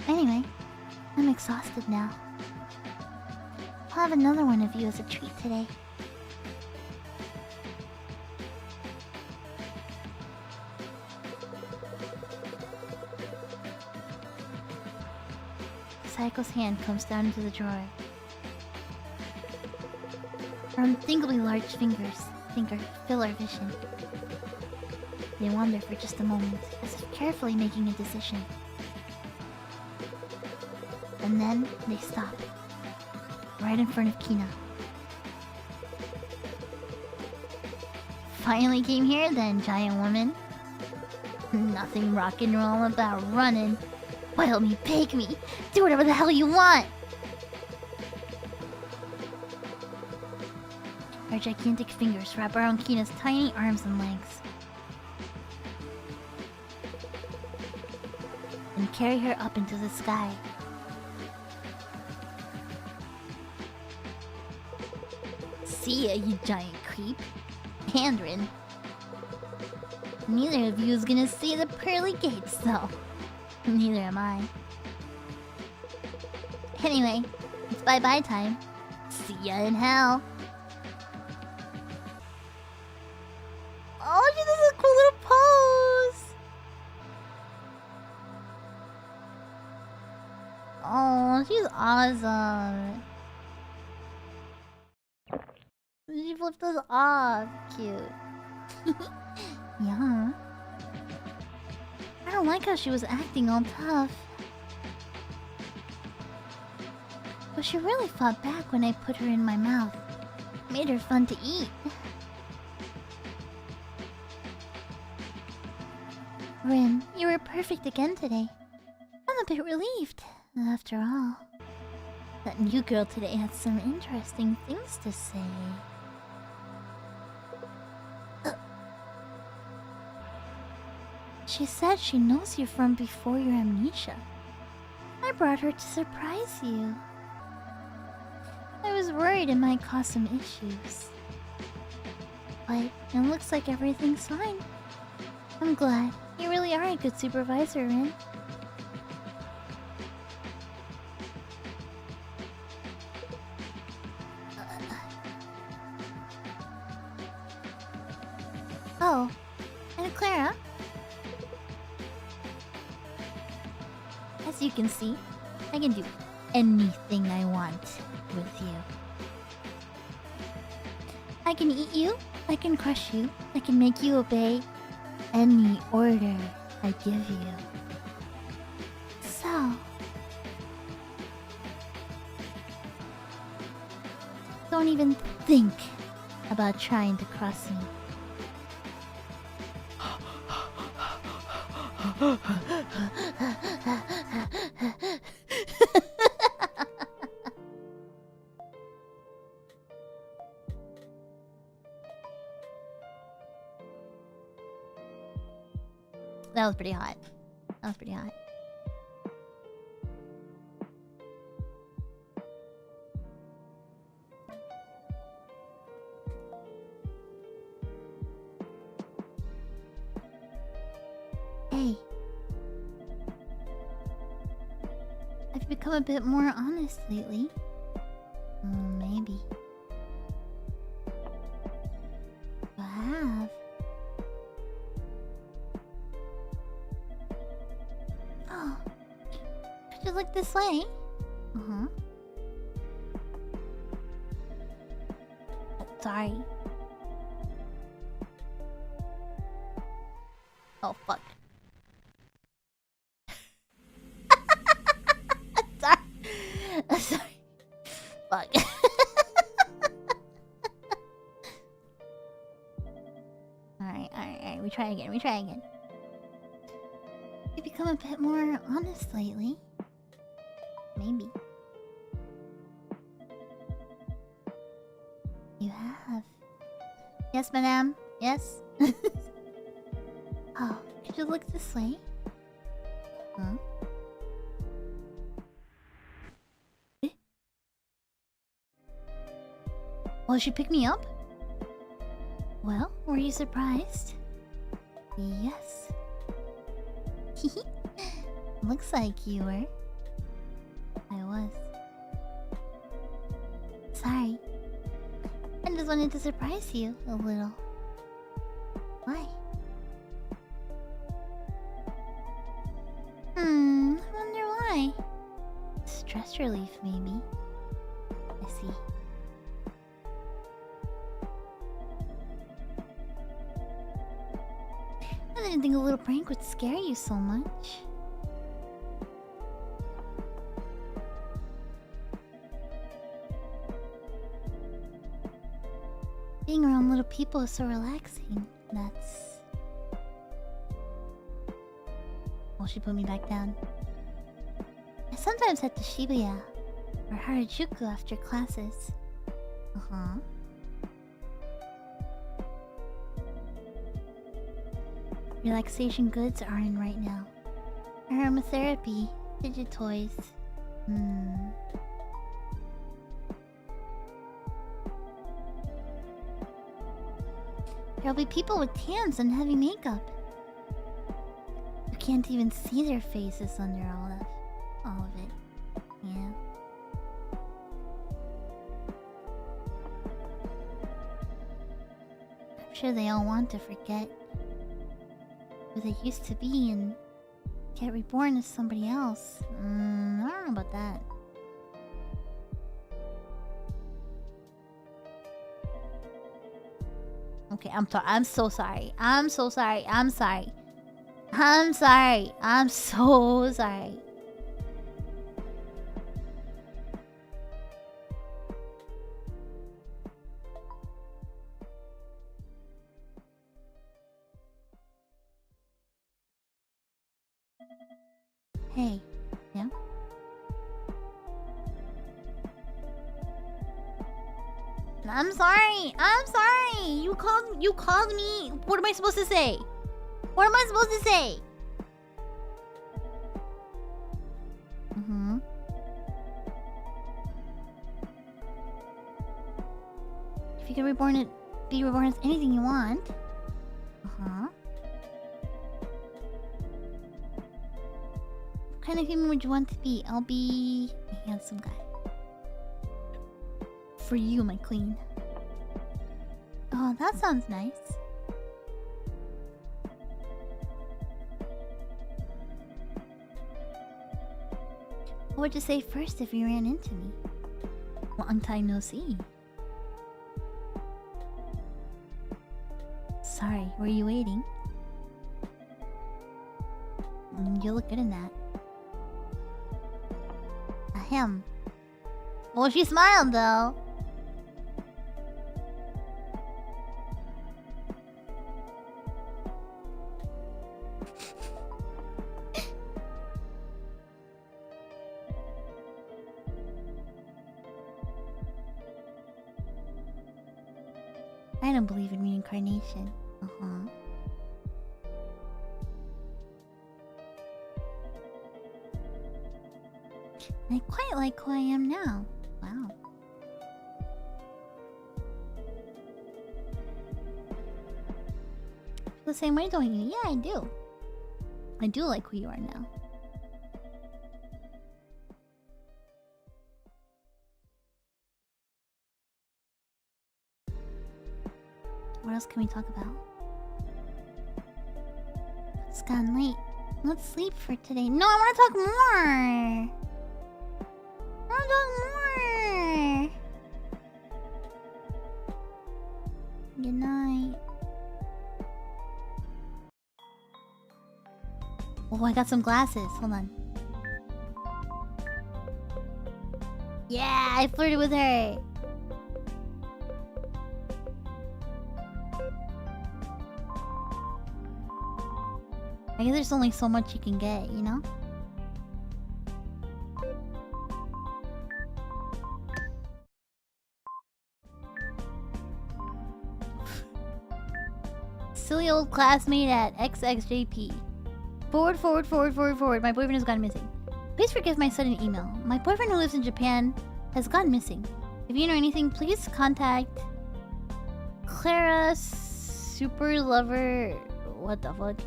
Anyway, I'm exhausted now. I'll have another one of you as a treat today. Saeko's hand comes down into the drawer. Her unthinkably large fingers fill our vision. They wander for just a moment, as if carefully making a decision. And then they stop, right in front of Kina. Finally came here then, giant woman. Nothing rock and roll about running. Boil me, bake me, do whatever the hell you want! Our gigantic fingers wrap around Kina's tiny arms and legs. And carry her up into the sky. See ya, you giant creep. Mandarin. Neither of you is gonna see the pearly gates, though. Neither am I. Anyway, it's bye-bye time. See ya in hell. Oh, she does a cool little pose! Oh, she's awesome. She flipped us off. Cute. Yeah. I don't like how she was acting all tough. But she really fought back when I put her in my mouth. Made her fun to eat. Rin, you were perfect again today. I'm a bit relieved, after all. That new girl today had some interesting things to say. She said she knows you from before your amnesia. I brought her to surprise you. I was worried it might cause some issues. But it looks like everything's fine. I'm glad. You really are a good supervisor, Rin. Oh, and Clara. As you can see, I can do anything I want with you. I can eat you, I can crush you, I can make you obey any order I give you. So, don't even think about trying to cross me. That was pretty hot. That was pretty hot. Hey. I've become a bit more honest lately. Maybe. I have. Oh. Could you look this way? Uh-huh. Oh, sorry. Oh, fuck. Sorry. Sorry. Fuck. Alright. We try again. You've become a bit more honest lately. Maybe. You have. Yes, madame. Yes. Oh, could you look this way? Huh? Will she pick me up? Well, were you surprised? Yes. Looks like you were. I was. Sorry. I just wanted to surprise you a little. Why? I wonder why. Stress relief, maybe. I see. I didn't think a little prank would scare you so much. Being around little people is so relaxing. That's... Well, she put me back down. I sometimes head to Shibuya or Harajuku after classes. Uh-huh. Relaxation goods are in right now. Aromatherapy, fidget toys. There'll be people with tans and heavy makeup. You can't even see their faces under all of it. Yeah. I'm sure they all want to forget who they used to be and get reborn as somebody else. I don't know about that. Okay, I'm so sorry. I'm so sorry. I'm sorry. I'm sorry. I'm so sorry. Hey, yeah? I'm sorry. I'm sorry. You called me. What am I supposed to say? What am I supposed to say? If you could be reborn as anything you want. What kind of human would you want to be? I'll be a handsome guy. For you, my queen. Oh, that sounds nice. What would you say first if you ran into me? Long time no see. Sorry, were you waiting? You look good in that. Ahem. Well, she smiled though. I don't believe in reincarnation. I quite like who I am now. Wow. Feel the same way, don't you? Yeah, I do. I do like who you are now. What else can we talk about? It's gotten late. Let's sleep for today. No, I want to talk more. I want to talk more. Good night. Oh, I got some glasses. Hold on. Yeah, I flirted with her. I guess there's only so much you can get, you know? Silly old classmate at XXJP. Forward. My boyfriend has gone missing. Please forgive my sudden email. My boyfriend who lives in Japan has gone missing. If you know anything, please contact Clara Super Lover. What the fuck?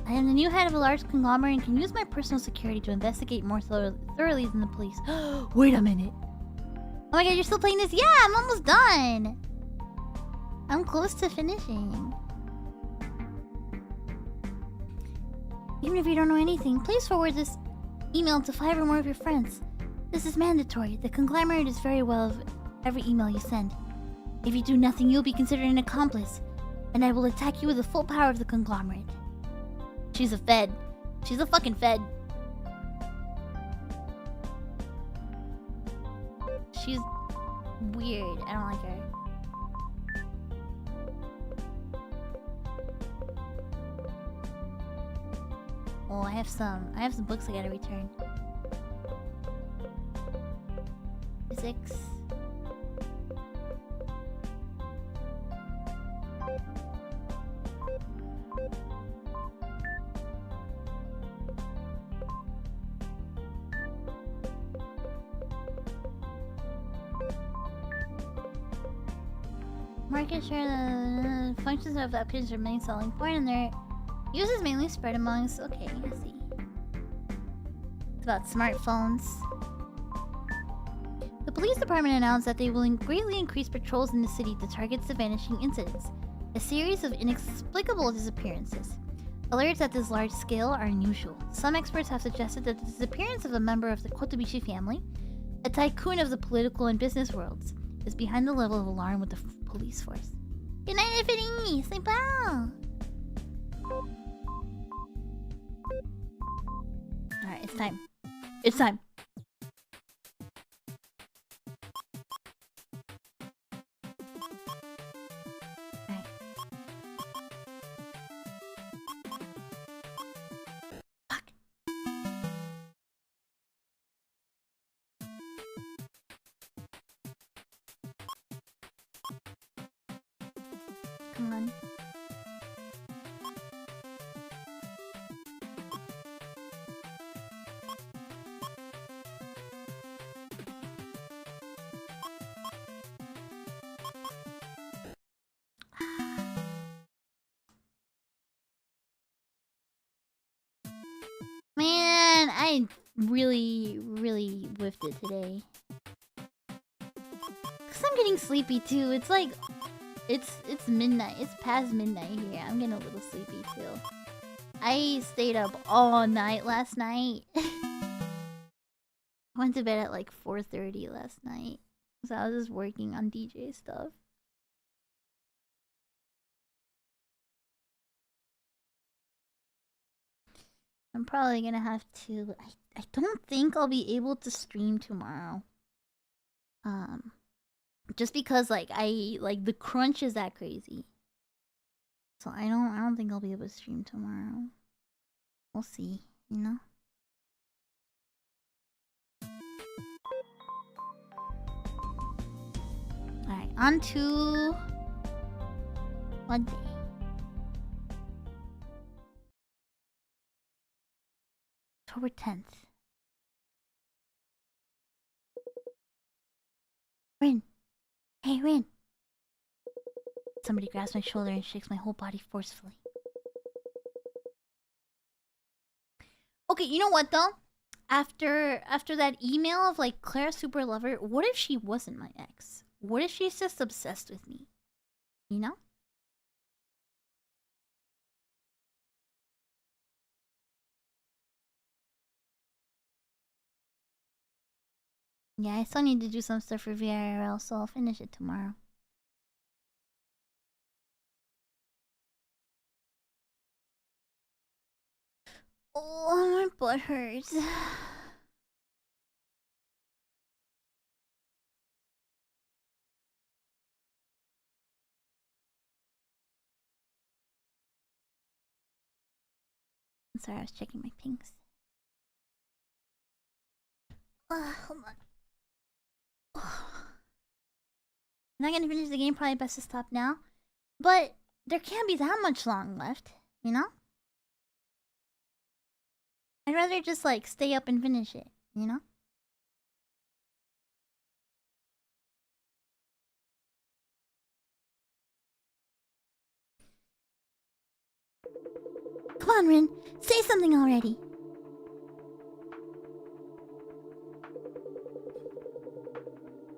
I am the new head of a large conglomerate and can use my personal security to investigate more thoroughly than the police. Wait a minute. Oh my god, you're still playing this? Yeah, I'm almost done. I'm close to finishing. Even if you don't know anything, please forward this email to 5 or more of your friends. This is mandatory. The conglomerate is very well of every email you send. If you do nothing, you'll be considered an accomplice, and I will attack you with the full power of the conglomerate. She's a fed. She's a fucking fed. She's weird. I don't like her. Oh, I have some books I gotta return. Physics. Market share the functions of applications are main selling point and their uses mainly spread amongst. Okay, I see. It's about smartphones. The police department announced that they will greatly increase patrols in the city to target the vanishing incidents, a series of inexplicable disappearances. Alerts at this large scale are unusual. Some experts have suggested that the disappearance of a member of the Kotobushi family, a tycoon of the political and business worlds, is behind the level of alarm with the police force. Good night, Infinity! Sleep well! Alright, it's time. It's time! Alright. Fuck! Come on. Man, I really whiffed it today. Cause I'm getting sleepy too. It's like it's midnight. It's past midnight here. I'm getting a little sleepy too. I stayed up all night last night. I went to bed at like 4:30 last night. So I was just working on DJ stuff. I'm probably gonna have to... I don't think I'll be able to stream tomorrow. Just because like the crunch is that crazy. So I don't think I'll be able to stream tomorrow. We'll see, you know? Alright, on to one day. October 10th. Rin. Hey, Rin. Somebody grabs my shoulder and shakes my whole body forcefully. Okay, you know what though? After that email of like Clara super lover, what if she wasn't my ex? What if she's just obsessed with me? You know? Yeah, I still need to do some stuff for VRL, so I'll finish it tomorrow. Oh, my butt hurts. I'm sorry, I was checking my pings. Hold on. I'm not gonna finish the game, probably best to stop now. But there can't be that much long left, you know? I'd rather just like stay up and finish it, you know? Come on, Rin, say something already.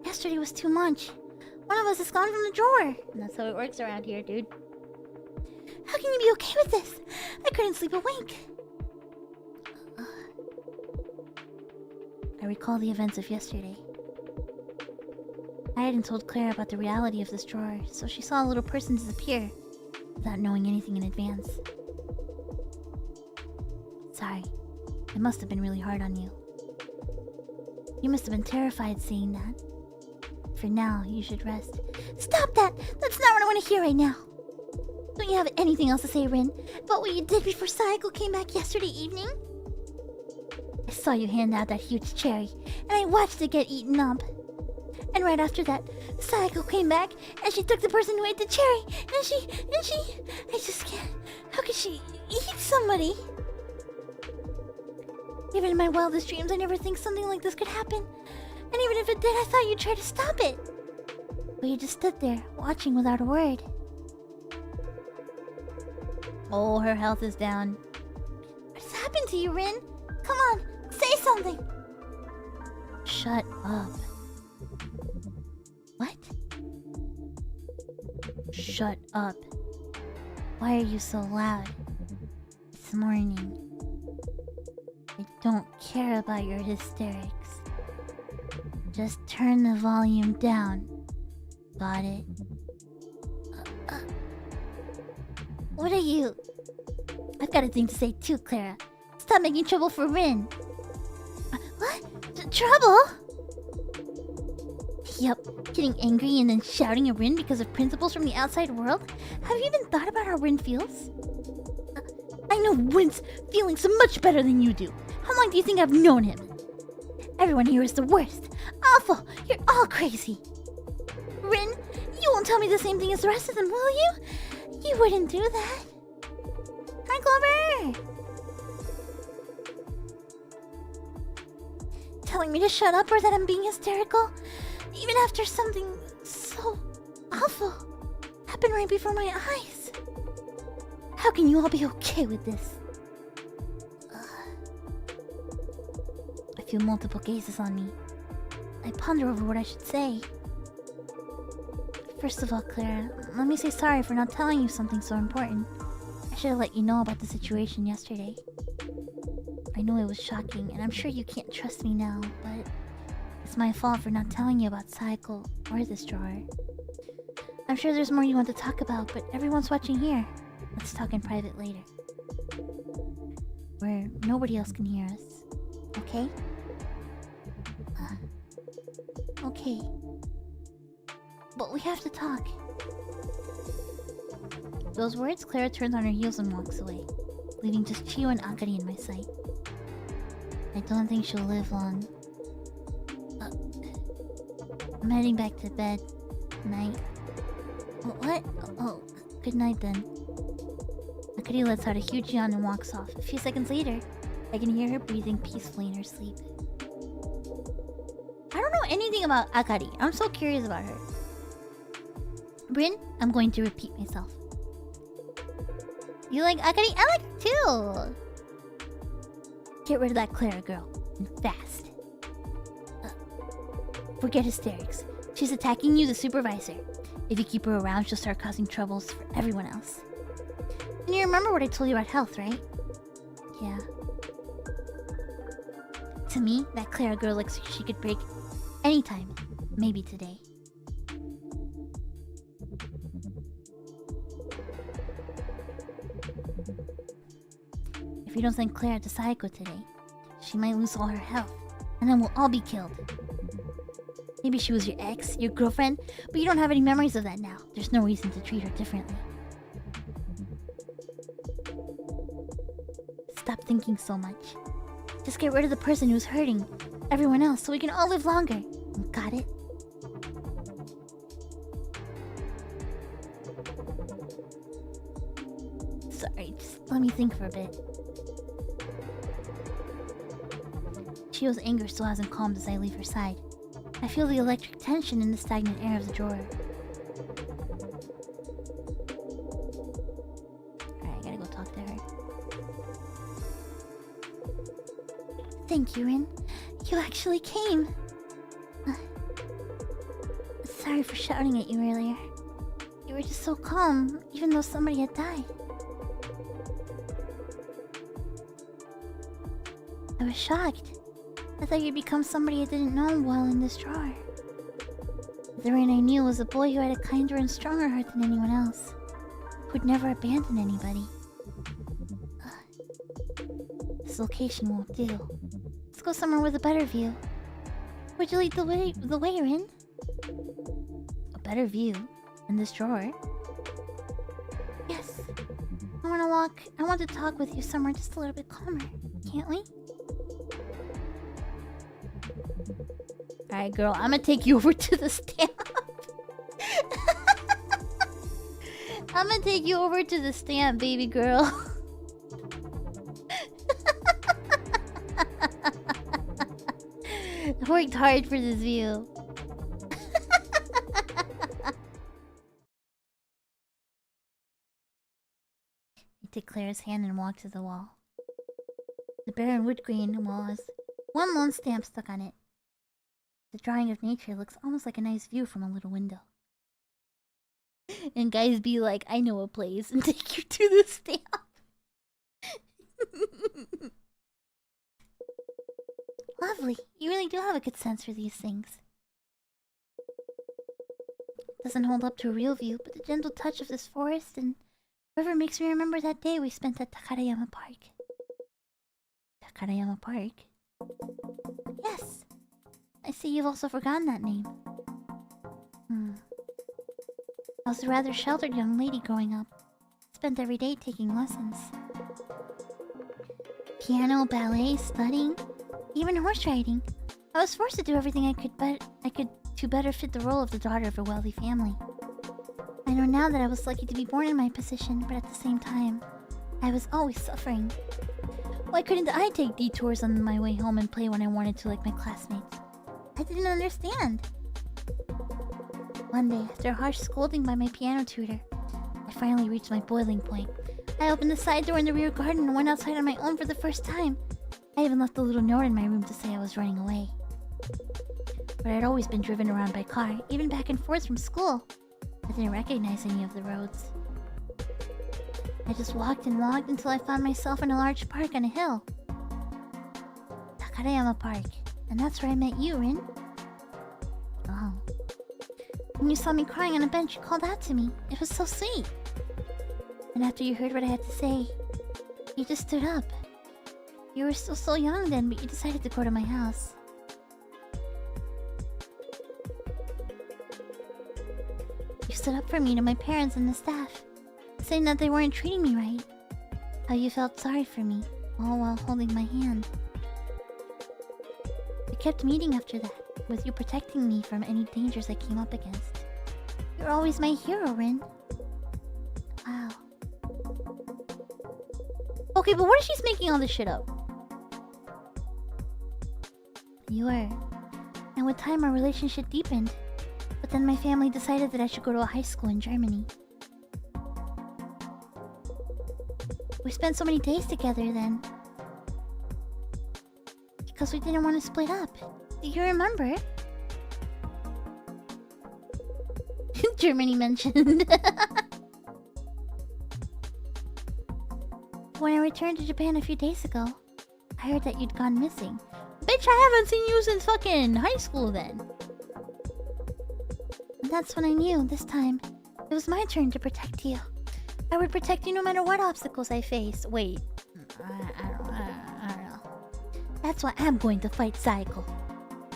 Yesterday was too much. One of us is gone from the drawer. And that's how it works around here, dude. How can you be okay with this? I couldn't sleep a wink. I recall the events of yesterday. I hadn't told Clara about the reality of this drawer, so she saw a little person disappear without knowing anything in advance. Sorry, it must have been really hard on you. You must have been terrified seeing that. For now, you should rest. Stop that! That's not what I want to hear right now! Don't you have anything else to say, Rin, about what you did before Saeko came back yesterday evening? I saw you hand out that huge cherry, and I watched it get eaten up. And right after that, Saeko came back, and she took the person who ate the cherry, and she... I just can't... How could she eat somebody? Even in my wildest dreams, I never think something like this could happen. And even if it did, I thought you'd try to stop it. But you just stood there, watching without a word. Oh, her health is down. What's happened to you, Rin? Come on, say something! Shut up. What? Shut up. Why are you so loud? It's morning. I don't care about your hysterics. Just turn the volume down. Got it? What are you... I've got a thing to say too, Clara. Stop making trouble for Rin. What? Trouble? Yup, getting angry and then shouting at Rin because of principles from the outside world? Have you even thought about how Rin feels? I know Rin's feeling so much better than you do. How long do you think I've known him? Everyone here is the worst. Awful. You're all crazy. Rin, you won't tell me the same thing as the rest of them, will you? You wouldn't do that. Hi, Clover! Telling me to shut up or that I'm being hysterical? Even after something so awful happened right before my eyes. How can you all be okay with this? I feel multiple gazes on me. I ponder over what I should say. First of all, Clara, let me say sorry for not telling you something so important. I should have let you know about the situation yesterday. I know it was shocking, and I'm sure you can't trust me now, but it's my fault for not telling you about Saeko or this drawer. I'm sure there's more you want to talk about, but everyone's watching here. Let's talk in private later. Where nobody else can hear us. Okay? Okay. But we have to talk. Those words, Clara turns on her heels and walks away, leaving just Chiyo and Akari in my sight. I don't think she'll live long. I'm heading back to bed. Night. What? Oh, good night then. Akari lets out a huge yawn and walks off. A few seconds later, I can hear her breathing peacefully in her sleep. I don't know anything about Akari. I'm so curious about her. Bryn, I'm going to repeat myself. You like Akari? I like it too! Get rid of that Clara girl. And fast. Forget hysterics. She's attacking you, the supervisor. If you keep her around, she'll start causing troubles for everyone else. And you remember what I told you about health, right? Yeah. To me, that Clara girl looks like she could break anytime. Maybe today. If you don't send Clara to Saeko today, she might lose all her health, and then we'll all be killed. Maybe she was your ex, your girlfriend, but you don't have any memories of that now. There's no reason to treat her differently. Stop thinking so much. Just get rid of the person who's hurting everyone else so we can all live longer. Got it? Sorry, just let me think for a bit. Chiyo's anger still hasn't calmed as I leave her side. I feel the electric tension in the stagnant air of the drawer. Alright, I gotta go talk to her. Thank you, Rin. You actually came. Sorry for shouting at you earlier. You were just so calm, even though somebody had died. I was shocked. I thought you'd become somebody I didn't know well in this drawer. The Rin I knew was a boy who had a kinder and stronger heart than anyone else. Who'd never abandon anybody. This location won't do. Let's go somewhere with a better view. Would you lead the way, Rin? A better view? In this drawer? Yes. I want to talk with you somewhere just a little bit calmer. Can't we? Alright, girl, I'm gonna take you over to the stamp. I'm gonna take you over to the stamp, baby girl. I worked hard for this view. I take Clara's hand and walk to the wall. The barren wood grain wall has one lone stamp stuck on it. The drawing of nature looks almost like a nice view from a little window. And guys be like, I know a place, and take you to the stamp. Lovely. You really do have a good sense for these things. Doesn't hold up to a real view, but the gentle touch of this forest and river makes me remember that day we spent at Takarayama Park. Takarayama Park? Yes. I see you've also forgotten that name. I was a rather sheltered young lady growing up. Spent every day taking lessons. Piano, ballet, studying, even horse riding. I was forced to do everything I could to better fit the role of the daughter of a wealthy family. I know now that I was lucky to be born in my position, but at the same time, I was always suffering. Why couldn't I take detours on my way home and play when I wanted to like my classmates? I didn't understand. One day, after a harsh scolding by my piano tutor, I finally reached my boiling point. I opened the side door in the rear garden and went outside on my own for the first time. I even left a little note in my room to say I was running away. But I'd always been driven around by car, even back and forth from school. I didn't recognize any of the roads. I just walked and walked until I found myself in a large park on a hill. Takarayama Park. And that's where I met you, Rin. Oh. When you saw me crying on a bench, you called out to me. It was so sweet. And after you heard what I had to say, you just stood up. You were still so young then, but you decided to go to my house. You stood up for me to my parents and the staff, saying that they weren't treating me right. How you felt sorry for me, all while holding my hand. We kept meeting after that, with you protecting me from any dangers I came up against. You're always my hero, Rin. Wow. Okay, but what if she's making all this shit up? You were. And with time, our relationship deepened. But then my family decided that I should go to a high school in Germany. We spent so many days together then. Because we didn't want to split up. Do you remember? Germany mentioned. When I returned to Japan a few days ago, I heard that you'd gone missing. Bitch, I haven't seen you since fucking high school then. And that's when I knew, this time, it was my turn to protect you. I would protect you no matter what obstacles I face. Wait. I don't know. That's why I'm going to fight Saeko.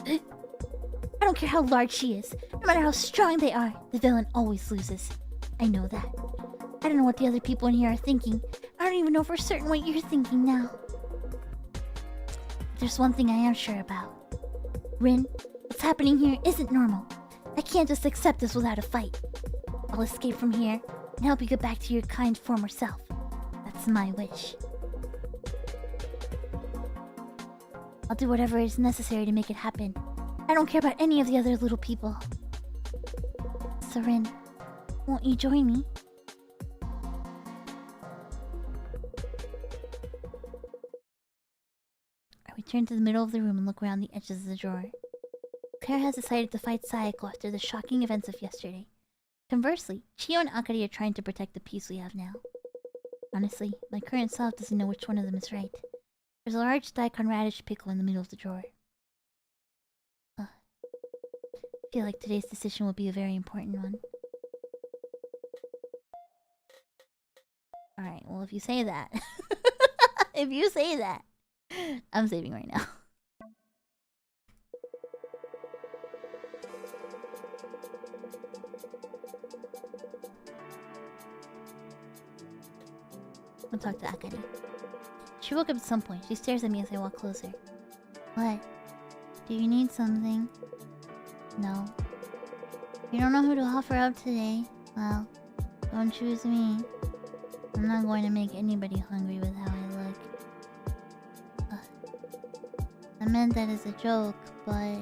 I don't care how large she is. No matter how strong they are, the villain always loses. I know that. I don't know what the other people in here are thinking. I don't even know for certain what you're thinking now. There's one thing I am sure about. Rin, what's happening here isn't normal. I can't just accept this without a fight. I'll escape from here and help you get back to your kind former self. That's my wish. I'll do whatever is necessary to make it happen. I don't care about any of the other little people. So Rin, won't you join me? I return to the middle of the room and look around the edges of the drawer. Clara has decided to fight Saeko after the shocking events of yesterday. Conversely, Chiyo and Akari are trying to protect the peace we have now. Honestly, my current self doesn't know which one of them is right. There's a large daikon radish pickle in the middle of the drawer. I feel like today's decision will be a very important one. Alright, well if you say that... if you say that... I'm saving right now. I'll talk to Akari. She woke up at some point. She stares at me as I walk closer. What? Do you need something? No. You don't know who to offer up today? Well, don't choose me. I'm not going to make anybody hungry with how I look. I meant that as a joke, but...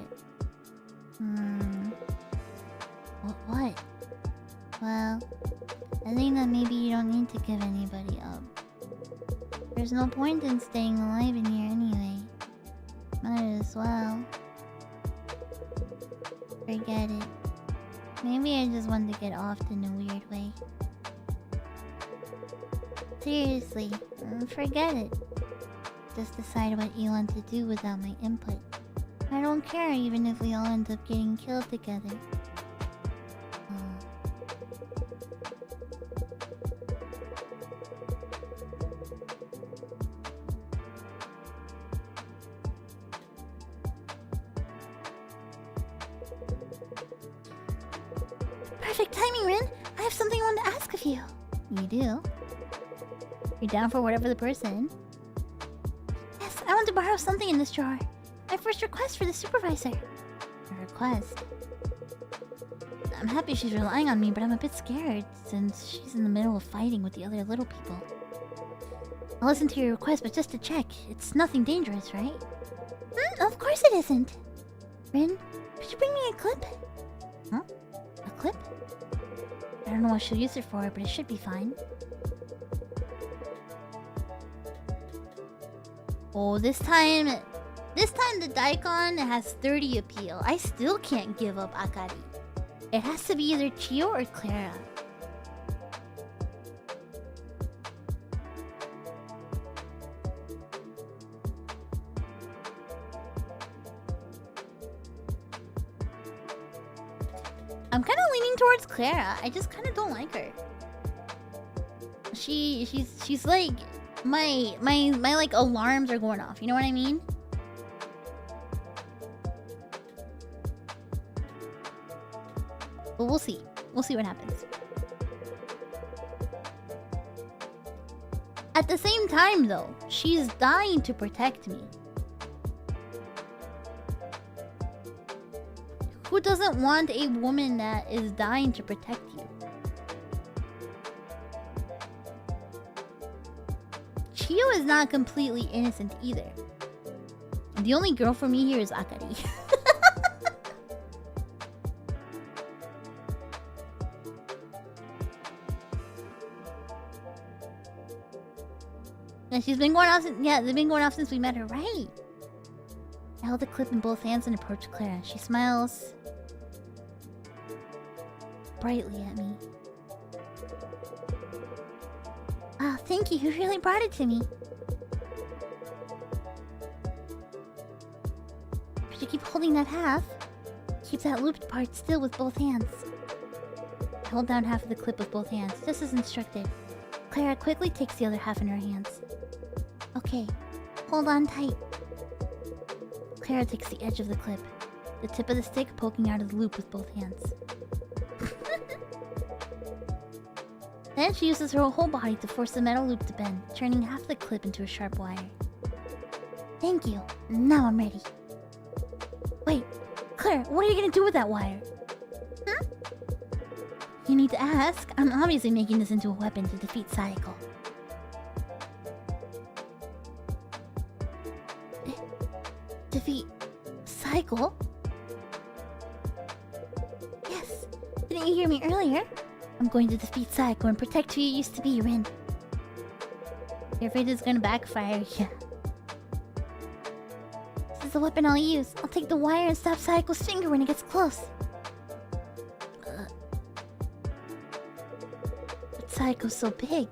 What? Well, I think that maybe you don't need to give anybody up. There's no point in staying alive in here anyway. Might as well. Forget it. Maybe I just want to get off in a weird way. Seriously, forget it. Just decide what you want to do without my input. I don't care even if we all end up getting killed together. Perfect timing, Rin! I have something I want to ask of you. You do? You're down for whatever the person? Yes, I want to borrow something in this drawer. My first request for the supervisor. A request? I'm happy she's relying on me, but I'm a bit scared since she's in the middle of fighting with the other little people. I'll listen to your request, but just to check, it's nothing dangerous, right? Of course it isn't. Rin, could you bring me a clip? Huh? A clip? I don't know what she'll use it for, but it should be fine. Oh, this time the daikon has 30 appeal. I still can't give up Akari. It has to be either Chiyo or Clara. I'm kind of leaning towards Clara. I just kind of don't like her. She's like my like alarms are going off. You know what I mean? But we'll see. We'll see what happens. At the same time, though, she's dying to protect me. Who doesn't want a woman that is dying to protect you? Chiyo is not completely innocent either. The only girl for me here is Akari. And she's been going off since, yeah, they've been going off since we met her, right? I held the clip in both hands and approached Clara. She smiles brightly at me. Ah, thank you. You really brought it to me. Could you keep holding that half? Keep that looped part still with both hands. I hold down half of the clip with both hands, just as instructed. Clara quickly takes the other half in her hands. Okay, hold on tight. Clara takes the edge of the clip, the tip of the stick poking out of the loop with both hands. Then she uses her whole body to force the metal loop to bend, turning half the clip into a sharp wire. Thank you. Now I'm ready. Wait, Claire, what are you gonna do with that wire? Huh? You need to ask. I'm obviously making this into a weapon to defeat Saeko. Defeat Saeko? Yes. Didn't you hear me earlier? I'm going to defeat Saeko and protect who you used to be, Rin. You're afraid it's gonna backfire, yeah. This is the weapon I'll use. I'll take the wire and stab Saeko's finger when it gets close. But Saeko's so big.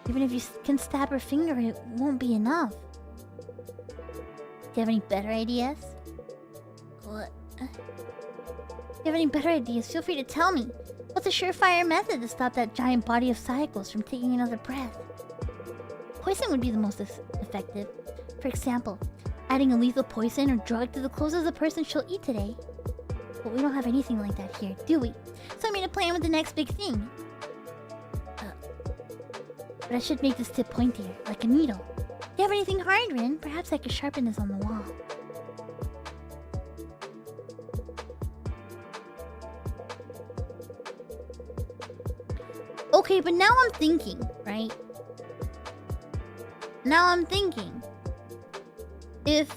Even if you can stab her finger, it won't be enough. Do you have any better ideas? What? Do you have any better ideas? Feel free to tell me. What's a surefire method to stop that giant body of Saeko's from taking another breath? Poison would be the most effective. For example, adding a lethal poison or drug to the clothes of the person she'll eat today. But we don't have anything like that here, do we? So I made a plan with the next big thing. But I should make this tip pointier, like a needle. Do you have anything hard, Rin? Perhaps I could sharpen this on the wall. Okay, but now I'm thinking, right? Now I'm thinking. If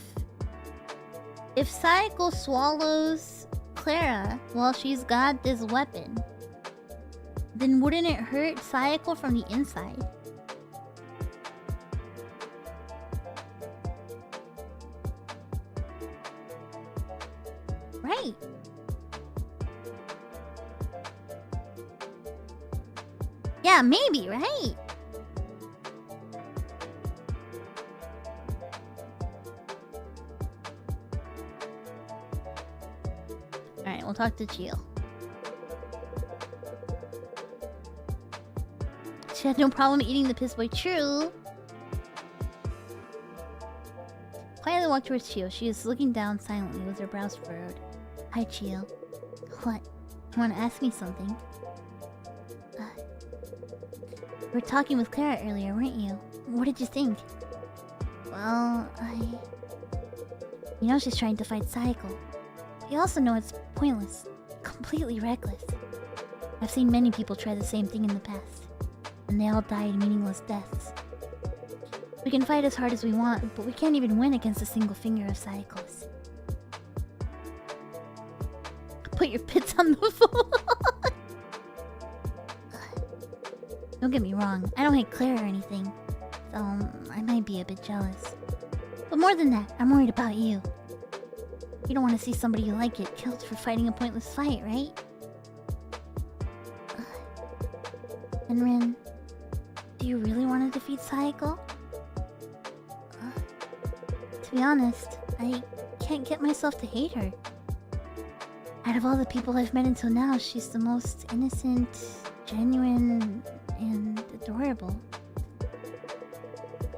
Saeko swallows Clara while she's got this weapon, then wouldn't it hurt Saeko from the inside? Right. Yeah, maybe, right? Alright, we'll talk to Chio. She had no problem eating the piss boy, true. Quietly walked towards Chio. She is looking down silently with her brows furrowed. Hi, Chio. What? You want to ask me something? You were talking with Clara earlier, weren't you? What did you think? Well, You know she's trying to fight Saeko. But you also know it's pointless. Completely reckless. I've seen many people try the same thing in the past. And they all died meaningless deaths. We can fight as hard as we want, but we can't even win against a single finger of Saeko's. Put your pits on the floor. Don't get me wrong, I don't hate Clara or anything. So, I might be a bit jealous. But more than that, I'm worried about you. You don't want to see somebody you like get killed for fighting a pointless fight, right? And Rin, do you really want to defeat Saeko? To be honest, I can't get myself to hate her. Out of all the people I've met until now, she's the most innocent, genuine, and adorable.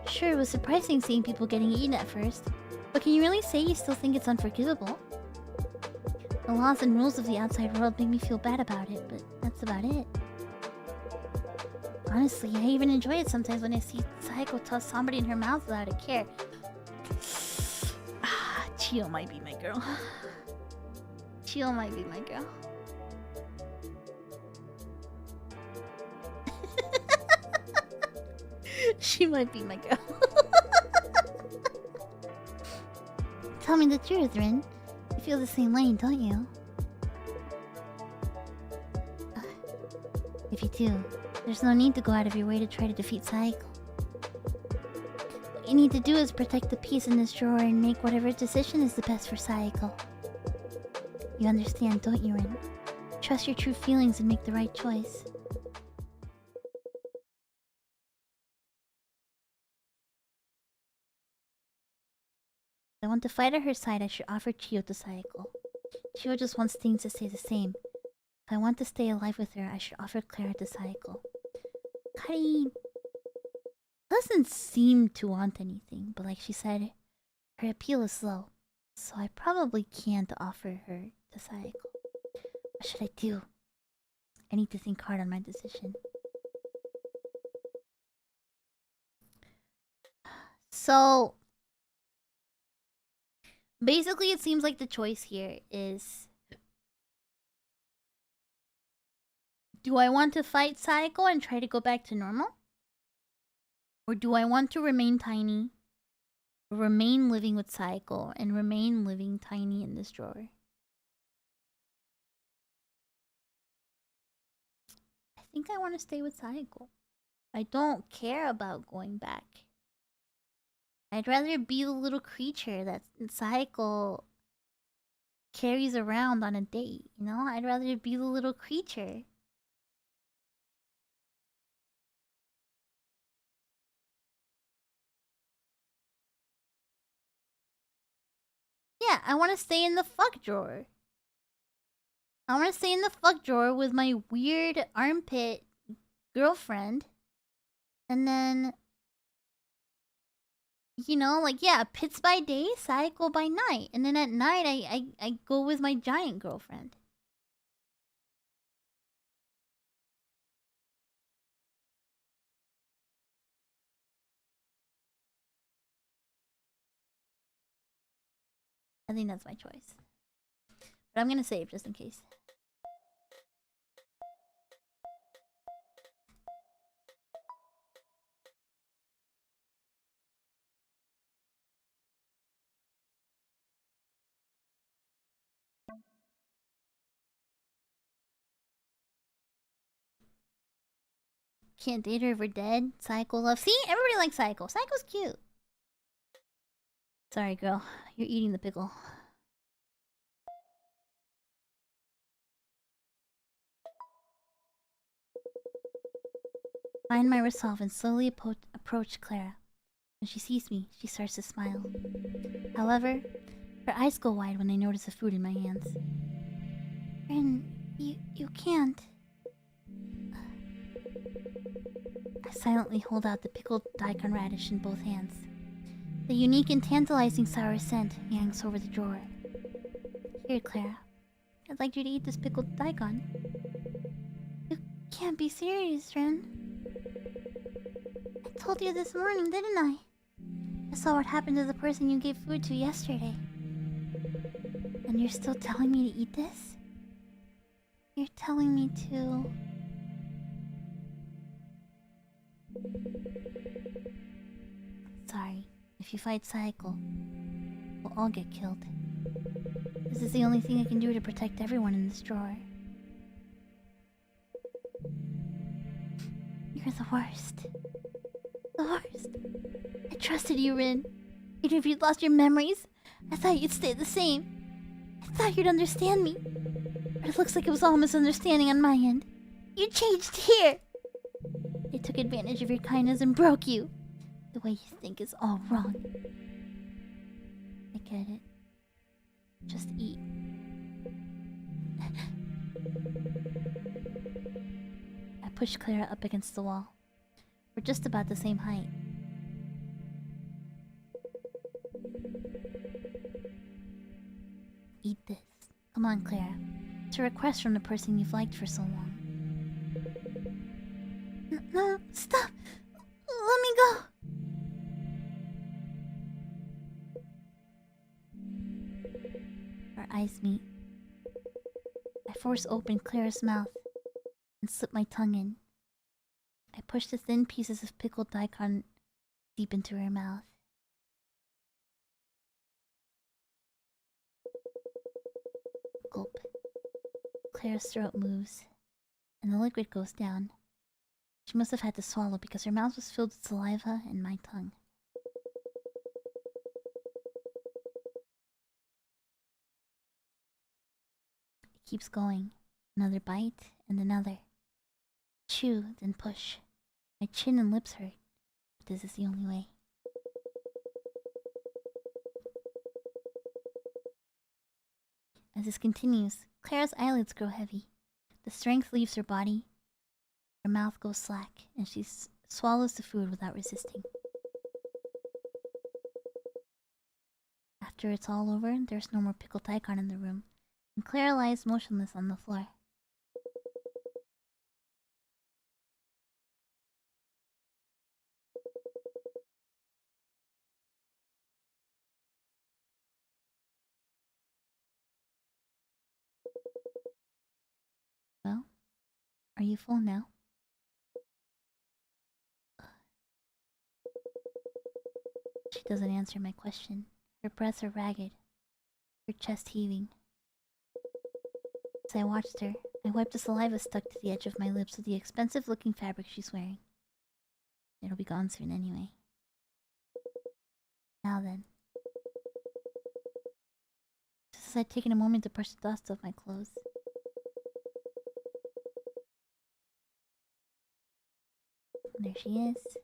Sure, it was surprising seeing people getting eaten at first, but can you really say you still think it's unforgivable? The laws and rules of the outside world make me feel bad about it, but that's about it. Honestly, I even enjoy it sometimes when I see Saeko toss somebody in her mouth without a care. Chio might be my girl. Chio might be my girl. She might be my girl. Tell me the truth, Rin. You feel the same way, don't you? If you do, there's no need to go out of your way to try to defeat Saeko. What you need to do is protect the peace in this drawer and make whatever decision is the best for Saeko. You understand, don't you, Rin? Trust your true feelings and make the right choice. If I want to fight at her side, I should offer Chio to Saeko. Chio just wants things to stay the same. If I want to stay alive with her, I should offer Clara to Saeko. Kari doesn't seem to want anything, but like she said, her appeal is low. So I probably can't offer her to Saeko. What should I do? I need to think hard on my decision. So basically, it seems like the choice here is... Do I want to fight Saeko and try to go back to normal? Or do I want to remain tiny, remain living with Saeko, and remain living tiny in this drawer? I think I want to stay with Saeko. I don't care about going back. I'd rather be the little creature that Saeko carries around on a date, you know? I'd rather be the little creature. Yeah, I want to stay in the fuck drawer. I want to stay in the fuck drawer with my weird armpit girlfriend. And then... You know, like, yeah, pits by day, Saeko by night. And then at night, I go with my giant girlfriend. I think that's my choice. But I'm gonna save just in case. Can't date her if we're dead. Saeko love. See? Everybody likes Saeko. Saeko's cute. Sorry, girl. You're eating the pickle. Find my resolve and slowly approach Clara. When she sees me, she starts to smile. However, her eyes go wide when they notice the food in my hands. Rin, you can't. I silently hold out the pickled daikon radish in both hands. The unique and tantalizing sour scent hangs over the drawer. Here, Clara. I'd like you to eat this pickled daikon. You can't be serious, Rin. I told you this morning, didn't I? I saw what happened to the person you gave food to yesterday. And you're still telling me to eat this? You're telling me to... Sorry. If you fight Saeko, we'll all get killed. This is the only thing I can do to protect everyone in this drawer. You're the worst. The worst. I trusted you, Rin. Even if you'd lost your memories, I thought you'd stay the same. I thought you'd understand me. But it looks like it was all misunderstanding on my end. You changed here! They took advantage of your kindness and broke you. The way you think is all wrong. I get it. Just eat. I pushed Clara up against the wall. We're just about the same height. Eat this. Come on, Clara. It's a request from the person you've liked for so long. No, stop! Let me go! Our eyes meet. I force open Clara's mouth and slip my tongue in. I push the thin pieces of pickled daikon deep into her mouth. Gulp. Clara's throat moves, and the liquid goes down. She must have had to swallow because her mouth was filled with saliva and my tongue. It keeps going. Another bite and another. Chew, then push. My chin and lips hurt, but this is the only way. As this continues, Clara's eyelids grow heavy. The strength leaves her body. Her mouth goes slack, and she swallows the food without resisting. After it's all over, there's no more pickled daikon in the room, and Clara lies motionless on the floor. Well, are you full now? She doesn't answer my question. Her breaths are ragged, her chest heaving. As I watched her, I wiped the saliva stuck to the edge of my lips with the expensive-looking fabric she's wearing. It'll be gone soon anyway. Now then. Just as I'd taken a moment to brush the dust off my clothes. There she is.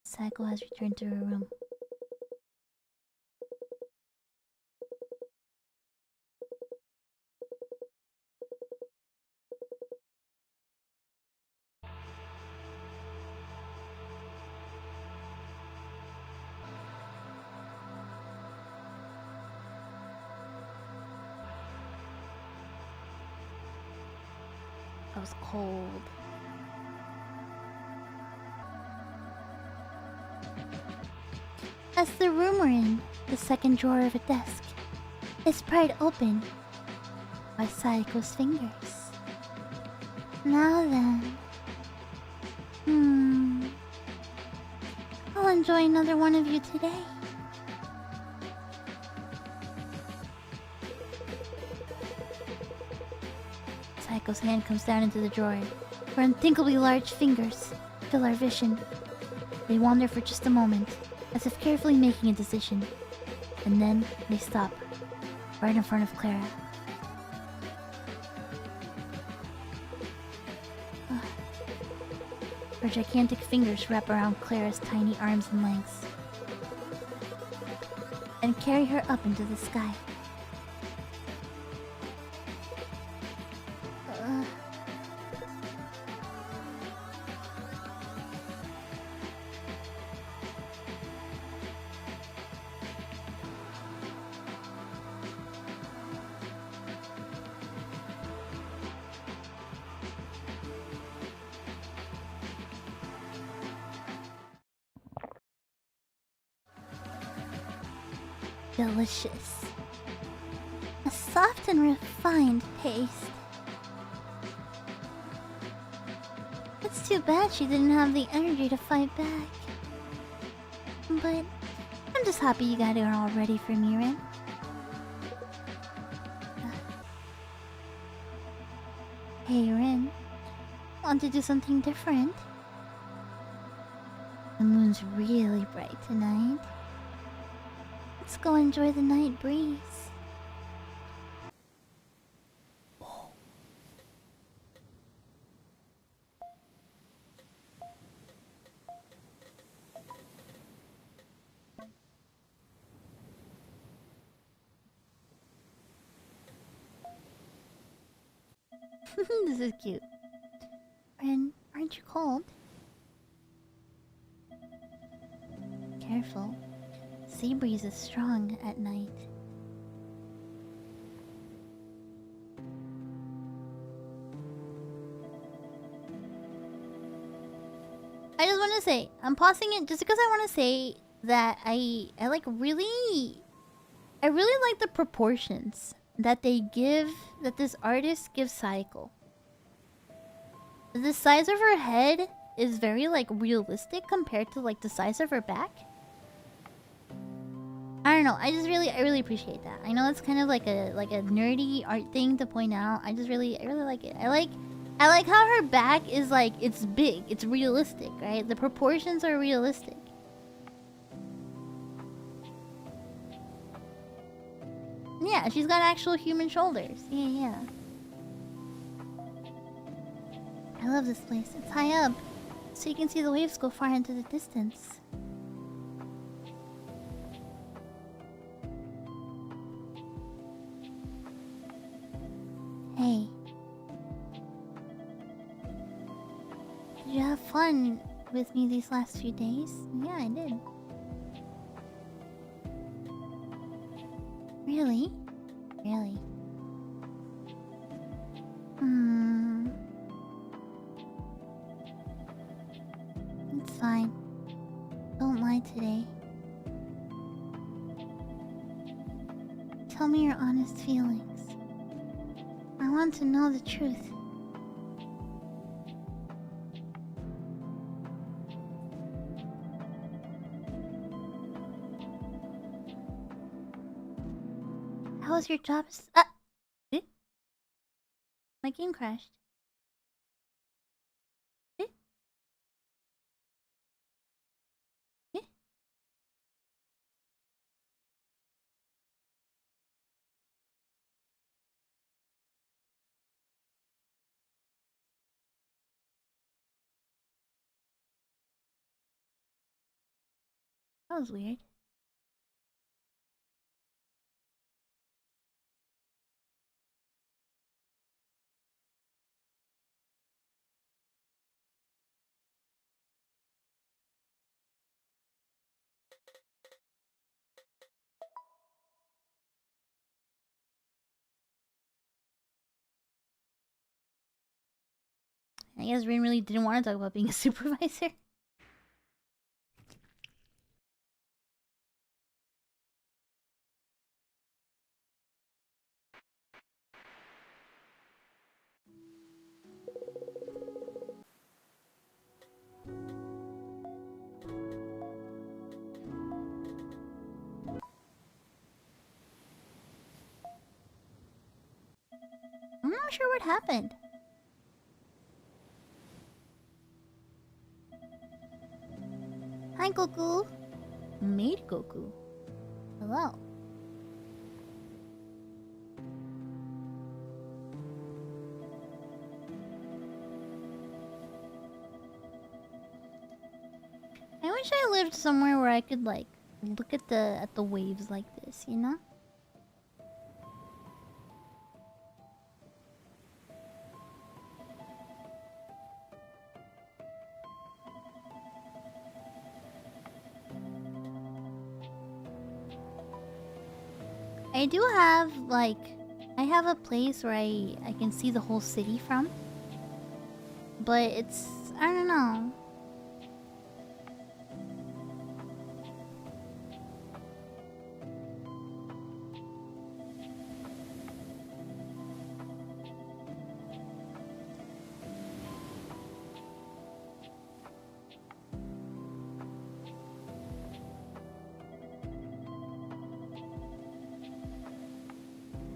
Saeko has returned to her room. I was cold. As the room we're in, the second drawer of a desk, is pried open by Saeko's fingers. Now then... I'll enjoy another one of you today. Saeko's hand comes down into the drawer. Her unthinkably large fingers fill our vision. They wander for just a moment, as if carefully making a decision. And then they stop, right in front of Clara. Her gigantic fingers wrap around Clara's tiny arms and legs and carry her up into the sky. Delicious. A soft and refined paste. It's too bad she didn't have the energy to fight back. But I'm just happy you got it all ready for me, Ren. Hey, Ren. Want to do something different? The moon's really bright tonight. Let's go enjoy the night breeze. This is cute. Friend, aren't you cold? Careful. Sea breeze is strong at night. I just want to say, I'm pausing it just because I want to say that I like really like the proportions that this artist gives Saeko. The size of her head is very like realistic compared to like the size of her back. I don't know. I really appreciate that. I know it's kind of like a nerdy art thing to point out. I really like it. I like how her back is like, it's big, it's realistic, right? The proportions are realistic. Yeah, she's got actual human shoulders. Yeah. I love this place. It's high up, so you can see the waves go far into the distance. Hey. Did you have fun with me these last few days? Yeah, I did. Really? Really? It's fine. Don't lie today. Tell me your honest feelings. I want to know the truth. How was your job? Eh? My game crashed. Eh? Eh? That was weird. I guess Rin really didn't want to talk about being a supervisor. I'm not sure what happened. Hi, Goku. Made Goku. Hello. I wish I lived somewhere where I could like look at the waves like this, you know? I do have like I have a place where I can see the whole city from. But it's I don't know.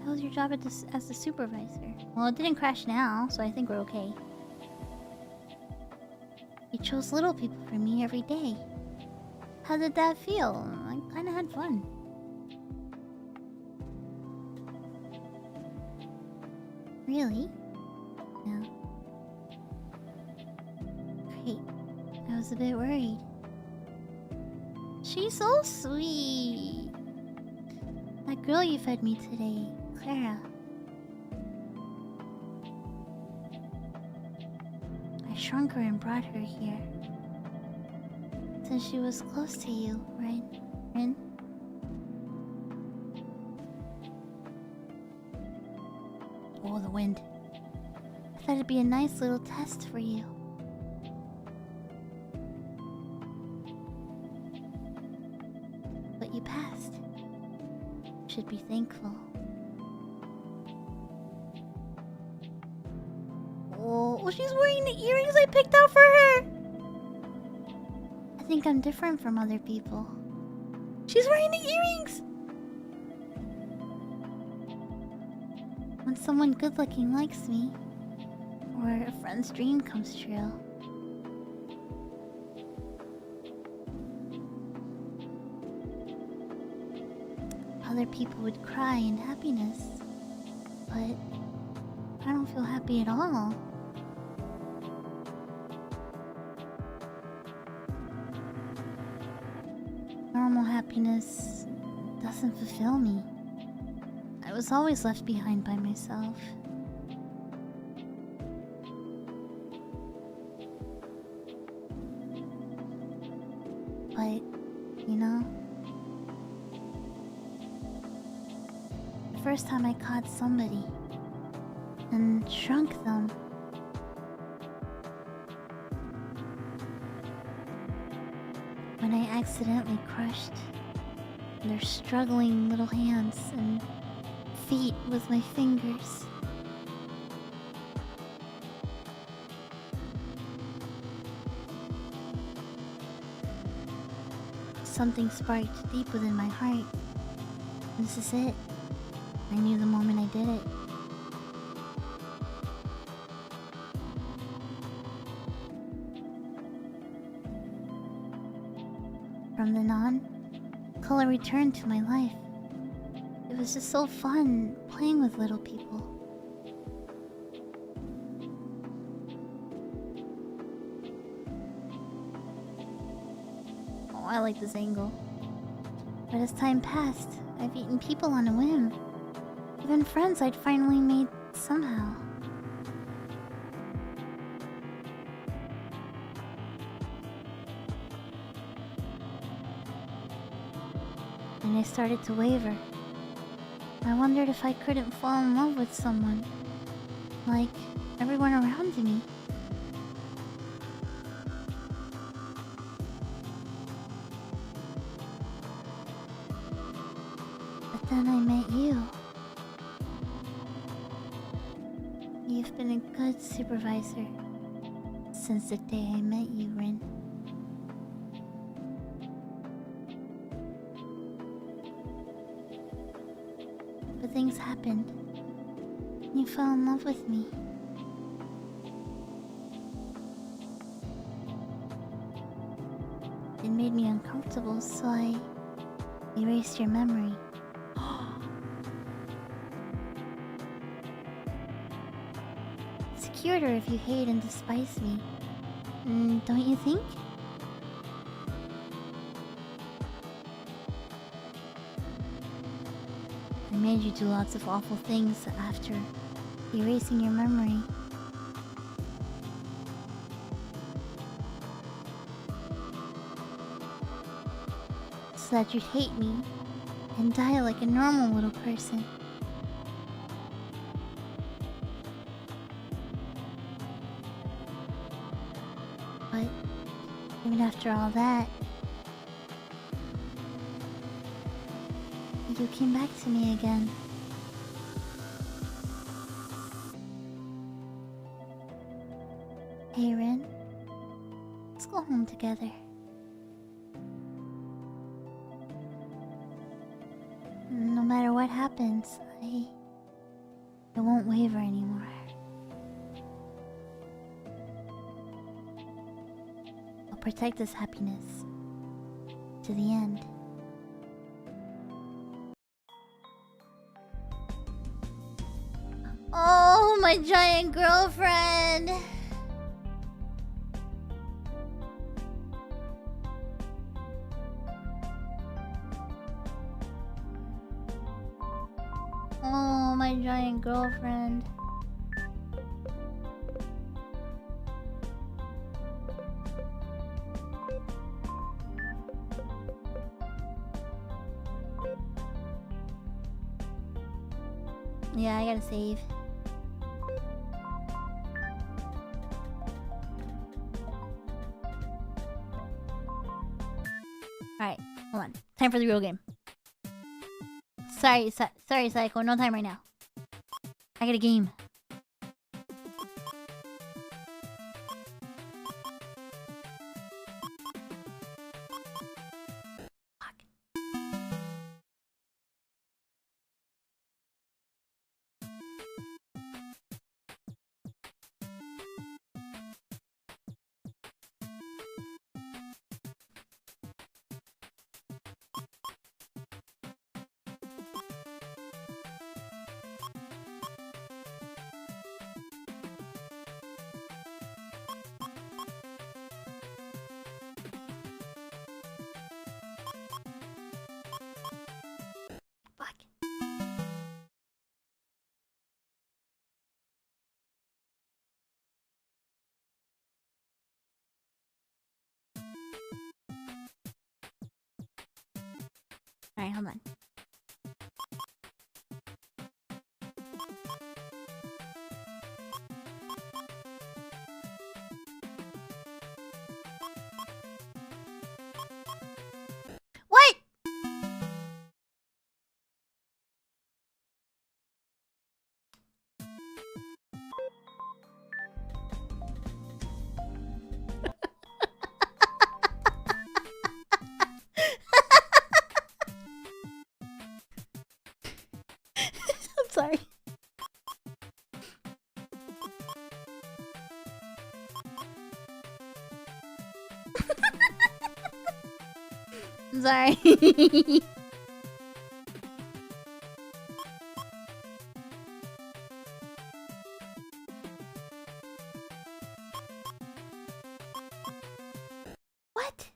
How was your job at as the supervisor? Well, it didn't crash now, so I think we're okay. You chose little people for me every day. How did that feel? I kinda had fun. Really? Yeah. Great. I was a bit worried. She's so sweet. That girl you fed me today, Clara. shrunk her and brought her here. Since she was close to you, right, Rin? Oh, the wind. I thought it'd be a nice little test for you. But you passed. Should be thankful. Oh, she's wearing the earrings I picked out for her! I think I'm different from other people. She's wearing the earrings! When someone good-looking likes me, or a friend's dream comes true, other people would cry in happiness, but I don't feel happy at all. Normal happiness doesn't fulfill me. I was always left behind by myself. But, you know, the first time I caught somebody and shrunk them, when I accidentally crushed their struggling little hands and feet with my fingers. Something sparked deep within my heart. This is it. I knew the moment I did it. From then on, color returned to my life. It was just so fun playing with little people. Oh, I like this angle. But as time passed, I've eaten people on a whim. Even friends I'd finally made somehow. And I started to waver. I wondered if I couldn't fall in love with someone, like everyone around me. But then I met you. You've been a good supervisor since the day I met you, Rin. But things happened. You fell in love with me. It made me uncomfortable, so I erased your memory. It's cuter if you hate and despise me. Don't you think? I made you do lots of awful things after erasing your memory. So that you'd hate me and die like a normal little person. But even after all that, you came back to me again. Hey, Rin. Let's go home together. No matter what happens, I won't waver anymore. I'll protect this happiness to the end. Oh, my giant girlfriend! Oh, my giant girlfriend. Yeah, I gotta save. Alright, hold on. Time for the real game. Sorry, Saeko. No time right now. I got a game. Alright, hold on. What? I'm sorry. I'm sorry. What?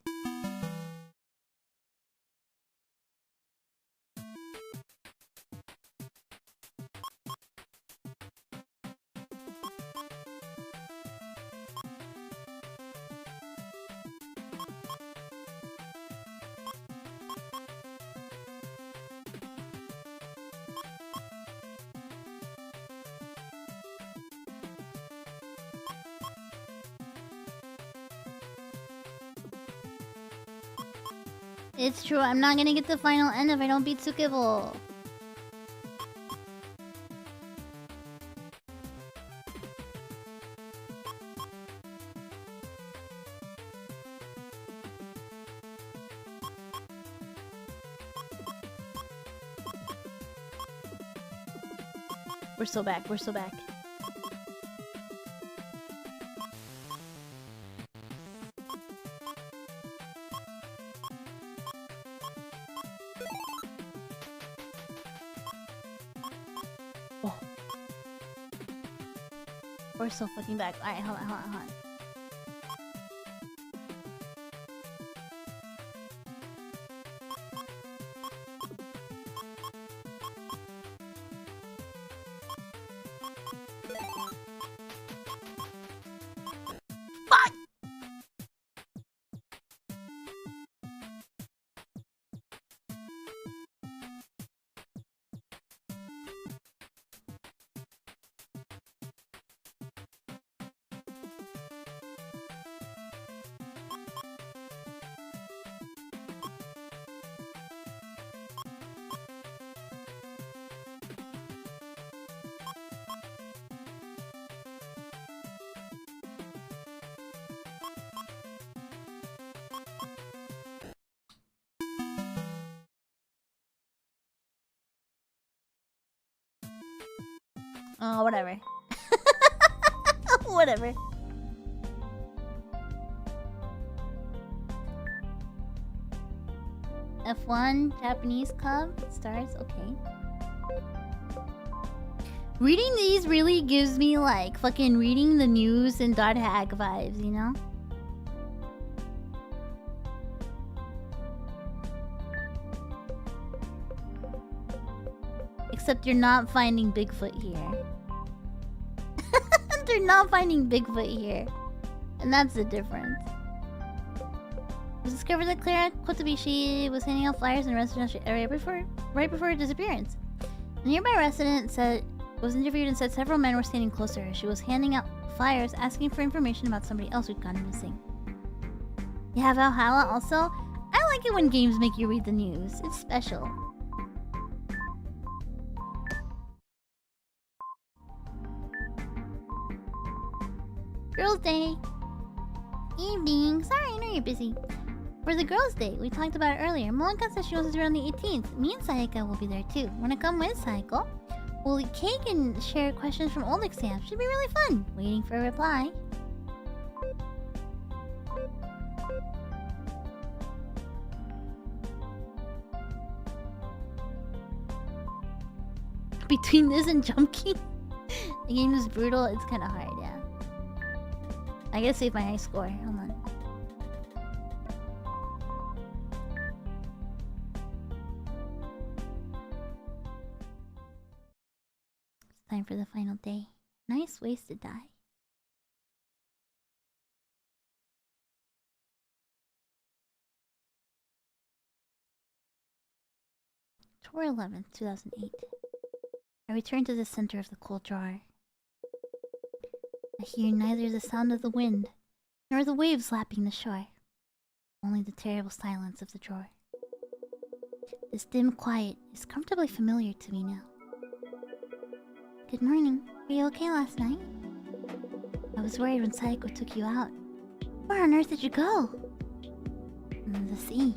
It's true, I'm not gonna get the final end if I don't beat Tsukebo. We're so back, we're so back. We're so fucking back. Alright, hold on. Fuck! Oh, whatever. Whatever. F1 Japanese Club stars. Okay. Reading these really gives me like fucking reading the news and .hack vibes, you know? Except you're not finding Bigfoot here. They're not finding Bigfoot here. And that's the difference. It was discovered that Clara Kotobishi was handing out flyers in a residential area right before her disappearance. A nearby resident was interviewed and said several men were standing close to her. She was handing out flyers asking for information about somebody else who'd gone missing. You have Valhalla also? I like it when games make you read the news. It's special. Girls' Day. Evening. Sorry, I know you're busy. For the Girls' Day, we talked about it earlier. Monica says she wants us around the 18th. Me and Saeko will be there too. Wanna come with Saeko? We'll eat cake and share questions from old exams. Should be really fun. Waiting for a reply. Between this and Jump King, the game is brutal. It's kind of hard, yeah. I gotta save my high score. Hold on. It's time for the final day. Nice ways to die. October 11th, 2008. I return to the center of the cold drawer. I hear neither the sound of the wind, nor the waves lapping the shore. Only the terrible silence of the drawer. This dim quiet is comfortably familiar to me now. Good morning. Were you okay last night? I was worried when Saeko took you out. Where on earth did you go? The sea.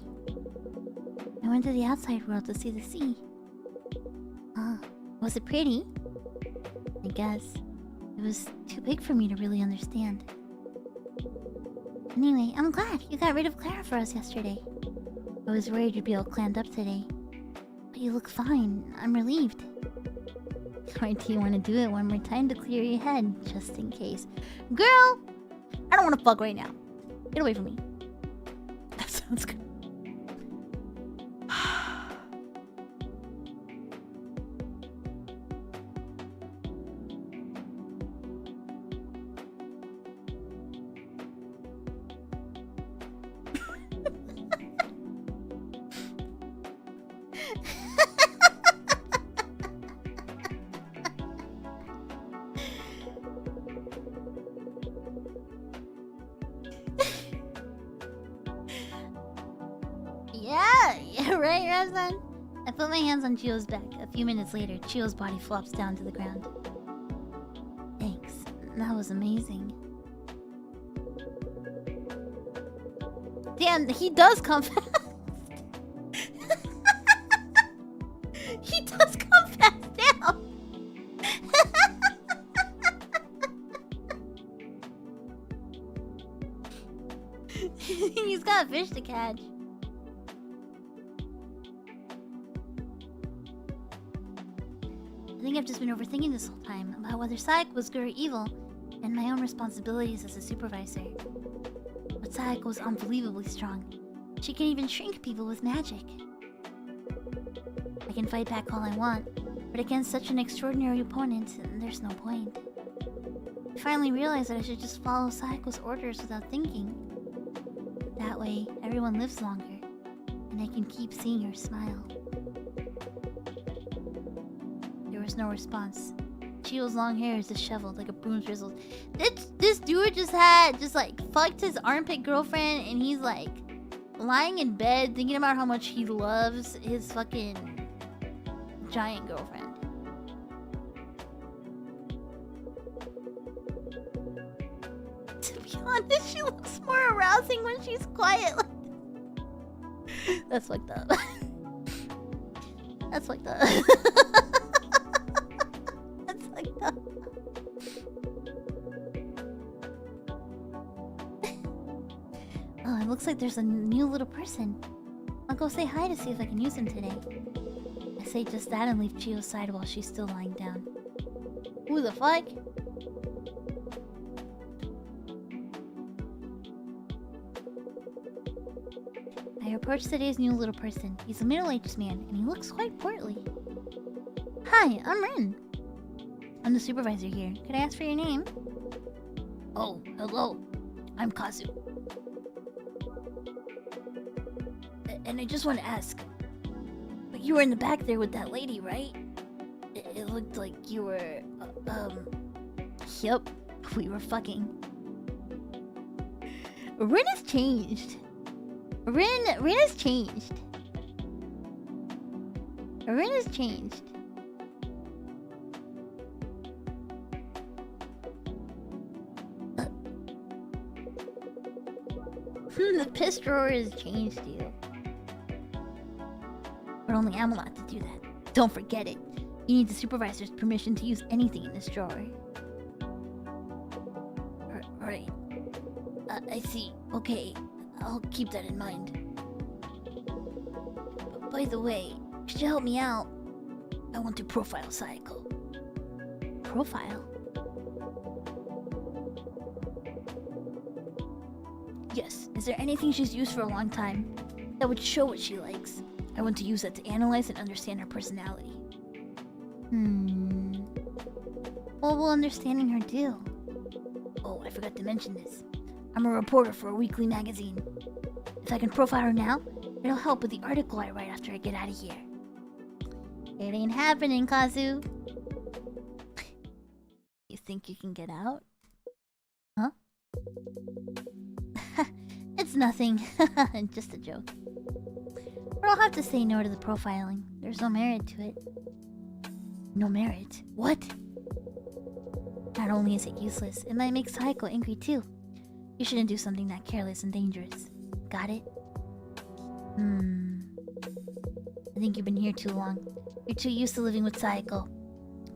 I went to the outside world to see the sea. Was it pretty? I guess. It was too big for me to really understand. Anyway, I'm glad you got rid of Clara for us yesterday. I was worried you'd be all clammed up today. But you look fine. I'm relieved. Why do you want to do it one more time to clear your head, just in case? Girl! I don't want to fuck right now. Get away from me. That sounds good. Yeah, right, Razan? I put my hands on Chio's back. A few minutes later, Chio's body flops down to the ground. Thanks. That was amazing. Damn, he does come fast. He does come fast down. He's got a fish to catch. I think I've just been overthinking this whole time about whether Saeko was good or evil, and my own responsibilities as a supervisor. But Saeko was unbelievably strong. She can even shrink people with magic. I can fight back all I want, but against such an extraordinary opponent, there's no point. I finally realized that I should just follow Saeko's orders without thinking. That way, everyone lives longer, and I can keep seeing her smile. There was no response. Chio's long hair is disheveled like a broom drizzled. This dude just fucked his armpit girlfriend, and he's like lying in bed thinking about how much he loves his fucking giant girlfriend. To be honest, she looks more arousing when she's quiet. That's fucked up. That's fucked up. That's fucked up. Oh, it looks like there's a new little person. I'll go say hi to see if I can use him today. I say just that and leave Chio's side while she's still lying down. Who the fuck? I approach today's new little person. He's a middle-aged man, and he looks quite portly. Hi, I'm Rin. I'm the supervisor here. Could I ask for your name? Oh, hello. I'm Kazu. And I just want to ask, but you were in the back there with that lady, right? it looked like you were... Yup, we were fucking. Rin has changed. Rin has changed. Rin has changed. The piss drawer has changed you. But only I'm allowed to do that. Don't forget it. You need the supervisor's permission to use anything in this drawer. Right. I see. Okay. I'll keep that in mind. But by the way, could you help me out? I want to profile Saeko. Profile? Yes. Is there anything she's used for a long time that would show what she likes? I want to use that to analyze and understand her personality. What will understanding her do? Oh, I forgot to mention this. I'm a reporter for a weekly magazine. If I can profile her now, it'll help with the article I write after I get out of here. It ain't happening, Kazu. You think you can get out? Huh? It's nothing. Just a joke. But I'll have to say no to the profiling. There's no merit to it. No merit? What? Not only is it useless, it might make Saeko angry too. You shouldn't do something that careless and dangerous. Got it? I think you've been here too long. You're too used to living with Saeko.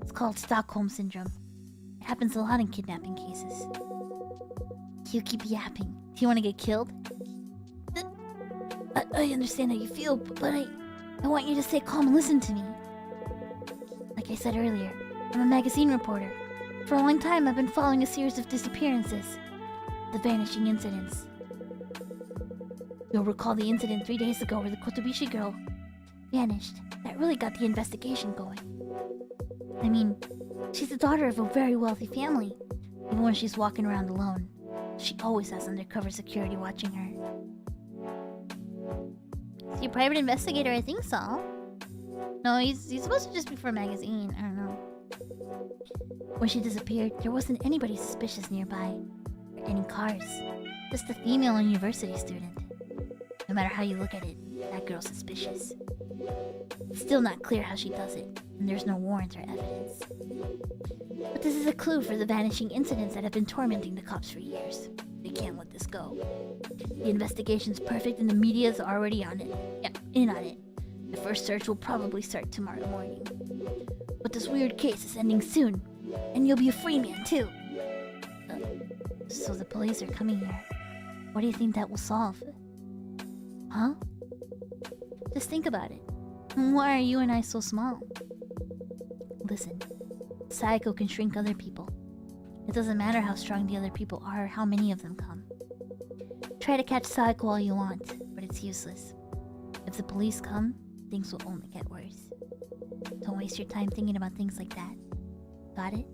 It's called Stockholm Syndrome. It happens a lot in kidnapping cases. You keep yapping. Do you want to get killed? I understand how you feel, but I want you to stay calm and listen to me. Like I said earlier, I'm a magazine reporter. For a long time, I've been following a series of disappearances. The vanishing incidents. You'll recall the incident 3 days ago where the Kotobushi girl vanished. That really got the investigation going. I mean, she's the daughter of a very wealthy family. Even when she's walking around alone, she always has undercover security watching her. Is he a private investigator? I think so. No, he's supposed to just be for a magazine. I don't know. When she disappeared, there wasn't anybody suspicious nearby. Or any cars. Just a female university student. No matter how you look at it, that girl's suspicious. It's still not clear how she does it, and there's no warrant or evidence. But this is a clue for the vanishing incidents that have been tormenting the cops for years. They can't let this go. The investigation's perfect and the media's already on it. Yeah, in on it. The first search will probably start tomorrow morning. But this weird case is ending soon. And you'll be a free man, too. So the police are coming here. What do you think that will solve? Huh? Just think about it. Why are you and I so small? Listen. Saeko can shrink other people. It doesn't matter how strong the other people are or how many of them come. Try to catch Saeko all you want, but it's useless. If the police come, things will only get worse. Don't waste your time thinking about things like that. Got it?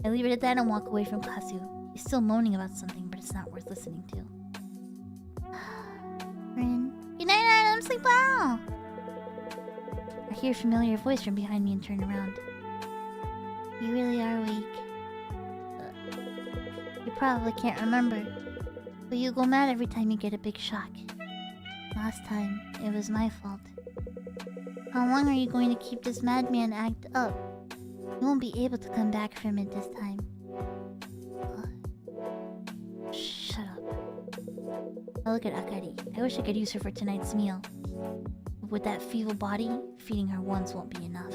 I leave it at that and walk away from Kazu. He's still moaning about something, but it's not worth listening to. Rin. Good night, Adam. Sleep well. I hear a familiar voice from behind me and turn around. You really are weak. You probably can't remember, but you go mad every time you get a big shock. Last time, it was my fault. How long are you going to keep this madman act up? You won't be able to come back from it this time. Shut up. I look at Akari. I wish I could use her for tonight's meal. But with that feeble body, feeding her once won't be enough.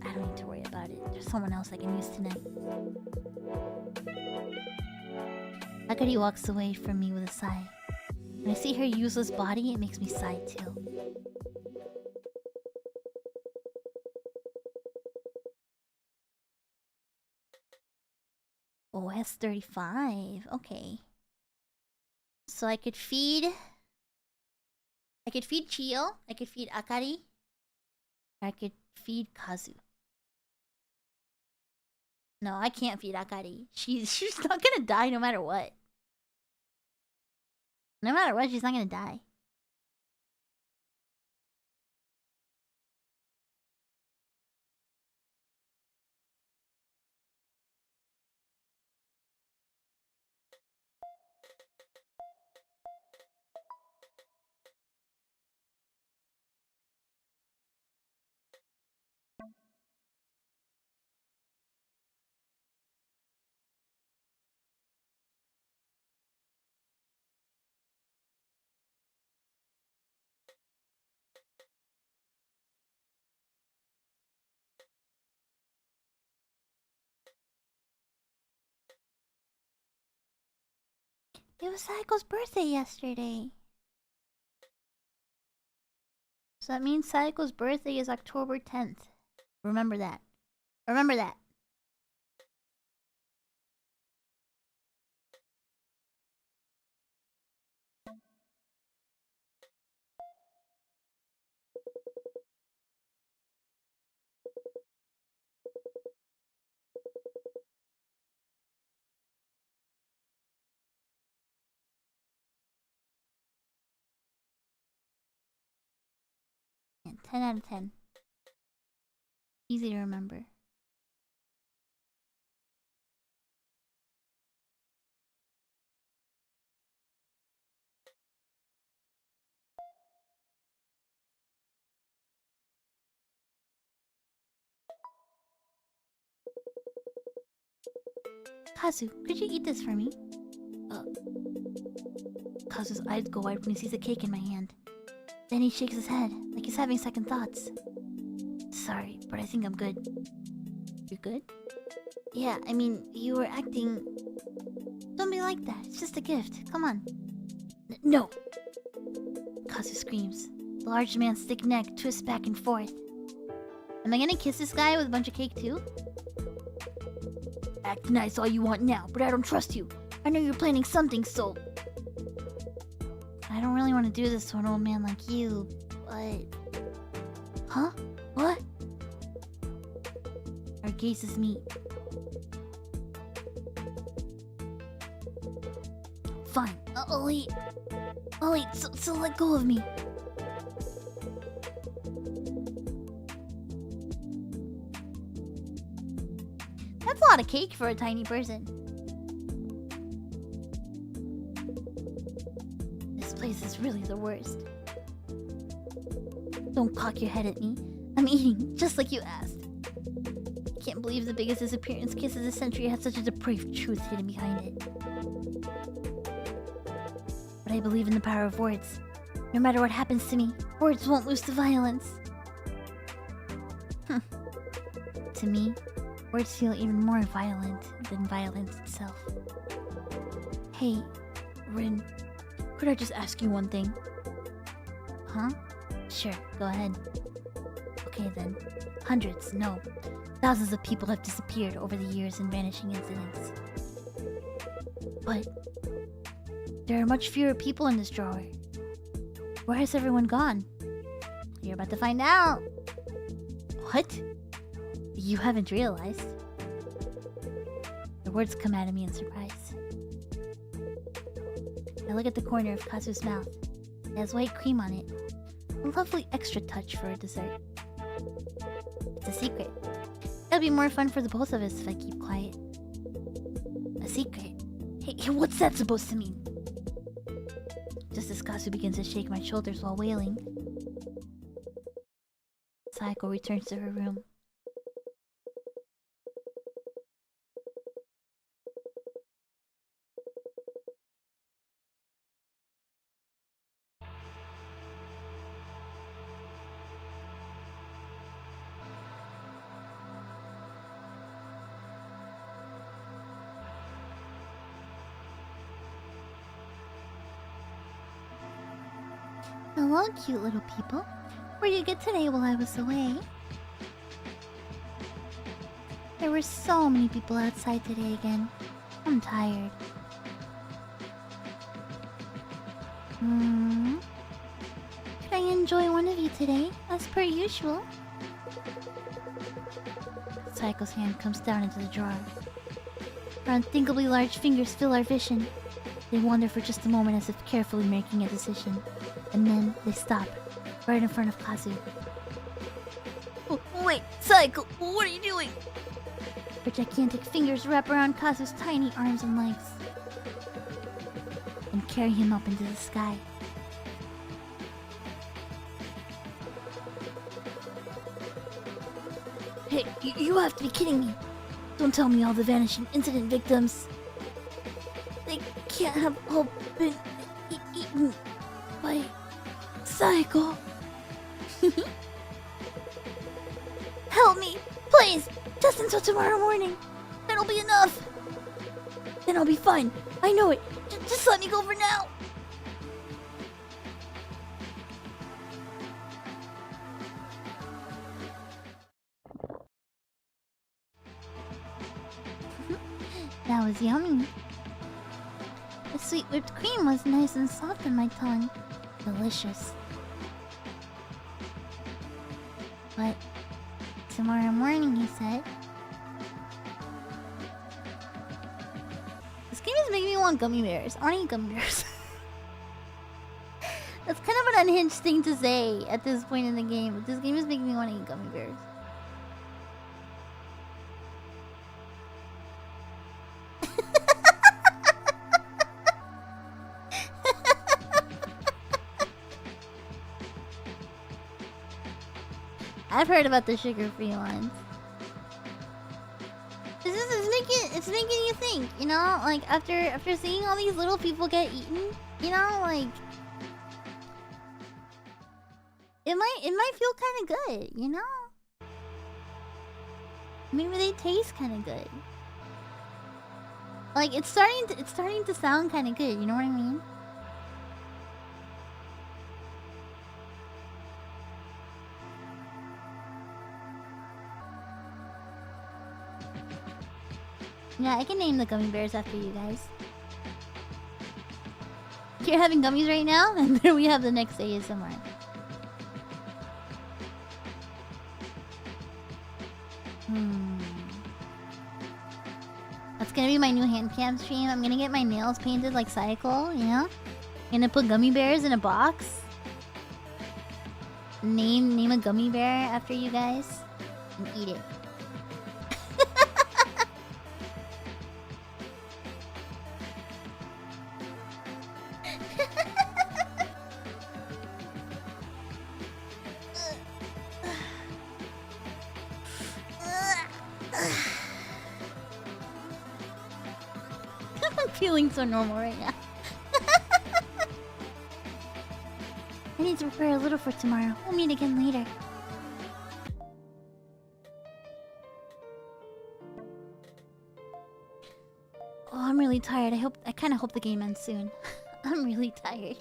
I don't need to worry about it. There's someone else I can use tonight. Akari walks away from me with a sigh. When I see her useless body, it makes me sigh too. OS 35. Okay. So I could feed Chiyo. I could feed Akari. I could feed Kazu. No, I can't feed Akari. She's not gonna die no matter what. No matter what, she's not gonna die. It was Saeko's birthday yesterday. So that means Saeko's birthday is October 10th. Remember that. Remember that. Yeah, 10 out of 10. Easy to remember. Kazu, could you eat this for me? Kazu's eyes go wide when he sees a cake in my hand. Then he shakes his head, like he's having second thoughts. Sorry, but I think I'm good. You're good? Yeah, I mean, you were acting... Don't be like that, it's just a gift. Come on. No! Kazu screams. The large man's thick neck twists back and forth. Am I gonna kiss this guy with a bunch of cake too? Act nice all you want now, but I don't trust you. I know you're planning something, so... I don't really want to do this to an old man like you, but... Huh? What? Our gazes meet. Fine, I'll eat. So let go of me. That's a lot of cake for a tiny person. This place is really the worst. Don't cock your head at me. I'm eating, just like you asked. I can't believe the biggest disappearance case of the century had such a depraved truth hidden behind it. But I believe in the power of words. No matter what happens to me, words won't lose to violence. To me, words feel even more violent than violence itself. Hey, Rin, could I just ask you one thing? Huh? Sure, go ahead. Okay then. Hundreds, no. Thousands of people have disappeared over the years in vanishing incidents. But there are much fewer people in this drawer. Where has everyone gone? You're about to find out. What? You haven't realized. The words come out of me in surprise. I look at the corner of Kazu's mouth. It has white cream on it. A lovely extra touch for a dessert. It's a secret. It'll be more fun for the both of us if I keep quiet. A secret? Hey, what's that supposed to mean? Just as Kazu begins to shake my shoulders while wailing, Saeko returns to her room. Hello, cute little people. Where'd you get today while I was away? There were so many people outside today again. I'm tired. Could I enjoy one of you today, as per usual? Saeko's hand comes down into the drawer. Her unthinkably large fingers fill our vision. They wander for just a moment as if carefully making a decision. And then they stop, right in front of Kazu. Oh, wait, Saeko, what are you doing? Her gigantic fingers wrap around Kazu's tiny arms and legs and carry him up into the sky. Hey, you have to be kidding me. Don't tell me all the vanishing incident victims. They can't have all been eaten by Saeko. Help me, please, just until tomorrow morning. That'll be enough. Then I'll be fine. I know it. Just let me go for now. That was yummy. The sweet whipped cream was nice and soft on my tongue. Delicious. But tomorrow morning, he said. This game is making me want gummy bears. I want to eat gummy bears. That's kind of an unhinged thing to say at this point in the game, but this game is making me want to eat gummy bears. I've heard about the sugar-free ones. It's making you think, you know, like after seeing all these little people get eaten, you know, like it might feel kind of good, you know. Maybe they taste kind of good. Like it's starting to sound kind of good, you know what I mean? Yeah, I can name the gummy bears after you guys. You're having gummies right now, and there we have the next ASMR. That's gonna be my new hand cam stream. I'm gonna get my nails painted like Saeko, you know? I'm gonna put gummy bears in a box. Name a gummy bear after you guys. And eat it. I'm feeling so normal right now. I need to prepare a little for tomorrow. We'll meet again later. Oh, I'm really tired. I kind of hope the game ends soon. I'm really tired.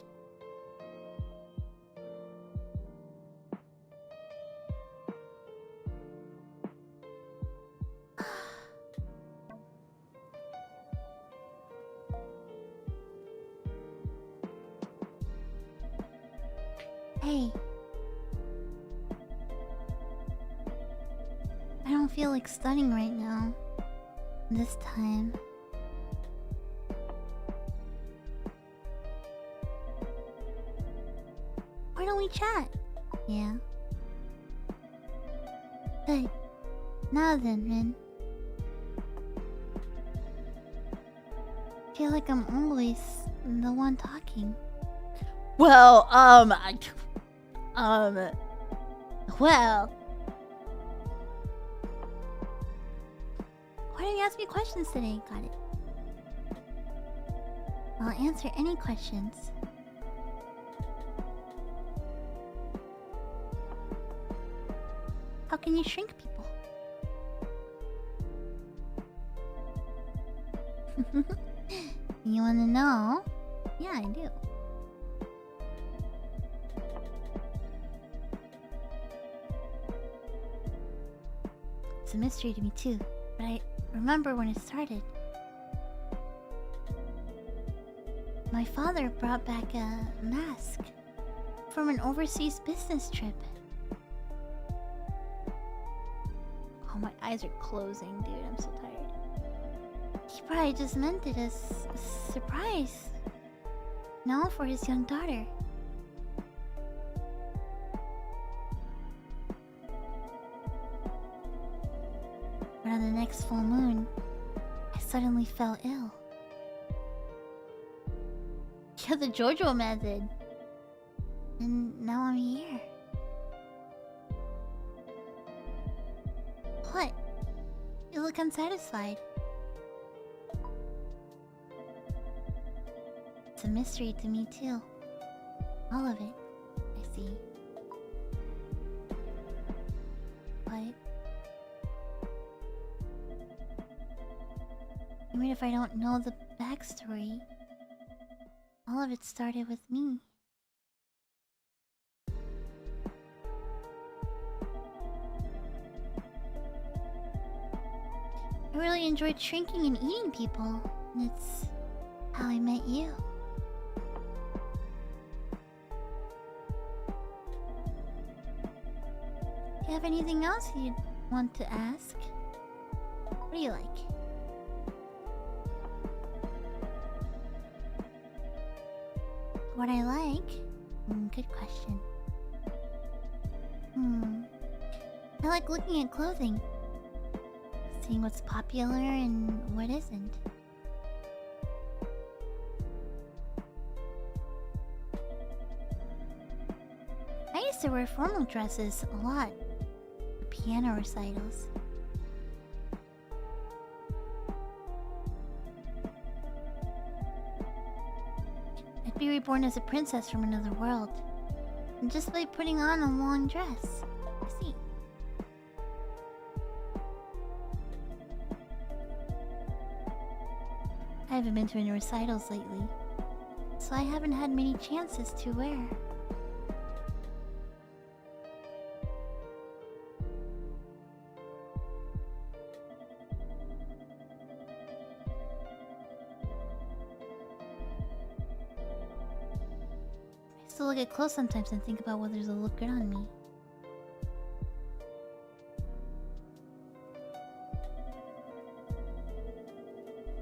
Hey. I don't feel like studying right now. This time. Why don't we chat? Yeah. Good. Now then, Rin. I feel like I'm always the one talking. Well, well. Why don't you ask me questions today? Got it. I'll answer any questions. How can you shrink people? You wanna know? Yeah, I do. It's a mystery to me too, but I remember when it started. My father brought back a mask from an overseas business trip. Oh, my eyes are closing, dude. I'm so tired. He probably just meant it as a surprise. No, for his young daughter. But on the next full moon, I suddenly fell ill. Yeah, the JoJo method. And now I'm here. What? You look unsatisfied. It's a mystery to me too. All of it, I see. What? You mean if I don't know the backstory. All of it started with me. I really enjoyed shrinking and eating people, and it's how I met you. Do you have anything else you'd want to ask? What do you like? What I like? Good question. I like looking at clothing. Seeing what's popular and what isn't. I used to wear formal dresses a lot for piano recitals. I'd be reborn as a princess from another world, and just by putting on a long dress. I see. I haven't been to any recitals lately, so I haven't had many chances to wear. I still look at clothes sometimes and think about whether they'll look good on me.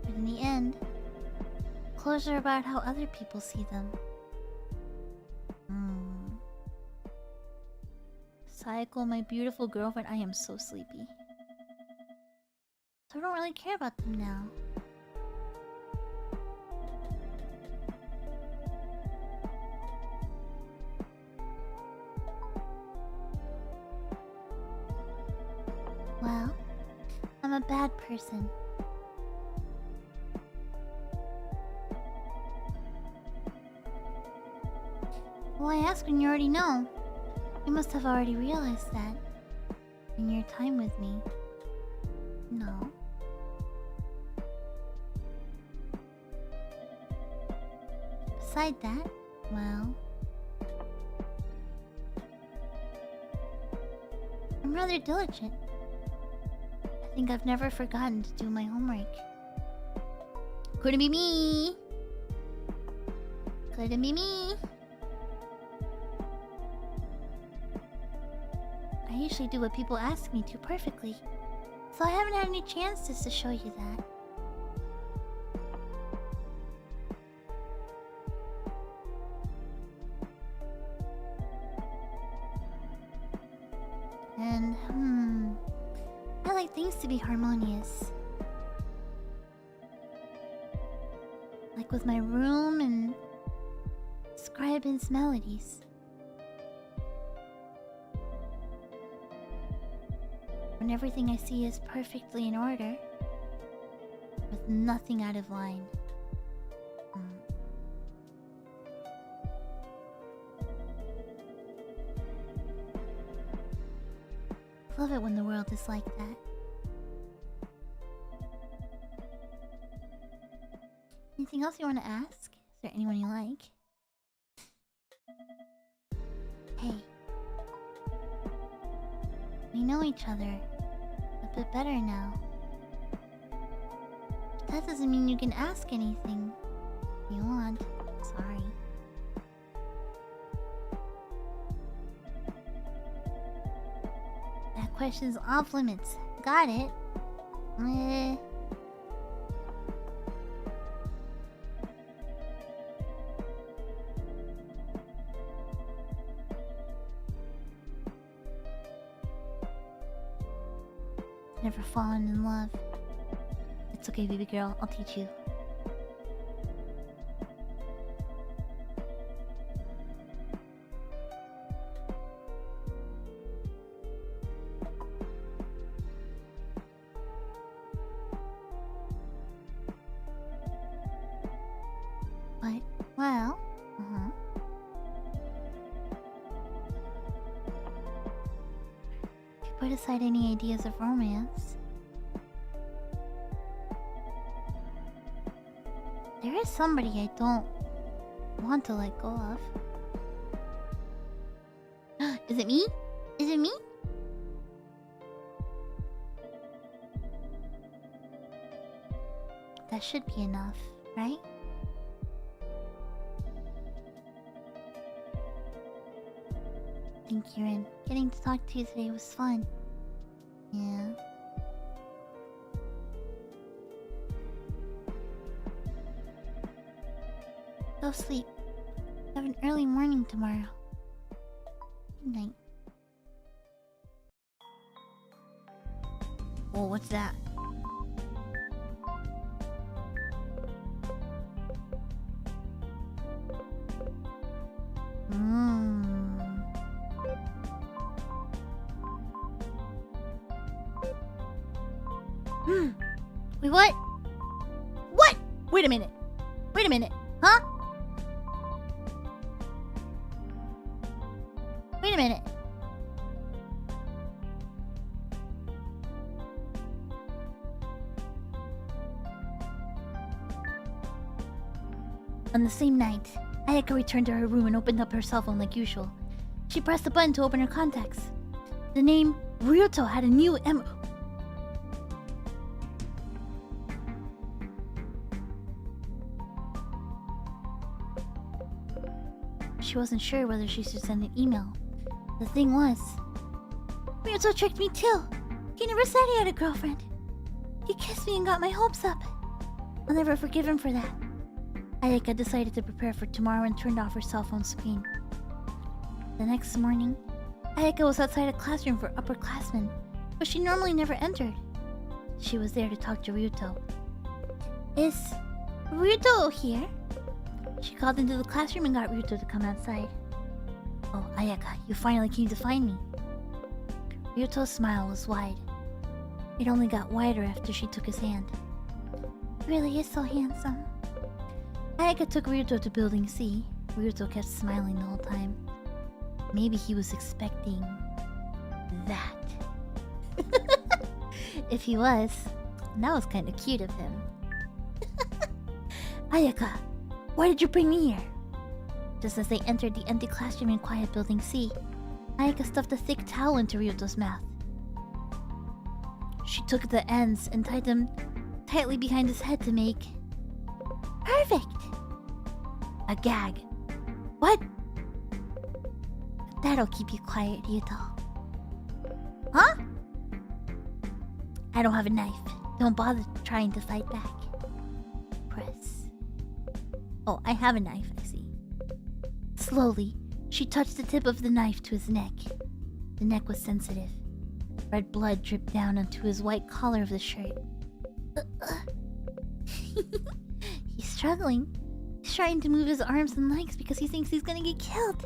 But in the end, clothes are about how other people see them. Saeko, my beautiful girlfriend, I am so sleepy. So I don't really care about them now. Well, I'm a bad person. Why ask when you already know? You must have already realized that in your time with me. No. Beside that, well, I'm rather diligent. I think I've never forgotten to do my homework. Couldn't be me. Couldn't be me. I usually do what people ask me to perfectly, so I haven't had any chances to show you that. And, I like things to be harmonious. Like with my room and Scriben's melodies. When everything I see is perfectly in order, with nothing out of line. I love it when the world is like that. Anything else you want to ask? Is there anyone you like? Hey. We know each other a bit better now. But that doesn't mean you can ask anything you want. Sorry. That question's off limits. Got it. Never fallen in love. It's okay, baby girl. I'll teach you. But, well, put aside any ideas of romance. There is somebody I don't want to let go of. Is it me? Is it me? That should be enough, right? Thank you, Rin. Getting to talk to you today was fun. Yeah. Go sleep. Have an early morning tomorrow. Good night. Whoa, what's that? Wait, what? What? Wait a minute. Wait a minute. Huh? Wait a minute. On the same night, Ayaka returned to her room and opened up her cell phone like usual. She pressed the button to open her contacts. The name Ryuto had a new She wasn't sure whether she should send an email. The thing was, Ryuto tricked me too. He never said he had a girlfriend. He kissed me and got my hopes up. I'll never forgive him for that. Ayaka decided to prepare for tomorrow and turned off her cell phone screen. The next morning, Ayaka was outside a classroom for upperclassmen, but she normally never entered. She was there to talk to Ryuto. Is Ryuto here? She called into the classroom and got Ryuto to come outside. Oh, Ayaka, you finally came to find me. Ryuto's smile was wide. It only got wider after she took his hand. He really is so handsome. Ayaka took Ryuto to Building C. Ryuto kept smiling the whole time. Maybe he was expecting that. If he was, that was kind of cute of him. Ayaka, why did you bring me here? Just as they entered the empty classroom in quiet Building C, Ayaka stuffed a thick towel into Ryuto's mouth. She took the ends and tied them tightly behind his head to make... Perfect! A gag. What? That'll keep you quiet, Ryuto. Huh? I don't have a knife. Don't bother trying to fight back. Press. Oh, I have a knife, I see. Slowly, she touched the tip of the knife to his neck. The neck was sensitive. Red blood dripped down onto his white collar of the shirt. He's struggling. He's trying to move his arms and legs because he thinks he's gonna get killed.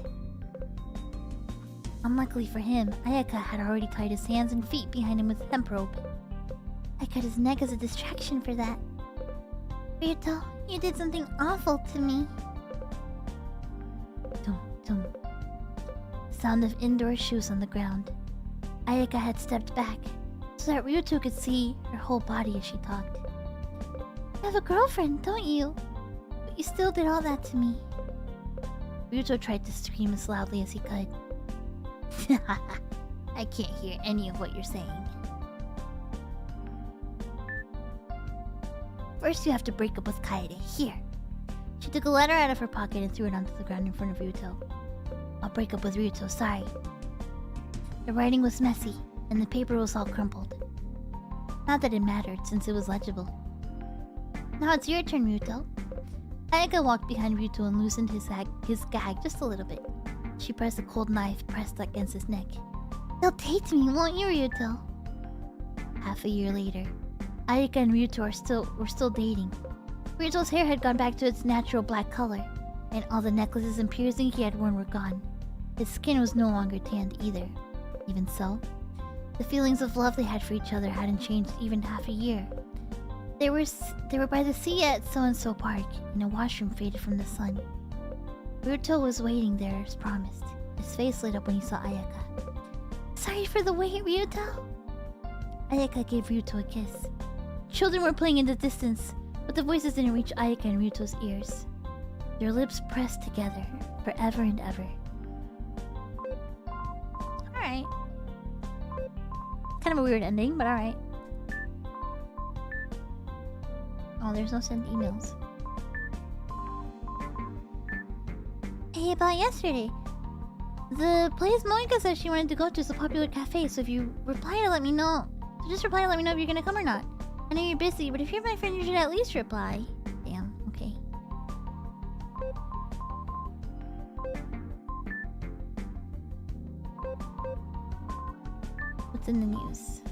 Unluckily for him, Ayaka had already tied his hands and feet behind him with hemp rope. I cut his neck as a distraction for that. Ryuto, you did something awful to me. Dum dum. Sound of indoor shoes on the ground. Ayaka had stepped back so that Ryuto could see her whole body as she talked. You have a girlfriend, don't you? But you still did all that to me. Ryuto tried to scream as loudly as he could. I can't hear any of what you're saying. First you have to break up with Kaede. Here. She took a letter out of her pocket and threw it onto the ground in front of Ryuto. I'll break up with Ryuto, sorry. The writing was messy, and the paper was all crumpled. Not that it mattered, since it was legible. Now it's your turn, Ryuto. Ayaka walked behind Ryuto and loosened his gag just a little bit. She pressed a cold knife pressed against his neck. You'll date me, won't you, Ryuto? Half a year later, Ayaka and Ryuto were still dating. Ryuto's hair had gone back to its natural black color, and all the necklaces and piercings he had worn were gone. His skin was no longer tanned either. Even so, the feelings of love they had for each other hadn't changed even half a year. They were by the sea at so-and-so park, and a washroom faded from the sun. Ryuto was waiting there as promised. His face lit up when he saw Ayaka. Sorry for the wait, Ryuto. Ayaka gave Ryuto a kiss. Children were playing in the distance. But the voices didn't reach Ayaka and Ryuto's ears. Their lips pressed together, forever and ever. Alright. Kind of a weird ending, but alright. Oh, there's no sent emails. Hey, about yesterday. The place Monika said she wanted to go to is a popular cafe, so if you reply to let me know. So just reply to let me know if you're gonna come or not. I know you're busy, but if you're my friend, you should at least reply. Damn, okay. What's in the news?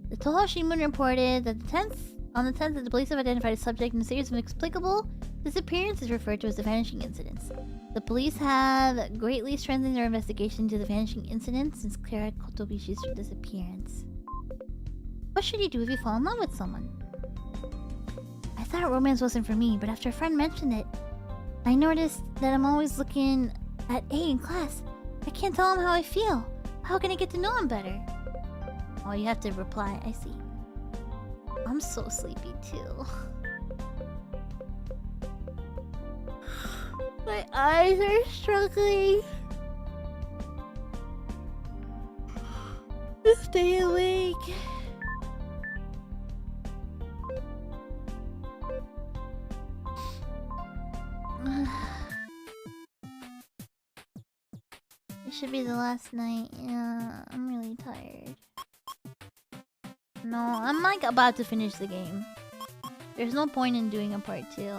The Toho Shimbun reported that on the 10th, the police have identified a subject in a series of inexplicable disappearances referred to as the vanishing incidents. The police have greatly strengthened their investigation into the vanishing incidents since Clara Kotobishi's disappearance. What should you do if you fall in love with someone? I thought romance wasn't for me, but after a friend mentioned it, I noticed that I'm always looking at A in class. I can't tell him how I feel. How can I get to know him better? Oh, you have to reply. I see. I'm so sleepy too. My eyes are struggling to stay awake. It should be the last night. Yeah, I'm really tired. No, I'm like about to finish the game. There's no point in doing a part 2.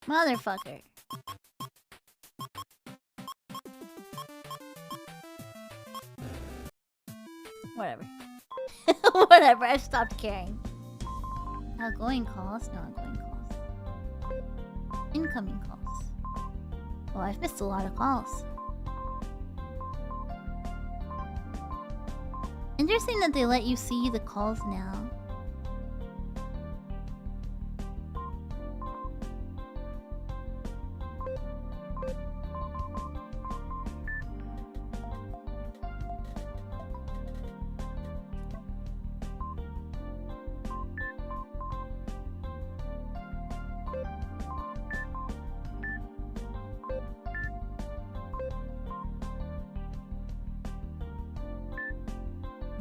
Motherfucker. Whatever. Whatever, I've stopped caring. Outgoing calls? No outgoing calls. Incoming calls. Oh, I've missed a lot of calls. Interesting that they let you see the calls now.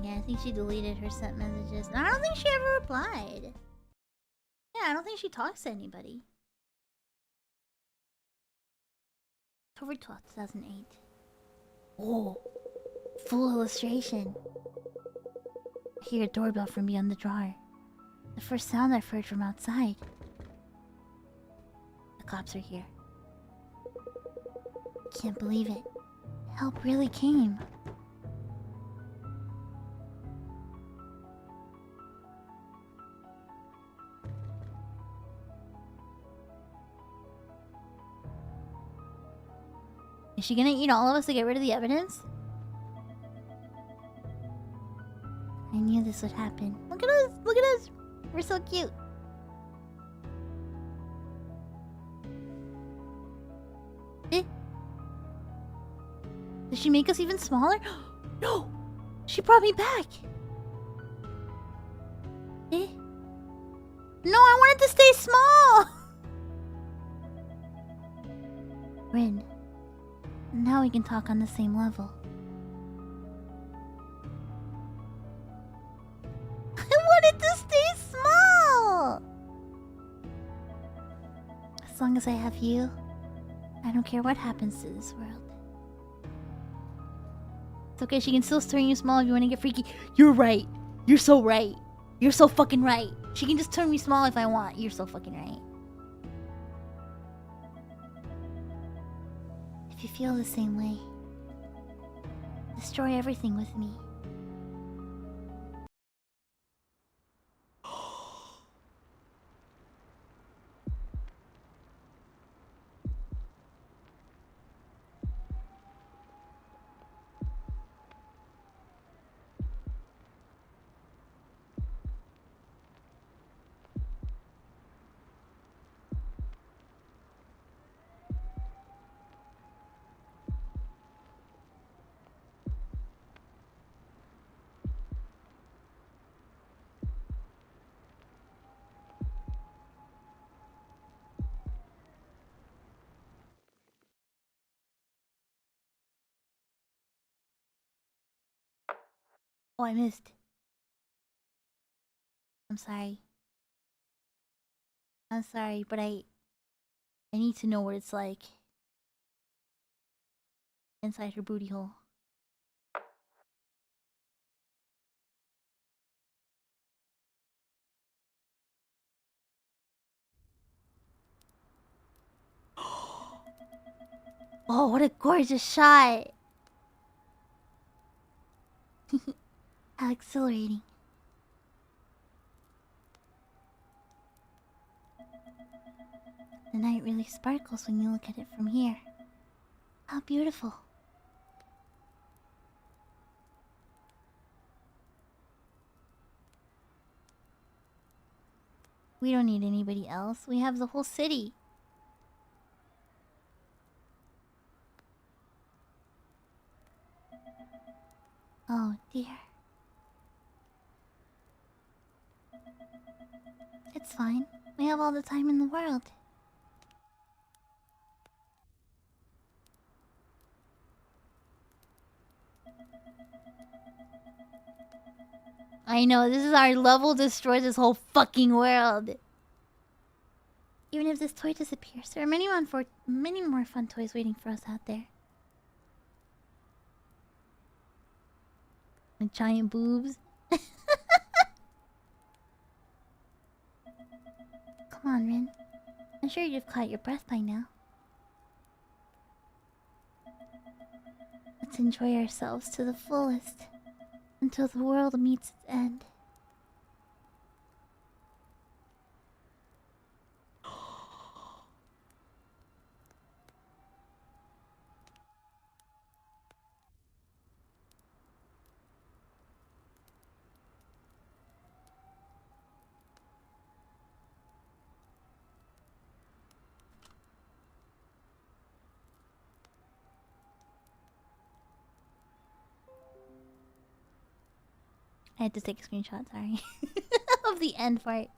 I think she deleted her sent messages. I don't think she ever replied. Yeah, I don't think she talks to anybody. October 12th, 2008. Oh, full illustration. I hear a doorbell from beyond the drawer. The first sound I've heard from outside. The cops are here. Can't believe it. Help really came. Is she gonna eat all of us to get rid of the evidence? I knew this would happen. Look at us! Look at us! We're so cute. Eh? Did she make us even smaller? No! She brought me back! Eh? No, I wanted to stay small! Rin. Now we can talk on the same level. I wanted to stay small! As long as I have you, I don't care what happens to this world. It's okay, she can still turn you small if you want to get freaky. You're right. You're so right. You're so fucking right. She can just turn me small if I want. You're so fucking right. If you feel the same way, destroy everything with me. Oh, I missed. I'm sorry. I'm sorry, but I need to know what it's like inside her booty hole. Oh, what a gorgeous shot! How exhilarating. The night really sparkles when you look at it from here. How beautiful. We don't need anybody else. We have the whole city. Oh, dear. It's fine. We have all the time in the world. I know, this is our level destroys this whole fucking world. Even if this toy disappears, there are many more fun toys waiting for us out there. Like giant boobs. Come on, Rin. I'm sure you've caught your breath by now. Let's enjoy ourselves to the fullest until the world meets its end. I had to take a screenshot, sorry. Of the end part.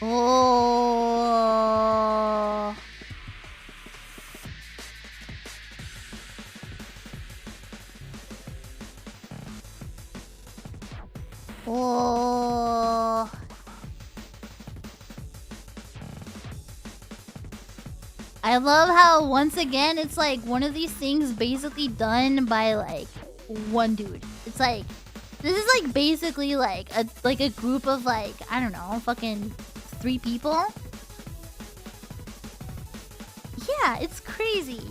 Oh. Oh. I love how once again it's like one of these things basically done by like one dude. It's like this is like basically like a group of like, I don't know, fucking 3 people. Yeah, it's crazy.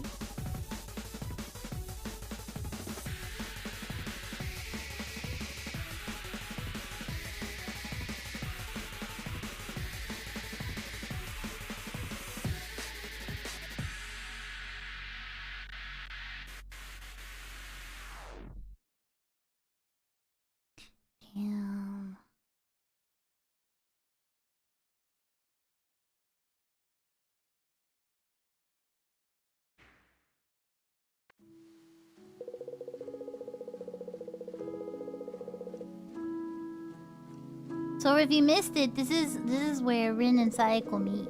Damn. So if you missed it, this is where Rin and Saeko meet.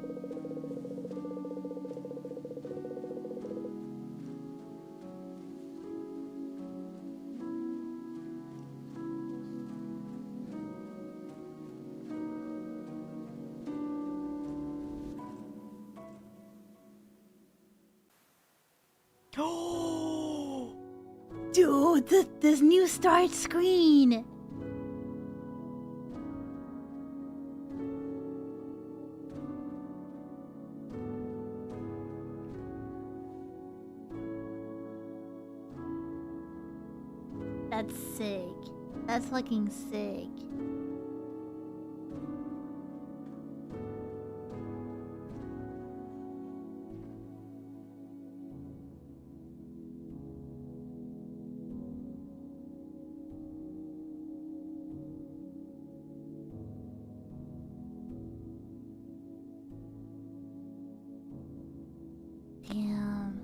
Dude, this new start screen. That's sick. That's fucking sick. Damn.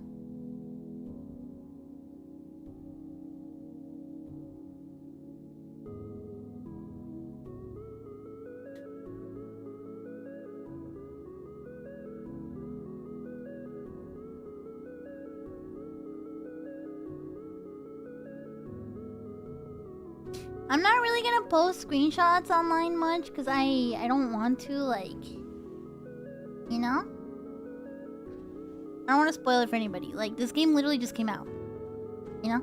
I'm not really gonna post screenshots online much because I don't want to, like, you know? I don't want to spoil it for anybody. Like, this game literally just came out. You know?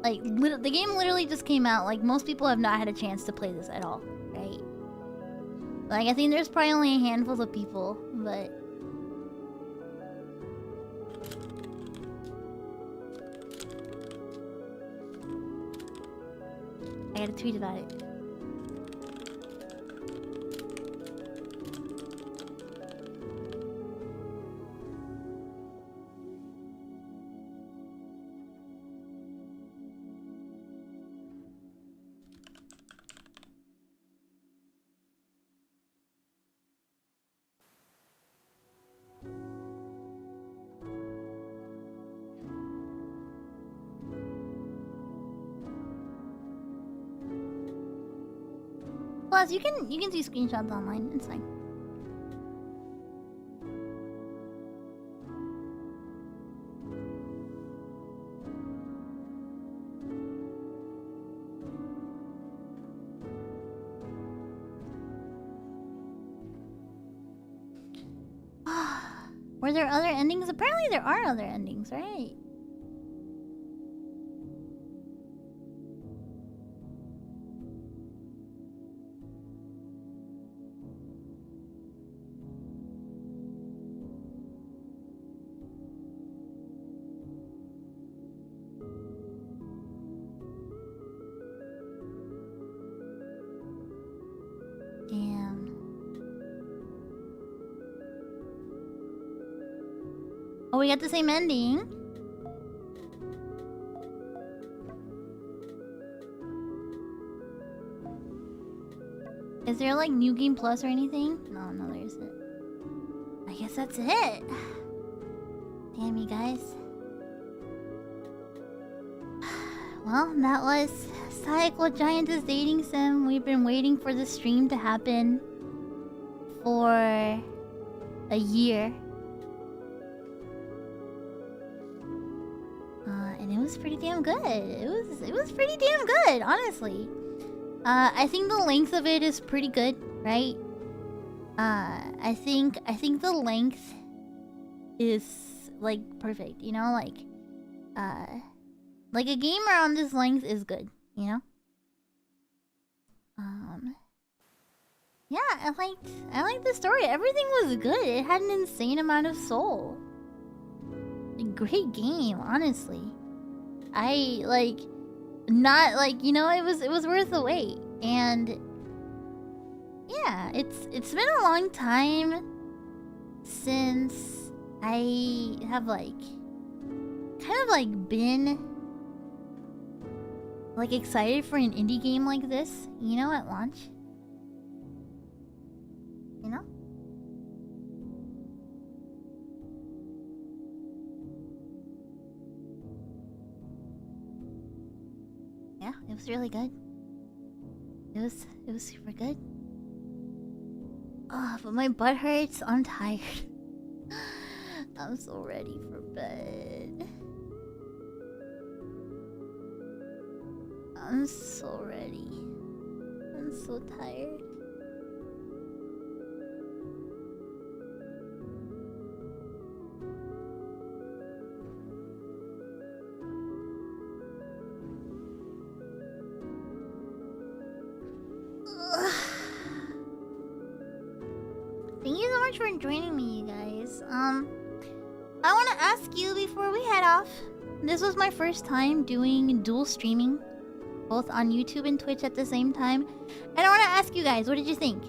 Like, the game literally just came out. Like, most people have not had a chance to play this at all, right? Like, I think there's probably only a handful of people, but... I gotta tweet about it. Plus, you can see screenshots online. It's fine. Were there other endings? Apparently there are other endings, right? Oh, we got the same ending. Is there like New Game Plus or anything? No, there isn't. I guess that's it. Damn you guys. Well, that was Saeko Giantess Dating Sim. We've been waiting for the stream to happen for a year. And it was pretty damn good. It was pretty damn good, honestly. I think the length of it is pretty good, right? I think the length is like perfect, you know, like a game around this length is good, you know? Yeah, I liked the story. Everything was good. It had an insane amount of soul. A great game, honestly. I like not like, you know, it was worth the wait. And yeah, it's been a long time since I have like kind of like been like excited for an indie game like this, you know, at launch. You know? Yeah, it was really good. It was super good. Oh, but my butt hurts. I'm tired. I'm so ready for bed. I'm so ready. I'm so tired. Thank you so much for joining me, you guys. I want to ask you before we head off. This was my first time doing dual streaming, both on YouTube and Twitch at the same time. And I want to ask you guys, what did you think?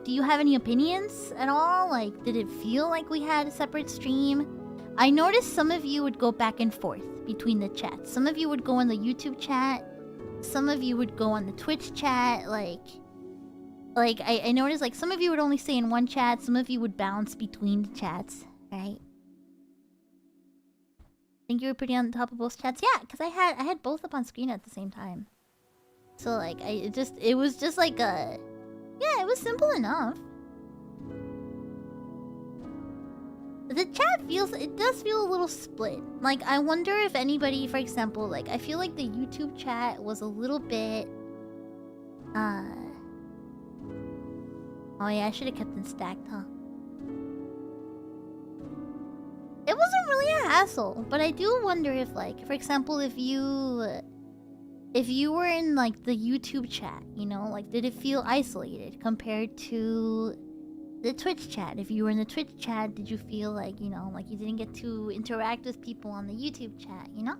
Do you have any opinions at all? Like, did it feel like we had a separate stream? I noticed some of you would go back and forth between the chats. Some of you would go in the YouTube chat. Some of you would go on the Twitch chat. Like I noticed like some of you would only stay in one chat. Some of you would bounce between the chats, right? Think you were pretty on top of both chats? Yeah, because I had both up on screen at the same time. So like it was just like a, yeah, it was simple enough. The chat it does feel a little split. Like, I wonder if anybody, for example, like, I feel like the YouTube chat was a little bit, oh yeah, I should have kept them stacked, huh? It wasn't really a hassle, but I do wonder if, like, for example, if you were in, like, the YouTube chat, you know, like, did it feel isolated compared to the Twitch chat? If you were in the Twitch chat, did you feel like, you know, like you didn't get to interact with people on the YouTube chat, you know?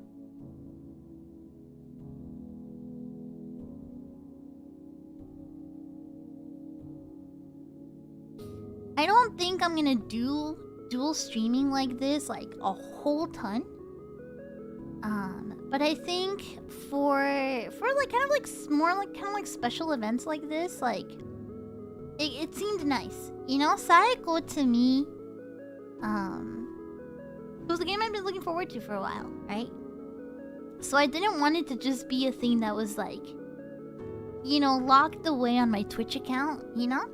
I don't think I'm gonna do dual streaming like this, like, a whole ton. But I think for like, kind of like, more like, kind of like special events like this, like, it seemed nice. You know, Saeko to me, it was a game I've been looking forward to for a while, right? So I didn't want it to just be a thing that was like, you know, locked away on my Twitch account, you know?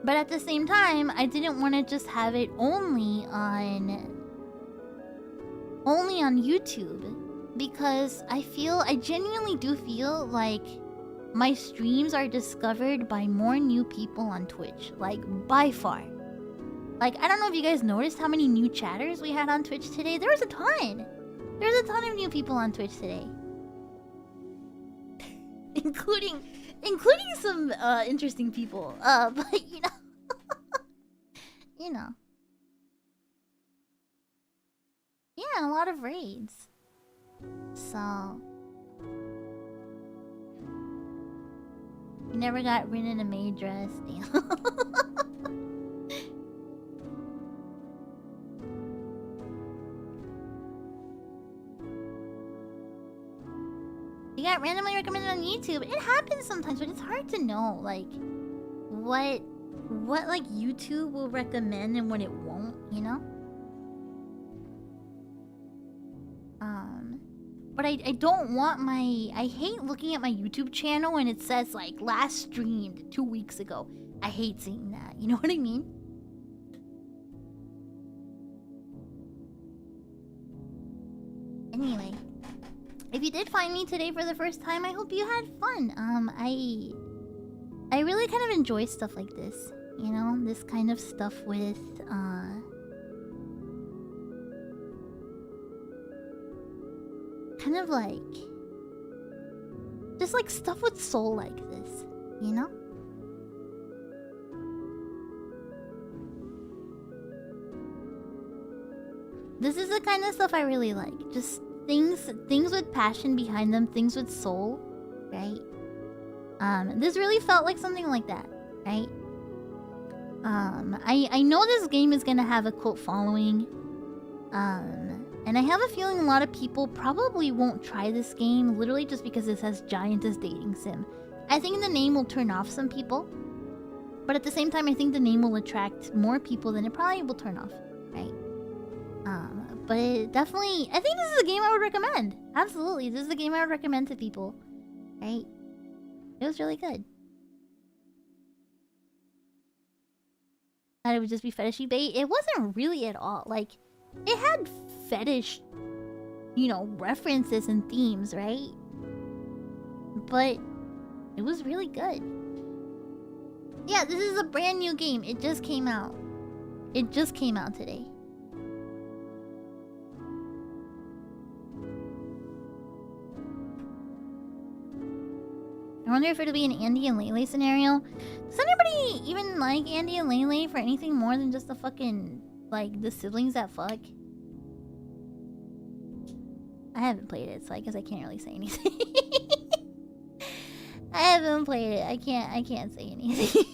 But at the same time, I didn't want to just have it only on YouTube, because I genuinely do feel like my streams are discovered by more new people on Twitch, like, by far. Like, I don't know if you guys noticed how many new chatters we had on Twitch today. There was a ton. There's a ton of new people on Twitch today. including some interesting people. But you know. You know. Yeah, a lot of raids. So you never got rid in a maid dress. Damn. You got randomly recommended on YouTube. It happens sometimes, but it's hard to know, like, what like YouTube will recommend and what it won't, you know? But I don't want I hate looking at my YouTube channel and it says, like, last streamed 2 weeks ago. I hate seeing that, you know what I mean? Anyway, if you did find me today for the first time, I hope you had fun. I really kind of enjoy stuff like this, you know? This kind of stuff with, kind of like, just like stuff with soul like this, you know? This is the kind of stuff I really like. Just things with passion behind them, things with soul, right? This really felt like something like that, right? I know this game is gonna have a cult following. And I have a feeling a lot of people probably won't try this game literally just because it says Giantess Dating Sim. I think the name will turn off some people. But at the same time, I think the name will attract more people than it probably will turn off, right? But it definitely, I think this is a game I would recommend. Absolutely, this is a game I would recommend to people, right? It was really good. Thought it would just be fetishy bait. It wasn't really at all. Like, it had fetish, you know, references and themes, right? But it was really good. Yeah, this is a brand new game. It just came out. It just came out today. I wonder if it'll be an Andy and Lele scenario. Does anybody even like Andy and Lele for anything more than just the fucking, like, the siblings that fuck? I haven't played it, so I guess I can't really say anything. I haven't played it. I can't say anything.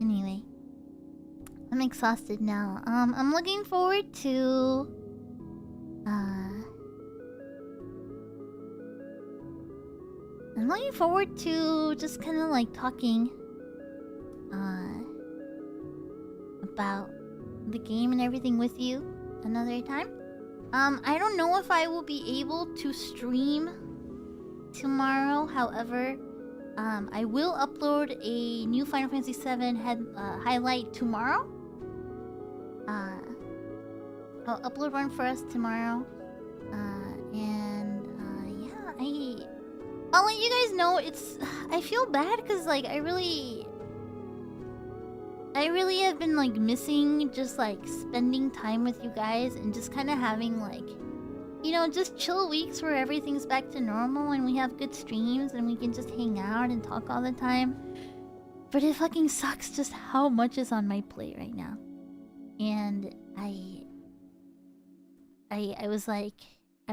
Anyway, I'm exhausted now. I'm looking forward to I'm looking forward to just kind of like talking about the game and everything with you another time. I don't know if I will be able to stream tomorrow. However, I will upload a new Final Fantasy VII highlight tomorrow. I'll upload one for us tomorrow. Yeah, I'll let you guys know. I feel bad because like I really have been like missing just like spending time with you guys and just kind of having like, you know, just chill weeks where everything's back to normal and we have good streams and we can just hang out and talk all the time. But it fucking sucks just how much is on my plate right now. And I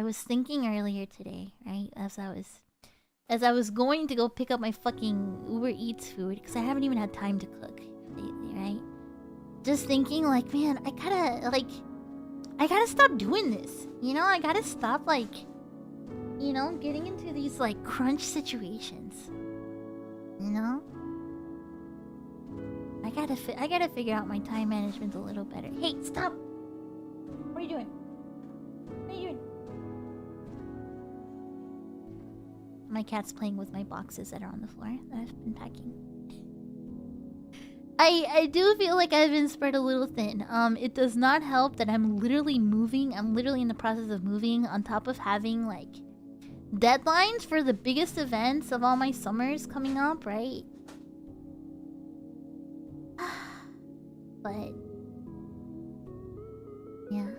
was thinking earlier today, right, as I was going to go pick up my fucking Uber Eats food, because I haven't even had time to cook lately, right? Just thinking like, man, I gotta stop doing this. You know, I gotta stop like, you know, getting into these like crunch situations. You know? I gotta figure out my time management a little better. Hey, stop! What are you doing? What are you doing? My cat's playing with my boxes that are on the floor that I've been packing. I do feel like I've been spread a little thin. It does not help that I'm literally moving. I'm literally in the process of moving on top of having like deadlines for the biggest events of all my summers coming up, right? But yeah,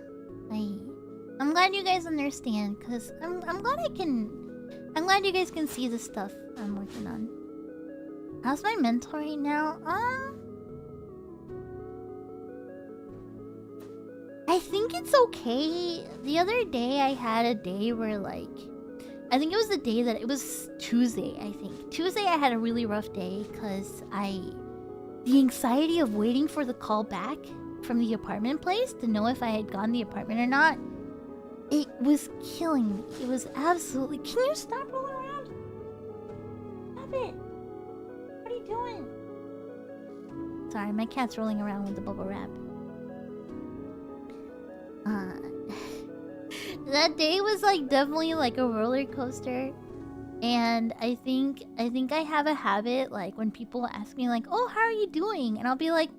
I'm glad you guys understand, because I'm glad you guys can see the stuff I'm working on. How's my mental right now? I think it's okay. The other day I had a day where like, I think it was the day that it was Tuesday, I think. Tuesday I had a really rough day because the anxiety of waiting for the call back from the apartment place to know if I had gotten the apartment or not, it was killing me. It was absolutely... Can you stop rolling around? Stop it. What are you doing? Sorry, my cat's rolling around with the bubble wrap. That day was like definitely like a roller coaster. And I think I have a habit, like when people ask me like, oh, how are you doing? And I'll be like,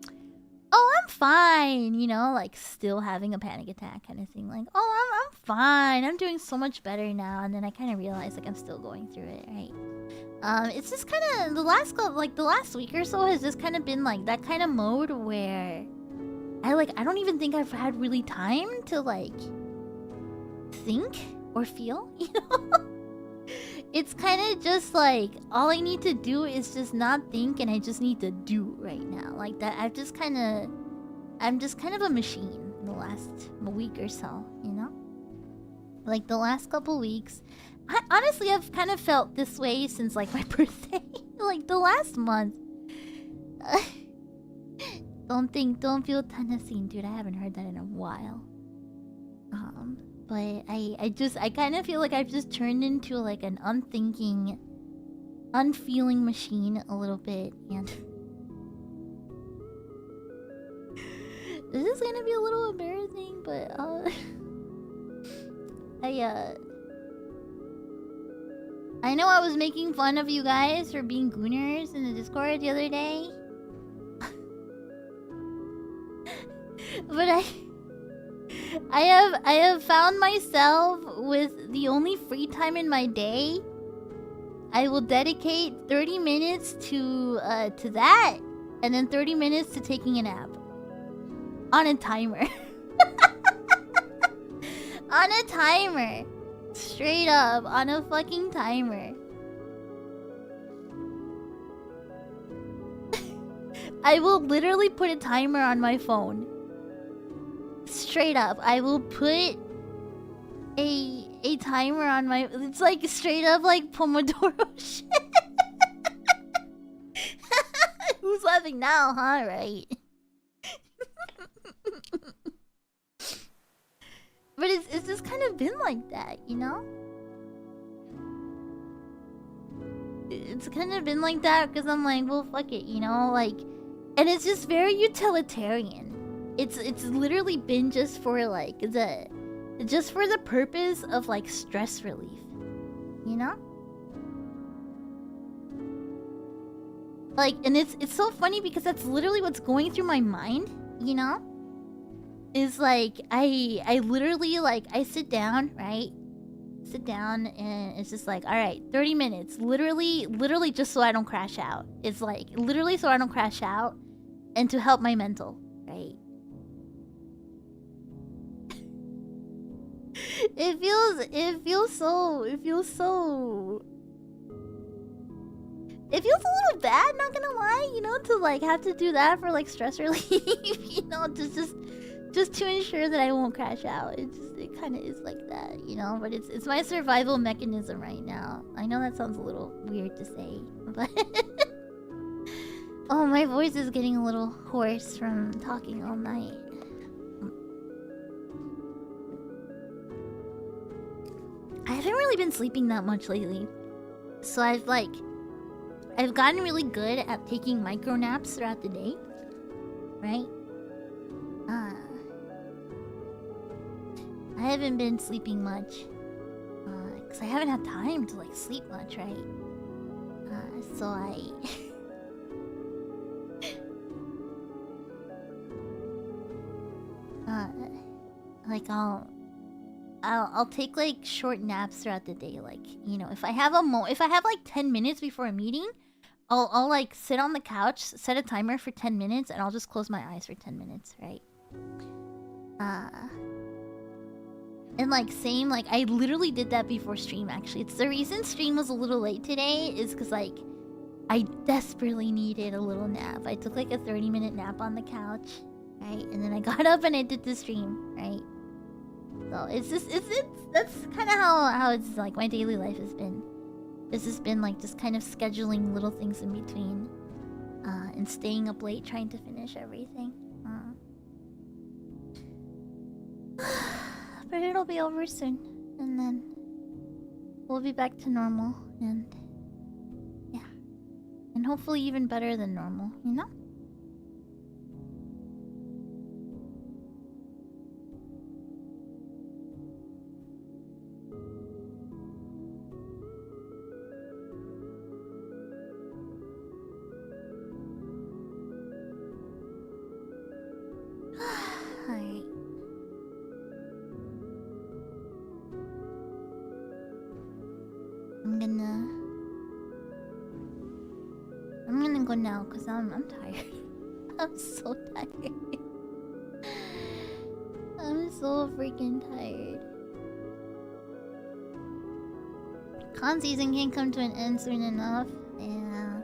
oh, I'm fine, you know, like still having a panic attack kind of thing. Like, oh, I'm fine. I'm doing so much better now. And then I kind of realize like I'm still going through it, right? It's just kind of the last week or so has just kind of been like that kind of mode where I don't even think I've had really time to like think or feel, you know? It's kind of just like all I need to do is just not think, and I just need to do right now. Like that, I'm just kind of a machine the last week or so, you know? Like the last couple weeks. Honestly, I've kind of felt this way since like my birthday. Like the last month. Don't feel Tennessee, dude. I haven't heard that in a while. But I kind of feel like I've just turned into like an unthinking, unfeeling machine a little bit, and this is gonna be a little embarrassing, but I know I was making fun of you guys for being gooners in the Discord the other day. But I have found myself with the only free time in my day. I will dedicate 30 minutes to that, and then 30 minutes to taking a nap. On a timer. On a timer. Straight up, on a fucking timer. I will literally put a timer on my phone. straight up. I will put a timer on my. It's like straight up like Pomodoro shit. Who's laughing now, huh? Right. But it's just kind of been like that, you know? It's kind of been like that because I'm like, well, fuck it, you know? Like, and it's just very utilitarian. It's literally been just for like the purpose of like stress relief, you know? Like, and it's so funny because that's literally what's going through my mind, you know? Is like I literally like I sit down, right? Sit down and it's just like, all right, 30 minutes. Literally just so I don't crash out. It's like literally so I don't crash out and to help my mental, right? It feels so a little bad, not gonna lie, you know, to like have to do that for like stress relief, you know, just to ensure that I won't crash out. It kind of is like that, you know. But it's my survival mechanism right now. I know that sounds a little weird to say, but oh, my voice is getting a little hoarse from talking all night. I haven't really been sleeping that much lately, so I've gotten really good at taking micro naps throughout the day, right? I haven't been sleeping much because I haven't had time to like sleep much, right? So like I'll take like short naps throughout the day, like, you know, if I have like 10 minutes before a meeting, I'll like sit on the couch, set a timer for 10 minutes, and I'll just close my eyes for 10 minutes, right? And like same, like I literally did that before stream actually. It's the reason stream was a little late today is because like I desperately needed a little nap. I took like a 30-minute nap on the couch, right? And then I got up and I did the stream, right? So it's that's kind of how it's like my daily life has been. This has been like just kind of scheduling little things in between, and staying up late trying to finish everything. But it'll be over soon, and then we'll be back to normal, and yeah, and hopefully even better than normal, you know? Alright. I'm gonna go now because I'm tired. I'm so tired. I'm so freaking tired. Con season can't come to an end soon enough. Yeah.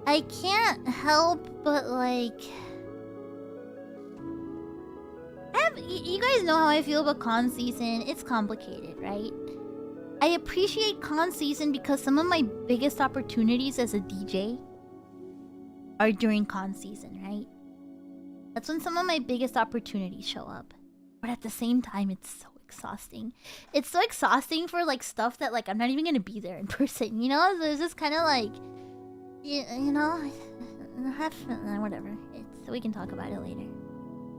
I can't help but like you guys know how I feel about con season. It's complicated, right? I appreciate con season because some of my biggest opportunities as a DJ are during con season, right? That's when some of my biggest opportunities show up. But at the same time, it's so exhausting. It's so exhausting for like stuff that like I'm not even gonna be there in person, you know? So it's just kind of like, you know, whatever. We can talk about it later.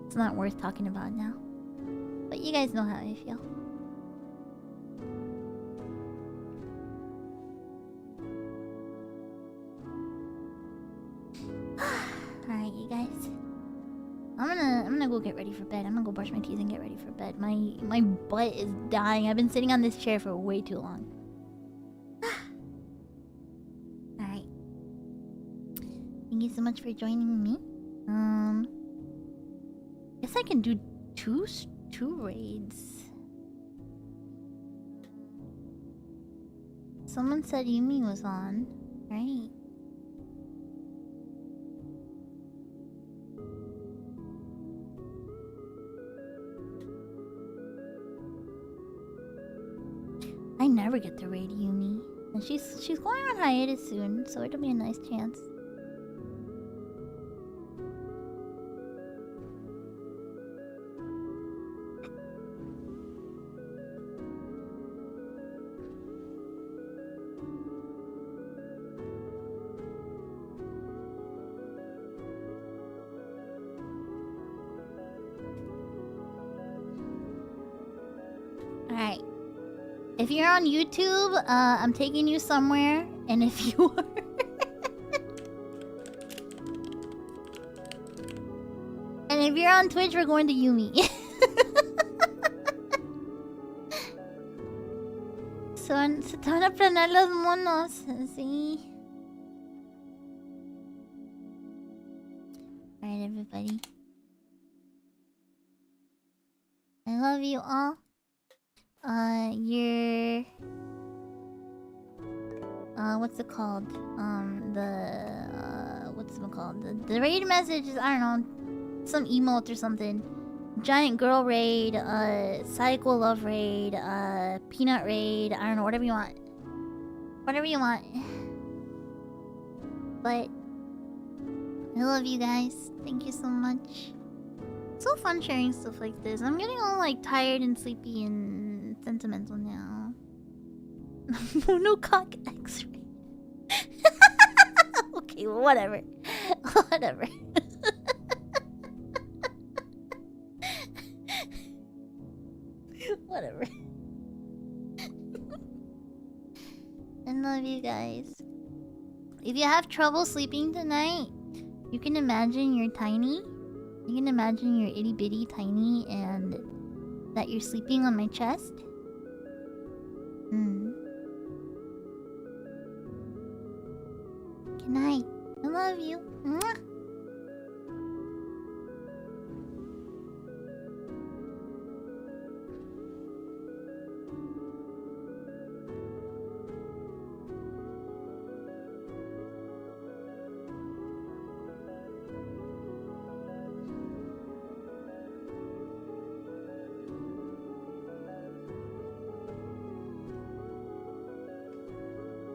It's not worth talking about now. But you guys know how I feel. Alright, you guys. I'm gonna go get ready for bed. I'm gonna go brush my teeth and get ready for bed. My butt is dying. I've been sitting on this chair for way too long. Alright. Thank you so much for joining me. Guess I can do two raids. Someone said Yumi was on, right? I never get to raid Yumi. And she's going on hiatus soon, so it'll be a nice chance. Alright. If you're on YouTube, I'm taking you somewhere, and if you are... and if you're on Twitch, we're going to Yumi. Se te van a planear los monos, sí. Alright, everybody. I love you all. What's it called? What's it called? The raid message is, I don't know, some emote or something. Giant girl raid, Saeko love raid, peanut raid, I don't know, whatever you want. Whatever you want. But I love you guys. Thank you so much. It's so fun sharing stuff like this. I'm getting all like tired and sleepy and sentimental now. Monocoque X-ray. Okay, well, whatever. Whatever. Whatever. I love you guys. If you have trouble sleeping tonight, you can imagine you're tiny. You can imagine you're itty bitty tiny and that you're sleeping on my chest. Good night. I love you. Mwah.